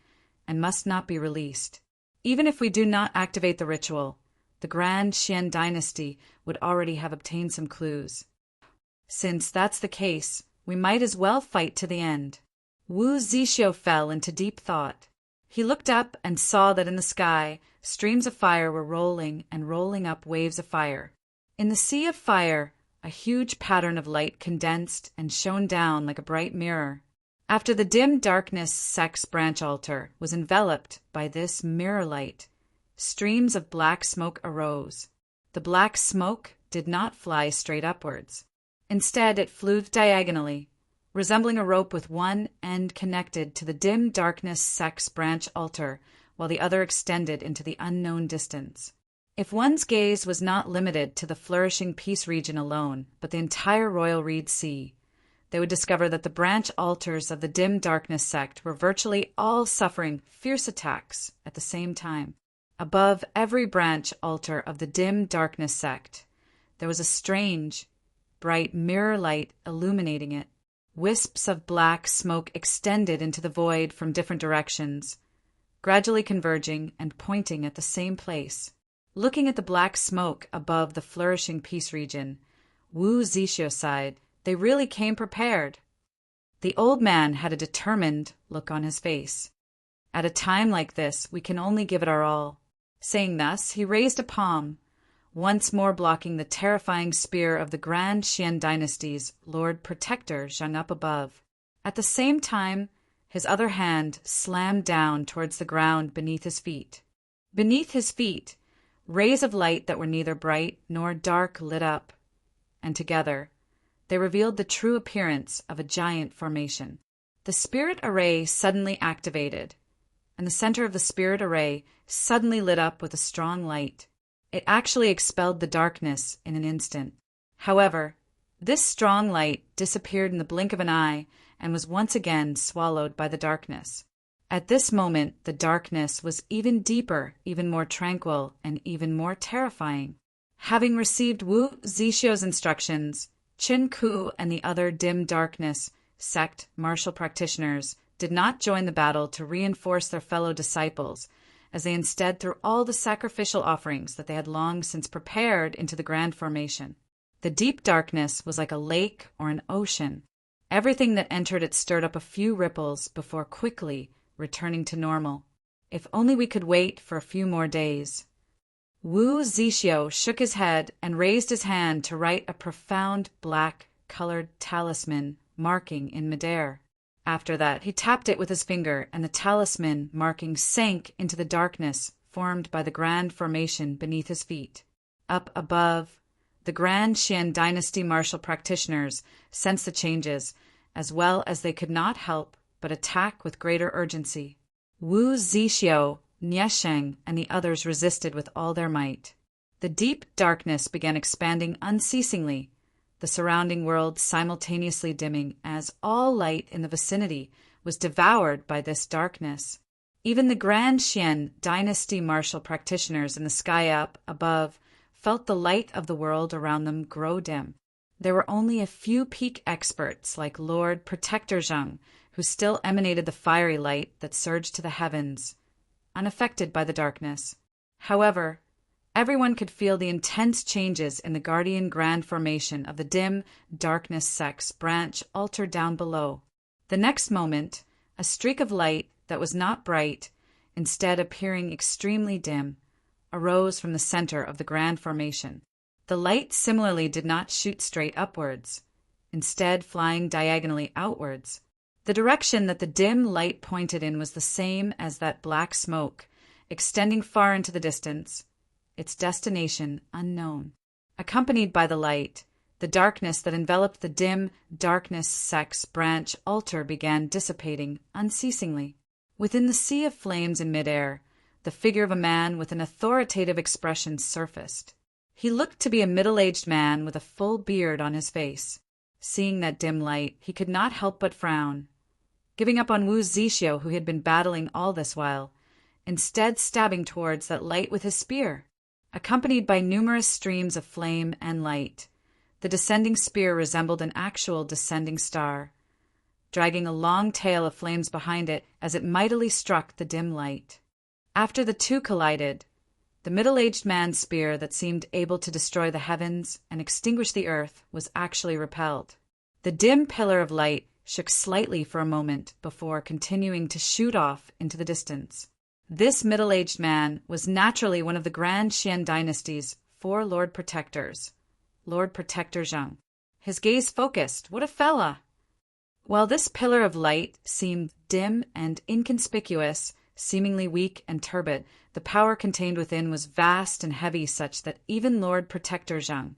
S1: and must not be released. Even if we do not activate the ritual, the Grand Xian dynasty would already have obtained some clues. Since that's the case, we might as well fight to the end." Wu Zixio fell into deep thought. He looked up and saw that in the sky, streams of fire were rolling and rolling up waves of fire. In the sea of fire, a huge pattern of light condensed and shone down like a bright mirror. After the dim darkness sex branch altar was enveloped by this mirror light, streams of black smoke arose. The black smoke did not fly straight upwards. Instead, it flew diagonally, resembling a rope with one end connected to the dim darkness sex branch altar, while the other extended into the unknown distance. If one's gaze was not limited to the flourishing peace region alone, but the entire royal reed sea, they would discover that the branch altars of the dim darkness sect were virtually all suffering fierce attacks at the same time. Above every branch altar of the dim darkness sect, there was a strange, bright mirror light illuminating it. Wisps of black smoke extended into the void from different directions, gradually converging and pointing at the same place. Looking at the black smoke above the flourishing peace region, Wu Zixio sighed. They really came prepared. The old man had a determined look on his face. At a time like this, we can only give it our all. Saying thus, he raised a palm, once more blocking the terrifying spear of the Grand Xian dynasty's Lord Protector Zhang up above. At the same time, his other hand slammed down towards the ground beneath his feet. Beneath his feet, rays of light that were neither bright nor dark lit up, and together, they revealed the true appearance of a giant formation. The spirit array suddenly activated, and the center of the spirit array suddenly lit up with a strong light. It actually expelled the darkness in an instant. However, this strong light disappeared in the blink of an eye and was once again swallowed by the darkness. At this moment, the darkness was even deeper, even more tranquil, and even more terrifying. Having received Wu Zixio's instructions, Qin Ku and the other dim darkness sect martial practitioners did not join the battle to reinforce their fellow disciples, as they instead threw all the sacrificial offerings that they had long since prepared into the grand formation. The deep darkness was like a lake or an ocean. Everything that entered it stirred up a few ripples before quickly returning to normal. If only we could wait for a few more days. Wu Zixio shook his head and raised his hand to write a profound black-colored talisman marking in midair. After that, he tapped it with his finger, and the talisman marking sank into the darkness formed by the grand formation beneath his feet. Up above, the Grand Xian dynasty martial practitioners sensed the changes, as well as they could not help but attack with greater urgency. Wu Zixio, Niesheng, and the others resisted with all their might. The deep darkness began expanding unceasingly, the surrounding world simultaneously dimming as all light in the vicinity was devoured by this darkness. Even the Grand Xian dynasty martial practitioners in the sky up above felt the light of the world around them grow dim. There were only a few peak experts like Lord Protector Zhang, who still emanated the fiery light that surged to the heavens, unaffected by the darkness. However, everyone could feel the intense changes in the guardian grand formation of the dim darkness sect's branch altar down below. The next moment, a streak of light that was not bright, instead appearing extremely dim, arose from the center of the grand formation. The light similarly did not shoot straight upwards, instead flying diagonally outwards. The direction that the dim light pointed in was the same as that black smoke, extending far into the distance, its destination unknown. Accompanied by the light, the darkness that enveloped the dim darkness sect's branch altar began dissipating unceasingly. Within the sea of flames in midair, the figure of a man with an authoritative expression surfaced. He looked to be a middle-aged man with a full beard on his face. Seeing that dim light, he could not help but frown, giving up on Wu Zixio, who had been battling all this while, instead stabbing towards that light with his spear. Accompanied by numerous streams of flame and light, the descending spear resembled an actual descending star, dragging a long tail of flames behind it as it mightily struck the dim light. After the two collided, the middle-aged man's spear that seemed able to destroy the heavens and extinguish the earth was actually repelled. The dim pillar of light shook slightly for a moment before continuing to shoot off into the distance. This middle-aged man was naturally one of the Grand Xian dynasty's 4 Lord Protectors, Lord Protector Zhang. His gaze focused. What a fella! While this pillar of light seemed dim and inconspicuous, seemingly weak and turbid, the power contained within was vast and heavy, such that even Lord Protector Zhang,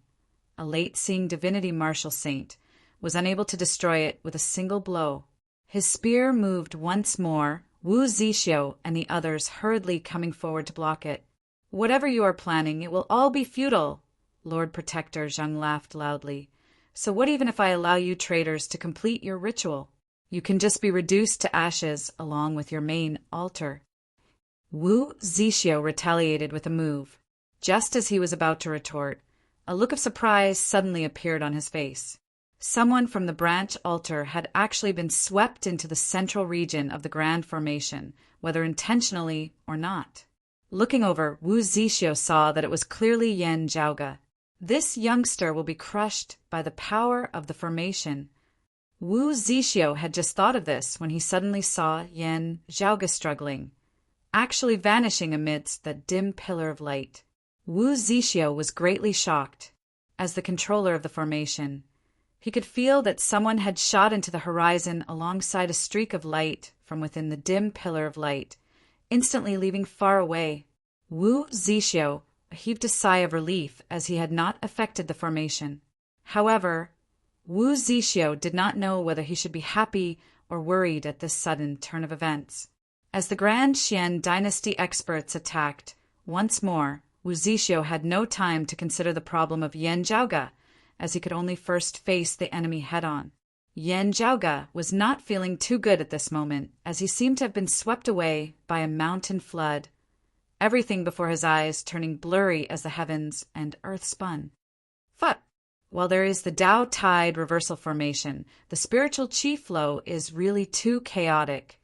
S1: a late-seeing divinity martial saint, was unable to destroy it with a single blow. His spear moved once more, Wu Zixio and the others hurriedly coming forward to block it. Whatever you are planning, it will all be futile, Lord Protector Zhang laughed loudly. So what even if I allow you traitors to complete your ritual? You can just be reduced to ashes along with your main altar. Wu Zixio retaliated with a move. Just as he was about to retort, a look of surprise suddenly appeared on his face. Someone from the branch altar had actually been swept into the central region of the Grand Formation, whether intentionally or not. Looking over, Wu Zixio saw that it was clearly Yan Zhaoge. This youngster will be crushed by the power of the formation. Wu Zixio had just thought of this when he suddenly saw Yan Zhaoge struggling, actually vanishing amidst that dim pillar of light. Wu Zixio was greatly shocked. As the controller of the formation, he could feel that someone had shot into the horizon alongside a streak of light from within the dim pillar of light, instantly leaving far away. Wu Zixio heaved a sigh of relief as he had not affected the formation. However, Wu Zixio did not know whether he should be happy or worried at this sudden turn of events. As the Grand Xian dynasty experts attacked, once more, Wu Zixio had no time to consider the problem of Yan Zhaoge, as he could only first face the enemy head-on. Yan Zhaoge was not feeling too good at this moment, as he seemed to have been swept away by a mountain flood, everything before his eyes turning blurry as the heavens and earth spun. But while there is the Tao Tide reversal formation, the spiritual chi flow is really too chaotic.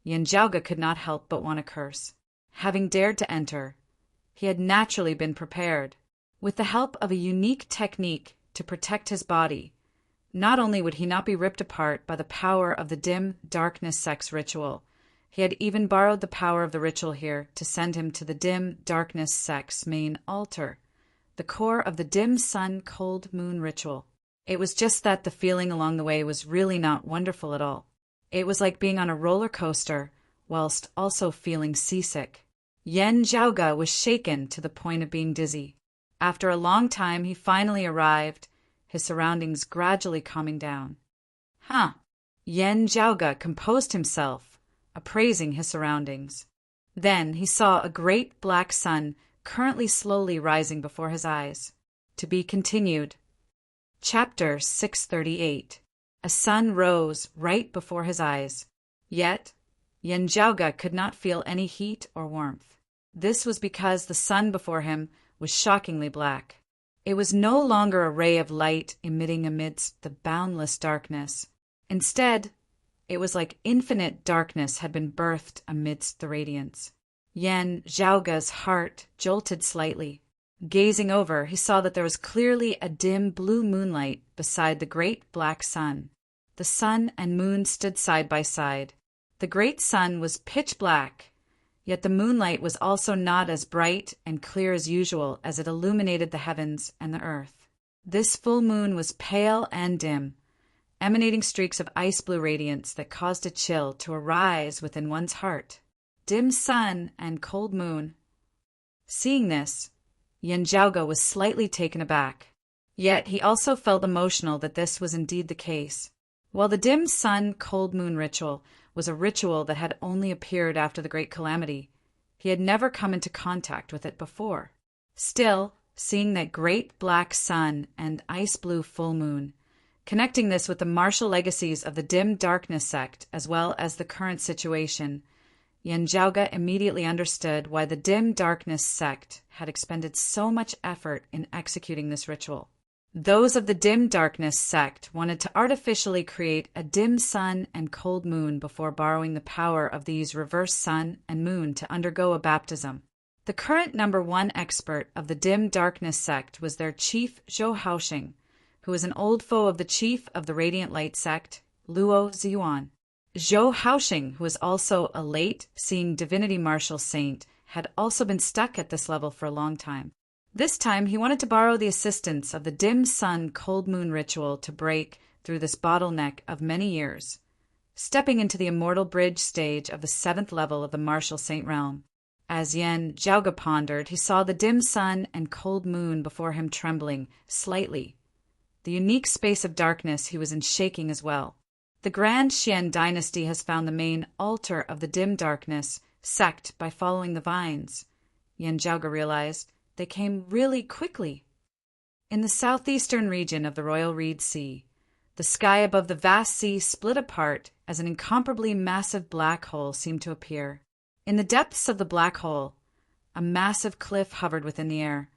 S1: Yan Zhaoge could not help but want to curse. Having dared to enter, he had naturally been prepared. With the help of a unique technique to protect his body, not only would he not be ripped apart by the power of the dim darkness sex ritual, he had even borrowed the power of the ritual here to send him to the dim darkness sex main altar, the core of the dim sun cold moon ritual. It was just that the feeling along the way was really not wonderful at all. It was like being on a roller coaster whilst also feeling seasick. Yan Zhaoge was shaken to the point of being dizzy. After a long time, he finally arrived, his surroundings gradually calming down. Yan Zhaoge composed himself, appraising his surroundings. Then he saw a great black sun currently slowly rising before his eyes. To be continued. Chapter 638. A sun rose right before his eyes. Yet, Yan Zhaoge could not feel any heat or warmth. This was because the sun before him was shockingly black. It was no longer a ray of light emitting amidst the boundless darkness. Instead, it was like infinite darkness had been birthed amidst the radiance. Yan Zhaoge's heart jolted slightly. Gazing over, he saw that there was clearly a dim blue moonlight beside the great black sun. The sun and moon stood side by side. The great sun was pitch black, yet the moonlight was also not as bright and clear as usual as it illuminated the heavens and the earth. This full moon was pale and dim, emanating streaks of ice-blue radiance that caused a chill to arise within one's heart. Dim sun and cold moon. Seeing this, Yan Zhaoge was slightly taken aback. Yet he also felt emotional that this was indeed the case. While the dim sun cold moon ritual was a ritual that had only appeared after the Great Calamity, he had never come into contact with it before. Still, seeing that great black sun and ice-blue full moon, connecting this with the martial legacies of the dim darkness sect as well as the current situation, Yan Zhaoge immediately understood why the dim darkness sect had expended so much effort in executing this ritual. Those of the dim darkness sect wanted to artificially create a dim sun and cold moon before borrowing the power of these reverse sun and moon to undergo a baptism. The current #1 expert of the dim darkness sect was their chief Zhou Haoxing, who was an old foe of the chief of the radiant light sect, Luo Ziyuan. Zhou Haoxing, who was also a late-seeing divinity martial saint, had also been stuck at this level for a long time. This time, he wanted to borrow the assistance of the dim sun cold moon ritual to break through this bottleneck of many years, stepping into the immortal bridge stage of the 7th level of the martial saint realm. As Yan Zhaoge pondered, he saw the dim sun and cold moon before him trembling slightly. The unique space of darkness he was in shaking as well. The Grand Xian dynasty has found the main altar of the dim darkness sect by following the vines. Yan Zhaoge realized they came really quickly. In the southeastern region of the Royal Reed Sea, the sky above the vast sea split apart as an incomparably massive black hole seemed to appear. In the depths of the black hole, a massive cliff hovered within the air,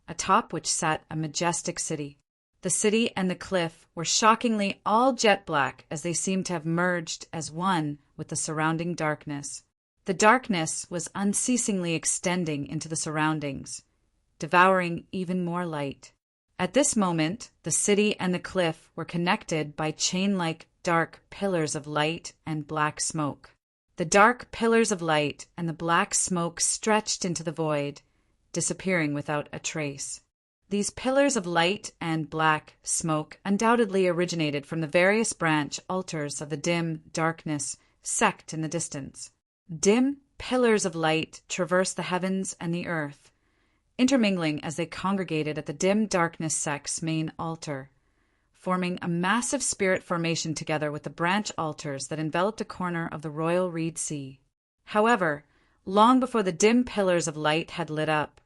S1: atop which sat a majestic city. The city and the cliff were shockingly all jet black as they seemed to have merged as one with the surrounding darkness. The darkness was unceasingly extending into the surroundings, devouring even more light. At this moment, the city and the cliff were connected by chain-like dark pillars of light and black smoke. The dark pillars of light and the black smoke stretched into the void, disappearing without a trace. These pillars of light and black smoke undoubtedly originated from the various branch altars of the dim darkness sect in the distance. Dim pillars of light traversed the heavens and the earth, intermingling as they congregated at the dim darkness sect's main altar, forming a massive spirit formation together with the branch altars that enveloped a corner of the Royal Reed Sea. However, long before the dim pillars of light had lit up,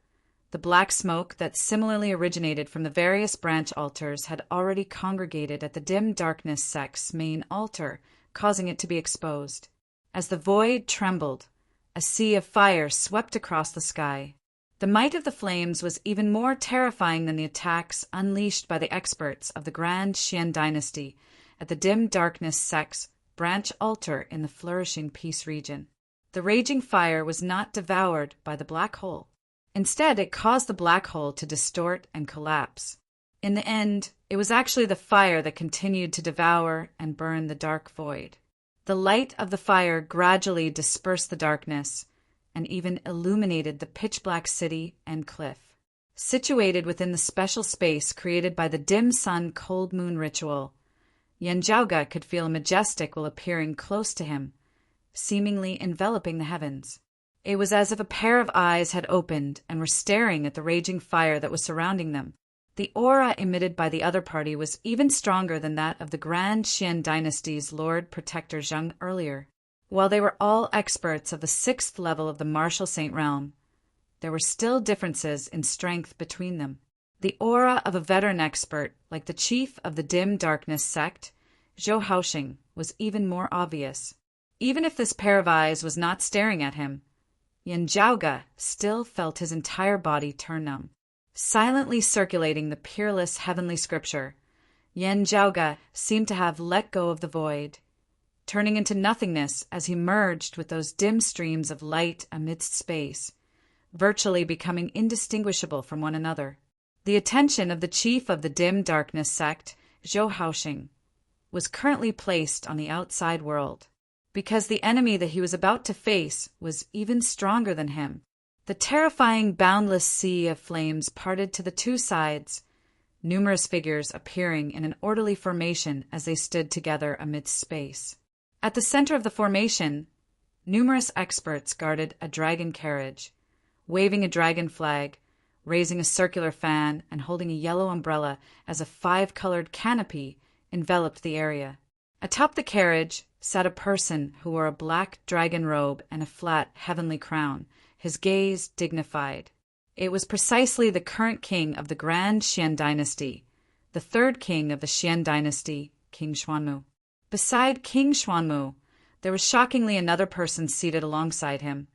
S1: the black smoke that similarly originated from the various branch altars had already congregated at the dim darkness sect's main altar, causing it to be exposed. As the void trembled, a sea of fire swept across the sky. The might of the flames was even more terrifying than the attacks unleashed by the experts of the Grand Xian dynasty at the dim darkness sect's branch altar in the flourishing peace region. The raging fire was not devoured by the black hole. Instead, it caused the black hole to distort and collapse. In the end, it was actually the fire that continued to devour and burn the dark void. The light of the fire gradually dispersed the darkness, and even illuminated the pitch-black city and cliff. Situated within the special space created by the dim sun cold moon ritual, Yanjiaoge could feel majestic while appearing close to him, seemingly enveloping the heavens. It was as if a pair of eyes had opened and were staring at the raging fire that was surrounding them. The aura emitted by the other party was even stronger than that of the Grand Xian dynasty's Lord Protector Zheng earlier. While they were all experts of the 6th level of the Martial Saint realm, there were still differences in strength between them. The aura of a veteran expert, like the chief of the dim darkness sect, Zhou Haoxing, was even more obvious. Even if this pair of eyes was not staring at him, Yanjiaoge still felt his entire body turn numb. Silently circulating the peerless heavenly scripture, Yanjiaoge seemed to have let go of the void, turning into nothingness as he merged with those dim streams of light amidst space, virtually becoming indistinguishable from one another. The attention of the chief of the dim darkness sect, Zhou Haoxing, was currently placed on the outside world, because the enemy that he was about to face was even stronger than him. The terrifying boundless sea of flames parted to the two sides, numerous figures appearing in an orderly formation as they stood together amidst space. At the center of the formation, numerous experts guarded a dragon carriage, waving a dragon flag, raising a circular fan, and holding a yellow umbrella as a 5-colored canopy enveloped the area. Atop the carriage sat a person who wore a black dragon robe and a flat heavenly crown, his gaze dignified. It was precisely the current king of the Grand Xian dynasty, the 3rd king of the Xian dynasty, King Xuanmu. Beside King Xuanmu, there was shockingly another person seated alongside him,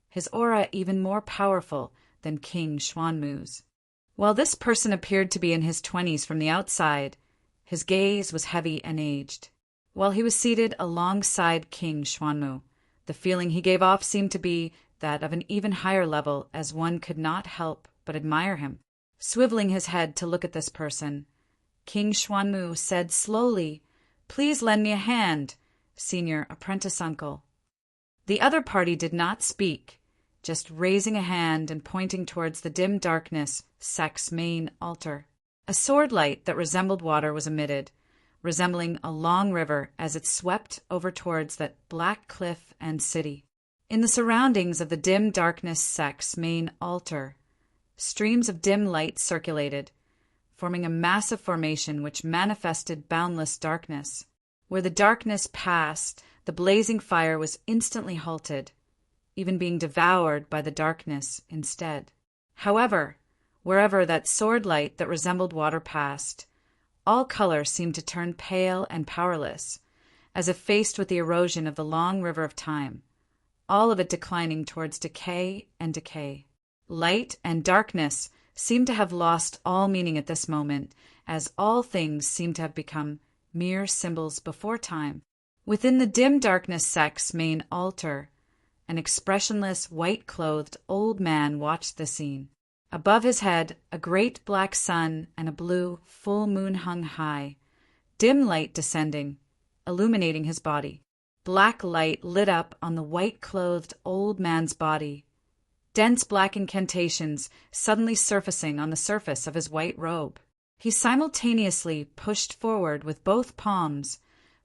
S1: his aura even more powerful than King Xuanmu's. While this person appeared to be in his 20s from the outside, his gaze was heavy and aged. While he was seated alongside King Xuanmu, the feeling he gave off seemed to be that of an even higher level, as one could not help but admire him. Swiveling his head to look at this person, King Xuanmu said slowly, "Please lend me a hand, senior apprentice uncle." The other party did not speak, just raising a hand and pointing towards the dim darkness sect's main altar. A sword light that resembled water was emitted, resembling a long river as it swept over towards that black cliff and city. In the surroundings of the dim darkness sect's main altar, streams of dim light circulated, forming a massive formation which manifested boundless darkness. Where the darkness passed, the blazing fire was instantly halted, even being devoured by the darkness instead. However, wherever that sword light that resembled water passed. All color seemed to turn pale and powerless, as if faced with the erosion of the long river of time, all of it declining towards decay and decay. Light and darkness seemed to have lost all meaning at this moment, as all things seemed to have become mere symbols before time. Within the dim darkness sect's main altar, an expressionless, white-clothed old man watched the scene. Above his head, a great black sun and a blue full moon hung high, dim light descending, illuminating his body. Black light lit up on the white-clothed old man's body, dense black incantations suddenly surfacing on the surface of his white robe. He simultaneously pushed forward with both palms,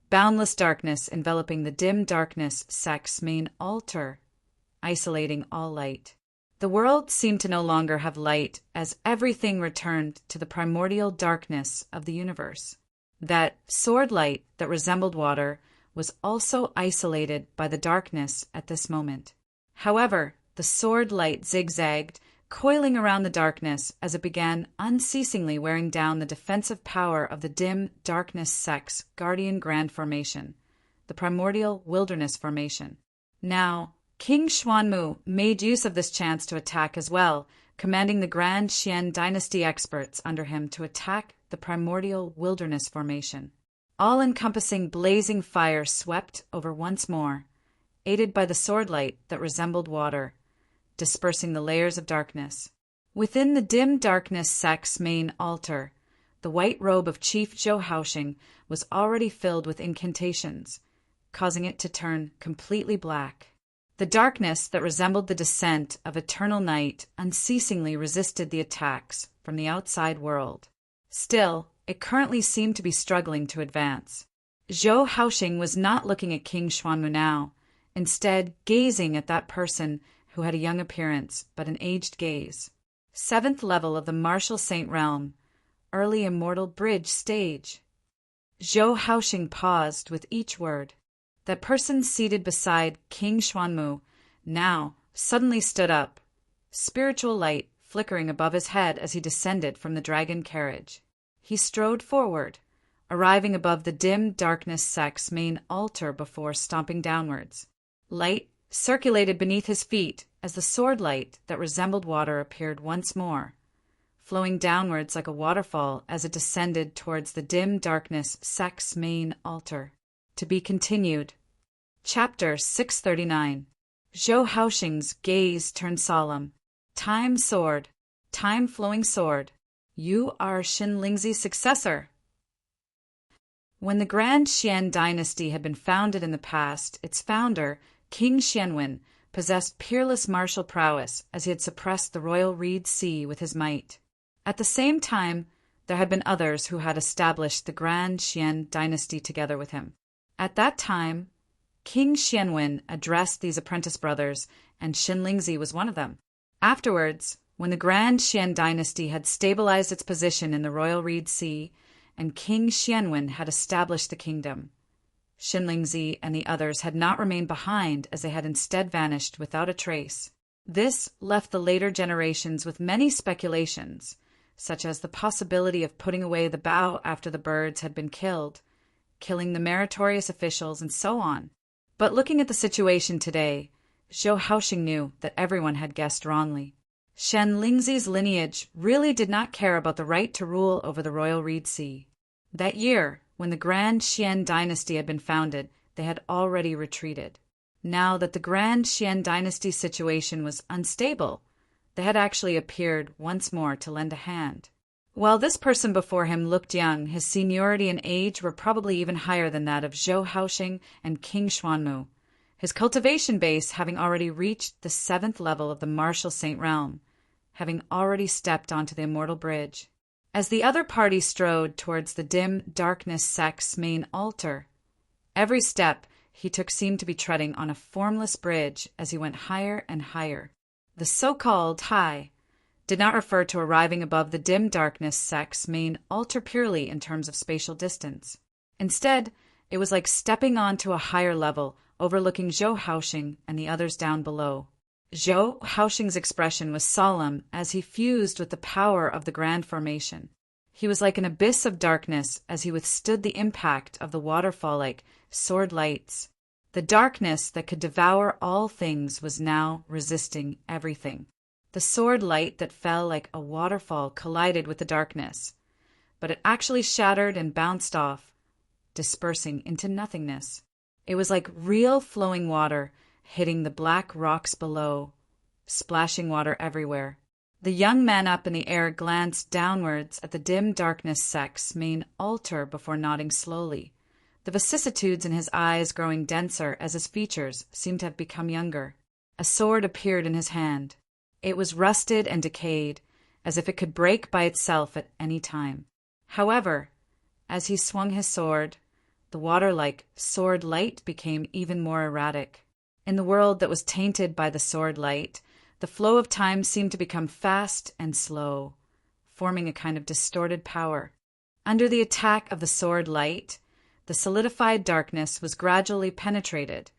S1: boundless darkness enveloping the dim darkness sect's main altar, isolating all light. The world seemed to no longer have light as everything returned to the primordial darkness of the universe. That sword light that resembled water was also isolated by the darkness at this moment. However, the sword light zigzagged, coiling around the darkness as it began unceasingly wearing down the defensive power of the dim darkness sect's guardian grand formation, the primordial wilderness formation. Now, King Xuanmu made use of this chance to attack as well, commanding the Grand Xian dynasty experts under him to attack the primordial wilderness formation. All-encompassing blazing fire swept over once more, aided by the sword light that resembled water, dispersing the layers of darkness. Within the dim darkness sect's main altar, the white robe of Chief Zhou Haoxing was already filled with incantations, causing it to turn completely black. The darkness that resembled the descent of eternal night unceasingly resisted the attacks from the outside world. Still, it currently seemed to be struggling to advance. Zhou Haoxing was not looking at King Xuanmu now, instead gazing at that person who had a young appearance but an aged gaze. 7th level of the Martial Saint Realm, early immortal bridge stage. Zhou Haoxing paused with each word. That person seated beside King Xuanmu now suddenly stood up, spiritual light flickering above his head as he descended from the dragon carriage. He strode forward, arriving above the dim darkness sect's main altar before stomping downwards. Light circulated beneath his feet as the sword light that resembled water appeared once more, flowing downwards like a waterfall as it descended towards the dim darkness sect's main altar. To be continued. Chapter 639. Zhou Haoxing's gaze turned solemn. Time sword, time flowing sword. You are Xin Lingzi's successor. When the Grand Xian dynasty had been founded in the past, its founder, King Xianwen, possessed peerless martial prowess as he had suppressed the royal Reed Sea with his might. At the same time, there had been others who had established the Grand Xian dynasty together with him. At that time, King Xianwen addressed these apprentice brothers, and Xin Lingzi was one of them. Afterwards, when the Grand Xian dynasty had stabilized its position in the royal Reed Sea, and King Xianwen had established the kingdom, Xin Lingzi and the others had not remained behind as they had instead vanished without a trace. This left the later generations with many speculations, such as the possibility of putting away the bow after the birds had been killed, killing the meritorious officials, and so on. But looking at the situation today, Zhou Haoxing knew that everyone had guessed wrongly. Xin Lingzi's lineage really did not care about the right to rule over the royal Reed Sea. That year, when the Grand Xian dynasty had been founded, they had already retreated. Now that the Grand Xian dynasty situation was unstable, they had actually appeared once more to lend a hand. While this person before him looked young, his seniority and age were probably even higher than that of Zhou Haoxing and King Xuanmu, his cultivation base having already reached the 7th level of the Martial Saint Realm, having already stepped onto the immortal bridge. As the other party strode towards the dim darkness sect's main altar, every step he took seemed to be treading on a formless bridge as he went higher and higher. The so-called high did not refer to arriving above the dim darkness sect's main altar purely in terms of spatial distance. Instead, it was like stepping onto a higher level, overlooking Zhou Haoxing and the others down below. Zhou Haoxing's expression was solemn as he fused with the power of the grand formation. He was like an abyss of darkness as he withstood the impact of the waterfall like sword lights. The darkness that could devour all things was now resisting everything. The sword light that fell like a waterfall collided with the darkness, but it actually shattered and bounced off, dispersing into nothingness. It was like real flowing water hitting the black rocks below, splashing water everywhere. The young man up in the air glanced downwards at the dim darkness sect's main altar before nodding slowly, the vicissitudes in his eyes growing denser as his features seemed to have become younger. A sword appeared in his hand. It was rusted and decayed, as if it could break by itself at any time. However, as he swung his sword, the water-like sword light became even more erratic. In the world that was tainted by the sword light, the flow of time seemed to become fast and slow, forming a kind of distorted power. Under the attack of the sword light, the solidified darkness was gradually penetrated,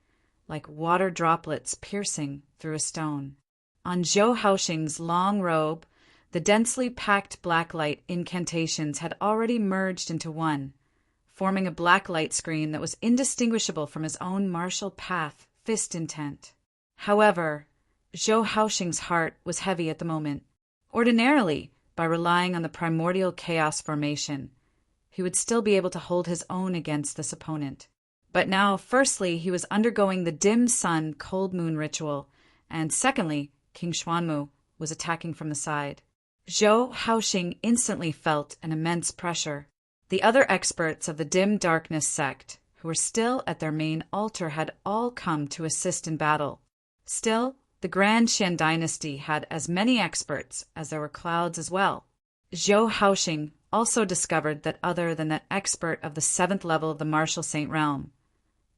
S1: like water droplets piercing through a stone. On Zhou Haoxing's long robe, the densely packed black light incantations had already merged into one, forming a black light screen that was indistinguishable from his own martial path, fist intent. However, Zhou Haoxing's heart was heavy at the moment. Ordinarily, by relying on the primordial chaos formation, he would still be able to hold his own against this opponent. But now, firstly, he was undergoing the dim sun cold moon ritual, and secondly, King Xuanmu was attacking from the side. Zhou Haoxing instantly felt an immense pressure. The other experts of the dim darkness sect, who were still at their main altar, had all come to assist in battle. Still, the Grand Xian dynasty had as many experts as there were clouds as well. Zhou Haoxing also discovered that other than that expert of the 7th level of the Martial Saint realm,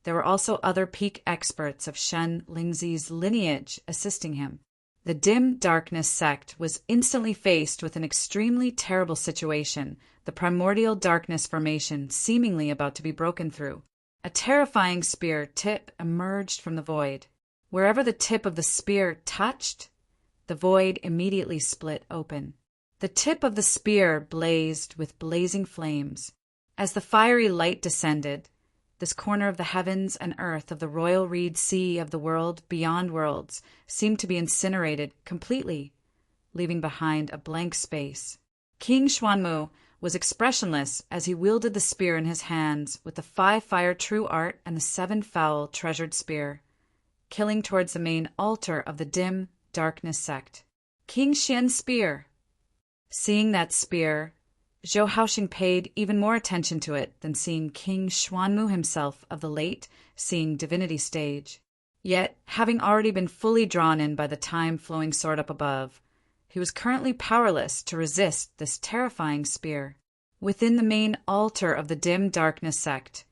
S1: there were also other peak experts of Shen Lingzi's lineage assisting him. The dim darkness sect was instantly faced with an extremely terrible situation, the primordial darkness formation seemingly about to be broken through. A terrifying spear tip emerged from the void. Wherever the tip of the spear touched, the void immediately split open. The tip of the spear blazed with blazing flames. As the fiery light descended, this corner of the heavens and earth of the royal reed sea of the world beyond worlds seemed to be incinerated completely, leaving behind a blank space. King Xuanmu was expressionless as he wielded the spear in his hands with the 5-fire true art and the 7-foul treasured spear, killing towards the main altar of the dim darkness sect. King Xian's spear! Seeing that spear, Zhou Haoxing paid even more attention to it than seeing King Xuanmu himself of the late seeing divinity stage. Yet, having already been fully drawn in by the time-flowing sword up above, he was currently powerless to resist this terrifying spear. Within the main altar of the dim darkness sect,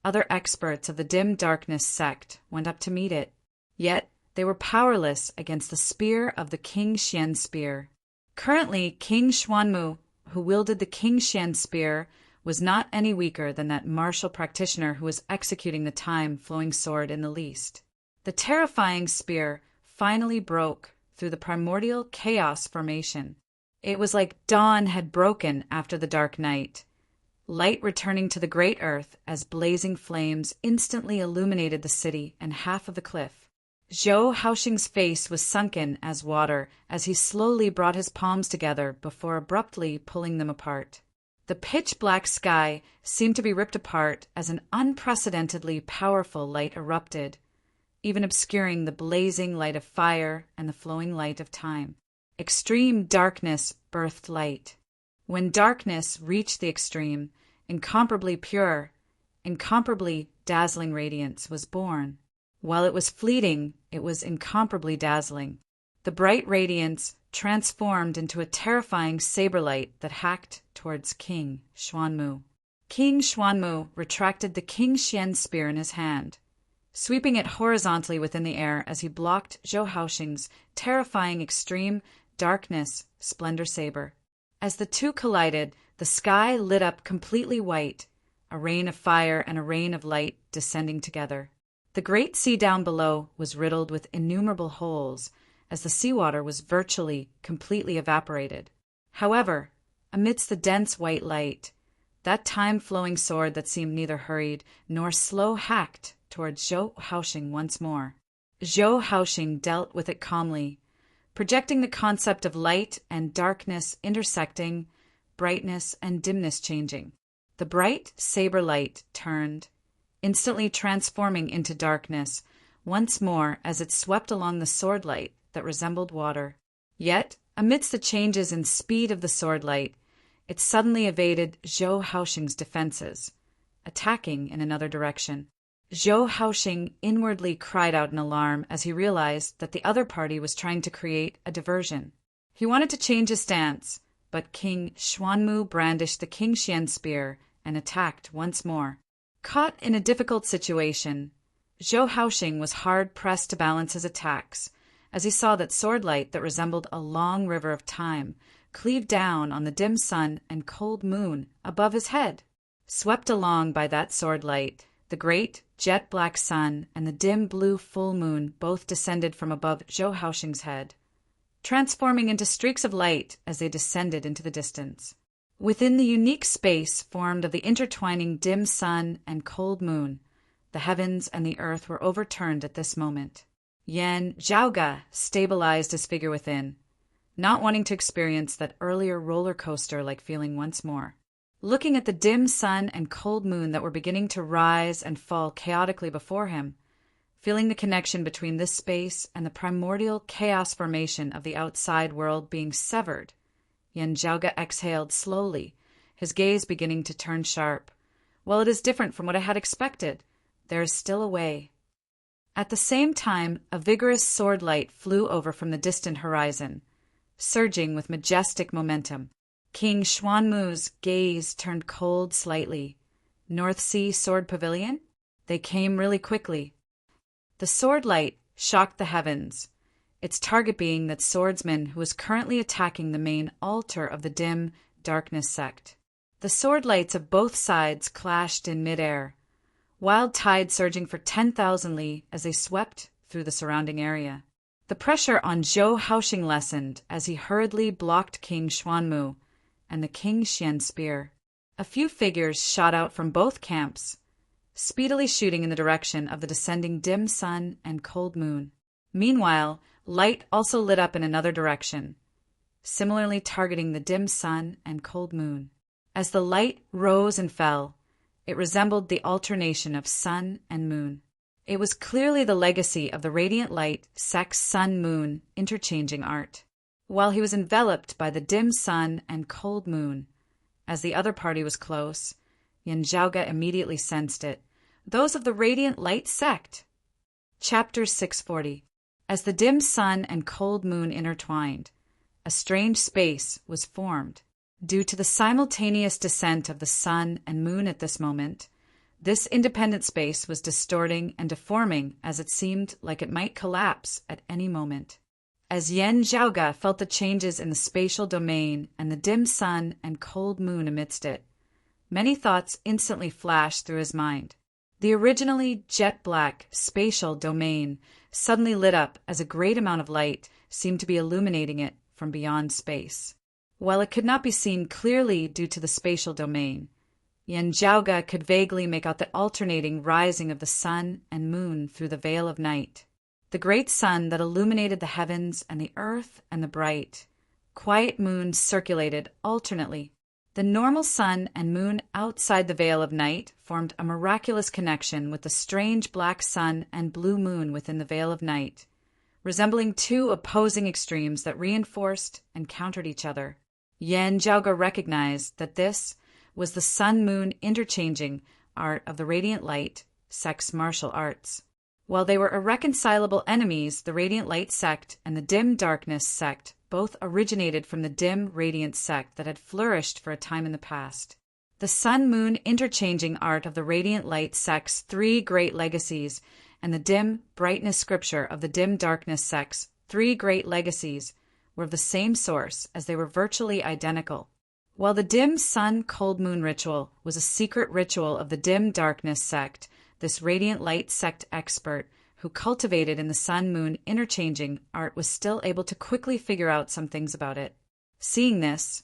S1: other experts of the dim darkness sect went up to meet it. Yet, they were powerless against the spear of the King Xian spear. Currently, King Xuanmu, who wielded the King Xian spear, was not any weaker than that martial practitioner who was executing the time-flowing sword in the least. The terrifying spear finally broke through the primordial chaos formation. It was like dawn had broken after the dark night, light returning to the great earth as blazing flames instantly illuminated the city and half of the cliff. Zhou Haoxing's face was sunken as water as he slowly brought his palms together before abruptly pulling them apart. The pitch-black sky seemed to be ripped apart as an unprecedentedly powerful light erupted, even obscuring the blazing light of fire and the flowing light of time. Extreme darkness birthed light. When darkness reached the extreme, incomparably pure, incomparably dazzling radiance was born. While it was fleeting, it was incomparably dazzling. The bright radiance transformed into a terrifying saber light that hacked towards King Xuanmu. King Xuanmu retracted the King Xian spear in his hand, sweeping it horizontally within the air as he blocked Zhou Haoxing's terrifying extreme darkness splendor saber. As the two collided, the sky lit up completely white, a rain of fire and a rain of light descending together. The great sea down below was riddled with innumerable holes, as the seawater was virtually completely evaporated. However, amidst the dense white light, that time-flowing sword that seemed neither hurried nor slow-hacked towards Zhou Haoxing once more. Zhou Haoxing dealt with it calmly, projecting the concept of light and darkness intersecting, brightness and dimness changing. The bright saber light turned, instantly transforming into darkness once more as it swept along the sword light that resembled water. Yet, amidst the changes in speed of the sword light, it suddenly evaded Zhou Haoxing's defenses, attacking in another direction. Zhou Haoxing inwardly cried out in alarm as he realized that the other party was trying to create a diversion. He wanted to change his stance, but King Xuanmu brandished the King Xian spear and attacked once more. Caught in a difficult situation, Zhou Haoxing was hard-pressed to balance his attacks as he saw that sword light that resembled a long river of time cleaved down on the dim sun and cold moon above his head. Swept along by that sword light, the great jet-black sun and the dim blue full moon both descended from above Zhou Haoxing's head, transforming into streaks of light as they descended into the distance. Within the unique space formed of the intertwining dim sun and cold moon, the heavens and the earth were overturned at this moment. Yan Zhaoga stabilized his figure within, not wanting to experience that earlier roller coaster-like feeling once more. Looking at the dim sun and cold moon that were beginning to rise and fall chaotically before him, feeling the connection between this space and the primordial chaos formation of the outside world being severed, Yan Zhaoga exhaled slowly, his gaze beginning to turn sharp. While it is different from what I had expected, there is still a way. At the same time, a vigorous sword light flew over from the distant horizon, surging with majestic momentum. King Xuanmu's gaze turned cold slightly. North Sea Sword Pavilion? They came really quickly. The sword light shocked the heavens, its target being that swordsman who was currently attacking the main altar of the dim darkness sect. The sword lights of both sides clashed in midair, wild tide surging for 10,000 li as they swept through the surrounding area. The pressure on Zhou Haoxing lessened as he hurriedly blocked King Xuanmu and the King Xian spear. A few figures shot out from both camps, speedily shooting in the direction of the descending dim sun and cold moon. Meanwhile, light also lit up in another direction, similarly targeting the dim sun and cold moon. As the light rose and fell, it resembled the alternation of sun and moon. It was clearly the legacy of the radiant light sex sun-moon interchanging art. While he was enveloped by the dim sun and cold moon, as the other party was close, Yan Zhaoga immediately sensed it. Those of the radiant light sect. Chapter 640. As the dim sun and cold moon intertwined, a strange space was formed. Due to the simultaneous descent of the sun and moon at this moment, this independent space was distorting and deforming as it seemed like it might collapse at any moment. As Yan Zhaoga felt the changes in the spatial domain and the dim sun and cold moon amidst it, many thoughts instantly flashed through his mind. The originally jet-black spatial domain suddenly lit up as a great amount of light seemed to be illuminating it from beyond space. While it could not be seen clearly due to the spatial domain, Yan Zhaoga could vaguely make out the alternating rising of the sun and moon through the veil of night. The great sun that illuminated the heavens and the earth and the bright, quiet moon circulated alternately. The normal sun and moon outside the veil of night formed a miraculous connection with the strange black sun and blue moon within the veil of night, resembling two opposing extremes that reinforced and countered each other. Yan Zhaoga recognized that this was the sun-moon interchanging art of the radiant light sect's martial arts. While they were irreconcilable enemies, the radiant light sect and the dim darkness sect both originated from the dim radiant sect that had flourished for a time in the past. The sun-moon interchanging art of the radiant light sect's three great legacies and the dim brightness scripture of the dim darkness sect's three great legacies were of the same source, as they were virtually identical. While the dim sun cold moon ritual was a secret ritual of the dim darkness sect, this radiant light sect expert who cultivated in the sun-moon interchanging art, was still able to quickly figure out some things about it. Seeing this,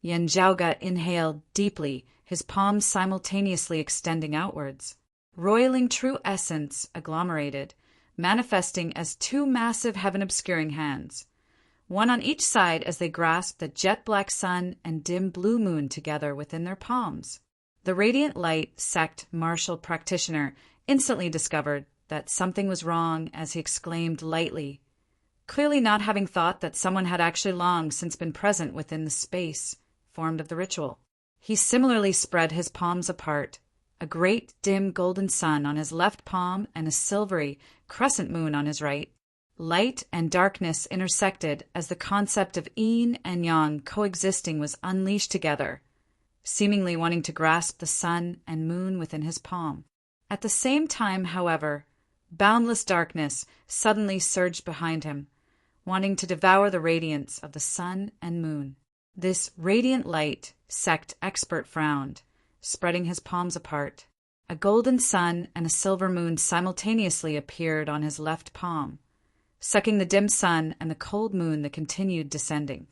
S1: Yen Zhaoge inhaled deeply, his palms simultaneously extending outwards. Roiling true essence agglomerated, manifesting as two massive heaven-obscuring hands, one on each side as they grasped the jet-black sun and dim blue moon together within their palms. The radiant light sect martial practitioner instantly discovered that something was wrong as he exclaimed lightly, clearly not having thought that someone had actually long since been present within the space formed of the ritual. He similarly spread his palms apart, a great dim golden sun on his left palm and a silvery crescent moon on his right. Light and darkness intersected as the concept of yin and yang coexisting was unleashed together, seemingly wanting to grasp the sun and moon within his palm. At the same time, however, boundless darkness suddenly surged behind him, wanting to devour the radiance of the sun and moon. This radiant light sect expert frowned, spreading his palms apart. A golden sun and a silver moon simultaneously appeared on his left palm, sucking the dim sun and the cold moon that continued descending.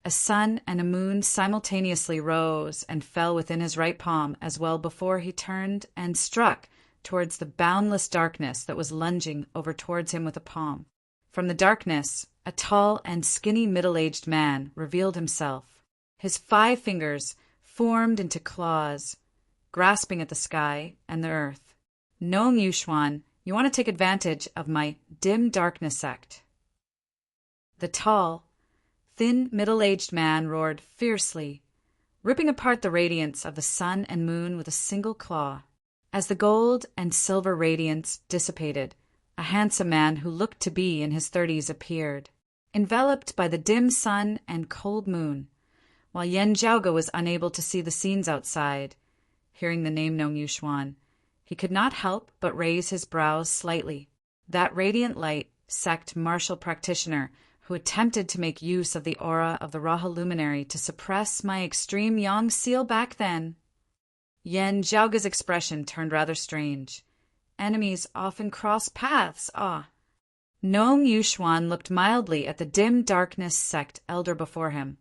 S1: A sun and a moon simultaneously rose and fell within his right palm as well before he turned and struck towards the boundless darkness that was lunging over towards him with a palm. From the darkness, a tall and skinny middle-aged man revealed himself. His 5 fingers formed into claws, grasping at the sky and the earth. Knowing Yuxuan, you want to take advantage of my dim darkness sect. The tall, thin, middle-aged man roared fiercely, ripping apart the radiance of the sun and moon with a single claw. As the gold and silver radiance dissipated, a handsome man who looked to be in his 30s appeared, enveloped by the dim sun and cold moon, while Yen Zhaoge was unable to see the scenes outside. Hearing the name Nong Yuxuan, he could not help but raise his brows slightly. That radiant light sect martial practitioner who attempted to make use of the aura of the Raha luminary to suppress my extreme yang seal back then. Yen Zhaoge's expression turned rather strange. Enemies often cross paths, Nong Yuxuan looked mildly at the dim darkness sect elder before him,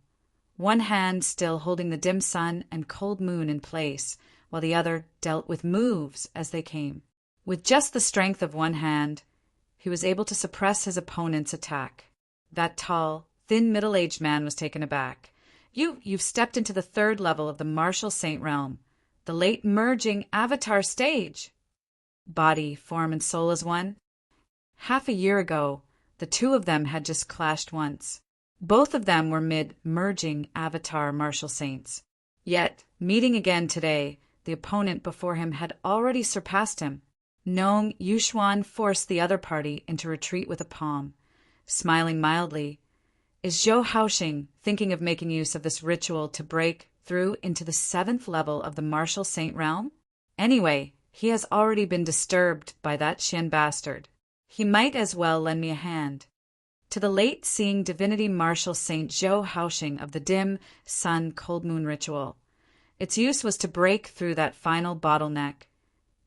S1: one hand still holding the dim sun and cold moon in place, while the other dealt with moves as they came. With just the strength of one hand, he was able to suppress his opponent's attack. That tall, thin, middle-aged man was taken aback. You've stepped into the 3rd level of the martial saint realm, the late merging avatar stage. Body, form, and soul as one. Half a year ago, the two of them had just clashed once. Both of them were mid-merging avatar martial saints. Yet, meeting again today, the opponent before him had already surpassed him. Nong Yuxuan forced the other party into retreat with a palm. Smiling mildly, is Zhou Haoxing thinking of making use of this ritual to break through into the 7th level of the martial saint realm? Anyway, he has already been disturbed by that Xian bastard. He might as well lend me a hand. To the late-seeing divinity martial saint Zhou Haoxing of the dim sun cold moon ritual, its use was to break through that final bottleneck,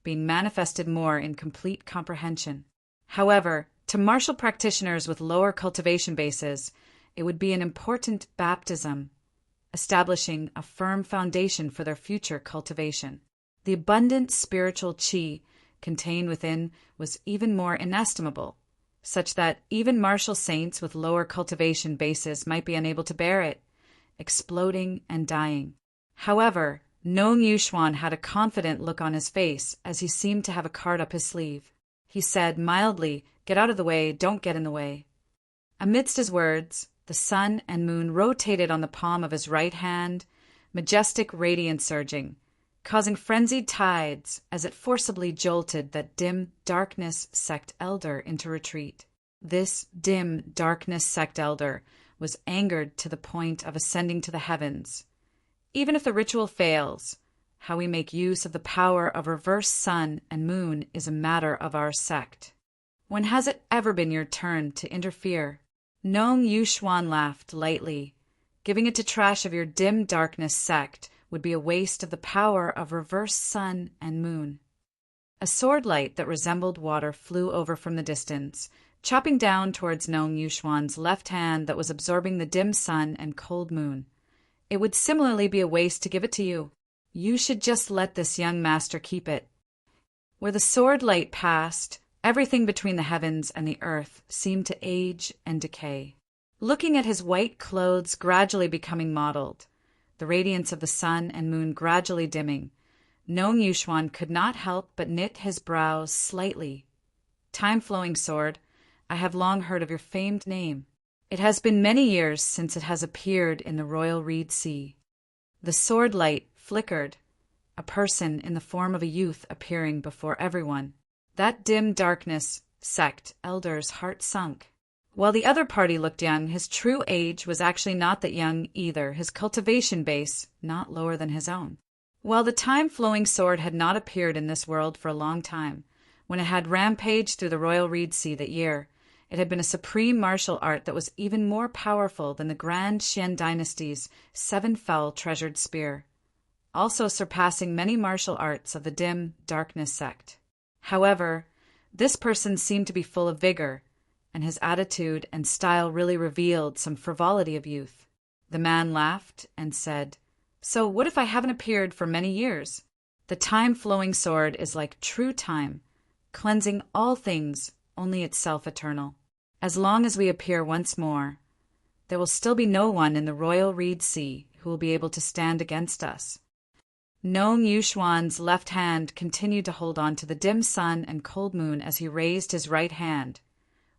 S1: being manifested more in complete comprehension. However, to martial practitioners with lower cultivation bases, it would be an important baptism, establishing a firm foundation for their future cultivation. The abundant spiritual qi contained within was even more inestimable, such that even martial saints with lower cultivation bases might be unable to bear it, exploding and dying. However, Nong Yuxuan had a confident look on his face as he seemed to have a card up his sleeve. He said mildly, "Get out of the way, don't get in the way." Amidst his words, the sun and moon rotated on the palm of his right hand, majestic radiance surging, causing frenzied tides as it forcibly jolted that dim darkness sect elder into retreat. This dim darkness sect elder was angered to the point of ascending to the heavens. Even if the ritual fails, how we make use of the power of reverse sun and moon is a matter of our sect. When has it ever been your turn to interfere? Nong Yuxuan laughed lightly. Giving it to trash of your dim darkness sect would be a waste of the power of reverse sun and moon. A sword light that resembled water flew over from the distance, chopping down towards Nong Yuxuan's left hand that was absorbing the dim sun and cold moon. It would similarly be a waste to give it to you. You should just let this young master keep it. Where the sword light passed, everything between the heavens and the earth seemed to age and decay. Looking at his white clothes gradually becoming mottled, the radiance of the sun and moon gradually dimming, Nong Yuxuan could not help but knit his brows slightly. Time-flowing sword, I have long heard of your famed name. It has been many years since it has appeared in the royal reed sea. The sword light flickered, a person in the form of a youth appearing before everyone. That dim darkness sect elder's heart sunk. While the other party looked young, his true age was actually not that young either, his cultivation base not lower than his own. While the time-flowing sword had not appeared in this world for a long time, when it had rampaged through the royal reed sea that year, it had been a supreme martial art that was even more powerful than the Grand Xian dynasty's 7-fell treasured spear, also surpassing many martial arts of the dim darkness sect. However, this person seemed to be full of vigor, and his attitude and style really revealed some frivolity of youth. The man laughed and said, "So what if I haven't appeared for many years? The time-flowing sword is like true time, cleansing all things, only itself eternal. As long as we appear once more, there will still be no one in the royal reed sea who will be able to stand against us." Nong Yuxuan's left hand continued to hold on to the dim sun and cold moon as he raised his right hand,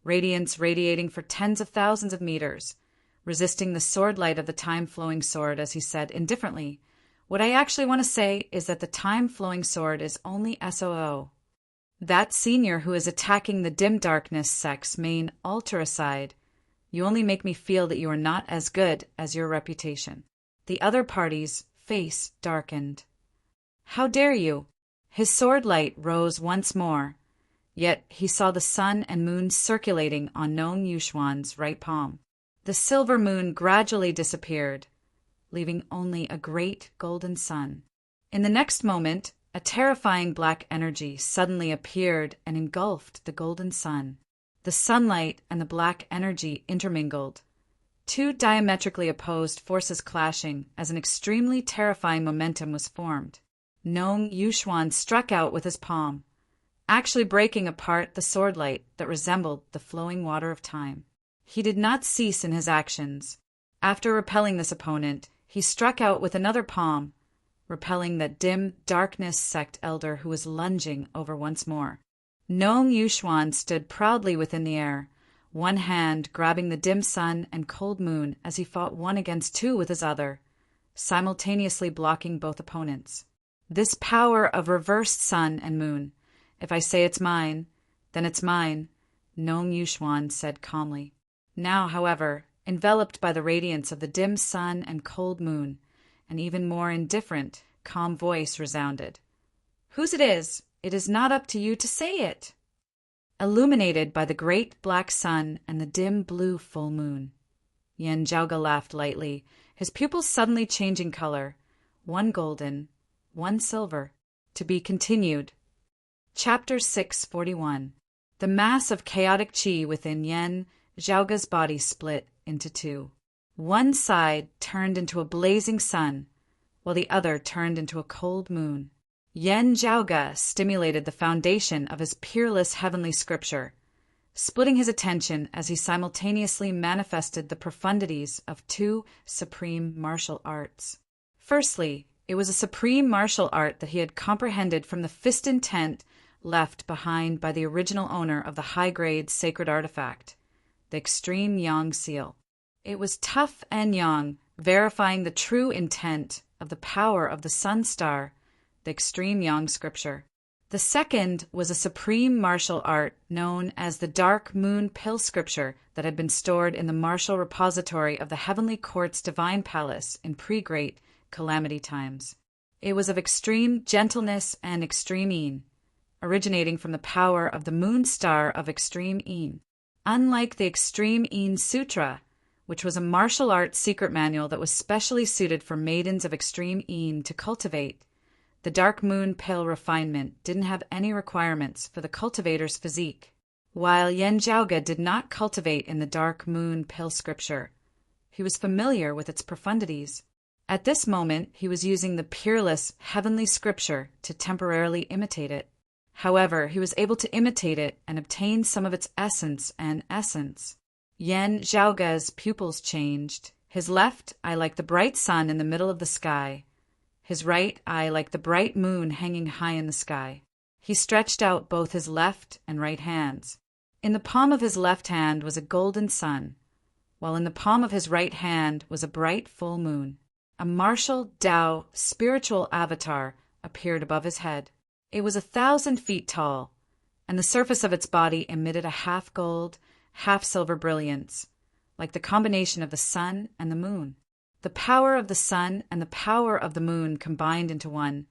S1: radiance radiating for tens of thousands of meters, resisting the sword light of the time-flowing sword as he said indifferently, "What I actually want to say is that the time-flowing sword is only SOO. That senior who is attacking the dim darkness sect's main altar aside, you only make me feel that you are not as good as your reputation." The other party's face darkened. "How dare you?" His sword light rose once more, yet he saw the sun and moon circulating on Nong Yuxuan's right palm. The silver moon gradually disappeared, leaving only a great golden sun. In the next moment, a terrifying black energy suddenly appeared and engulfed the golden sun. The sunlight and the black energy intermingled, two diametrically opposed forces clashing as an extremely terrifying momentum was formed. Nong Yuxuan struck out with his palm, actually breaking apart the sword light that resembled the flowing water of time. He did not cease in his actions. After repelling this opponent, he struck out with another palm, repelling that dim darkness sect elder who was lunging over once more. Nong Yuxuan stood proudly within the air, one hand grabbing the dim sun and cold moon as he fought one against two with his other, simultaneously blocking both opponents. This power of reversed sun and moon, if I say it's mine, then it's mine, Nong Yuxuan said calmly. Now, however, enveloped by the radiance of the dim sun and cold moon, an even more indifferent, calm voice resounded. "Whose it is not up to you to say it." Illuminated by the great black sun and the dim blue full moon, Yen Zhaoge laughed lightly, his pupils suddenly changing color, one golden, one silver. To be continued. Chapter 641. The mass of chaotic qi within Yen Zhaoge's body split into two. One side turned into a blazing sun, while the other turned into a cold moon. Yen Zhaoge stimulated the foundation of his peerless heavenly scripture, splitting his attention as he simultaneously manifested the profundities of two supreme martial arts. Firstly, it was a supreme martial art that he had comprehended from the fist intent left behind by the original owner of the high-grade sacred artifact, the extreme yang seal. It was tough and yang, verifying the true intent of the power of the sun star, the extreme yang scripture. The second was a supreme martial art known as the Dark Moon Pill Scripture that had been stored in the martial repository of the Heavenly Court's Divine Palace in pre-Great Calamity times. It was of extreme gentleness and extreme yin, originating from the power of the moon star of extreme yin. Unlike the Extreme Yin Sutra, which was a martial arts secret manual that was specially suited for maidens of extreme yin to cultivate, The dark moon pale refinement didn't have any requirements for the cultivator's physique. While Yen Jiaoge did not cultivate in the dark moon pale scripture, he was familiar with its profundities. At this moment, he was using the peerless heavenly scripture to temporarily imitate it. However, he was able to imitate it and obtain some of its essence and essence. Yen Jiaoge's pupils changed. His left eye like the bright sun in the middle of the sky. His right eye like the bright moon hanging high in the sky. He stretched out both his left and right hands. In the palm of his left hand was a golden sun, while in the palm of his right hand was a bright full moon. A martial Tao spiritual avatar appeared above his head. It was 1,000 feet tall, and the surface of its body emitted a half-gold, half-silver brilliance, like the combination of the sun and the moon. The power of the sun and the power of the moon combined into one,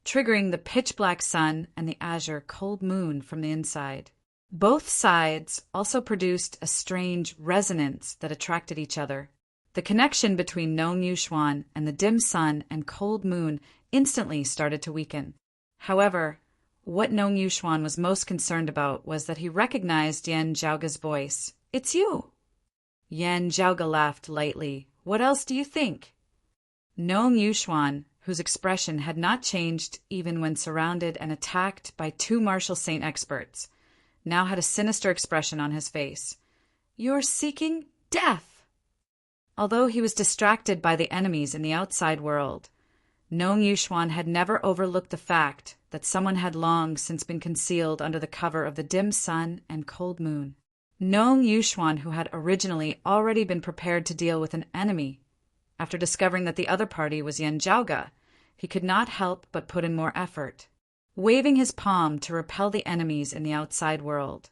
S1: triggering the pitch-black sun and the azure cold moon from the inside. Both sides also produced a strange resonance that attracted each other. The connection between Nong Yuxuan and the dim sun and cold moon instantly started to weaken. However, what Nong Yuxuan was most concerned about was that he recognized Yen Jiaoge's voice. "It's you!" Yen Jiaoge laughed lightly. "What else do you think?" Nong Yuxuan, whose expression had not changed even when surrounded and attacked by two martial saint experts, now had a sinister expression on his face. "You're seeking death!" Although he was distracted by the enemies in the outside world, Nong Yuxuan had never overlooked the fact that someone had long since been concealed under the cover of the dim sun and cold moon. Nong Yuxuan, who had originally already been prepared to deal with an enemy, after discovering that the other party was Yen Jiaoge, he could not help but put in more effort. Waving his palm to repel the enemies in the outside world,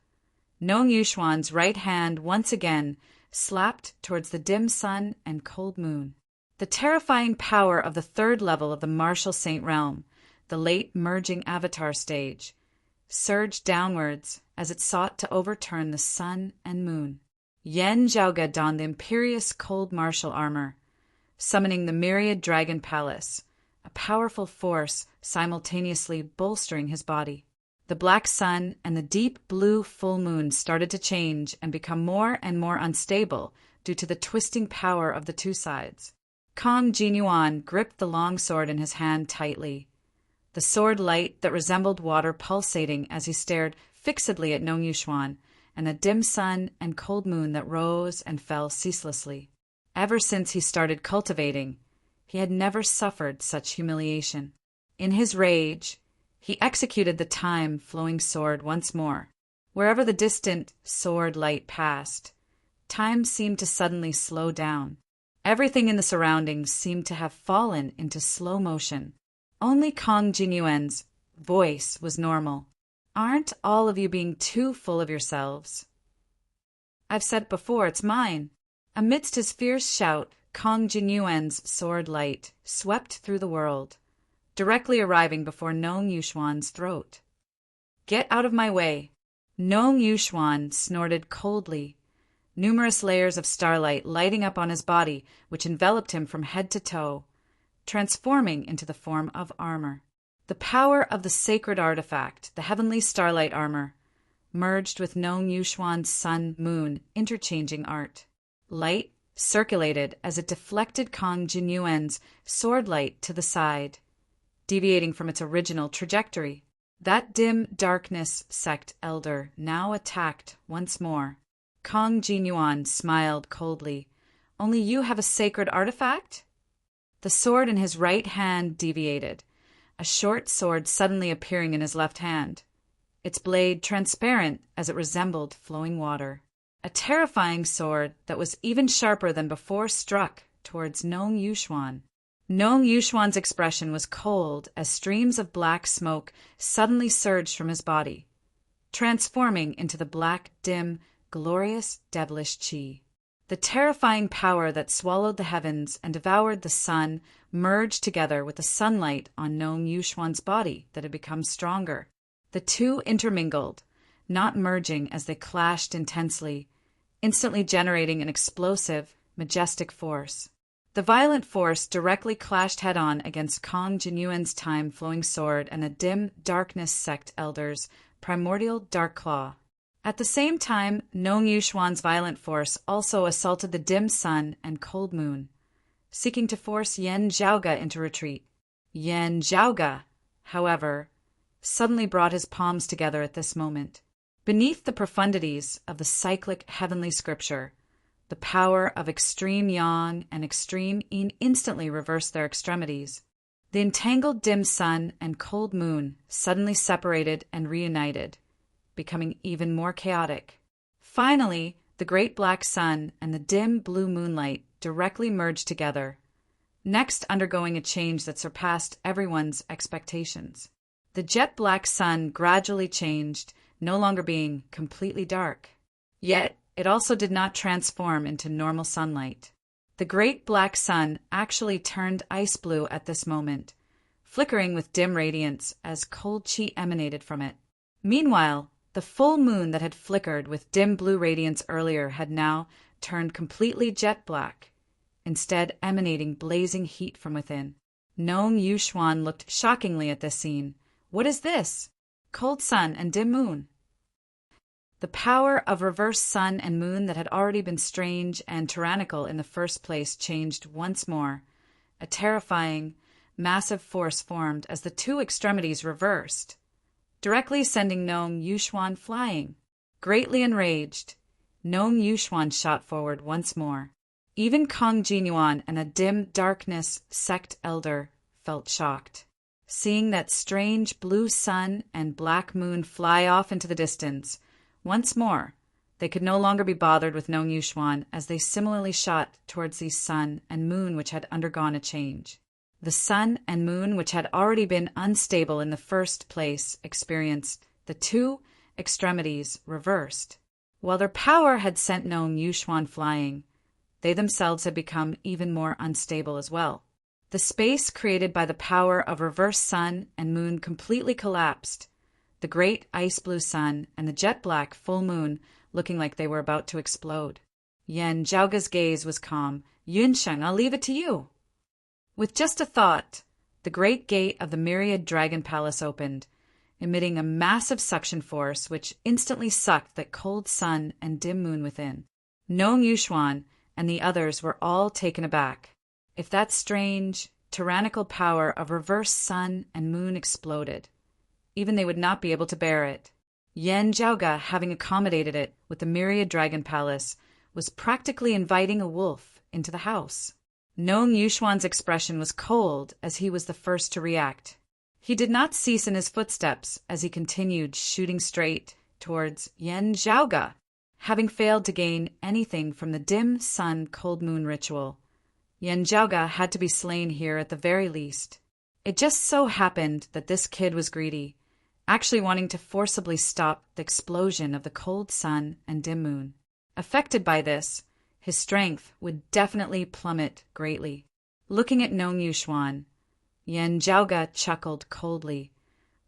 S1: Nong Yuxuan's right hand once again slapped towards the dim sun and cold moon. The terrifying power of the third level of the martial saint realm, the late merging avatar stage, surged downwards as it sought to overturn the sun and moon. Yen Jiaoge donned the imperious cold martial armor, summoning the myriad dragon palace, a powerful force simultaneously bolstering his body. The black sun and the deep blue full moon started to change and become more and more unstable due to the twisting power of the two sides. Kong Jinyuan gripped the long sword in his hand tightly, the sword light that resembled water pulsating as he stared fixedly at Nong Yuxuan and the dim sun and cold moon that rose and fell ceaselessly. Ever since he started cultivating, he had never suffered such humiliation. In his rage, he executed the time-flowing sword once more. Wherever the distant sword light passed, time seemed to suddenly slow down. Everything in the surroundings seemed to have fallen into slow motion. Only Kong Jinyuan's voice was normal. "Aren't all of you being too full of yourselves?" "I've said it before, it's mine." Amidst his fierce shout, Kong Jinyuan's sword light swept through the world, directly arriving before Nong Yuxuan's throat. "Get out of my way!" Nong Yuxuan snorted coldly, numerous layers of starlight lighting up on his body, which enveloped him from head to toe, transforming into the form of armor. The power of the sacred artifact, the heavenly starlight armor, merged with Nong Yuxuan's sun-moon interchanging art. Light circulated as it deflected Kong Jinyuan's sword light to the side, deviating from its original trajectory. That dim darkness sect elder now attacked once more. Kong Jinyuan smiled coldly. "Only you have a sacred artifact?" The sword in his right hand deviated, a short sword suddenly appearing in his left hand, its blade transparent as it resembled flowing water. A terrifying sword that was even sharper than before struck towards Nong Yuxuan. Nong Yuxuan's expression was cold as streams of black smoke suddenly surged from his body, transforming into the black, dim, glorious, devilish qi. The terrifying power that swallowed the heavens and devoured the sun merged together with the sunlight on Nong Yuxuan's body that had become stronger. The two intermingled, not merging as they clashed intensely, instantly generating an explosive, majestic force. The violent force directly clashed head-on against Kong Jinyuan's time-flowing sword and a dim darkness sect elder's primordial dark claw. At the same time, Nong Yuxuan's violent force also assaulted the dim sun and cold moon, seeking to force Yan Zhaoge into retreat. Yan Zhaoge, however, suddenly brought his palms together at this moment. Beneath the profundities of the cyclic heavenly scripture, the power of extreme yang and extreme yin instantly reversed their extremities. The entangled dim sun and cold moon suddenly separated and reunited, becoming even more chaotic. Finally, the great black sun and the dim blue moonlight directly merged together, next undergoing a change that surpassed everyone's expectations. The jet black sun gradually changed, no longer being completely dark. Yet, it also did not transform into normal sunlight. The great black sun actually turned ice blue at this moment, flickering with dim radiance as cold qi emanated from it. Meanwhile, the full moon that had flickered with dim blue radiance earlier had now turned completely jet black, instead emanating blazing heat from within. Nong Yuxuan looked shockingly at this scene. What is this? Cold sun and dim moon. The power of reverse sun and moon that had already been strange and tyrannical in the first place changed once more. A terrifying, massive force formed as the two extremities reversed, directly sending Nong Yuxuan flying. Greatly enraged, Nong Yuxuan shot forward once more. Even Kong Jinyuan and a dim darkness sect elder felt shocked. Seeing that strange blue sun and black moon fly off into the distance, once more, they could no longer be bothered with Nong Yuxuan as they similarly shot towards the sun and moon which had undergone a change. The sun and moon, which had already been unstable in the first place, experienced the two extremities reversed. While their power had sent Nong Yuxuan flying, they themselves had become even more unstable as well. The space created by the power of reverse sun and moon completely collapsed, the great ice blue sun and the jet black full moon looking like they were about to explode. Yan Zhaoge's gaze was calm. Yunsheng, I'll leave it to you. With just a thought, the great gate of the myriad dragon palace opened, emitting a massive suction force which instantly sucked that cold sun and dim moon within. Nong Yuxuan and the others were all taken aback. If that strange, tyrannical power of reverse sun and moon exploded, even they would not be able to bear it. Yan Zhaoge, having accommodated it with the myriad dragon palace, was practically inviting a wolf into the house. Nong Yuxuan's expression was cold as he was the first to react. He did not cease in his footsteps as he continued shooting straight towards Yan Zhaoge. Having failed to gain anything from the dim sun cold moon ritual, Yan Zhaoge had to be slain here at the very least. It just so happened that this kid was greedy, actually wanting to forcibly stop the explosion of the cold sun and dim moon. Affected by this, his strength would definitely plummet greatly. Looking at Nong Yuxuan, Yan Zhaoge chuckled coldly,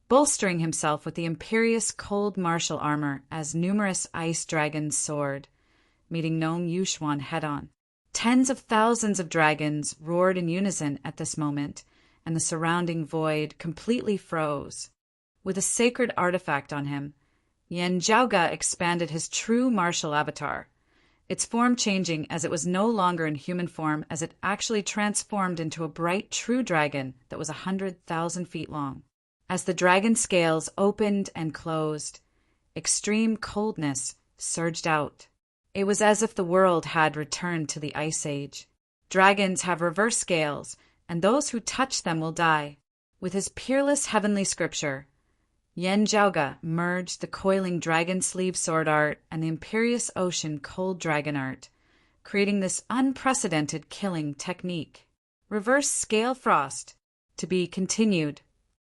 S1: bolstering himself with the imperious cold martial armor as numerous ice dragons soared, meeting Nong Yuxuan head-on. Tens of thousands of dragons roared in unison at this moment, and the surrounding void completely froze. With a sacred artifact on him, Yan Zhaoge expanded his true martial avatar, its form changing as it was no longer in human form as it actually transformed into a bright true dragon that was 100,000 feet long. As the dragon scales opened and closed, extreme coldness surged out. It was as if the world had returned to the Ice Age. Dragons have reverse scales, and those who touch them will die. With his peerless heavenly scripture, Yan Zhaoge merged the coiling dragon sleeve sword art and the imperious ocean cold dragon art, creating this unprecedented killing technique. Reverse scale frost, to be continued